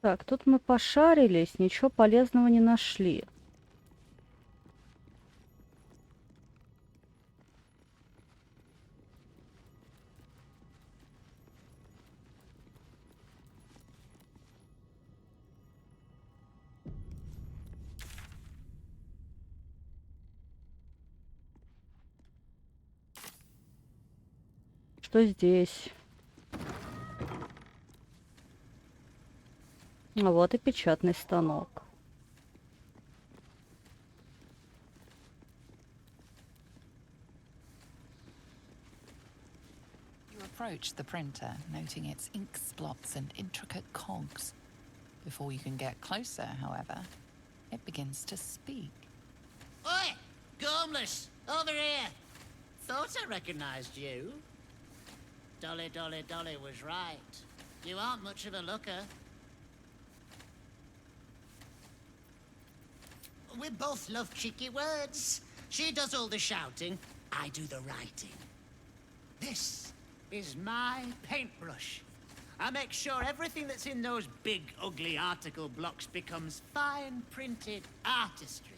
Так, тут мы пошарились, ничего полезного не нашли. Что здесь? А вот и печатный станок. You approach the printer, noting its ink splots and intricate cogs. Before you can get closer, however, it begins to speak. Oi! Gormless! Over here! Thought I recognized you. Dolly was right. You aren't much of a looker. We both love cheeky words. She does all the shouting, I do the writing. This is my paintbrush. I make sure everything that's in those big, ugly article blocks becomes fine printed artistry.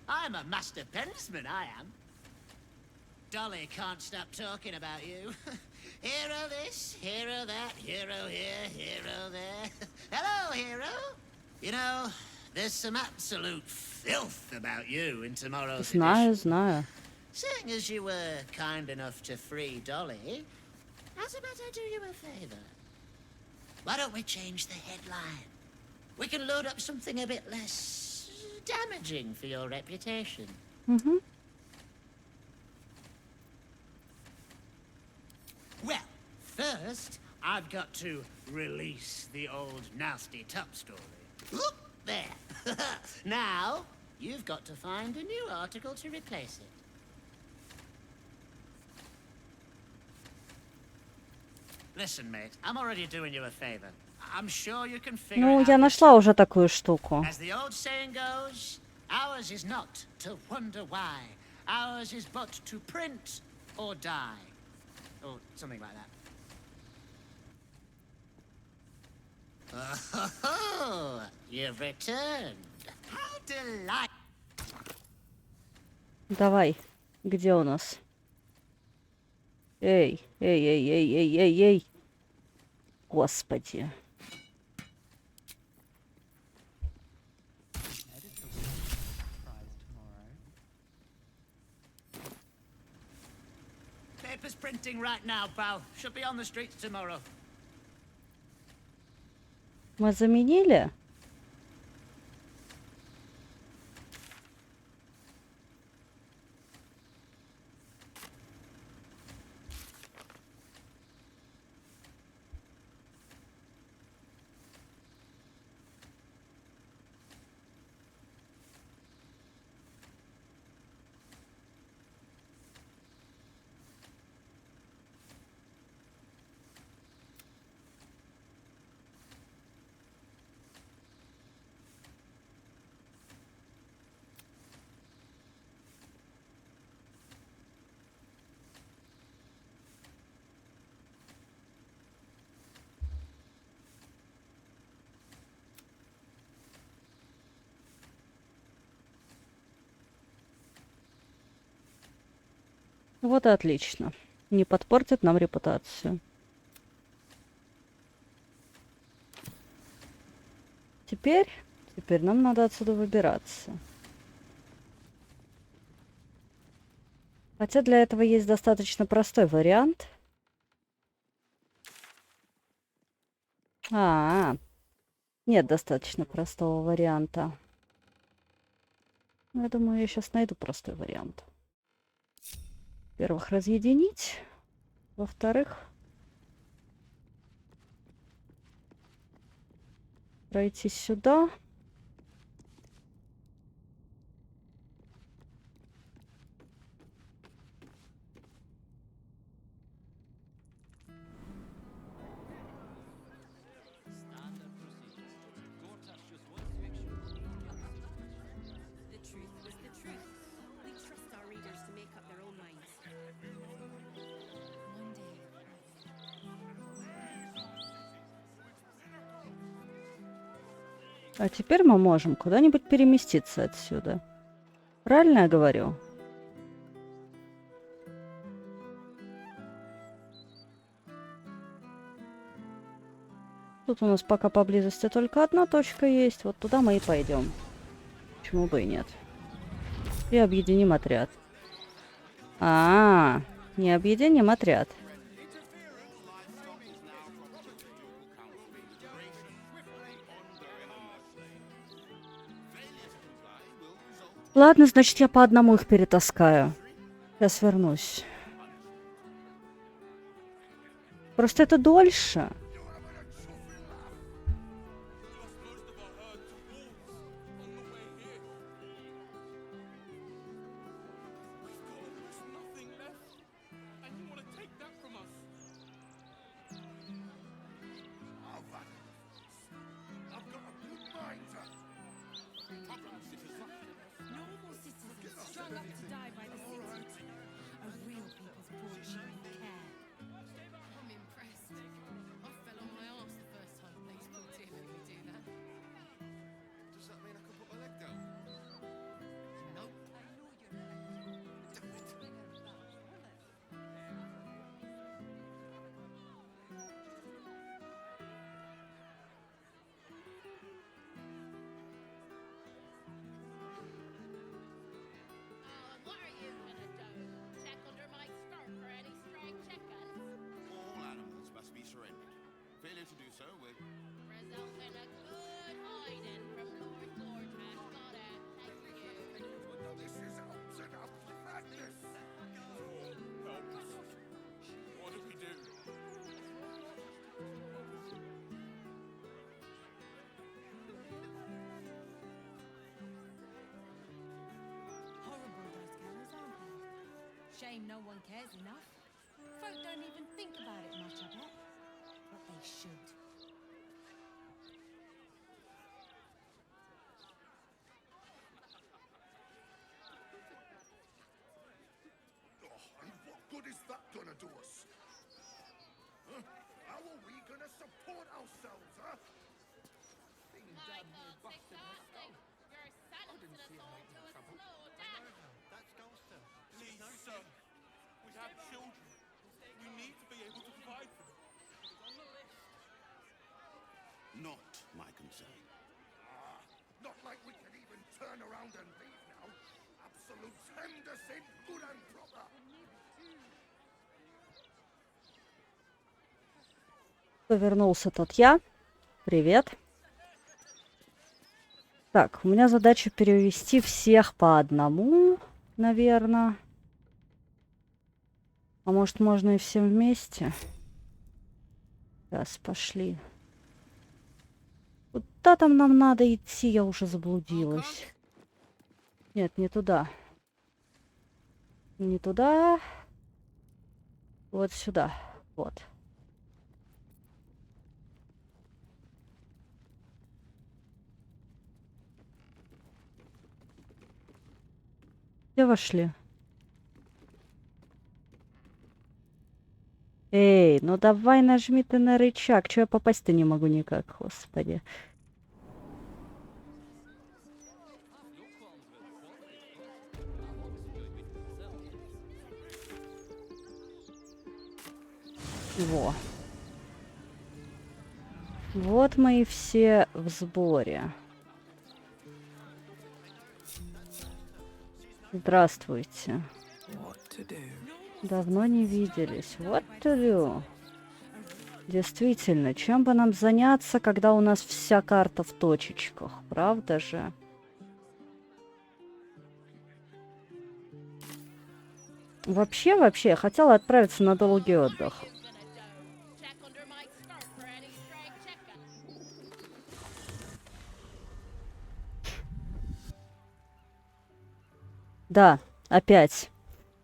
I'm a master pensman, I am. Dolly can't stop talking about you. Hero this, hero that, hero here, hero there. Hello, hero. You know, there's some absolute filth about you in tomorrow's edition. Знаю. Seeing as you were kind enough to free Dolly, how's about I do you a favor? Why don't we change the headline? We can load up something a bit less damaging for your reputation. Mm-hmm. Well, first, I've got to release the old nasty top story. Oop, there. Now, you've got to find a new article to replace it. Listen, mate, I'm already doing you a favor. I'm sure you can figure Ну, it я out. нашла уже такую штуку. As the old saying goes, ours is not to wonder why. Ours is but to print or die. Or something like that. Oh, you've returned. How delightful. Давай. Где у нас? Эй. Господи. Paper's printing right now, pal. Should be on the streets tomorrow. Мы заменили? Вот и отлично. Не подпортит нам репутацию. Теперь нам надо отсюда выбираться. Хотя для этого есть достаточно простой вариант. Нет достаточно простого варианта. Я думаю, я сейчас найду простой вариант. Во-первых, разъединить. Во-вторых, пройти сюда. А теперь мы можем куда-нибудь переместиться отсюда. Правильно я говорю? Тут у нас пока поблизости только одна точка есть. Вот туда мы и пойдем. Почему бы и нет? И объединим отряд. Не объединим отряд. Ладно, значит, я по одному их перетаскаю. Сейчас вернусь. Просто это дольше. Shame no one cares enough. Folk don't even think about it much, I bet. But they should. Oh, and what good is that gonna do us? Huh? How are we gonna support ourselves, huh? Being damn near busted my skull. I didn't see him making trouble. That's Gulster. Please, sir. We have children. We need to be able to provide for them. On the list. Not my concern. Not like we can even turn around and leave now. Absolute Henderson, good and proper. Повернулся тот я. Привет. Так, у меня задача перевести всех по одному, наверное. А может, можно и всем вместе? Сейчас, пошли. Куда там нам надо идти? Я уже заблудилась. Нет, не туда. Не туда. Вот сюда. Вот. Где вошли? Эй, ну давай нажми ты на рычаг. Чего я попасть-то не могу никак, господи. Во. Вот мы и все в сборе. Здравствуйте. Давно не виделись. What to do? Действительно, чем бы нам заняться, когда у нас вся карта в точечках, правда же? Вообще, я хотела отправиться на долгий отдых. Да, опять.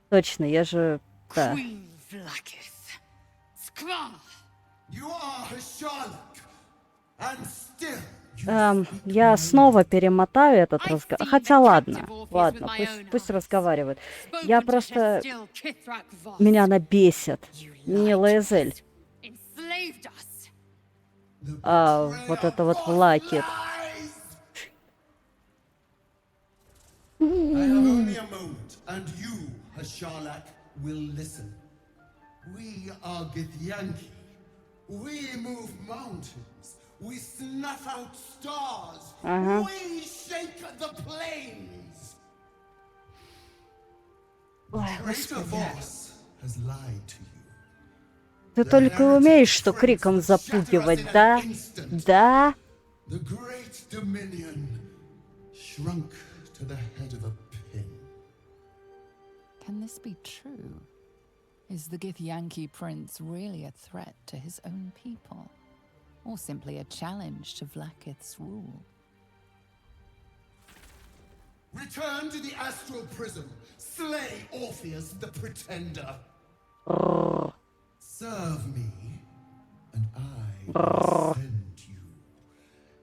Точно, я же... Да. Я снова перемотаю этот разговор. Хотя ладно, пусть разговаривают. Я просто... Меня она бесит. Не Лаэзель. Вот это вот Влакит. I have only a moment, and you, Hasharlak, will listen. We are Githyanki. We move mountains. We snuff out stars. We shake the plains. Traitor Voss has lied to you. Ты только умеешь, что криком запугивать, да? Да? The great dominion shrunk to the head of a pin. Can this be true? Is the Githyanki prince really a threat to his own people? Or simply a challenge to Vlaakith's rule? Return to the astral prism. Slay Orpheus the pretender. Serve me, and I will send you.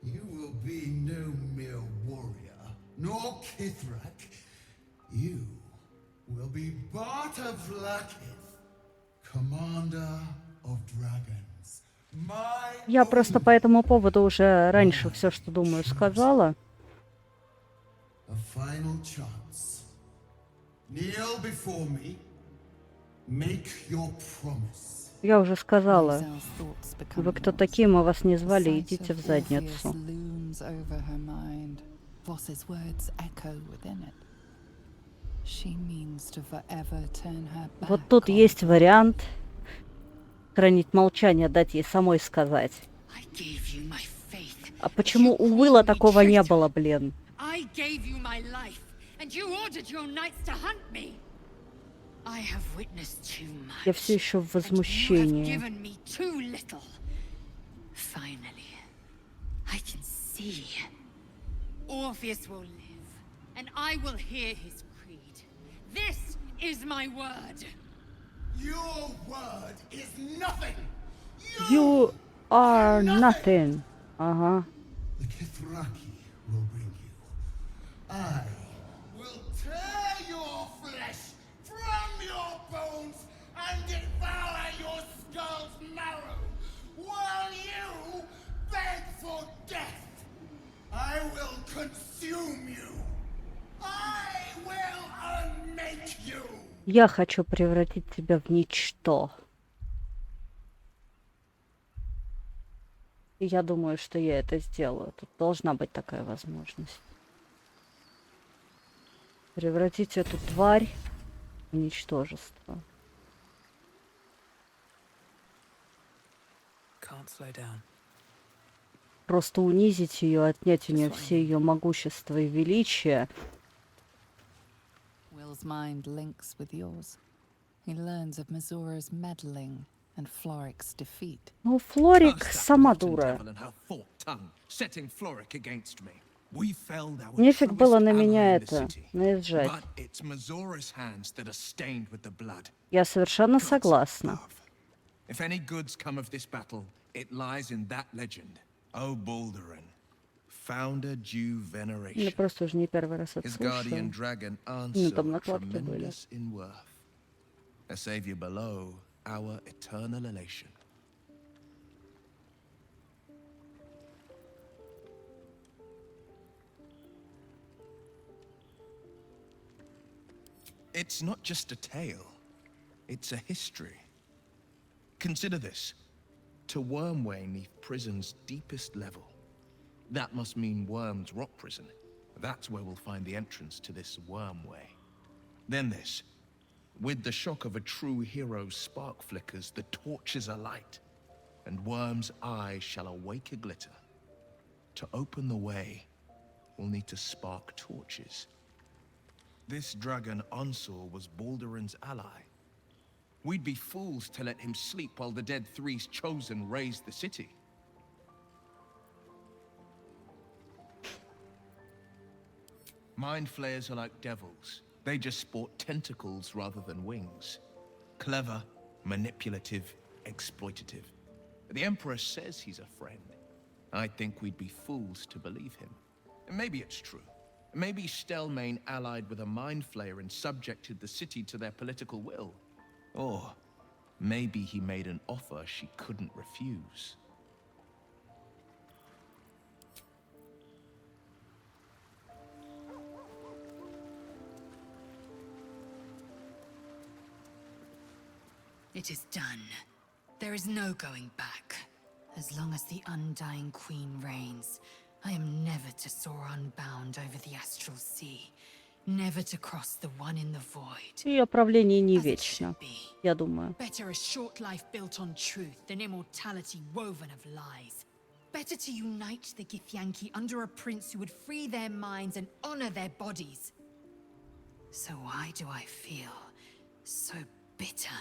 You will be no mere warrior, nor Kithrak. You will be Barta Vlaakith, commander of dragons. Я просто по этому поводу уже раньше все, что думаю, сказала. A final chance. Kneel before me. Make your promise. Я уже сказала. Вы кто такие, мы вас не звали, идите в задницу. Вот тут есть вариант хранить молчание, дать ей самой сказать. А почему у Уилла такого не было, блин? Я все еще в возмущении. Orpheus will live, and I will hear his creed. This is my word. Your word is nothing. You are nothing. Ага. The Kithraki will bring you. I will tear your flesh from your bones and devour your skull's marrow while you beg for death. I will consume you. I will unmake you. Я хочу превратить тебя в ничто. И я думаю, что я это сделаю. Тут должна быть такая возможность. Превратить эту тварь в ничтожество. Просто унизить ее, отнять у нее все ее могущество и величие. Will's mind links with yours. He learns of Mizura's meddling and Floric's defeat. Ну, Флорик сама дура. Нефиг было на меня это наезжать. Я совершенно согласна. If any goods come of this battle, it lies in that legend. O Baldur, founder due veneration. Я просто уже не первый раз это His guardian слушаю. dragon Ну, там answer накладки были. tremendous in worth. A savior below our eternal elation. It's not just a tale, it's a history. Consider this. To Wormway 'neath prison's deepest level. That must mean Worm's rock prison. That's where we'll find the entrance to this Wormway. Then this. With the shock of a true hero's spark flickers, the torches alight. and Worm's eye shall awake a glitter. To open the way, we'll need to spark torches. This dragon Onsor was Balduran's ally. We'd be fools to let him sleep while the Dead Three's chosen raised the city. Mind flayers are like devils. They just sport tentacles rather than wings. Clever, manipulative, exploitative. The Emperor says he's a friend. I think we'd be fools to believe him. And maybe it's true. Maybe Stelmane allied with a mind flayer and subjected the city to their political will. Or maybe he made an offer she couldn't refuse. It is done. There is no going back. As long as the Undying Queen reigns, I am never to soar unbound over the astral sea. Never to cross the one in the void. Ее правление не вечно, я думаю. Better a short life built on truth than immortality woven of lies. Better to unite the Githyanki under a prince who would free their minds and honor their bodies. So why do I feel so bitter?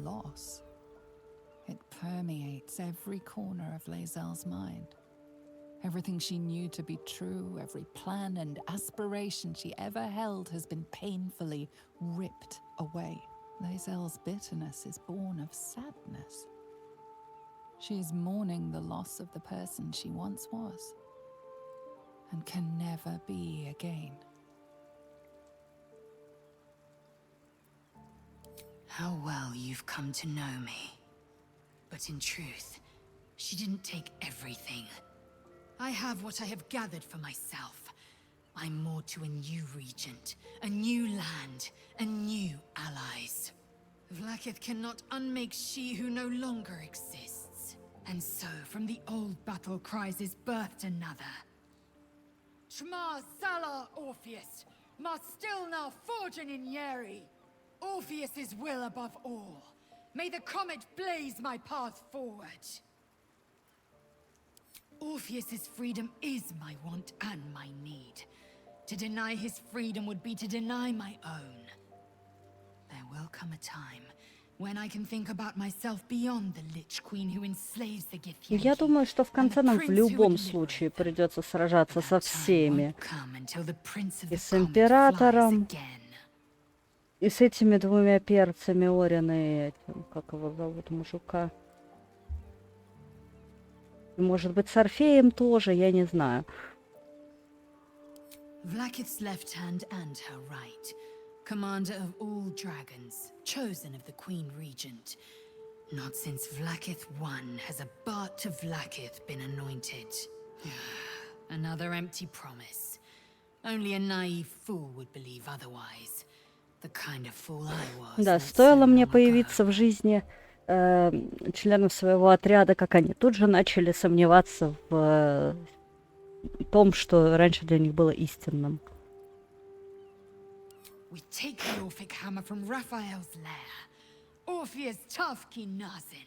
Loss. It permeates every corner of Lae'zel's mind. Everything she knew to be true, every plan and aspiration she ever held has been painfully ripped away. Lae'zel's bitterness is born of sadness. She is mourning the loss of the person she once was, and can never be again. How well you've come to know me. But in truth, she didn't take everything. I have what I have gathered for myself. I'm more to a new regent, a new land, and new allies. Vlaakith cannot unmake she who no longer exists. And so, from the old battle cries is birthed another. Shma Salar Orpheus, must still now forging in Yeri. Orpheus's will above all. May the comet blaze my path forward. Orpheus's freedom is my want and my need. To deny his freedom would be to deny my own. There will come a time when I can think about myself beyond the Lich Queen who enslaves the Githyanki. Я думаю, что в конце нам в любом случае придется сражаться со всеми. И с Императором, и с этими двумя перцами Орина и этим, как его зовут, мужика. И, может быть, с Орфеем тоже, я не знаю. Vlaakith's left hand and her right. Commander of all dragons, chosen of the Queen Regent. Not since Vlaakith I has a Bart of Vlaakith been anointed. Another empty promise. Only a naive fool would believe otherwise. The kind of fool I was. Да, стоило мне появиться в жизни членов своего отряда, как они тут же начали сомневаться в том, что раньше для них было истинным. We take the Orphic hammer from Raphael's lair. Orpheus Tafki Nazin.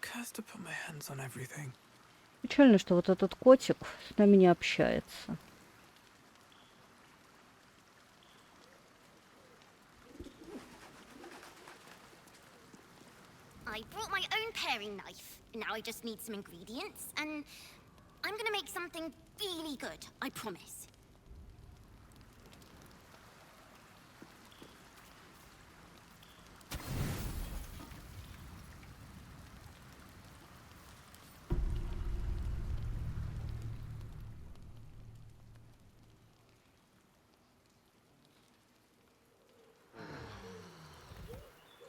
Cursed to put my hands on everything. Печально, что вот этот котик с нами не общается. I brought my own paring knife. Now I just need some ingredients, and I'm gonna make something really good, I promise.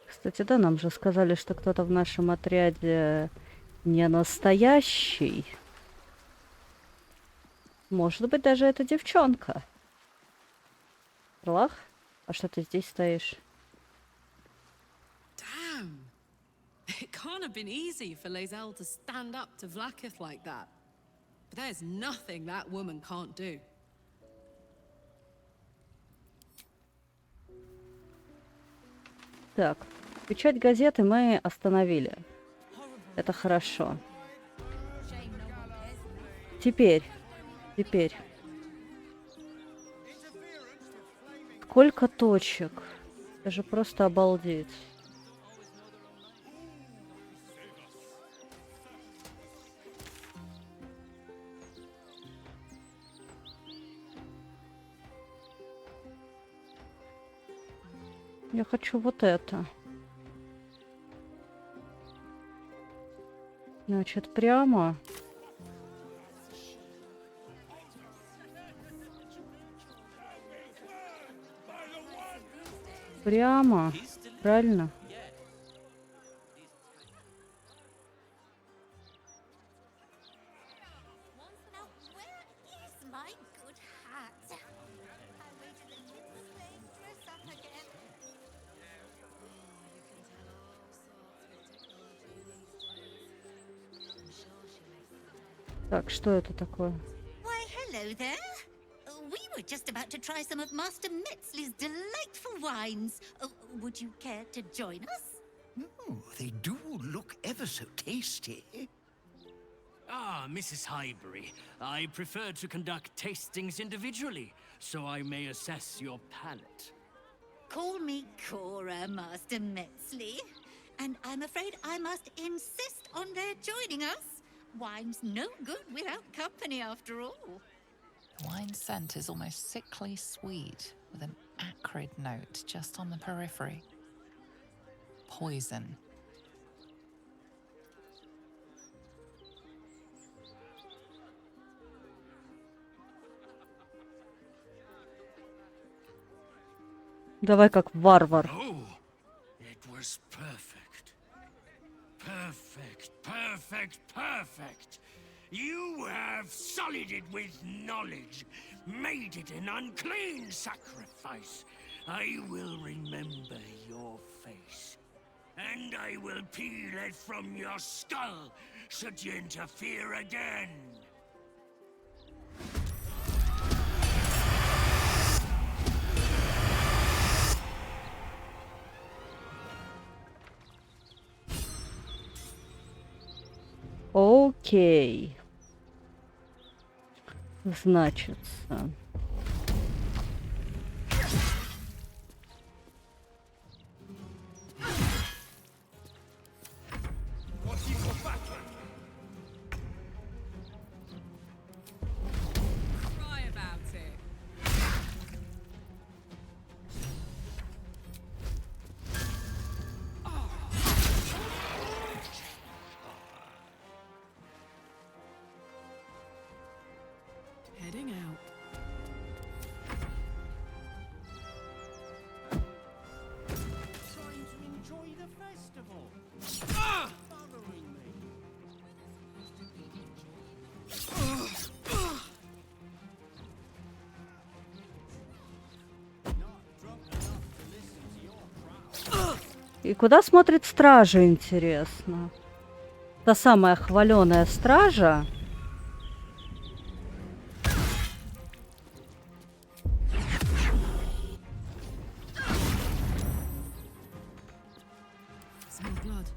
Кстати, да, нам же сказали, что кто-то в нашем отряде Не настоящий. Может быть, даже это девчонка. Лах? А что ты здесь стоишь? Damn. It can't have been easy for Lae'zel to stand up to Vlaakith like that. But there's nothing that woman can't do. Так, печать газеты мы остановили. Это хорошо. Теперь. Сколько точек? Это же просто обалдеть. Я хочу вот это. Значит, прямо. Прямо. Правильно? Так, что это такое? Why, hello there. We were just about to try some of Master Metzley's delightful wines. Would you care to join us? Oh, they do look ever so tasty. Ah, Mrs. Highbury, I prefer to conduct tastings individually, so I may assess your palate. Call me Cora, Master Metzley. And I'm afraid I must insist on their joining us. Wine's no good without company, after all. The wine scent is almost sickly sweet, with an acrid note just on the periphery. Poison. Давай как варвар. Oh, it was perfect. Perfect, perfect, perfect. You have sullied it with knowledge, made it an unclean sacrifice. I will remember your face, and I will peel it from your skull should you interfere again. Окей. Значит. Cry about it. Heading out. Trying to enjoy the festival. Bothering me. И куда смотрит стража, интересно? Та самая хваленая стража. Smell blood.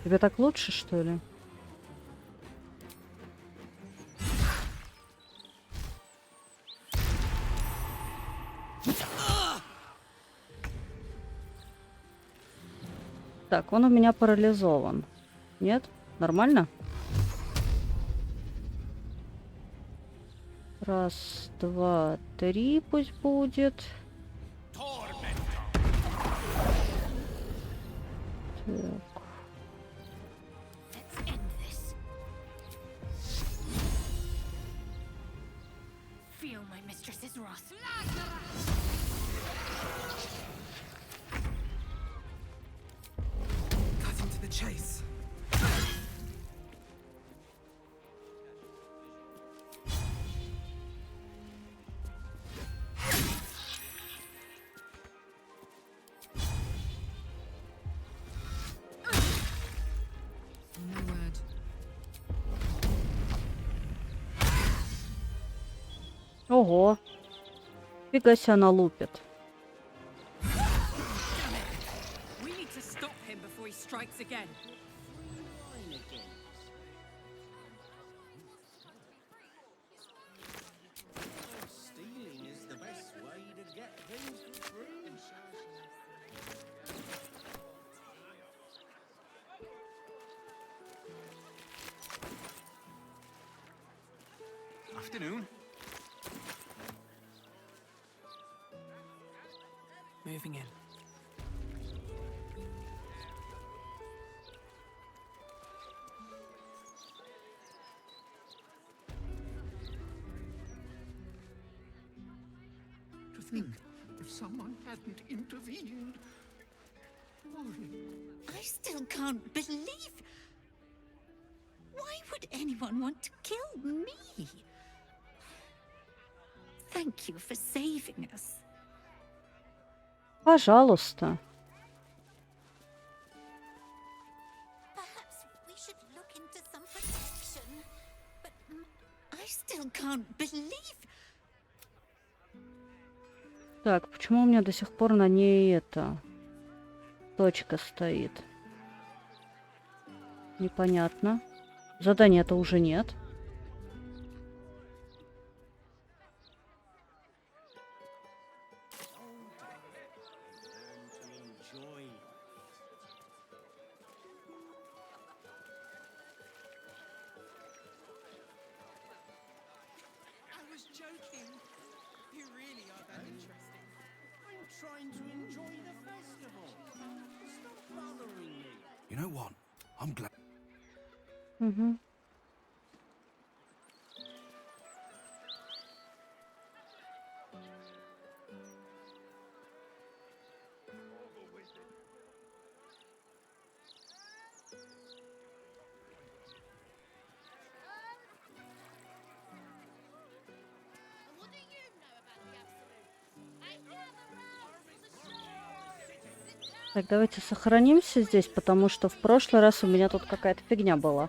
Тебе так лучше, что ли? Так, он у меня парализован. Нет? Нормально? Раз, два, три пусть будет. Так. Feel my mistress's wrath. Cutting to the chase. No word. Ого. Фига себе она лупит. We need to stop him before he strikes again. Stealing is the best way to get things for free. Afternoon. Moving in. To think if someone hadn't intervened. I still can't believe. Why would anyone want to kill me? Thank you for saving us. Пожалуйста. Perhaps we should look into some protection. But I still can't believe. Так, почему у меня до сих пор на ней эта точка стоит? Непонятно. Задания-то уже нет. Trying to enjoy the festival. Stop bothering me. You know what? I'm glad. Угу. Так, давайте сохранимся здесь, потому что в прошлый раз у меня тут какая-то фигня была.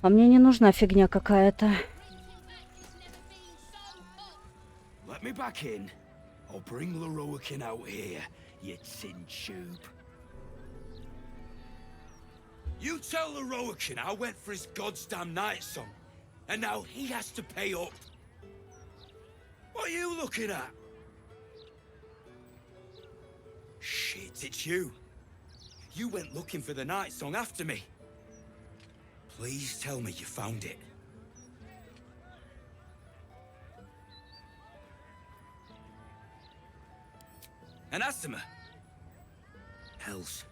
А мне не нужна фигня какая-то. Let me back in. I'll bring Leroykin out here, you tin tube. You tell Leroykin I went for his goddamn night song, and now he has to pay up. What are you looking at? Shit, it's you. You went looking for the night song after me. Please tell me you found it. And Asima? Hells.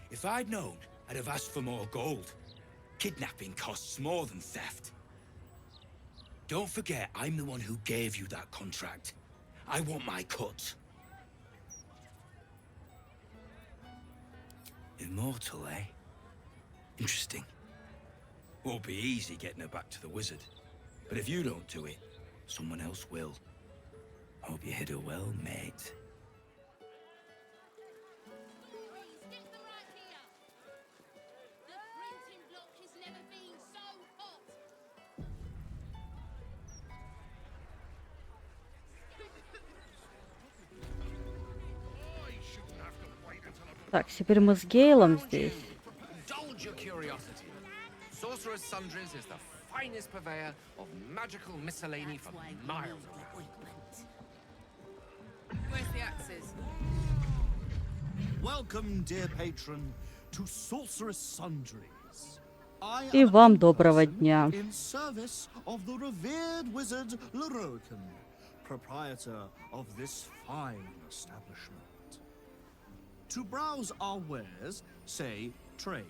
If I'd known, I'd have asked for more gold. Kidnapping costs more than theft. Don't forget, I'm the one who gave you that contract. I want my cut. Immortal, eh? Interesting. Won't be easy getting her back to the wizard. But if you don't do it, someone else will. Hope you hit her well, mate. Так, теперь мы с Гейлом здесь. Indulge your curiosity. Sorcerer's Sundries is the finest purveyor of magical miscellany for miles around. Where's the axes? Welcome, dear patron, to Sorcerer's Sundries. И вам доброго дня. In service of the revered wizard Lorokan, proprietor of this fine establishment. To browse our wares, say trade.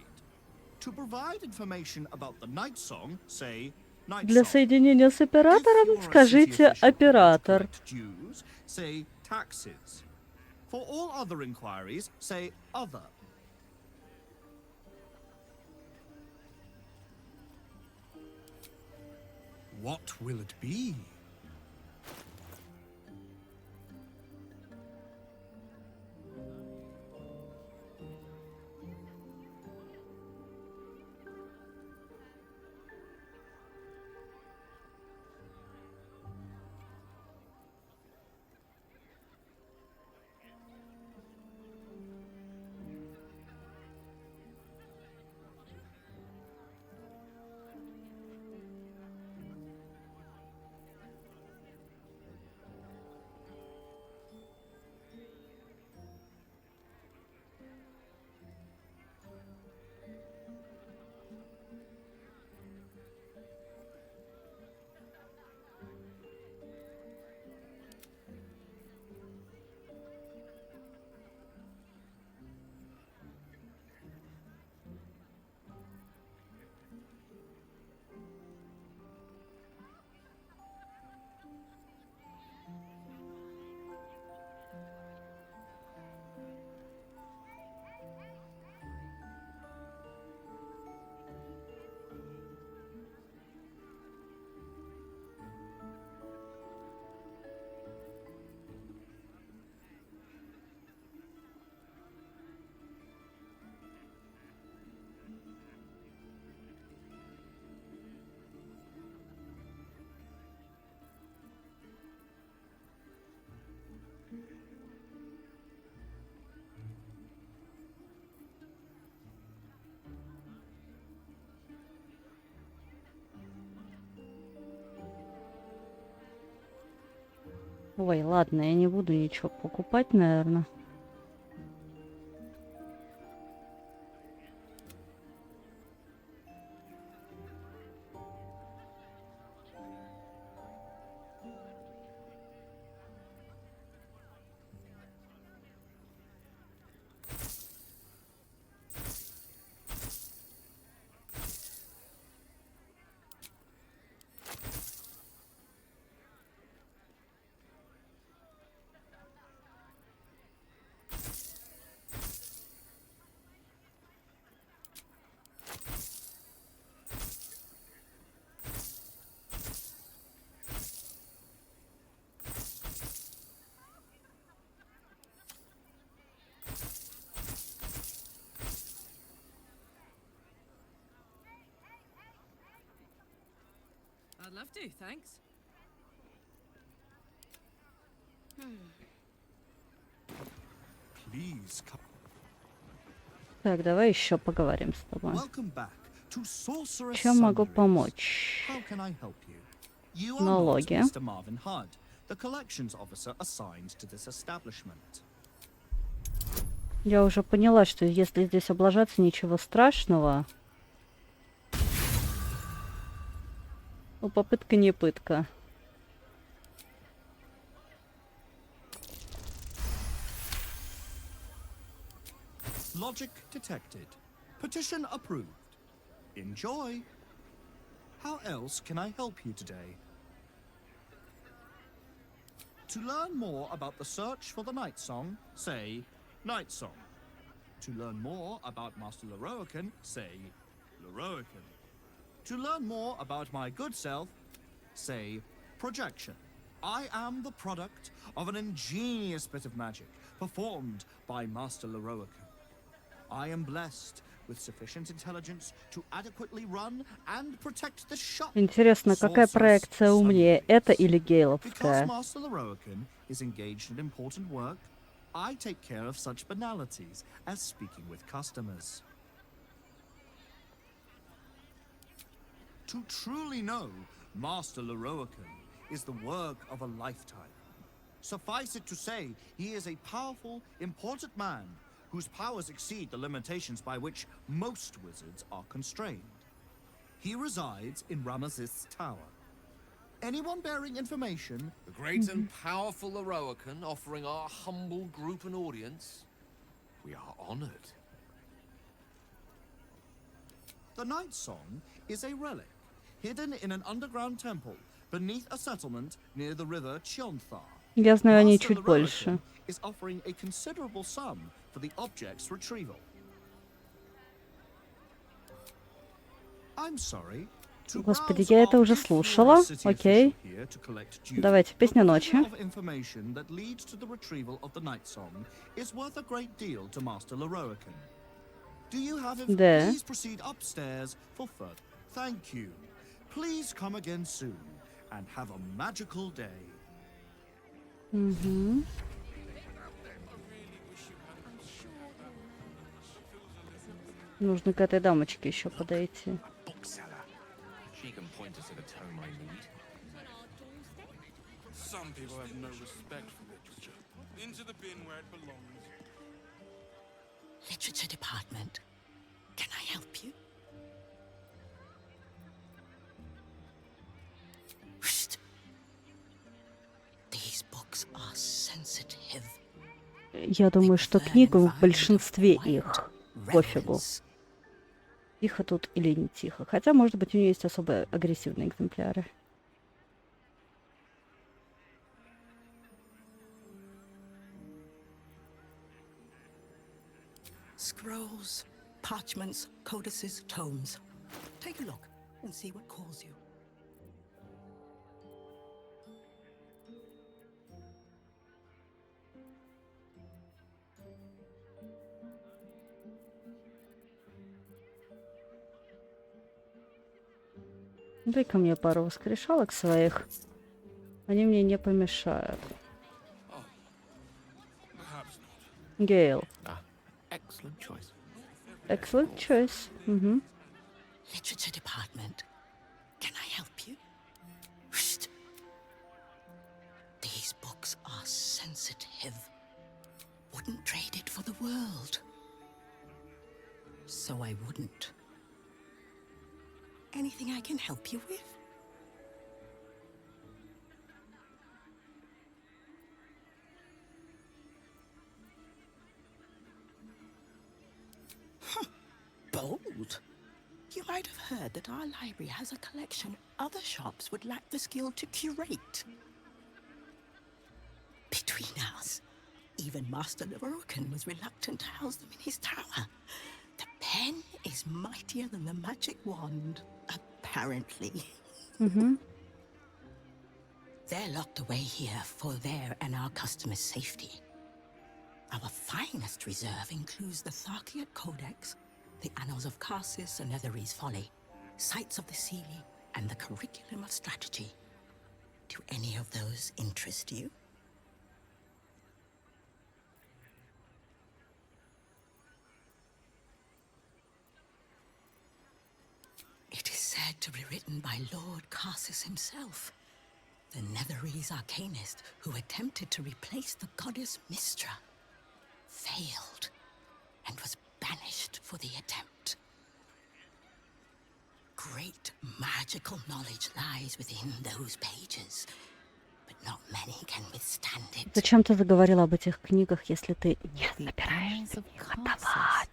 To provide information about the night song, say night Для song. соединения с оператором скажите оператор. Dues, say taxes. For all other inquiries, say other. What will it be? Ой, ладно, я не буду ничего покупать, наверное. I'd love to, thanks. Please come. Так, давай еще поговорим с тобой. Welcome back to Sorceress Чем могу Sundries. помочь? How can I help you? You are Налоги. not Mr. Marvin Hudd, the collections officer assigned to this establishment. Я уже поняла, что если здесь облажаться, ничего страшного. Ну, попытка не пытка. Logic detected. Petition approved. Enjoy. How else can I help you today? To learn more about the search for the Night Song, say Night Song. To learn more about Master Lorokan, say Lorokan. To learn more about my good self, say projection. I am the product of an ingenious bit of magic performed by Master Lorokan. I am blessed with sufficient intelligence to adequately run and protect the shop. Интересно, какая проекция умнее, это или Because гейловская? Master Lorokan is engaged in important work, I take care of such banalities as speaking with customers. To truly know Master Lorokan is the work of a lifetime. Suffice it to say, he is a powerful, important man whose powers exceed the limitations by which most wizards are constrained. He resides in Ramesses Tower. Anyone bearing information? The great and powerful Eroican offering our humble group an audience. We are honored. The Night Song is a relic, hidden in an underground temple beneath a settlement near the river Chionthar. Я знаю о ней Master чуть больше. Eroican is offering a considerable sum for the object's retrieval. I'm sorry. Господи, я это уже слушала. Окей. Давайте, песня ночи. Information that leads to the retrieval of the Night Song is worth a great deal to Master Eroican. Do you have him? Да. Please proceed upstairs for further. Thank you. Please come again soon and have a magical day. Угу. Нужно к этой дамочке еще подойти. She can point us at a tome I need. Some people have no respect for literature. Into the bin where it belongs. Literature department. Can I help you? Shh. These books are sensitive. Я думаю, что книгам в большинстве их пофигу. Тихо тут или не тихо. Хотя, может быть, у нее есть особо агрессивные экземпляры. Scrolls, parchments, codices, tomes. Take a look and see what calls you. Дай-ка мне пару воскрешалок своих. Они мне не помешают. Гейл. Excellent choice. Excellent choice. Угу. Literature department. Can I help you? Shh. These books are sensitive. Wouldn't trade it for the world. So I wouldn't. Anything I can help you with? Bold. You might have heard that our library has a collection other shops would lack the skill to curate. Between us, even Master Eroican was reluctant to house them in his tower. The pen is mightier than the magic wand, apparently. Mm-hmm. They're locked away here for their and our customers' safety. Our finest reserve includes the Tharkiot Codex, the Annals of Karsus and Netherese Folly, Sights of the Seelie, and the Curriculum of Strategy. Do any of those interest you? It is said to be written by Lord Karsus himself, the Netherese arcanist who attempted to replace the goddess Mystra, failed, and was banished for the attempt. Great magical knowledge lies within those pages, but not many can withstand it. Зачем ты заговорила об этих книгах, если ты не собираешься в них отдавать?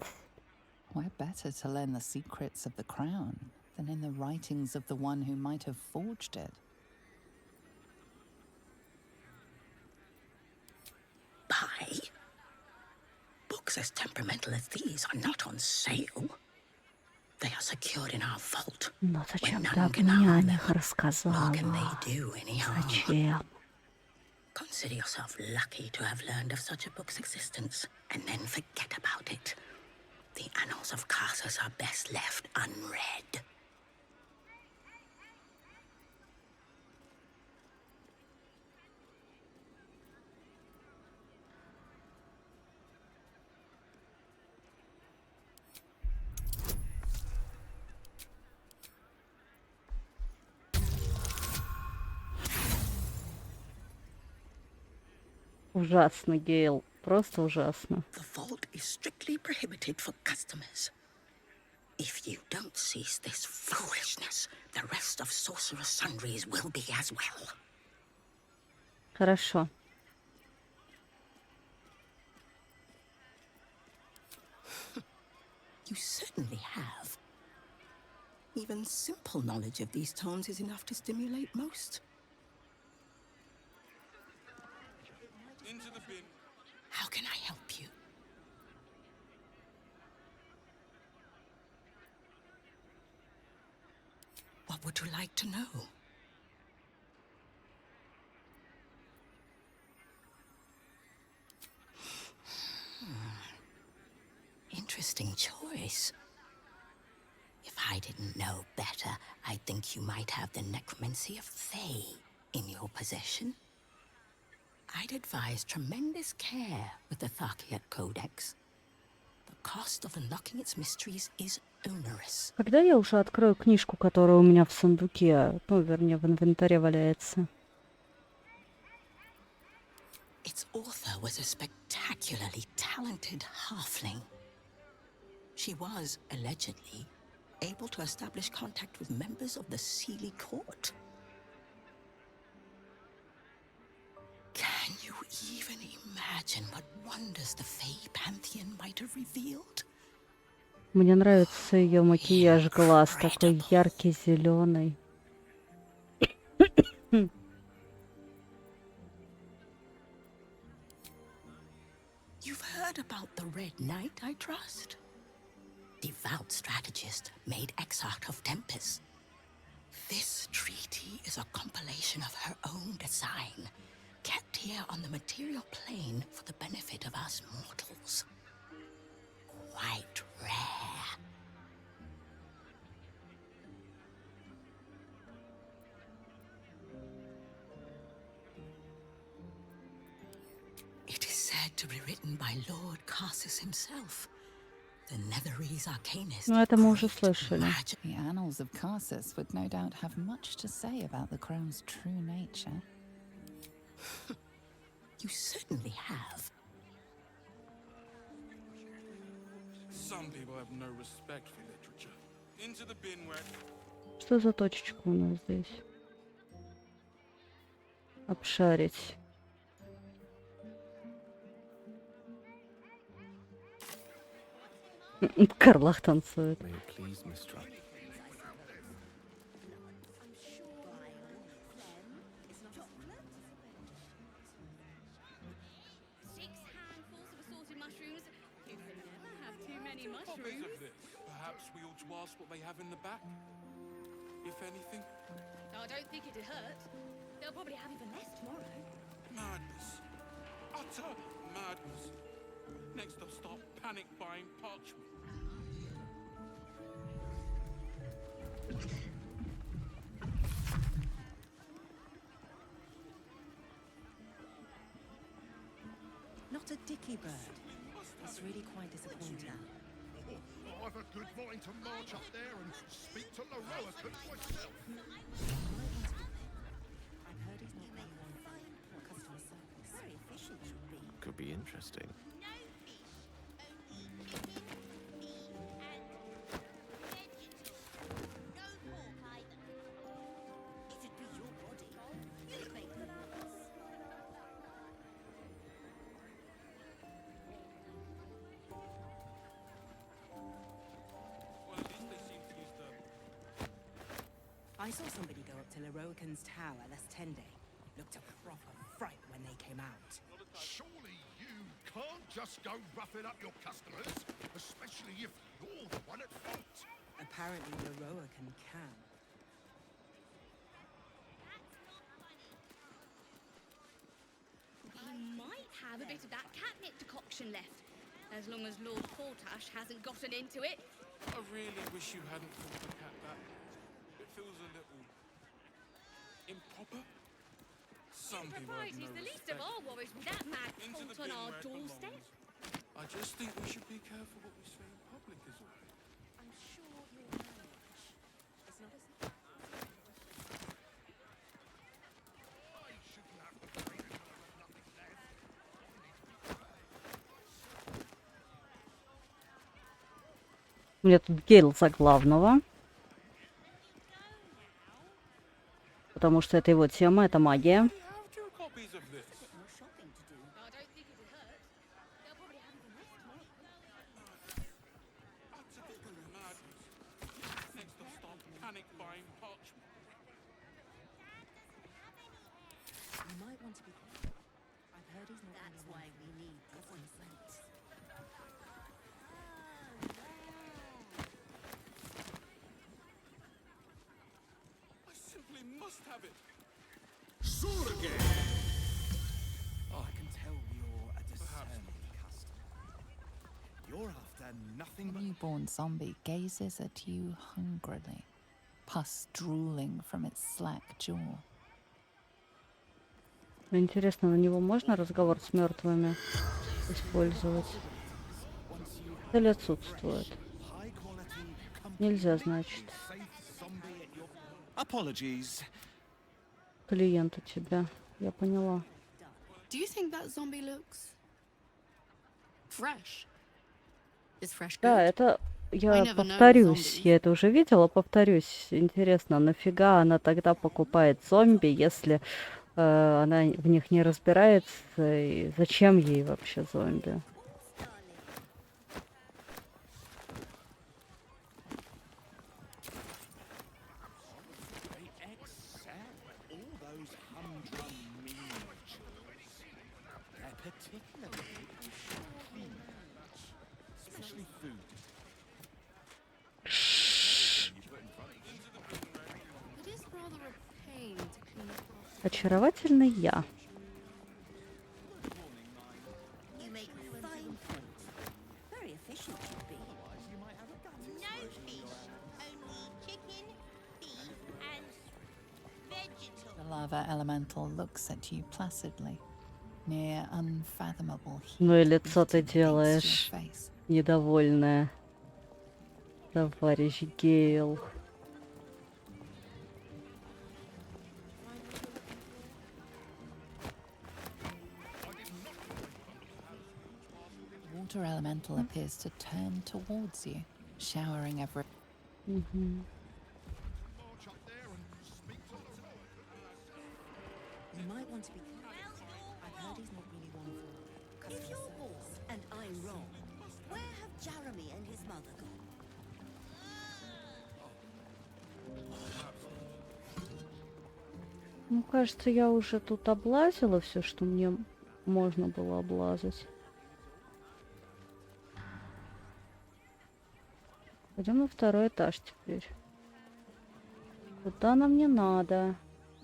Where better to learn the secrets of the crown than in the writings of the one who might have forged it? Buy? Books as temperamental as these are not on sale. They are secured in our vault. Но зачем ты мне о них рассказала? Зачем? Consider yourself lucky to have learned of such a book's existence, and then forget about it. The Annals of Karsus are best left unread. Ужасно, Гейл. Просто ужасно. The vault is strictly prohibited for customers. If you don't cease this foolishness, the rest of Sorcerer's Sundries will be as well. Хорошо. You certainly have. Even simple knowledge of these tones is enough to stimulate most. Into the bin. How can I help you? What would you like to know? Interesting choice. If I didn't know better, I'd think you might have the necromancy of Thay in your possession. I'd advise tremendous care with the Tharkiat Codex. The cost of unlocking its mysteries is onerous. Когда я уже открою книжку, которая у меня в сундуке, ну, вернее, в инвентаре валяется? Its author was a spectacularly talented halfling. She was, allegedly, able to establish contact with members of the Sealy court. Can you even imagine what wonders the Fey Pantheon might have revealed? Мне нравится ее макияж глаз, такой яркий зеленый. You've heard about the Red Knight, I trust? Devout strategist made exarch of Tempest. This treaty is a compilation of her own design, kept here on the material plane for the benefit of us mortals. Quite rare. It is said to be written by Lord Carsus himself. The Netherese Arcanist. Ну, это мы уже слышали. The annals of Carsus would no doubt have much to say about the crown's true nature. You certainly have. Some people have no respect for literature. Into the bin where... Что за точечка у нас здесь? Обшарить. Карлах танцует. Copies of this. Perhaps we ought to ask what they have in the back. If anything. I don't think it'd hurt. They'll probably have even less tomorrow. Madness. Utter madness. Next they'll start panic buying parchment. Not a dicky bird. That's really quite disappointing. I've a good mind to march up there and speak to Loroakan myself. I've heard he's not very well for customer service. Very efficient should be. Could be interesting. I saw somebody go up to Loroakan's tower last 10 day. Looked a proper fright when they came out. Surely you can't just go roughing up your customers, especially if you're the one at fault. Apparently Loroakan can. He might have a bit of that catnip decoction left, as long as Lord Portash hasn't gotten into it. I really wish you hadn't called the cat that. It feels a little improper. Some people have Propriety's no the least of respect. our worries with that mad Into the cult on bin our where it doorstep. belongs. I just think we should be careful what we say in public is all. I'm sure your marriage is not as... У меня тут Гейл за главного. Потому что это его тема, это магия. Oh, I can tell you're a discerning customer. You're after nothing The but... newborn zombie gazes at you hungrily, pus drooling from its slack jaw. Интересно, на него можно разговор с мертвыми использовать? Или отсутствует? Нельзя, значит. Apologies. Клиент у тебя. Я поняла. Do you think that zombie looks fresh? Is fresh good? Да, это... I Я never know повторюсь, zombies. я это уже видела, повторюсь. Интересно, нафига она тогда покупает зомби, если она в них не разбирается, и зачем ей вообще зомби? They excel at all those humdrum meals. They're particularly good with cleaners, especially food. It is rather a pain to clean up. Очаровательный я. You make fine points. Very efficient you'd be. No fish, only chicken, beef, and vegetable. The lava elemental looks at you placidly, near unfathomable heat. Ну и лицо ты beats делаешь your face. недовольное, товарищ Гейл. Water elemental appears to turn towards you, showering every. Мгм. You might want to be careful. I've heard he's not really one for If customer you're service. wrong and I'm wrong, where have Jeremy and his mother gone? Ну, кажется, я уже тут облазила все, что мне можно было облазать. Пойдем на второй этаж теперь. Куда нам не надо?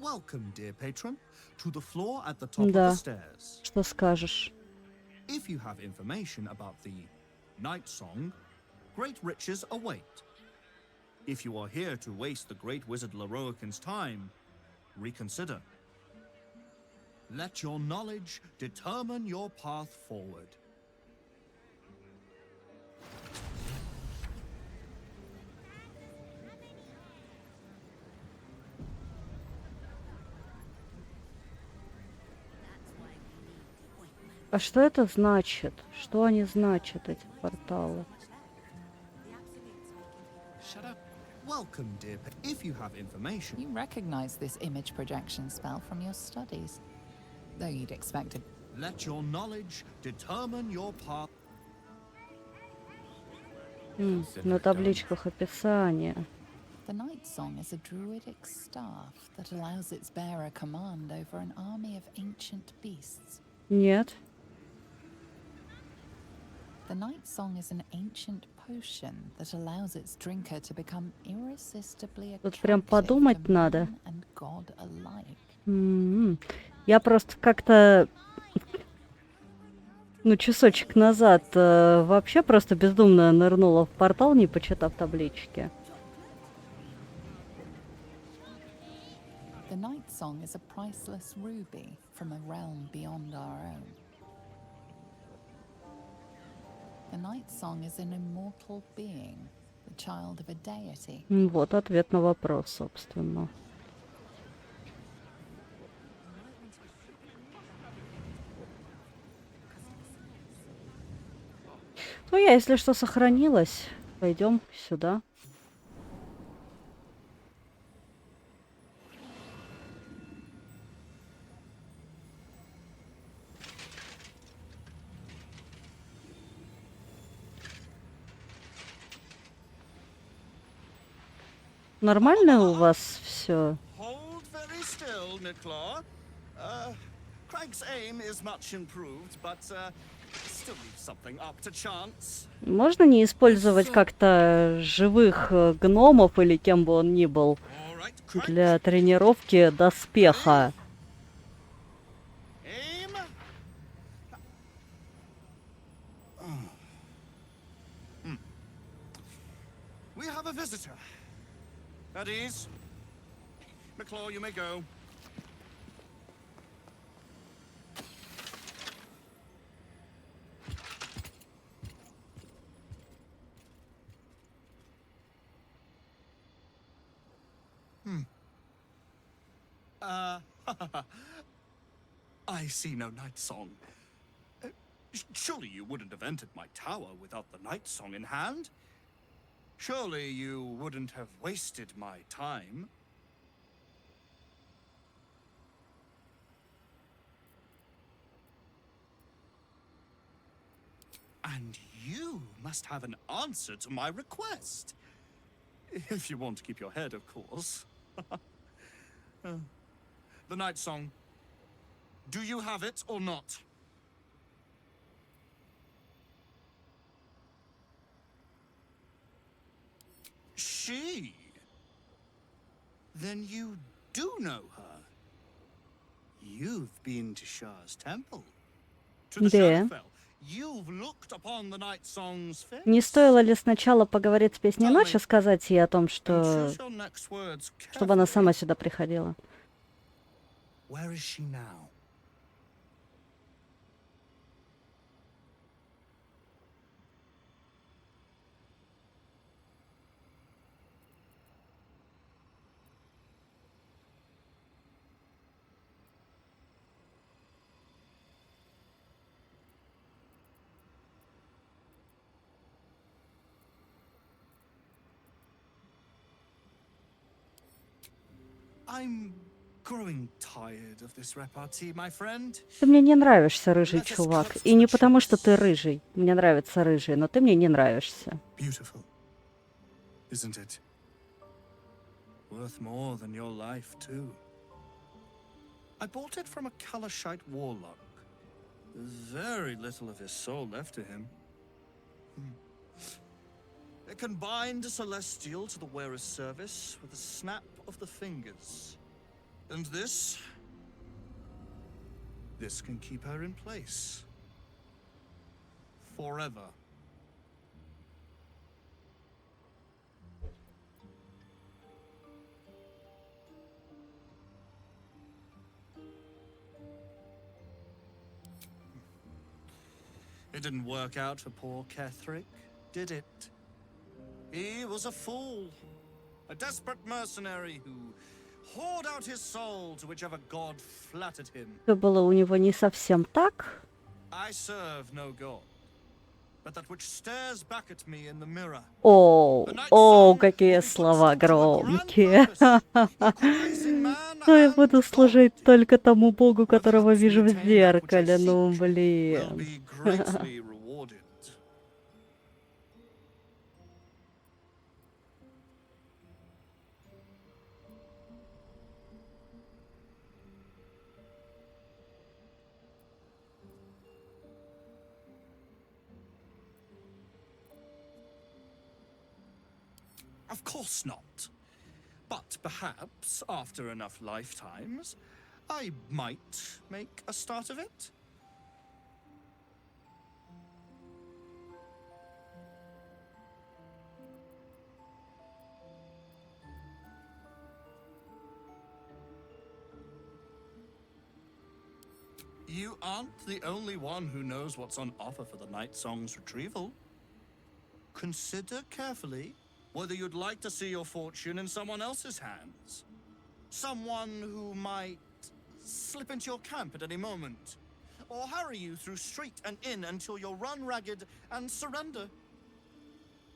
Welcome, dear patron, to the floor at the top of the Да. stairs. Что скажешь? If you have information about the night song, great riches await. If you are here to waste the great wizard Leroican's time, reconsider. Let your knowledge determine your path forward. А что это значит? Что они значат, эти порталы? Shut up. Welcome, dear If you have information, You recognize this image projection spell from your studies, though you'd expect it. let your knowledge determine your path. На табличках описание. The Night Song is a druidic staff that allows its bearer command over an army of ancient beasts. Нет. The Night Song is an ancient potion that allows its drinker to become irresistibly Тут прям attractive подумать to надо. man and god alike. Я просто как-то, ну, часочек назад вообще просто бездумно нырнула в портал, не почитав таблички. The Night Song is a priceless ruby from a realm beyond our own. The Night Song is an immortal being, the child of a deity. Вот ответ на вопрос, собственно. Ну, я, если что, сохранилась. Пойдем сюда. Нормально у вас все? Hold very still, Nicklaw. Craig's aim is much improved, but still leaves something up to chance. Можно не использовать как-то живых гномов или кем бы он ни был для тренировки доспеха? Aim. We have a visitor. At ease. Nicklaw, you may go. I see no night song. Surely you wouldn't have entered my tower without the night song in hand? Surely you wouldn't have wasted my time? And you must have an answer to my request. If you want to keep your head, of course. The night song. Do you have it or not? She? Then you do know her. You've been to Shah's temple. To the Shadowfell. You've looked upon the night song's face. Не стоило ли сначала поговорить с песней ночи, сказать ей о том, что... чтобы она сама сюда приходила? Where is she now? I'm growing tired of this repartee, my friend. Ты мне не нравишься, рыжий чувак. И не потому, что ты рыжий. Мне нравятся рыжие, но ты мне не нравишься. Beautiful, isn't it? Worth more than your life, too. I bought it from a Kalashite warlock. There's very little of his soul left to him. It can bind a celestial to the wearer's service with a snap of the fingers. And this can keep her in place. Forever. It didn't work out for poor Ketherick, did it? He was a fool, a desperate mercenary who poured out his soul to whichever god flattered him. Все было у него не совсем так. I serve no god, but that which stares back at me in the mirror. О, какие слова громкие. Но я буду служить только тому богу, которого вижу в зеркале. Ну, блин. Of course not. But perhaps, after enough lifetimes, I might make a start of it. You aren't the only one who knows what's on offer for the Night Song's retrieval. Consider carefully whether you'd like to see your fortune in someone else's hands. Someone who might slip into your camp at any moment, or harry you through street and inn until you're run ragged and surrender.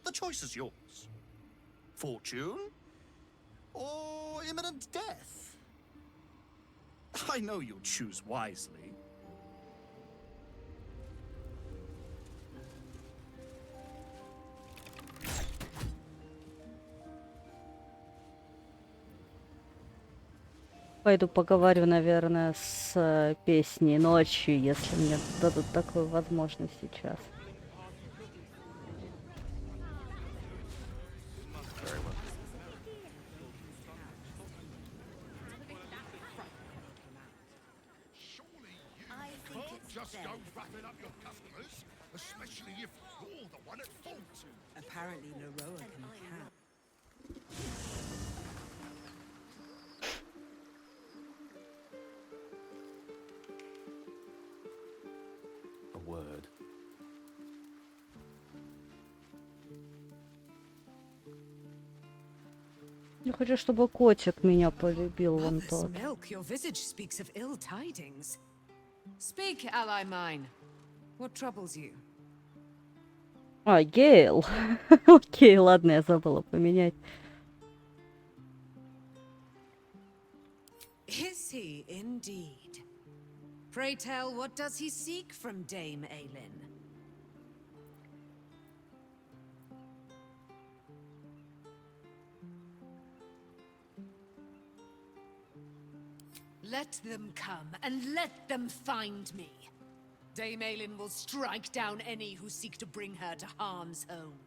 The choice is yours. Fortune or imminent death? I know you'll choose wisely. Пойду поговорю, наверное, с песней ночью, если мне дадут такую возможность сейчас. Just go wrapping up your customers, especially if you're the one at fault. Apparently, Leroa can. A word. Я хочу, чтобы котик меня полюбил, вон Mother's тот. milk, your visage speaks of ill tidings. Speak, ally mine. What troubles you? А, Гейл. Окей, ладно, я забыла поменять. Is he indeed? Pray tell, what does he seek from Dame Aelin? Let them come, and let them find me. Dame Aelin will strike down any who seek to bring her to harm's home.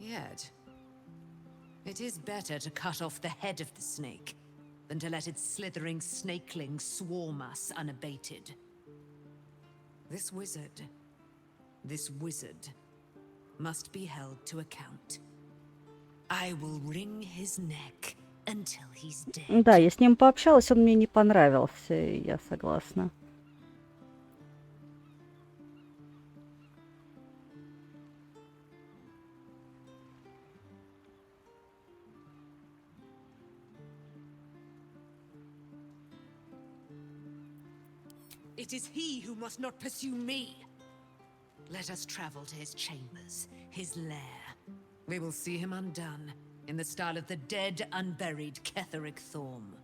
Yet, it is better to cut off the head of the snake than to let its slithering snakelings swarm us unabated. This wizard must be held to account. I will wring his neck until he's dead. Да, я с ним пообщалась, он мне не понравился, и я согласна. It is he who must not pursue me. Let us travel to his chambers, his lair. We will see him undone, in the style of the dead, unburied Ketheric Thorm.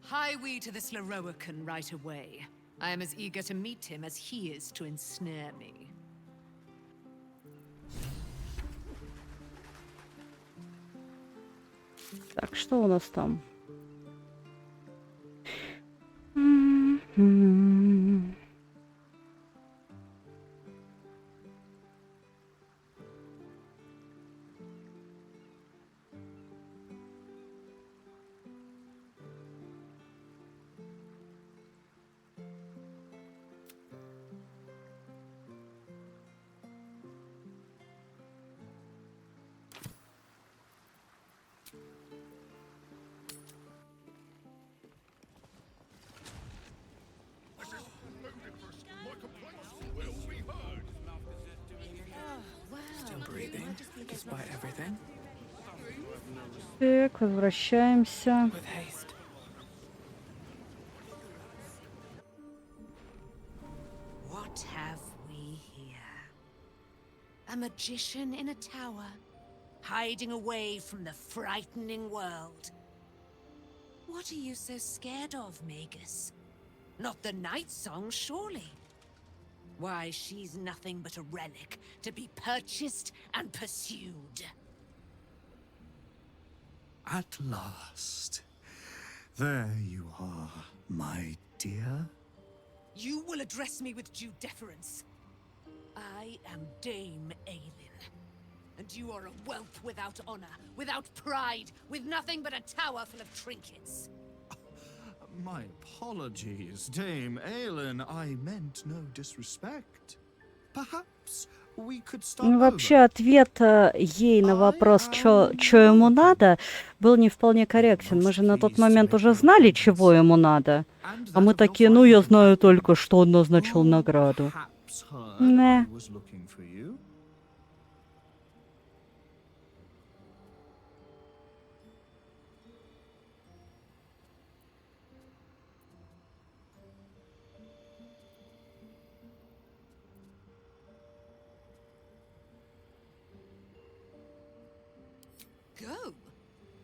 Hie we to this Leroican right away. I am as eager to meet him as he is to ensnare me. Так, что у нас там? This is ludicrous. My complaints will be heard. Still breathing, despite everything. Так, возвращаемся. With haste. What have we here? A magician in a tower, hiding away from the frightening world. What are you so scared of, Magus? Not the night song, surely? Why, she's nothing but a relic to be purchased and pursued. At last. There you are, my dear. You will address me with due deference. I am Dame Aelin, and you are a whelp without honor, without pride, with nothing but a tower full of trinkets. My apologies, Dame Aelin. I meant no disrespect. Perhaps we could start Ну, вообще, ответ ей на вопрос, что ему надо, был не вполне корректен. Мы же на тот момент уже знали, чего ему надо. А мы такие, ну, я знаю только, что он назначил награду. Не. Go?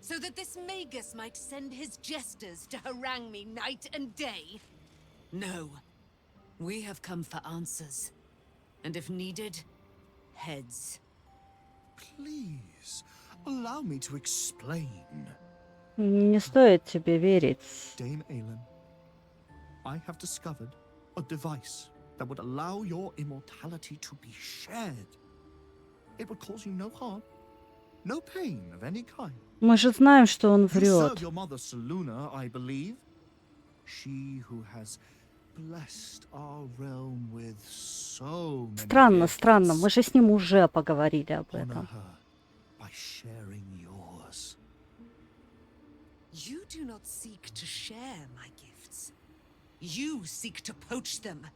So that this Magus might send his jesters to harangue me night and day? No. We have come for answers. And if needed, heads. Please, allow me to explain. Не стоит тебе верить. Dame Aelin, I have discovered a device that would allow your immortality to be shared. It would cause you no harm, no pain of any kind. Мы же знаем, что он You врет. serve your mother Seluna, I believe. She who has blessed our realm with so many Странно, gifts. странно. Мы же с ним уже поговорили об Honor этом. her by sharing yours. You do not seek to share my gifts. You seek to poach them.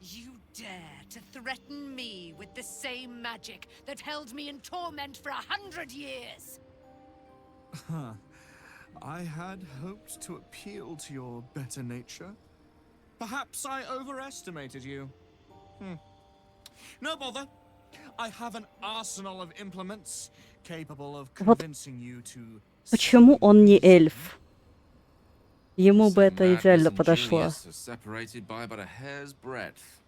You dare to threaten me with the same magic that held me in torment for 100 years. I had hoped to appeal to your better nature. Perhaps I overestimated you. No bother. I have an arsenal of implements capable of Вот convincing you to... почему он не эльф? Ему бы это Madness идеально and подошло. genius are separated by but a hair's breadth.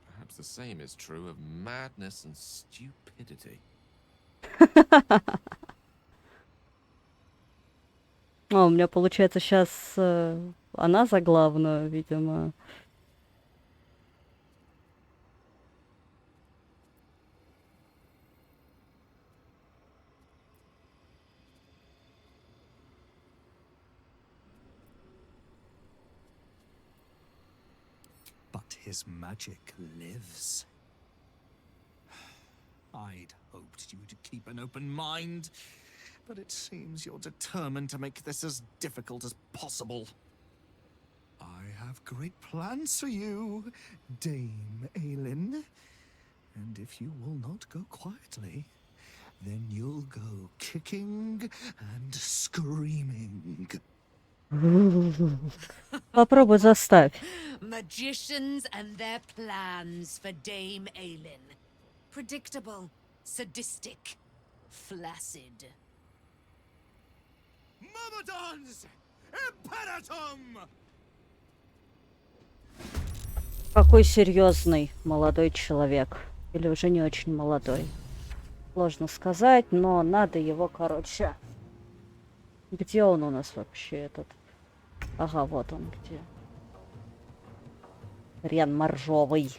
Perhaps the same is true of madness and stupidity. У меня получается сейчас она за главную, видимо. But his magic lives. I'd hoped you to keep an open mind, but it seems you're determined to make this as difficult as possible. I have great plans for you, Dame Aelin. And if you will not go quietly, then you'll go kicking and screaming. Попробуй заставь. Magicians and their plans for Dame Aelin. Predictable, sadistic, flaccid. Myrmidons! Imperatum! Какой серьезный молодой человек. Или уже не очень молодой. Сложно сказать, но надо его, короче. Где он у нас вообще этот? Ага, вот он где. Рен моржовый.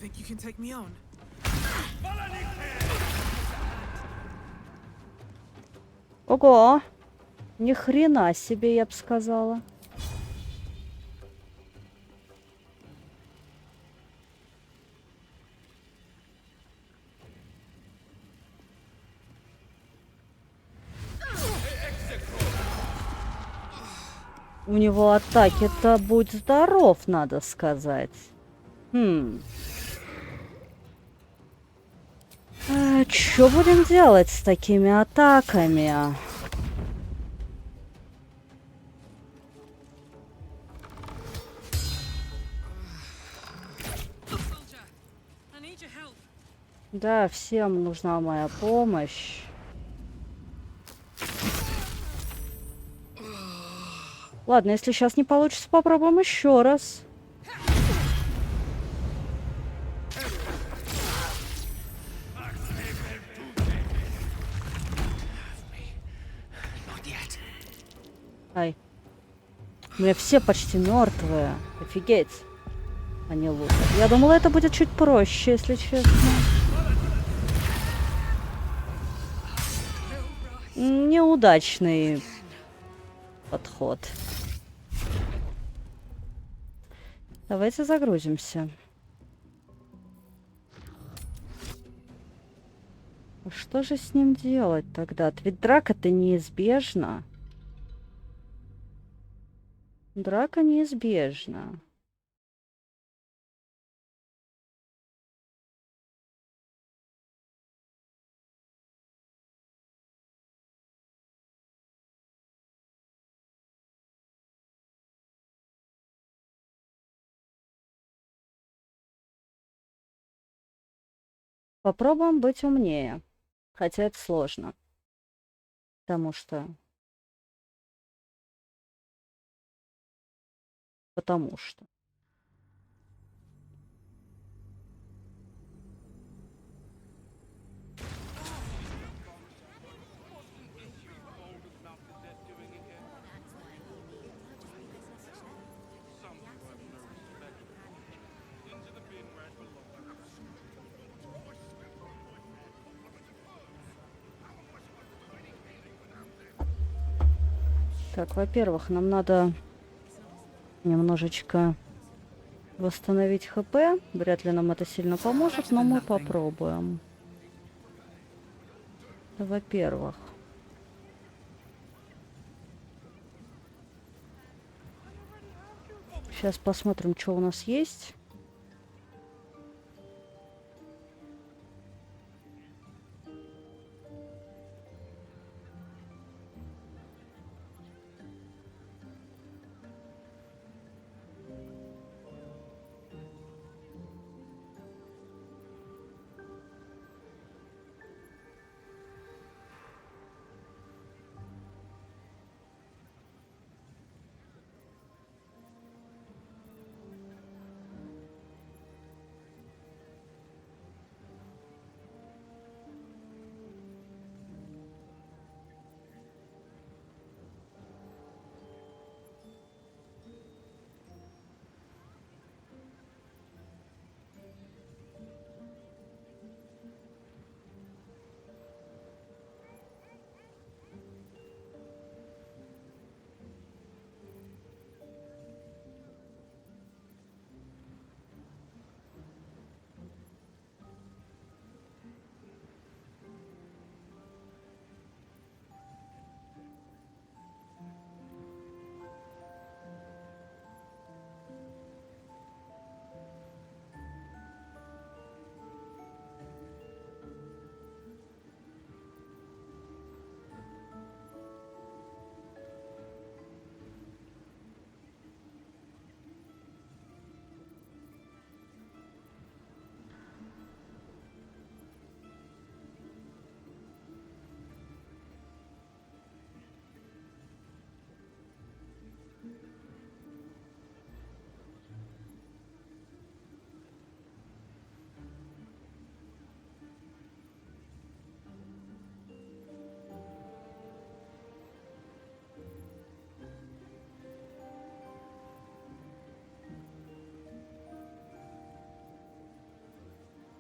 Think you can take me on? Ого! Ни хрена себе, я бы сказала. У него атаки-то будь здоров, надо сказать. Что будем делать с такими атаками? Да, всем нужна моя помощь. Ладно, если сейчас не получится, попробуем еще раз. Ай. У меня все почти мертвые. Офигеть. Они лучше. Я думала, это будет чуть проще, если честно. Неудачный подход. Давайте загрузимся. Что же с ним делать тогда? Ведь драка-то неизбежна. Драка неизбежна. Попробуем быть умнее. Хотя это сложно. Потому что... Так, во-первых, нам надо немножечко восстановить ХП. Вряд ли нам это сильно поможет, но мы попробуем. Во-первых. Сейчас посмотрим, что у нас есть.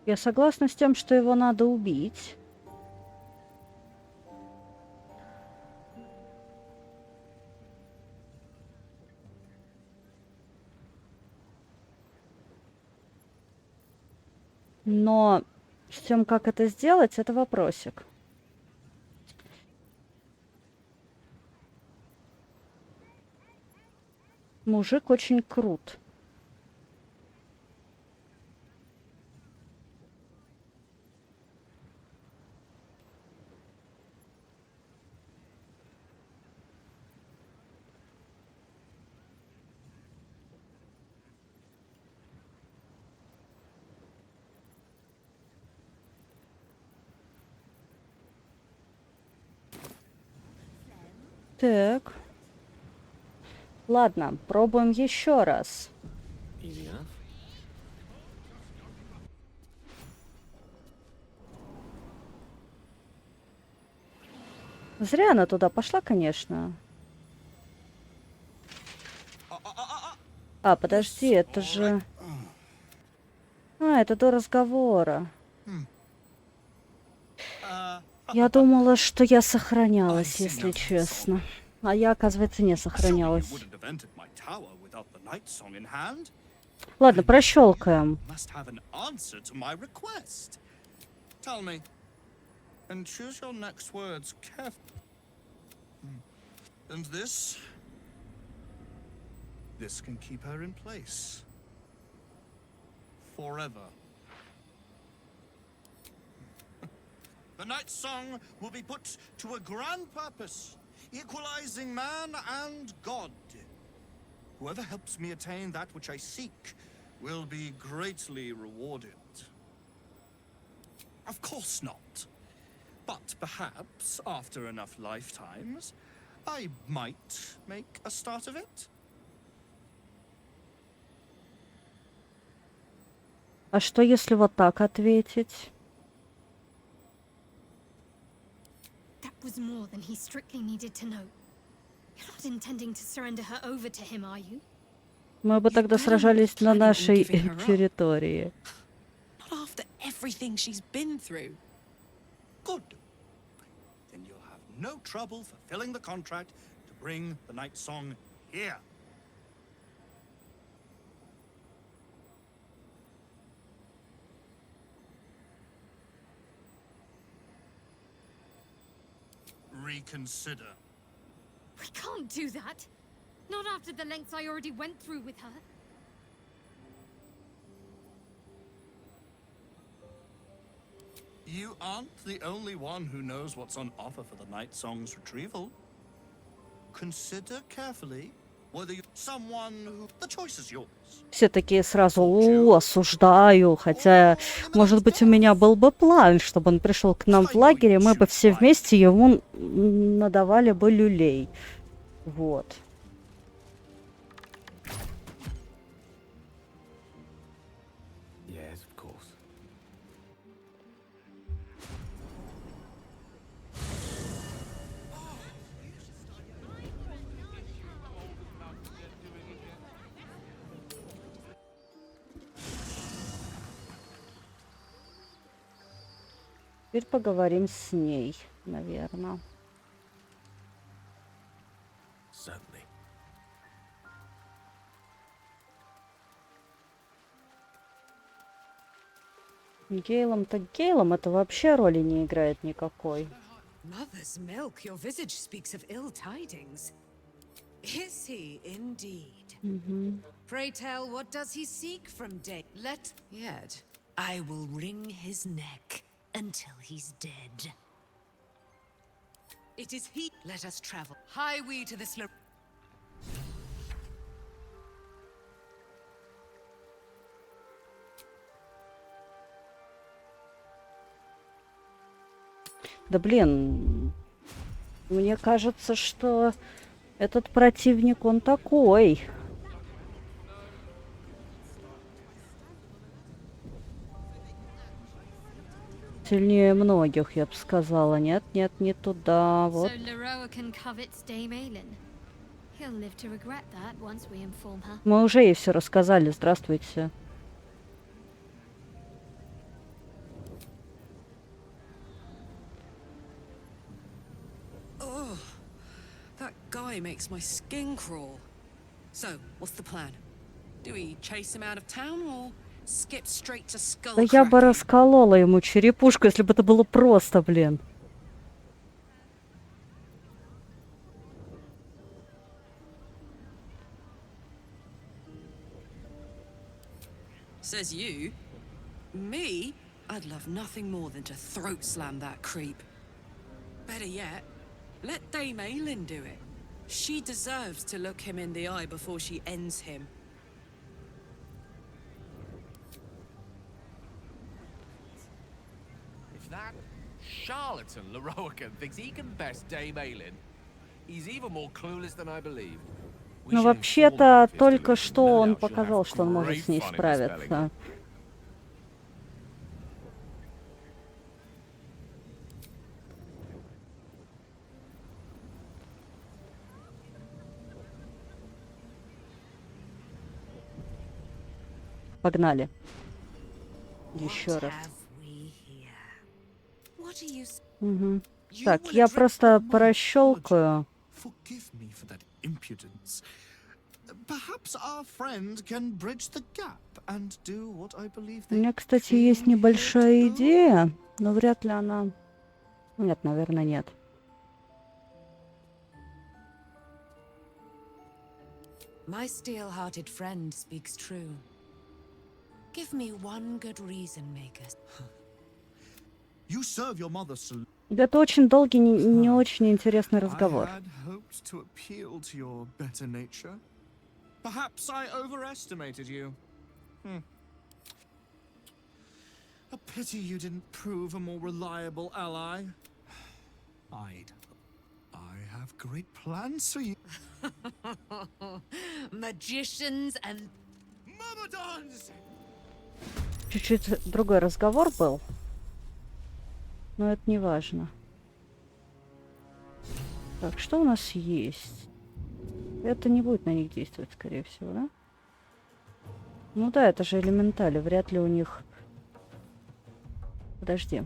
Я согласна с тем, что его надо убить. Но с тем, как это сделать, это вопросик. Мужик очень крут. Так. Ладно, пробуем еще раз. Зря она туда пошла, конечно. А, подожди, это же... А, это до разговора. Я думала, что я сохранялась, если честно. А я, оказывается, не сохранялась. Ладно, прощелкаем. And choose your next words carefully. And this can keep her in place. Forever. The Night Song will be put to a grand purpose, equalizing man and God. Whoever helps me attain that which I seek will be greatly rewarded. Of course not. But perhaps, after enough lifetimes, I might make a start of it. А что если вот так ответить? That was more than he strictly needed to know. You're not intending to surrender her over to him, are you? Мы бы тогда сражались на нашей территории. Not after everything she's been through. Good. Then you'll have no trouble fulfilling the contract to bring the night song here. Reconsider. We can't do that. Not after the lengths I already went through with her. You aren't the only one who knows what's on offer for the night song's retrieval. Consider carefully whether you someone who the choice is yours. Все такие сразу осуждаю, хотя, может быть, у меня был бы план, чтобы он пришел к нам в лагерь, и мы бы все вместе ему надавали бы люлей. Вот. Yes, of course. Теперь поговорим с ней, наверное. Certainly. Гейлом-то Гейлом это вообще роли не играет никакой. Mother's milk, your visage speaks of ill tidings. Is he indeed? Pray tell, what does he seek from day? Let yet. I will wring his neck until he's dead. It is he. Let us travel. Hie we to this. Да блин, мне кажется, что этот противник, он такой. Сильнее многих, я бы сказала. Нет, нет, не туда. Вот. Мы уже ей все рассказали. Здравствуйте. That guy makes my skin crawl. So, what's the plan? Do we chase him out of town or skip straight to skull? Да я бы расколола ему черепушку, если бы это было просто, блин. Says you. Me? I'd love nothing more than to throat slam that creep. Better yet, let Dame Aylin do it. She deserves to look him in the eye before she ends him. If that charlatan Leroican thinks he can best Dame Aylin, he's even more clueless than I believed. Ну, вообще-то, только что он показал, что он может с ней справиться. Погнали. Еще раз. Угу. Так, я просто прощелкаю. У меня, кстати, есть небольшая идея, но вряд ли она... Нет, наверное, нет. My steel-hearted friend speaks true. Give me one good reason, Magus. You serve your mother so. Это очень долгий, не очень интересный разговор. Perhaps I overestimated you. A pity you didn't prove a more reliable ally. I have great plans for you. Magicians and Myrmidons! Чуть-чуть другой разговор был. Но это не важно. Так, что у нас есть? Это не будет на них действовать, скорее всего, да? Ну да, это же элементали. Вряд ли у них... Подожди.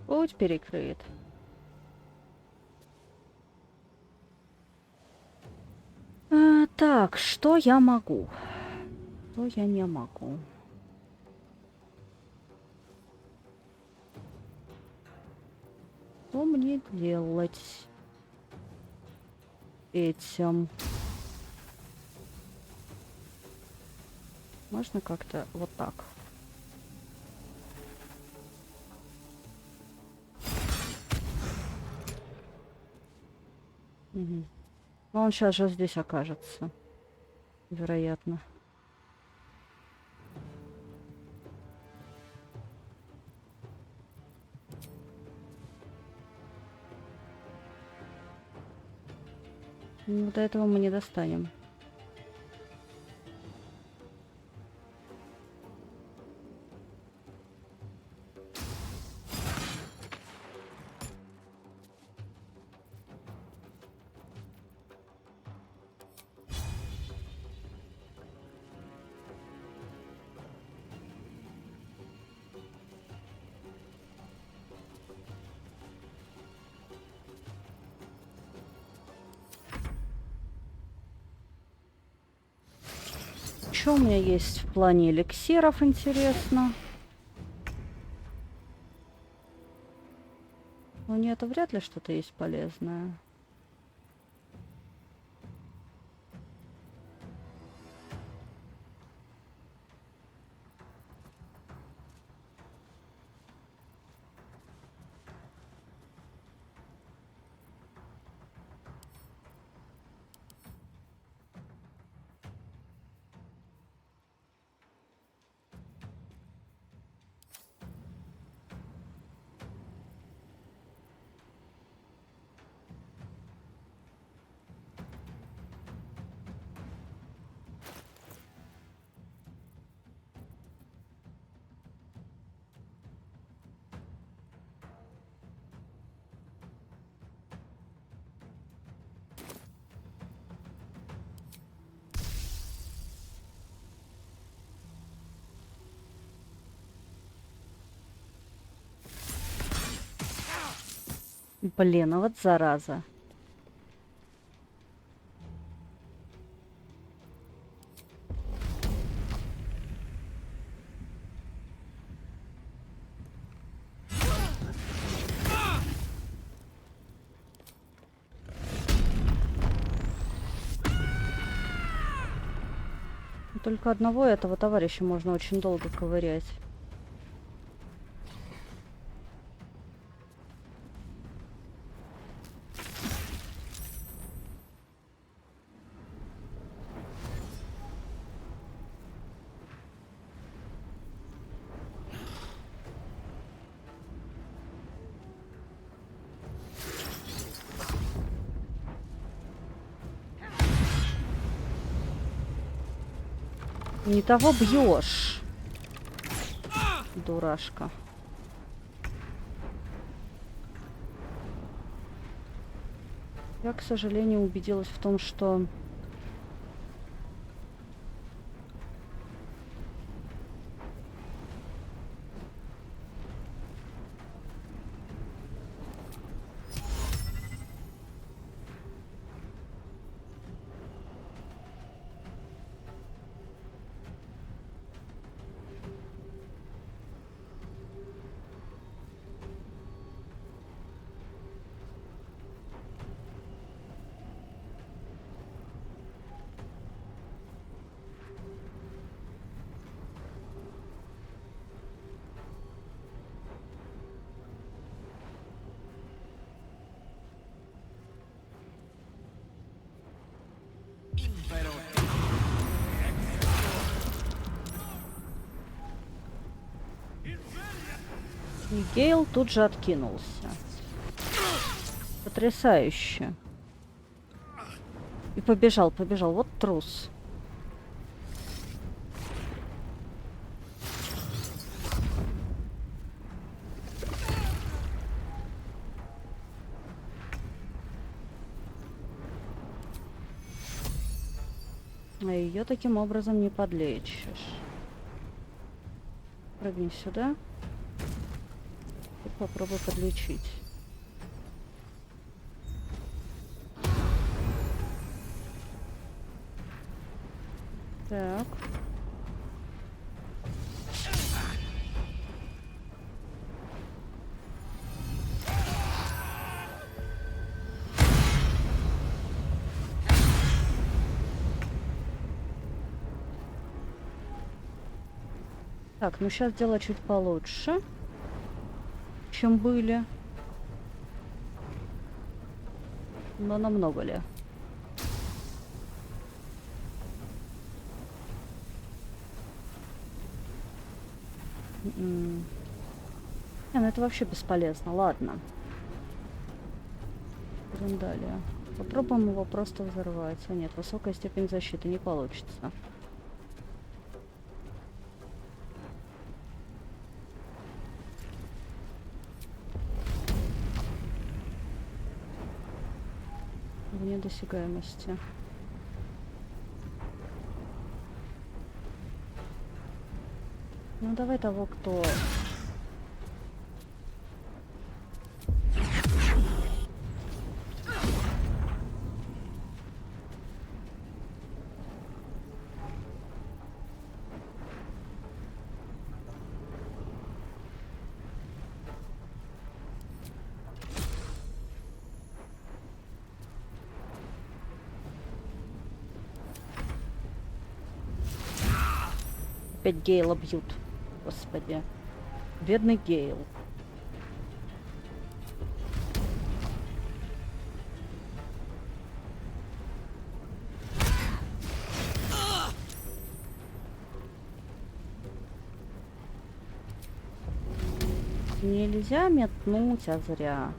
Путь перекрыт. Так, что я могу? Что я не могу? Что мне делать этим? Можно как-то вот так? Угу. Но он сейчас же здесь окажется. Вероятно. Ну, до этого мы не достанем. Что у меня есть в плане эликсиров, интересно? Ну нет, вряд ли что-то есть полезное. Блин, а вот зараза. Только одного этого товарища можно очень долго ковырять. Не того бьешь, дурашка. Я, к сожалению, убедилась в том, что И Гейл тут же откинулся. Потрясающе. И побежал. Вот трус. А ее таким образом не подлечишь. Прыгни сюда. И попробуй подлечить. Так. Так, ну сейчас дела чуть получше, чем были. Но намного ли? Не, ну это вообще бесполезно. Ладно. Идем далее. Попробуем его просто взорвать. А нет, высокая степень защиты не получится. Вне досягаемости. Ну давай того, кто... Опять Гейла бьют. Господи. Бедный Гейл. Нельзя метнуть, а зря.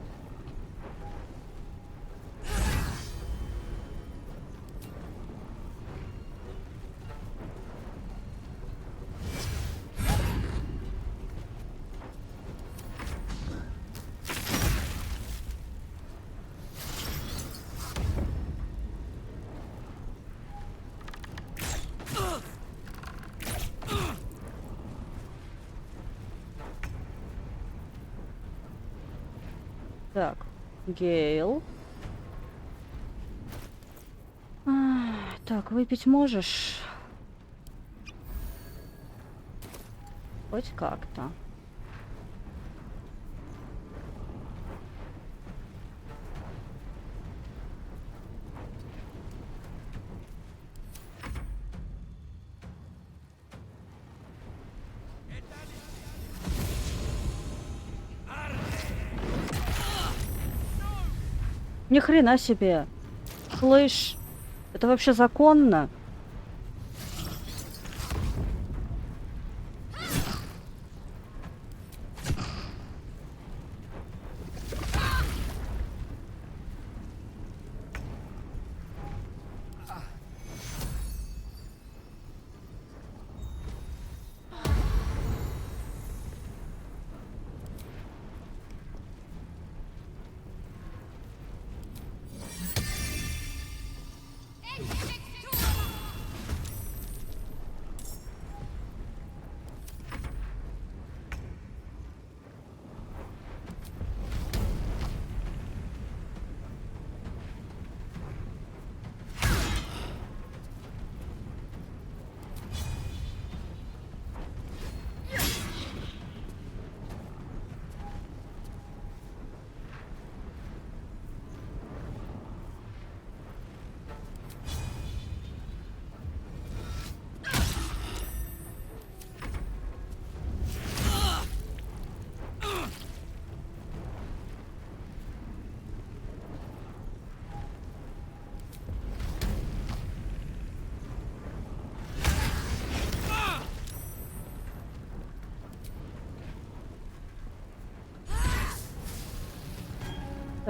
Так, Гейл. Так, выпить можешь? Хоть как-то. Ни хрена себе. Слышь, это вообще законно?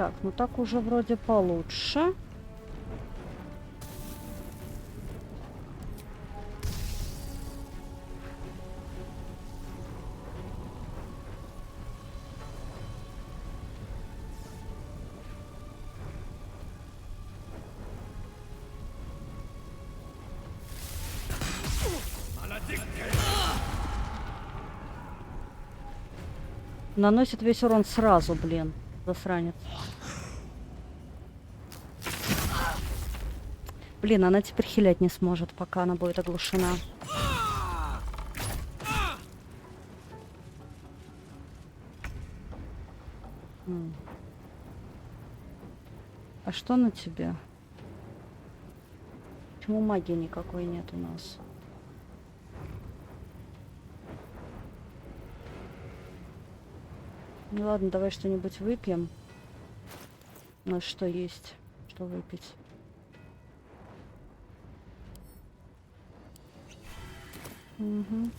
Так, ну так уже вроде получше. Наносит весь урон сразу, блин, засранец. Блин, она теперь хилять не сможет, пока она будет оглушена. А что на тебе? Почему магии никакой нет у нас? Ну ладно, давай что-нибудь выпьем. У нас что есть, что выпить? Угу.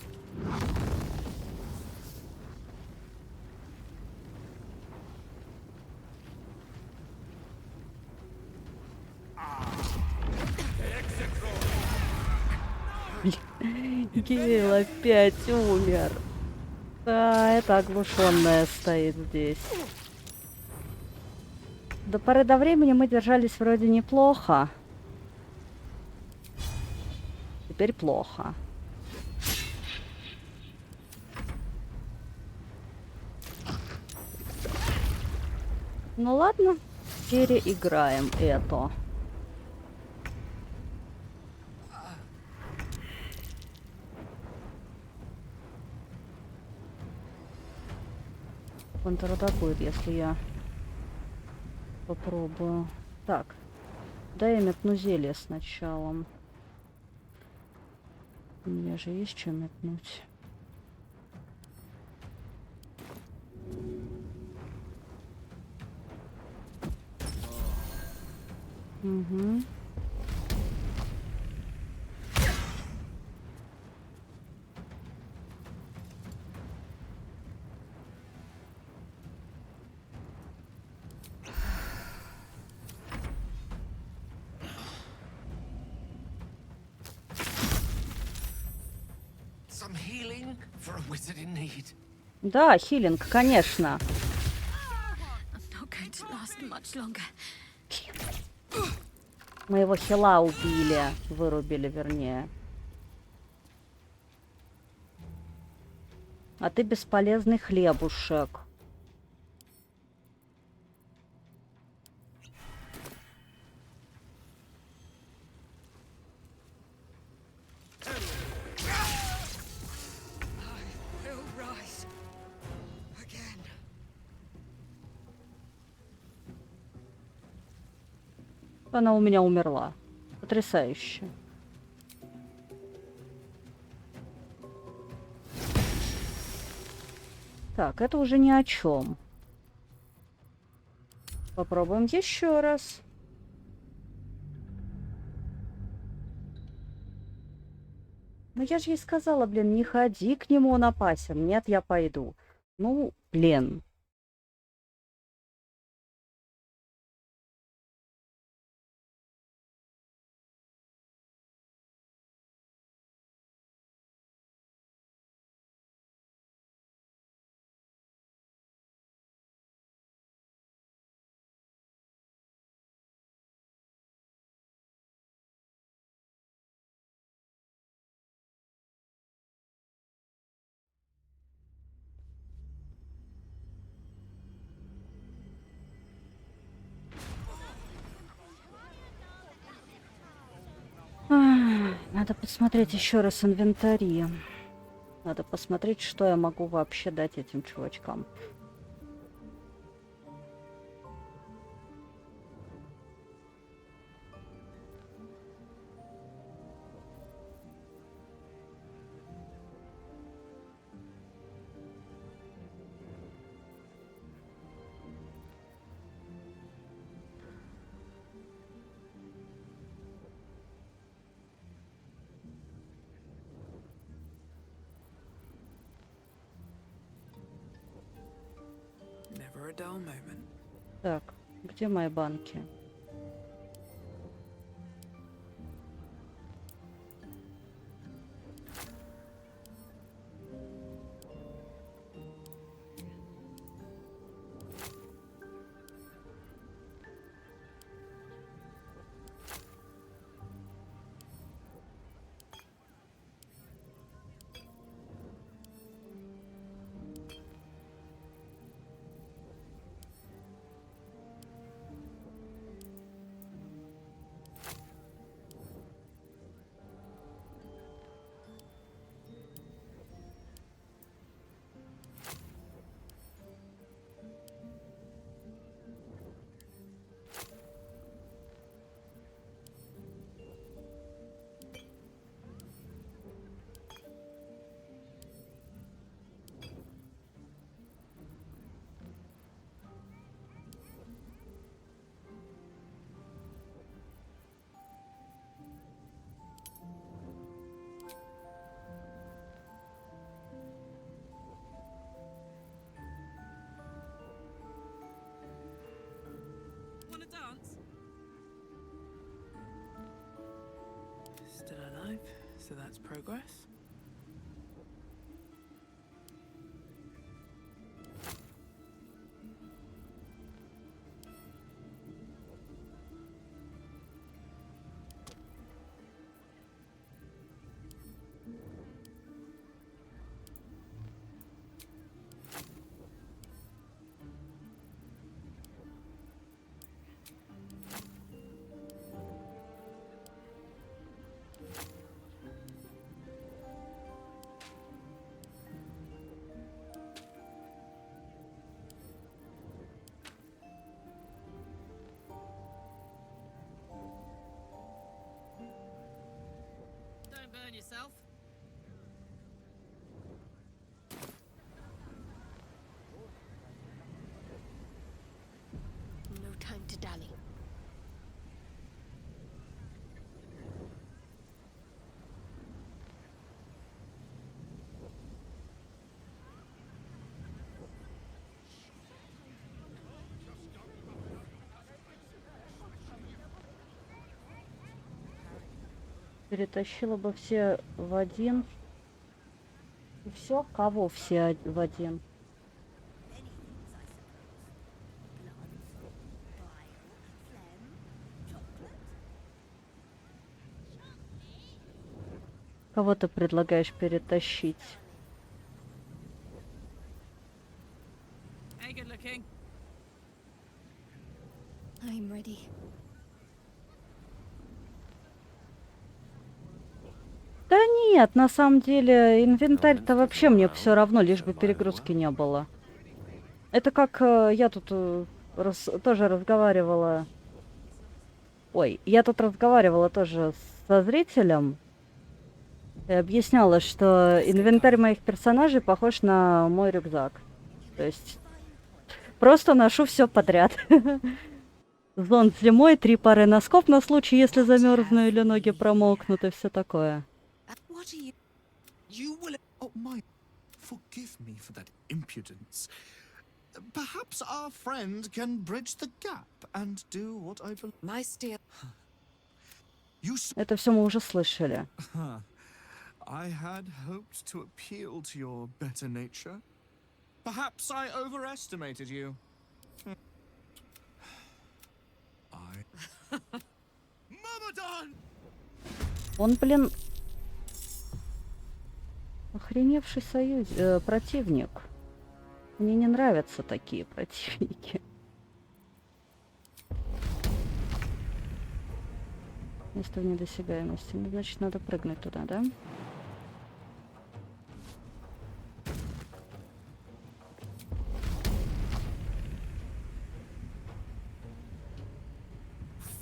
Гейл опять умер. Да, это оглушенная стоит здесь. До поры до времени мы держались вроде неплохо. Теперь плохо. Ну ладно, переиграем это. Контратакует, если я попробую. Так, дай я метну зелье сначала. У меня же есть что метнуть. Угу. Да, хилинг, конечно. Моего хила убили, вырубили, вернее. А ты бесполезный хлебушек. Она у меня умерла. Потрясающе. Так, это уже ни о чем. Попробуем еще раз. Ну я же ей сказала, блин, не ходи к нему, он опасен. Нет, я пойду. Ну, блин. Надо посмотреть еще раз инвентарь. Надо посмотреть, что я могу вообще дать этим чувачкам. Так, Где мои банки? Wanna dance? Still alive, so that's progress. Don't burn yourself. No time to dally. Перетащила бы все в один. И все? Кого все в один? Кого ты предлагаешь перетащить? Hey, good looking. I'm ready. Да нет, на самом деле инвентарь-то вообще мне все равно, лишь бы перегрузки не было. Это как я тут тоже разговаривала. Ой, я тут разговаривала тоже со зрителем и объясняла, что инвентарь моих персонажей похож на мой рюкзак. То есть просто ношу все подряд. Зонт зимой, 3 пары носков на случай, если замерзну или ноги промокнут и все такое. What are you? You will. Oh my! Forgive me for that impudence. Perhaps our friend can bridge the gap and do what I believe. My steer. Это все мы уже слышали. I had hoped to appeal to your better nature. Perhaps I overestimated you. Он, блин, охреневший противник. Мне не нравятся такие противники. Место в недосягаемости. Ну, значит, надо прыгнуть туда, да?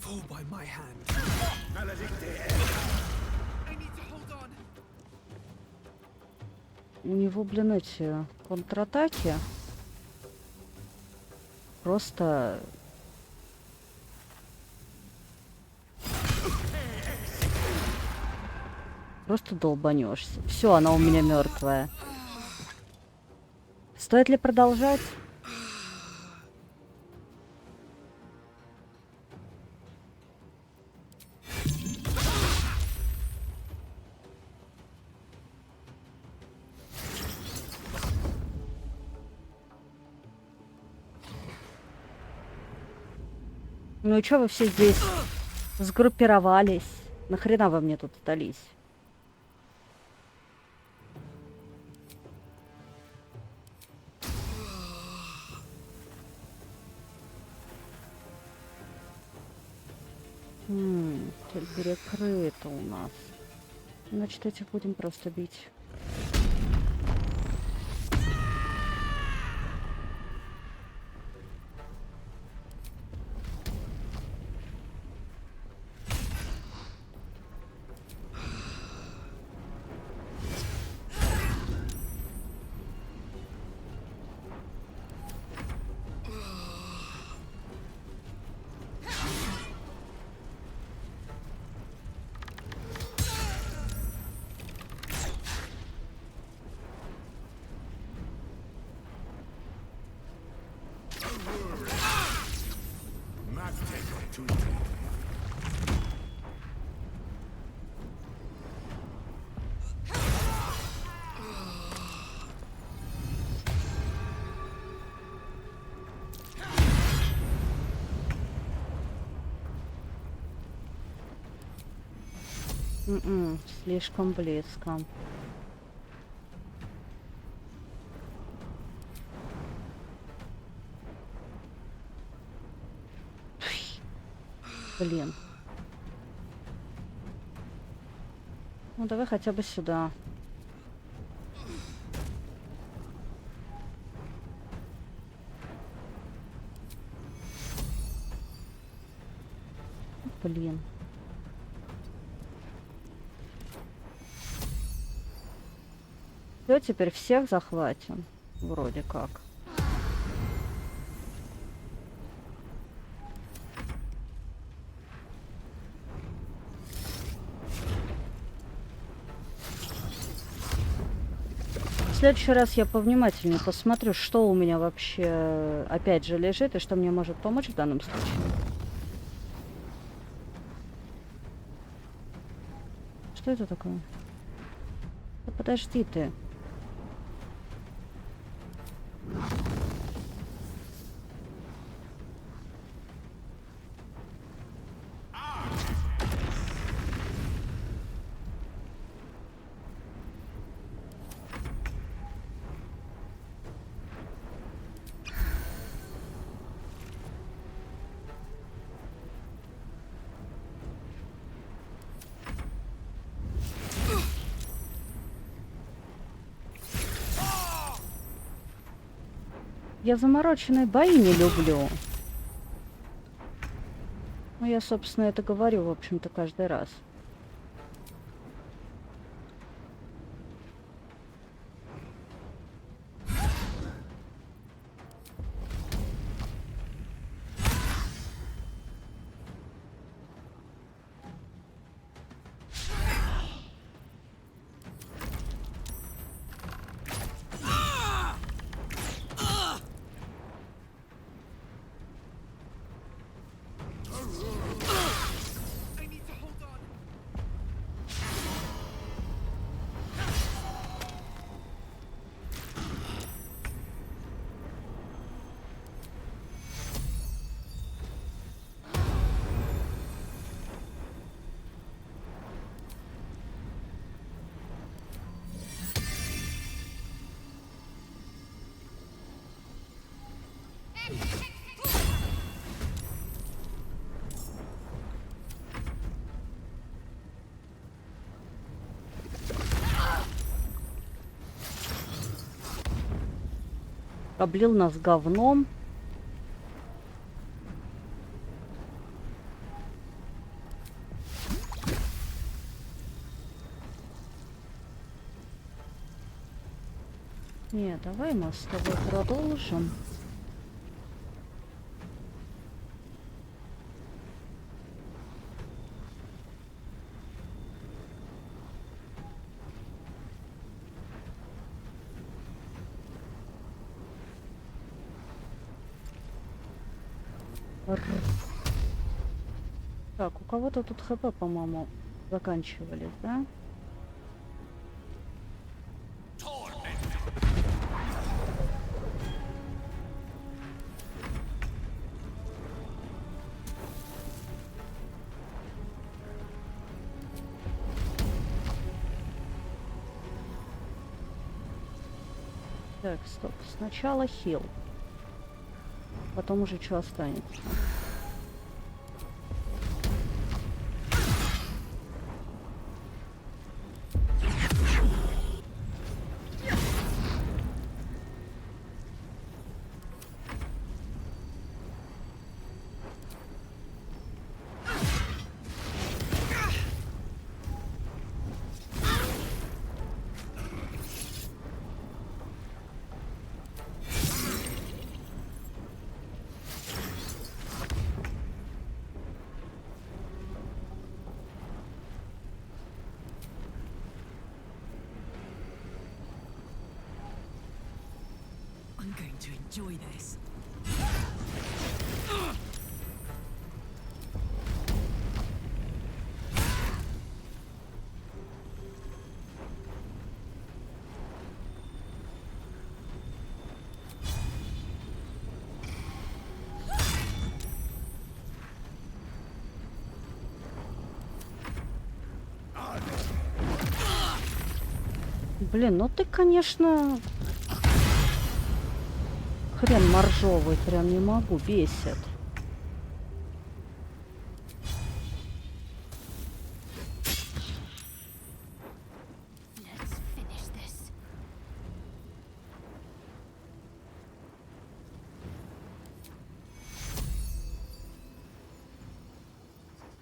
Fall by my hand. I need to hold on. У него, блин, эти контратаки просто... Просто долбанешься. Все, она у меня мертвая. Стоит ли продолжать? Ну и чё вы все здесь сгруппировались? Нахрена вы мне тут сдались? Цель перекрыта у нас. Значит, этих будем просто бить. Слишком близко. Блин. Ну давай хотя бы сюда. Блин. Все, теперь всех захватим. Вроде как. В следующий раз я повнимательнее посмотрю, что у меня вообще опять же лежит и что мне может помочь в данном случае. Что это такое? Да подожди ты. Я замороченные бои не люблю. Ну, я, собственно, это говорю, в общем-то, каждый раз. Облил нас говном. Не, давай мы с тобой продолжим. Так, у кого-то тут ХП, по-моему, заканчивались, да? Так, стоп. Сначала хил. Потом уже что останется. I'm going to enjoy this. Блин, ну ты, конечно... Хрен моржовый, прям не могу, бесит.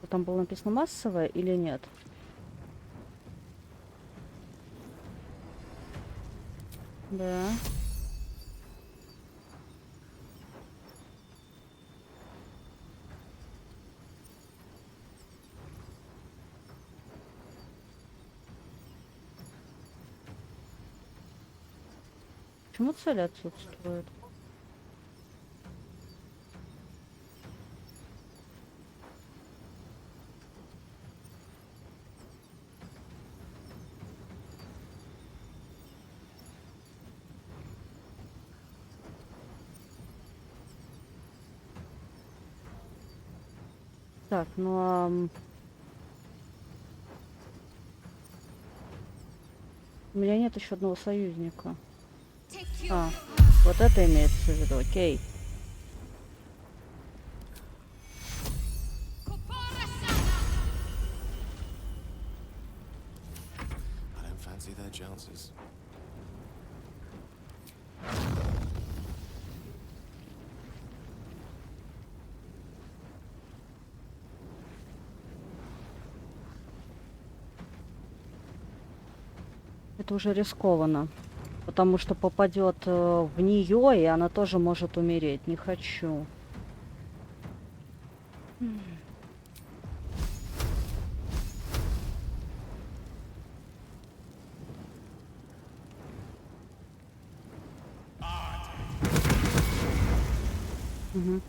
Там было написано массовое или нет? Да. Почему цель отсутствует? Так, ну у меня нет еще одного союзника. А, вот это имеется в виду, окей. I don't fancy their chances. Это уже рискованно, потому что попадет в нее, и она тоже может умереть. Не хочу. Угу.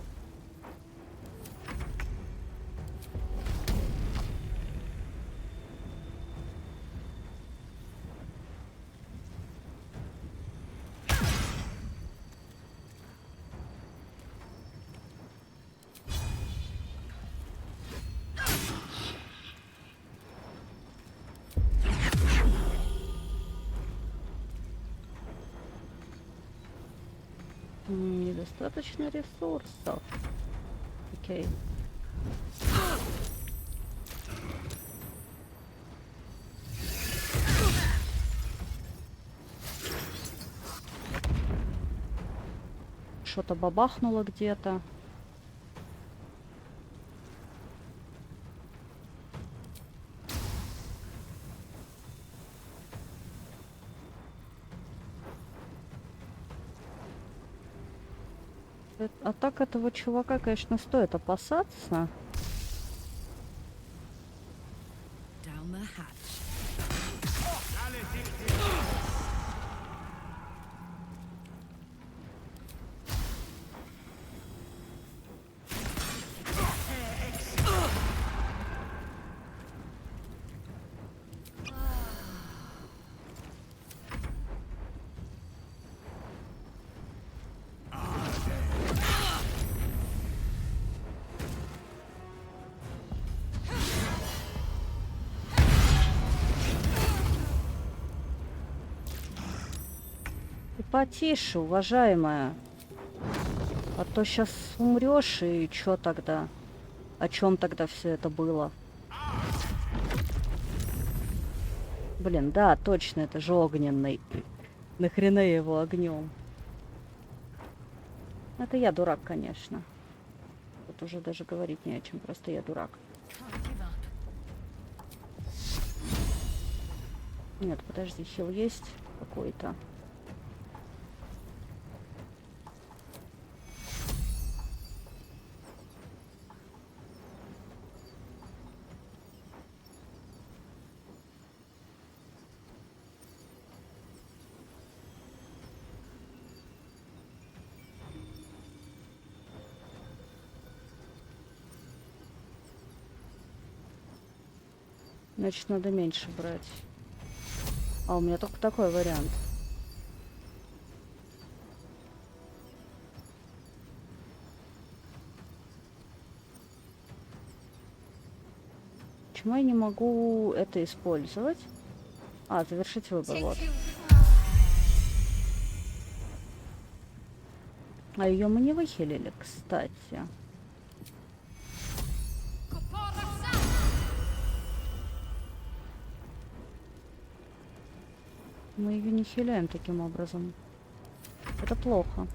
Недостаточно ресурсов. Окей. Что-то бабахнуло где-то. А так этого чувака, конечно, стоит опасаться. Down the hatch. потише, уважаемая. А то сейчас умрешь, и чё тогда? О чем тогда все это было? Блин, да, точно, это же огненный. Нахрена я его огнем? Это я дурак, конечно. Тут уже даже говорить не о чем, просто я дурак. Нет, подожди, хил есть какой-то. Значит, надо меньше брать. А у меня только такой вариант. Почему я не могу это использовать? А, завершить выбор, вот. А ее мы не выхилили, кстати. Мы ее не хиляем таким образом. Это плохо.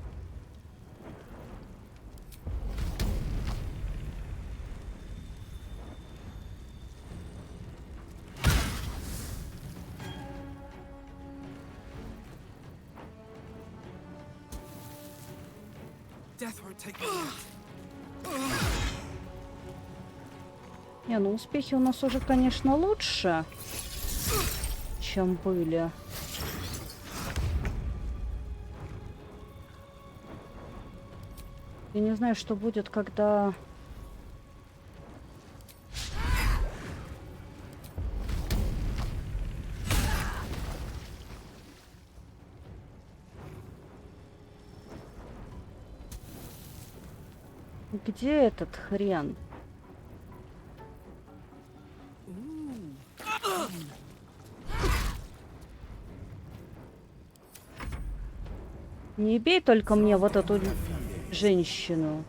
Не, ну успехи у нас уже, конечно, лучше, чем были. Я не знаю, что будет, когда... Где этот хрен? Не бей только мне вот эту женщину.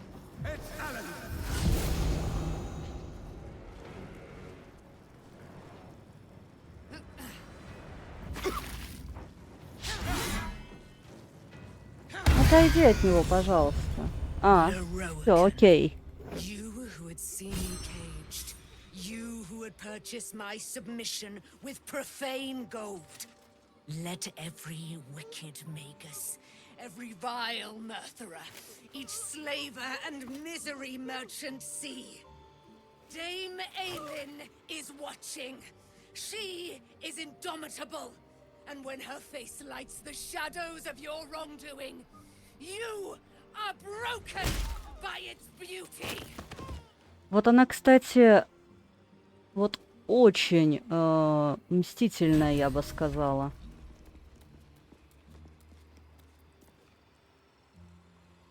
Отойди от него, пожалуйста. А, все, окей. You who had seen me caged, you who had purchased my submission with profane gold. Let every wicked magus, every vile murtherer, each slaver and misery merchant see. Dame Aelin is watching. She is indomitable. And when her face lights the shadows of your wrongdoing, you are broken by its beauty. Вот она, кстати, вот очень мстительная, я бы сказала.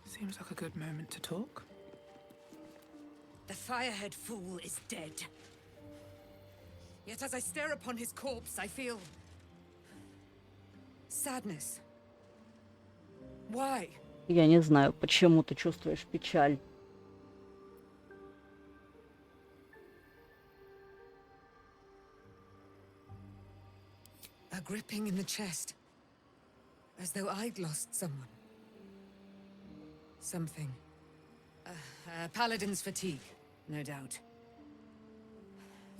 Seems like a good moment to talk. The firehead fool is dead. Yet as I stare upon his corpse, I feel sadness. Why? Я не знаю, почему ты чувствуешь печаль. A gripping in the chest, as though I'd lost someone. Something. Paladin's fatigue, no doubt.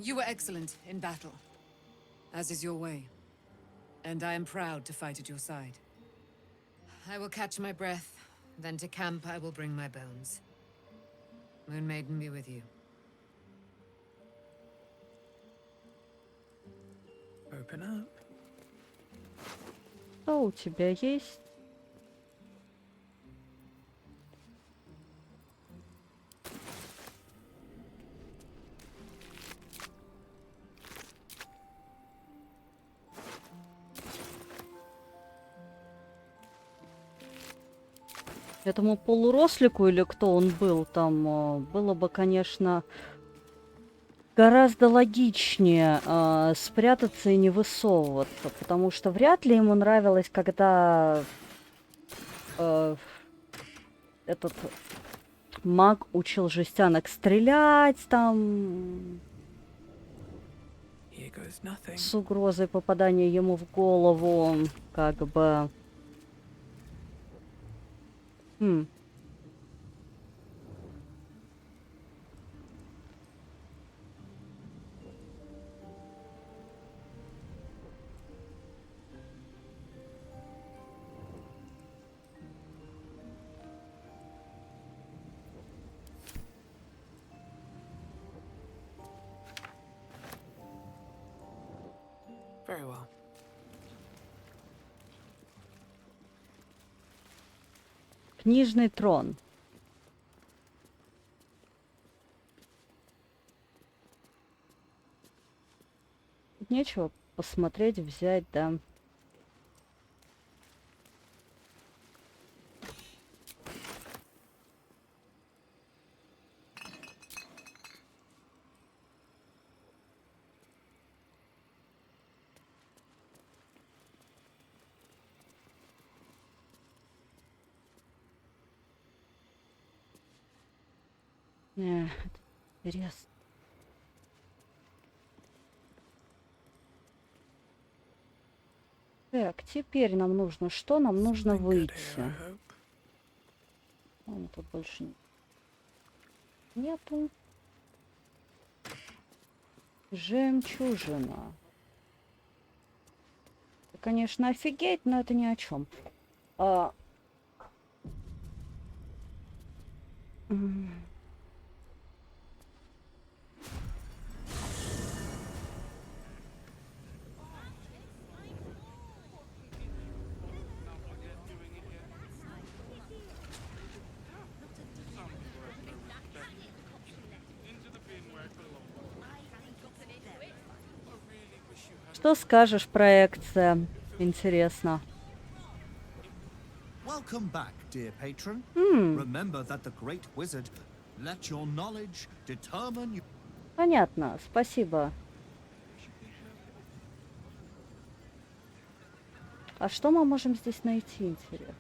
You were excellent in battle, as is your way. And I am proud to fight at your side. I will catch my breath, then to camp I will bring my bones. Moon Maiden be with you. Open up. Что у тебя есть? Этому полурослику, или кто он был там, было бы, конечно, гораздо логичнее спрятаться и не высовываться, потому что вряд ли ему нравилось, когда этот маг учил жестянок стрелять там Here goes nothing. с угрозой попадания ему в голову, как бы. Very well. Книжный трон. Тут нечего посмотреть, взять, да. Это интересно. Так, теперь нам нужно что? Нам нужно выйти. Тут больше нету. Жемчужина. Это, конечно, офигеть, но это ни о чем. Что скажешь, проекция? Интересно. Welcome back, dear patron. Remember that the great wizard let your knowledge determine you. Понятно, спасибо. А что мы можем здесь найти, интересно?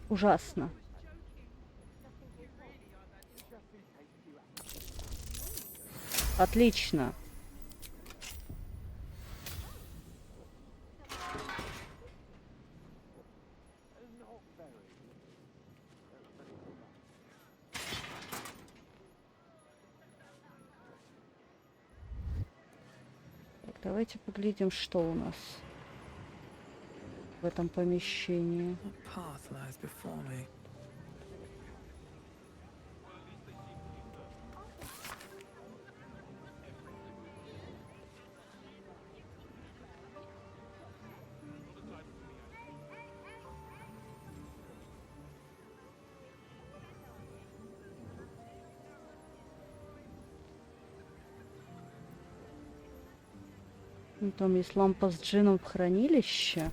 Ужасно. Отлично. Так, давайте поглядим, что у нас в этом помещении. Ну, там есть лампа с джином в хранилище.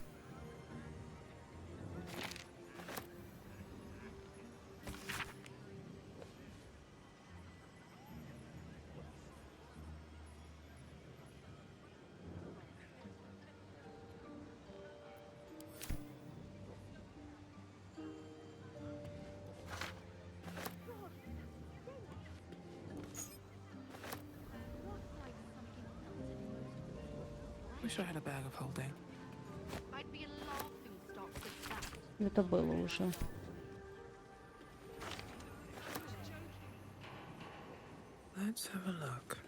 Wish I had a bag of holding. Это было уже. Let's have a look.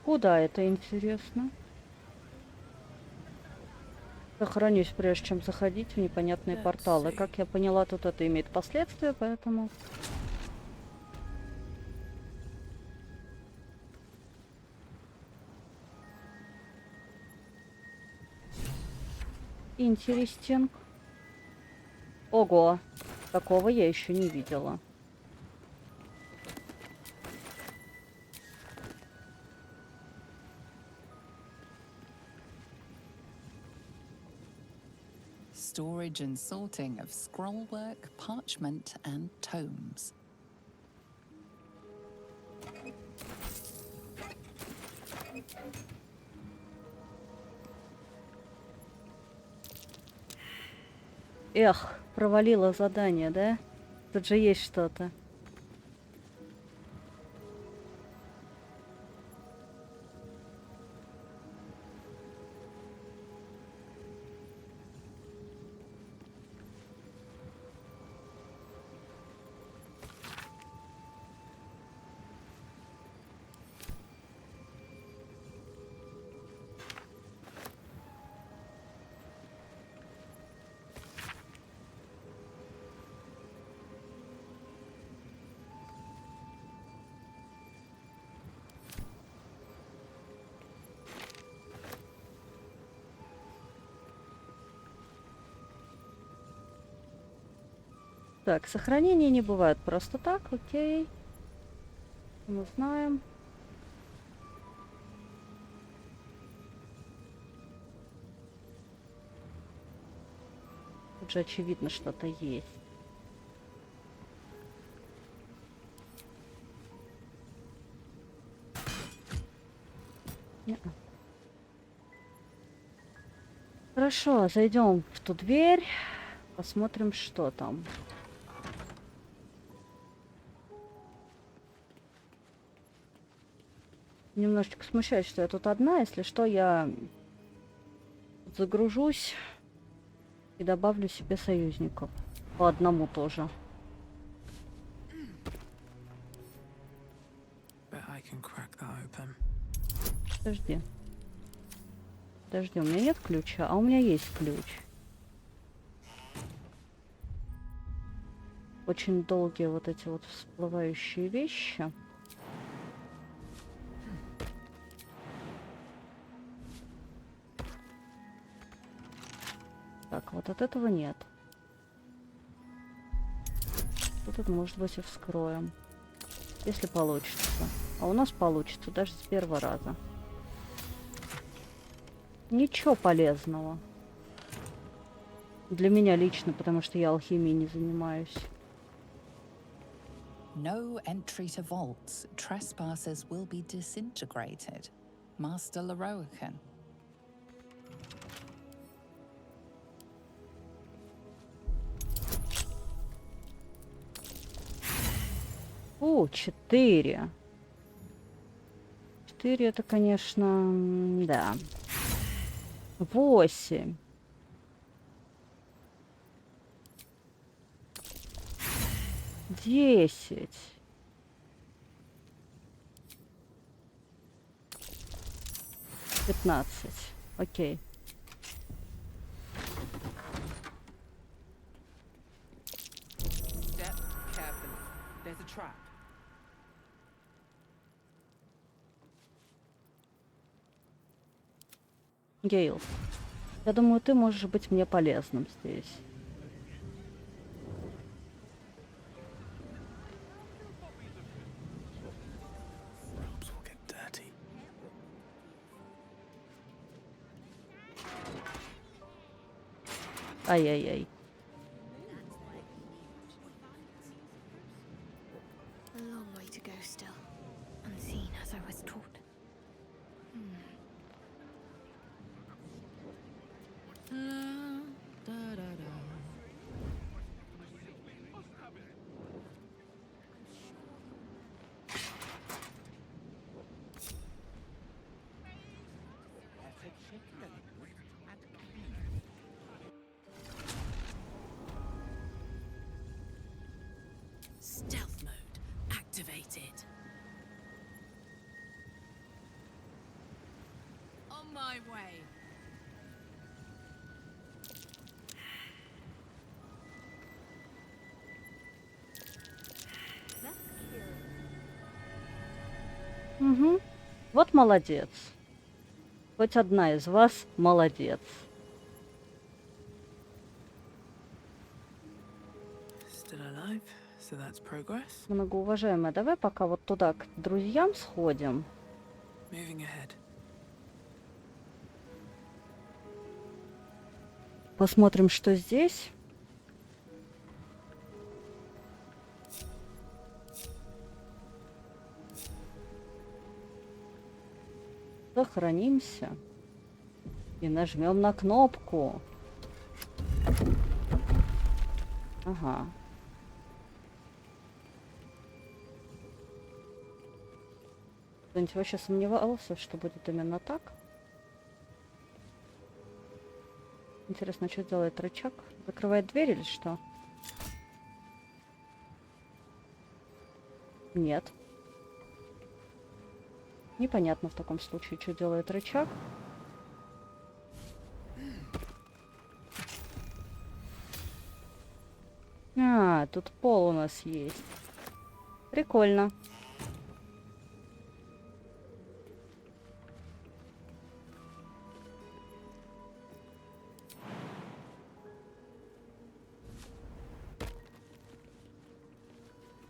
Куда это, интересно? Сохранюсь, прежде чем заходить в непонятные порталы. Как я поняла, тут это имеет последствия, поэтому... Интересен. Ого, такого я еще не видела. Storage and sorting of scrollwork, parchment, and tomes. Эх, провалила задание, да? Тут же есть что-то. Так, сохранения не бывает просто так, окей. Мы знаем. Тут же очевидно что-то есть. Не-а. Хорошо, зайдем в ту дверь, посмотрим, что там. Немножечко смущает, что я тут одна. Если что, я загружусь и добавлю себе союзников. По одному тоже. Подожди. Подожди, у меня нет ключа, а у меня есть ключ. Очень долгие вот эти вот всплывающие вещи. Так, вот от этого нет. Тут, может быть, и вскроем. Если получится. А у нас получится даже с первого раза. Ничего полезного. Для меня лично, потому что я алхимией не занимаюсь. No entry to vaults. Trespassers will be disintegrated. Master Leroican. О, 4. 4 это, конечно, да. 8. 10. 15. Окей. Step carefully. There's a trap. Гейл, я думаю, ты можешь быть мне полезным здесь. Ай-яй-яй. A long way to go still, unseen as I was taught. Stealth mode activated. On my way. Угу. Вот молодец. Хоть одна из вас молодец. Still alive, so that's progress. Многоуважаемая, давай пока вот туда к друзьям сходим. Moving ahead. Посмотрим, что здесь. Сохранимся. И нажмем на кнопку. Ага. Кто-нибудь вообще сомневался, что будет именно так? Интересно, что делает рычаг? Закрывает дверь или что? Нет. Непонятно в таком случае, что делает рычаг. А, тут пол у нас есть. Прикольно.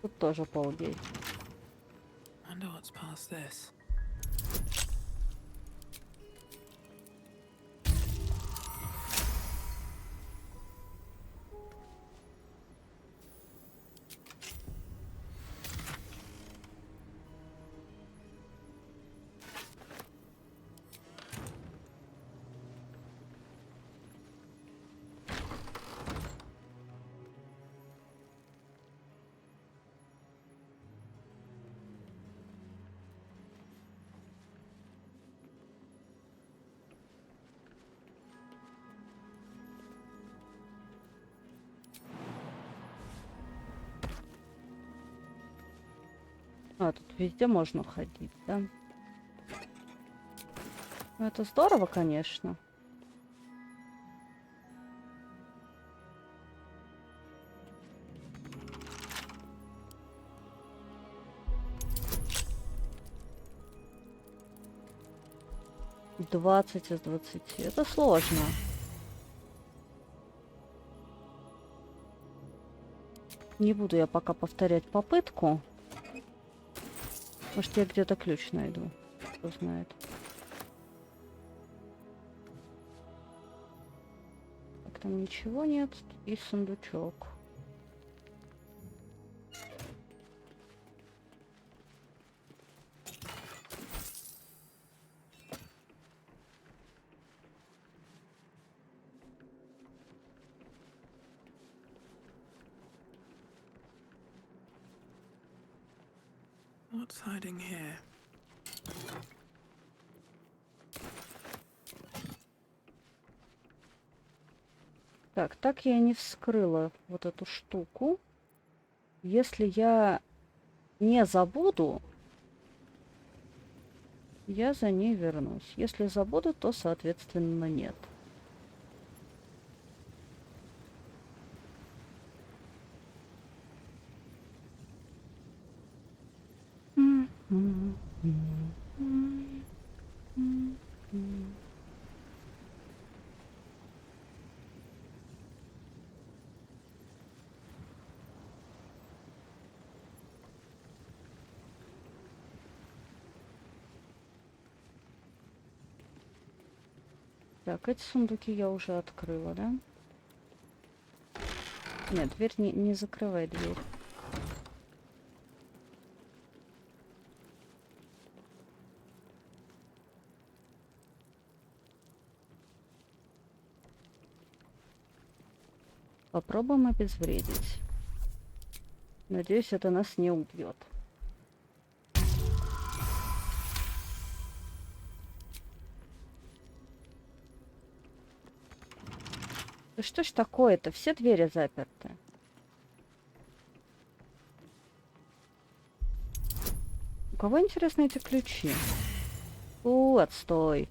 Тут тоже пол есть. Wonder what's past this. А, тут везде можно ходить, да? Ну, это здорово, конечно. Двадцать из 20. Это сложно. Не буду я пока повторять попытку. Может, я где-то ключ найду. Кто знает. Так, там ничего нет. И сундучок. What's hiding here? Так я не вскрыла вот эту штуку. Если я не забуду, я за ней вернусь. Если забуду, то, соответственно, нет. Так, эти сундуки я уже открыла, да? Нет, дверь не закрывай дверь. Попробуем обезвредить. Надеюсь, это нас не убьет. Да что ж такое-то? Все двери заперты. У кого, интересно, эти ключи? Отстой.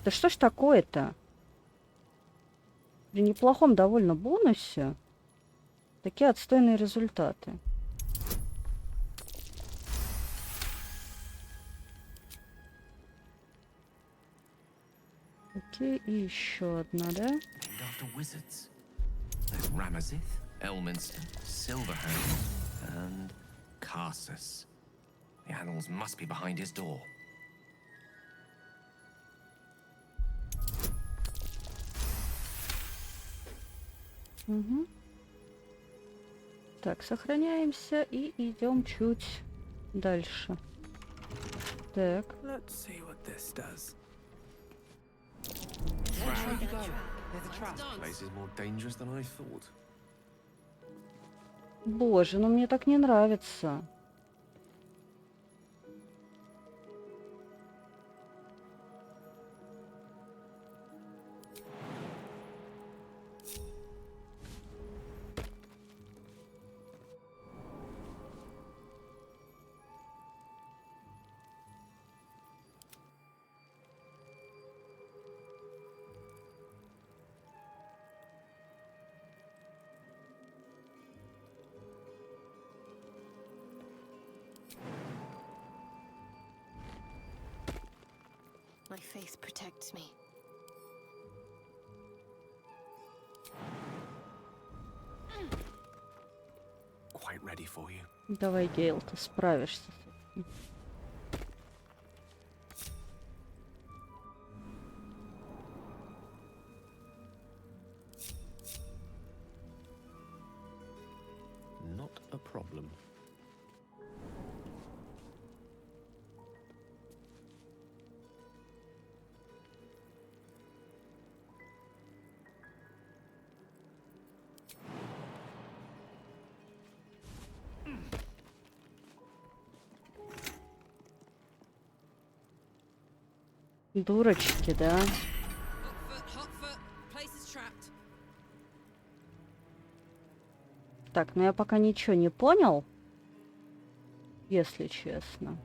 Да что ж такое-то? При неплохом довольно бонусе такие отстойные результаты. Окей, и еще одна, да? Elminster, Silverhand, and Carsus. The animals must be behind his door. Угу. Так, сохраняемся и идем чуть дальше. Так. Let's see what this does. This place is more dangerous than I thought. Боже, ну мне так не нравится. My faith protects me. Quite ready for you. Давай, Гейл, ты справишься с этим. Not a problem. Дурочки, да? Так, ну я пока ничего не понял, если честно.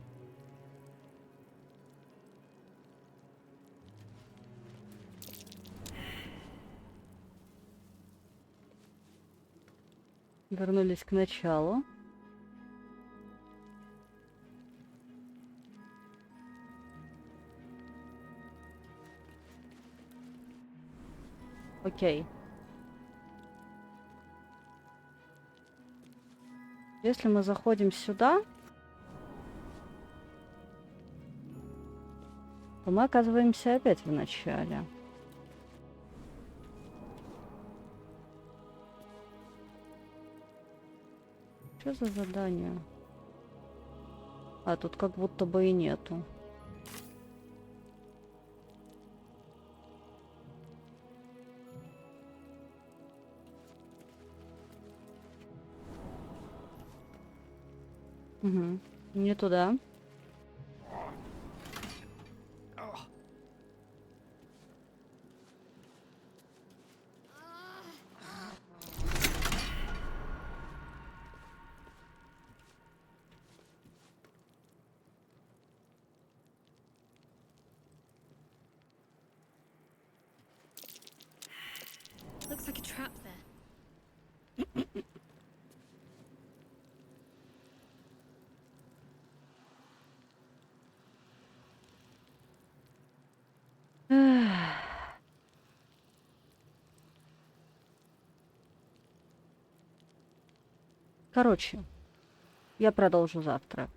Вернулись к началу. Окей. Если мы заходим сюда, то мы оказываемся опять в начале. Что за задание? А, тут как будто бы и нету. Угу. Не туда. Looks like a trap there. Короче, я продолжу завтра.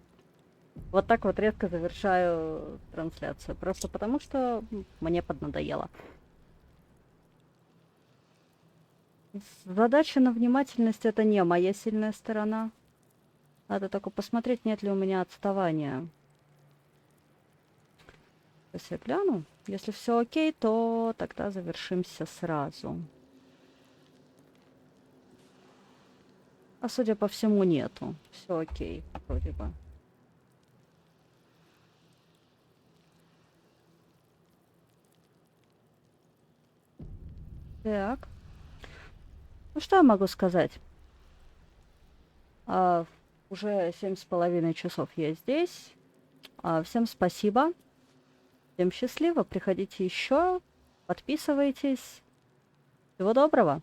Вот так вот резко завершаю трансляцию. Просто потому, что мне поднадоело. Задача на внимательность — это не моя сильная сторона. Надо только посмотреть, нет ли у меня отставания. Сейчас я гляну. Если все окей, то тогда завершимся сразу. А судя по всему, нету. Все окей, вроде бы. Так. Ну, что я могу сказать? Уже 7,5 часов я здесь. Всем спасибо. Всем счастливо. Приходите еще. Подписывайтесь. Всего доброго!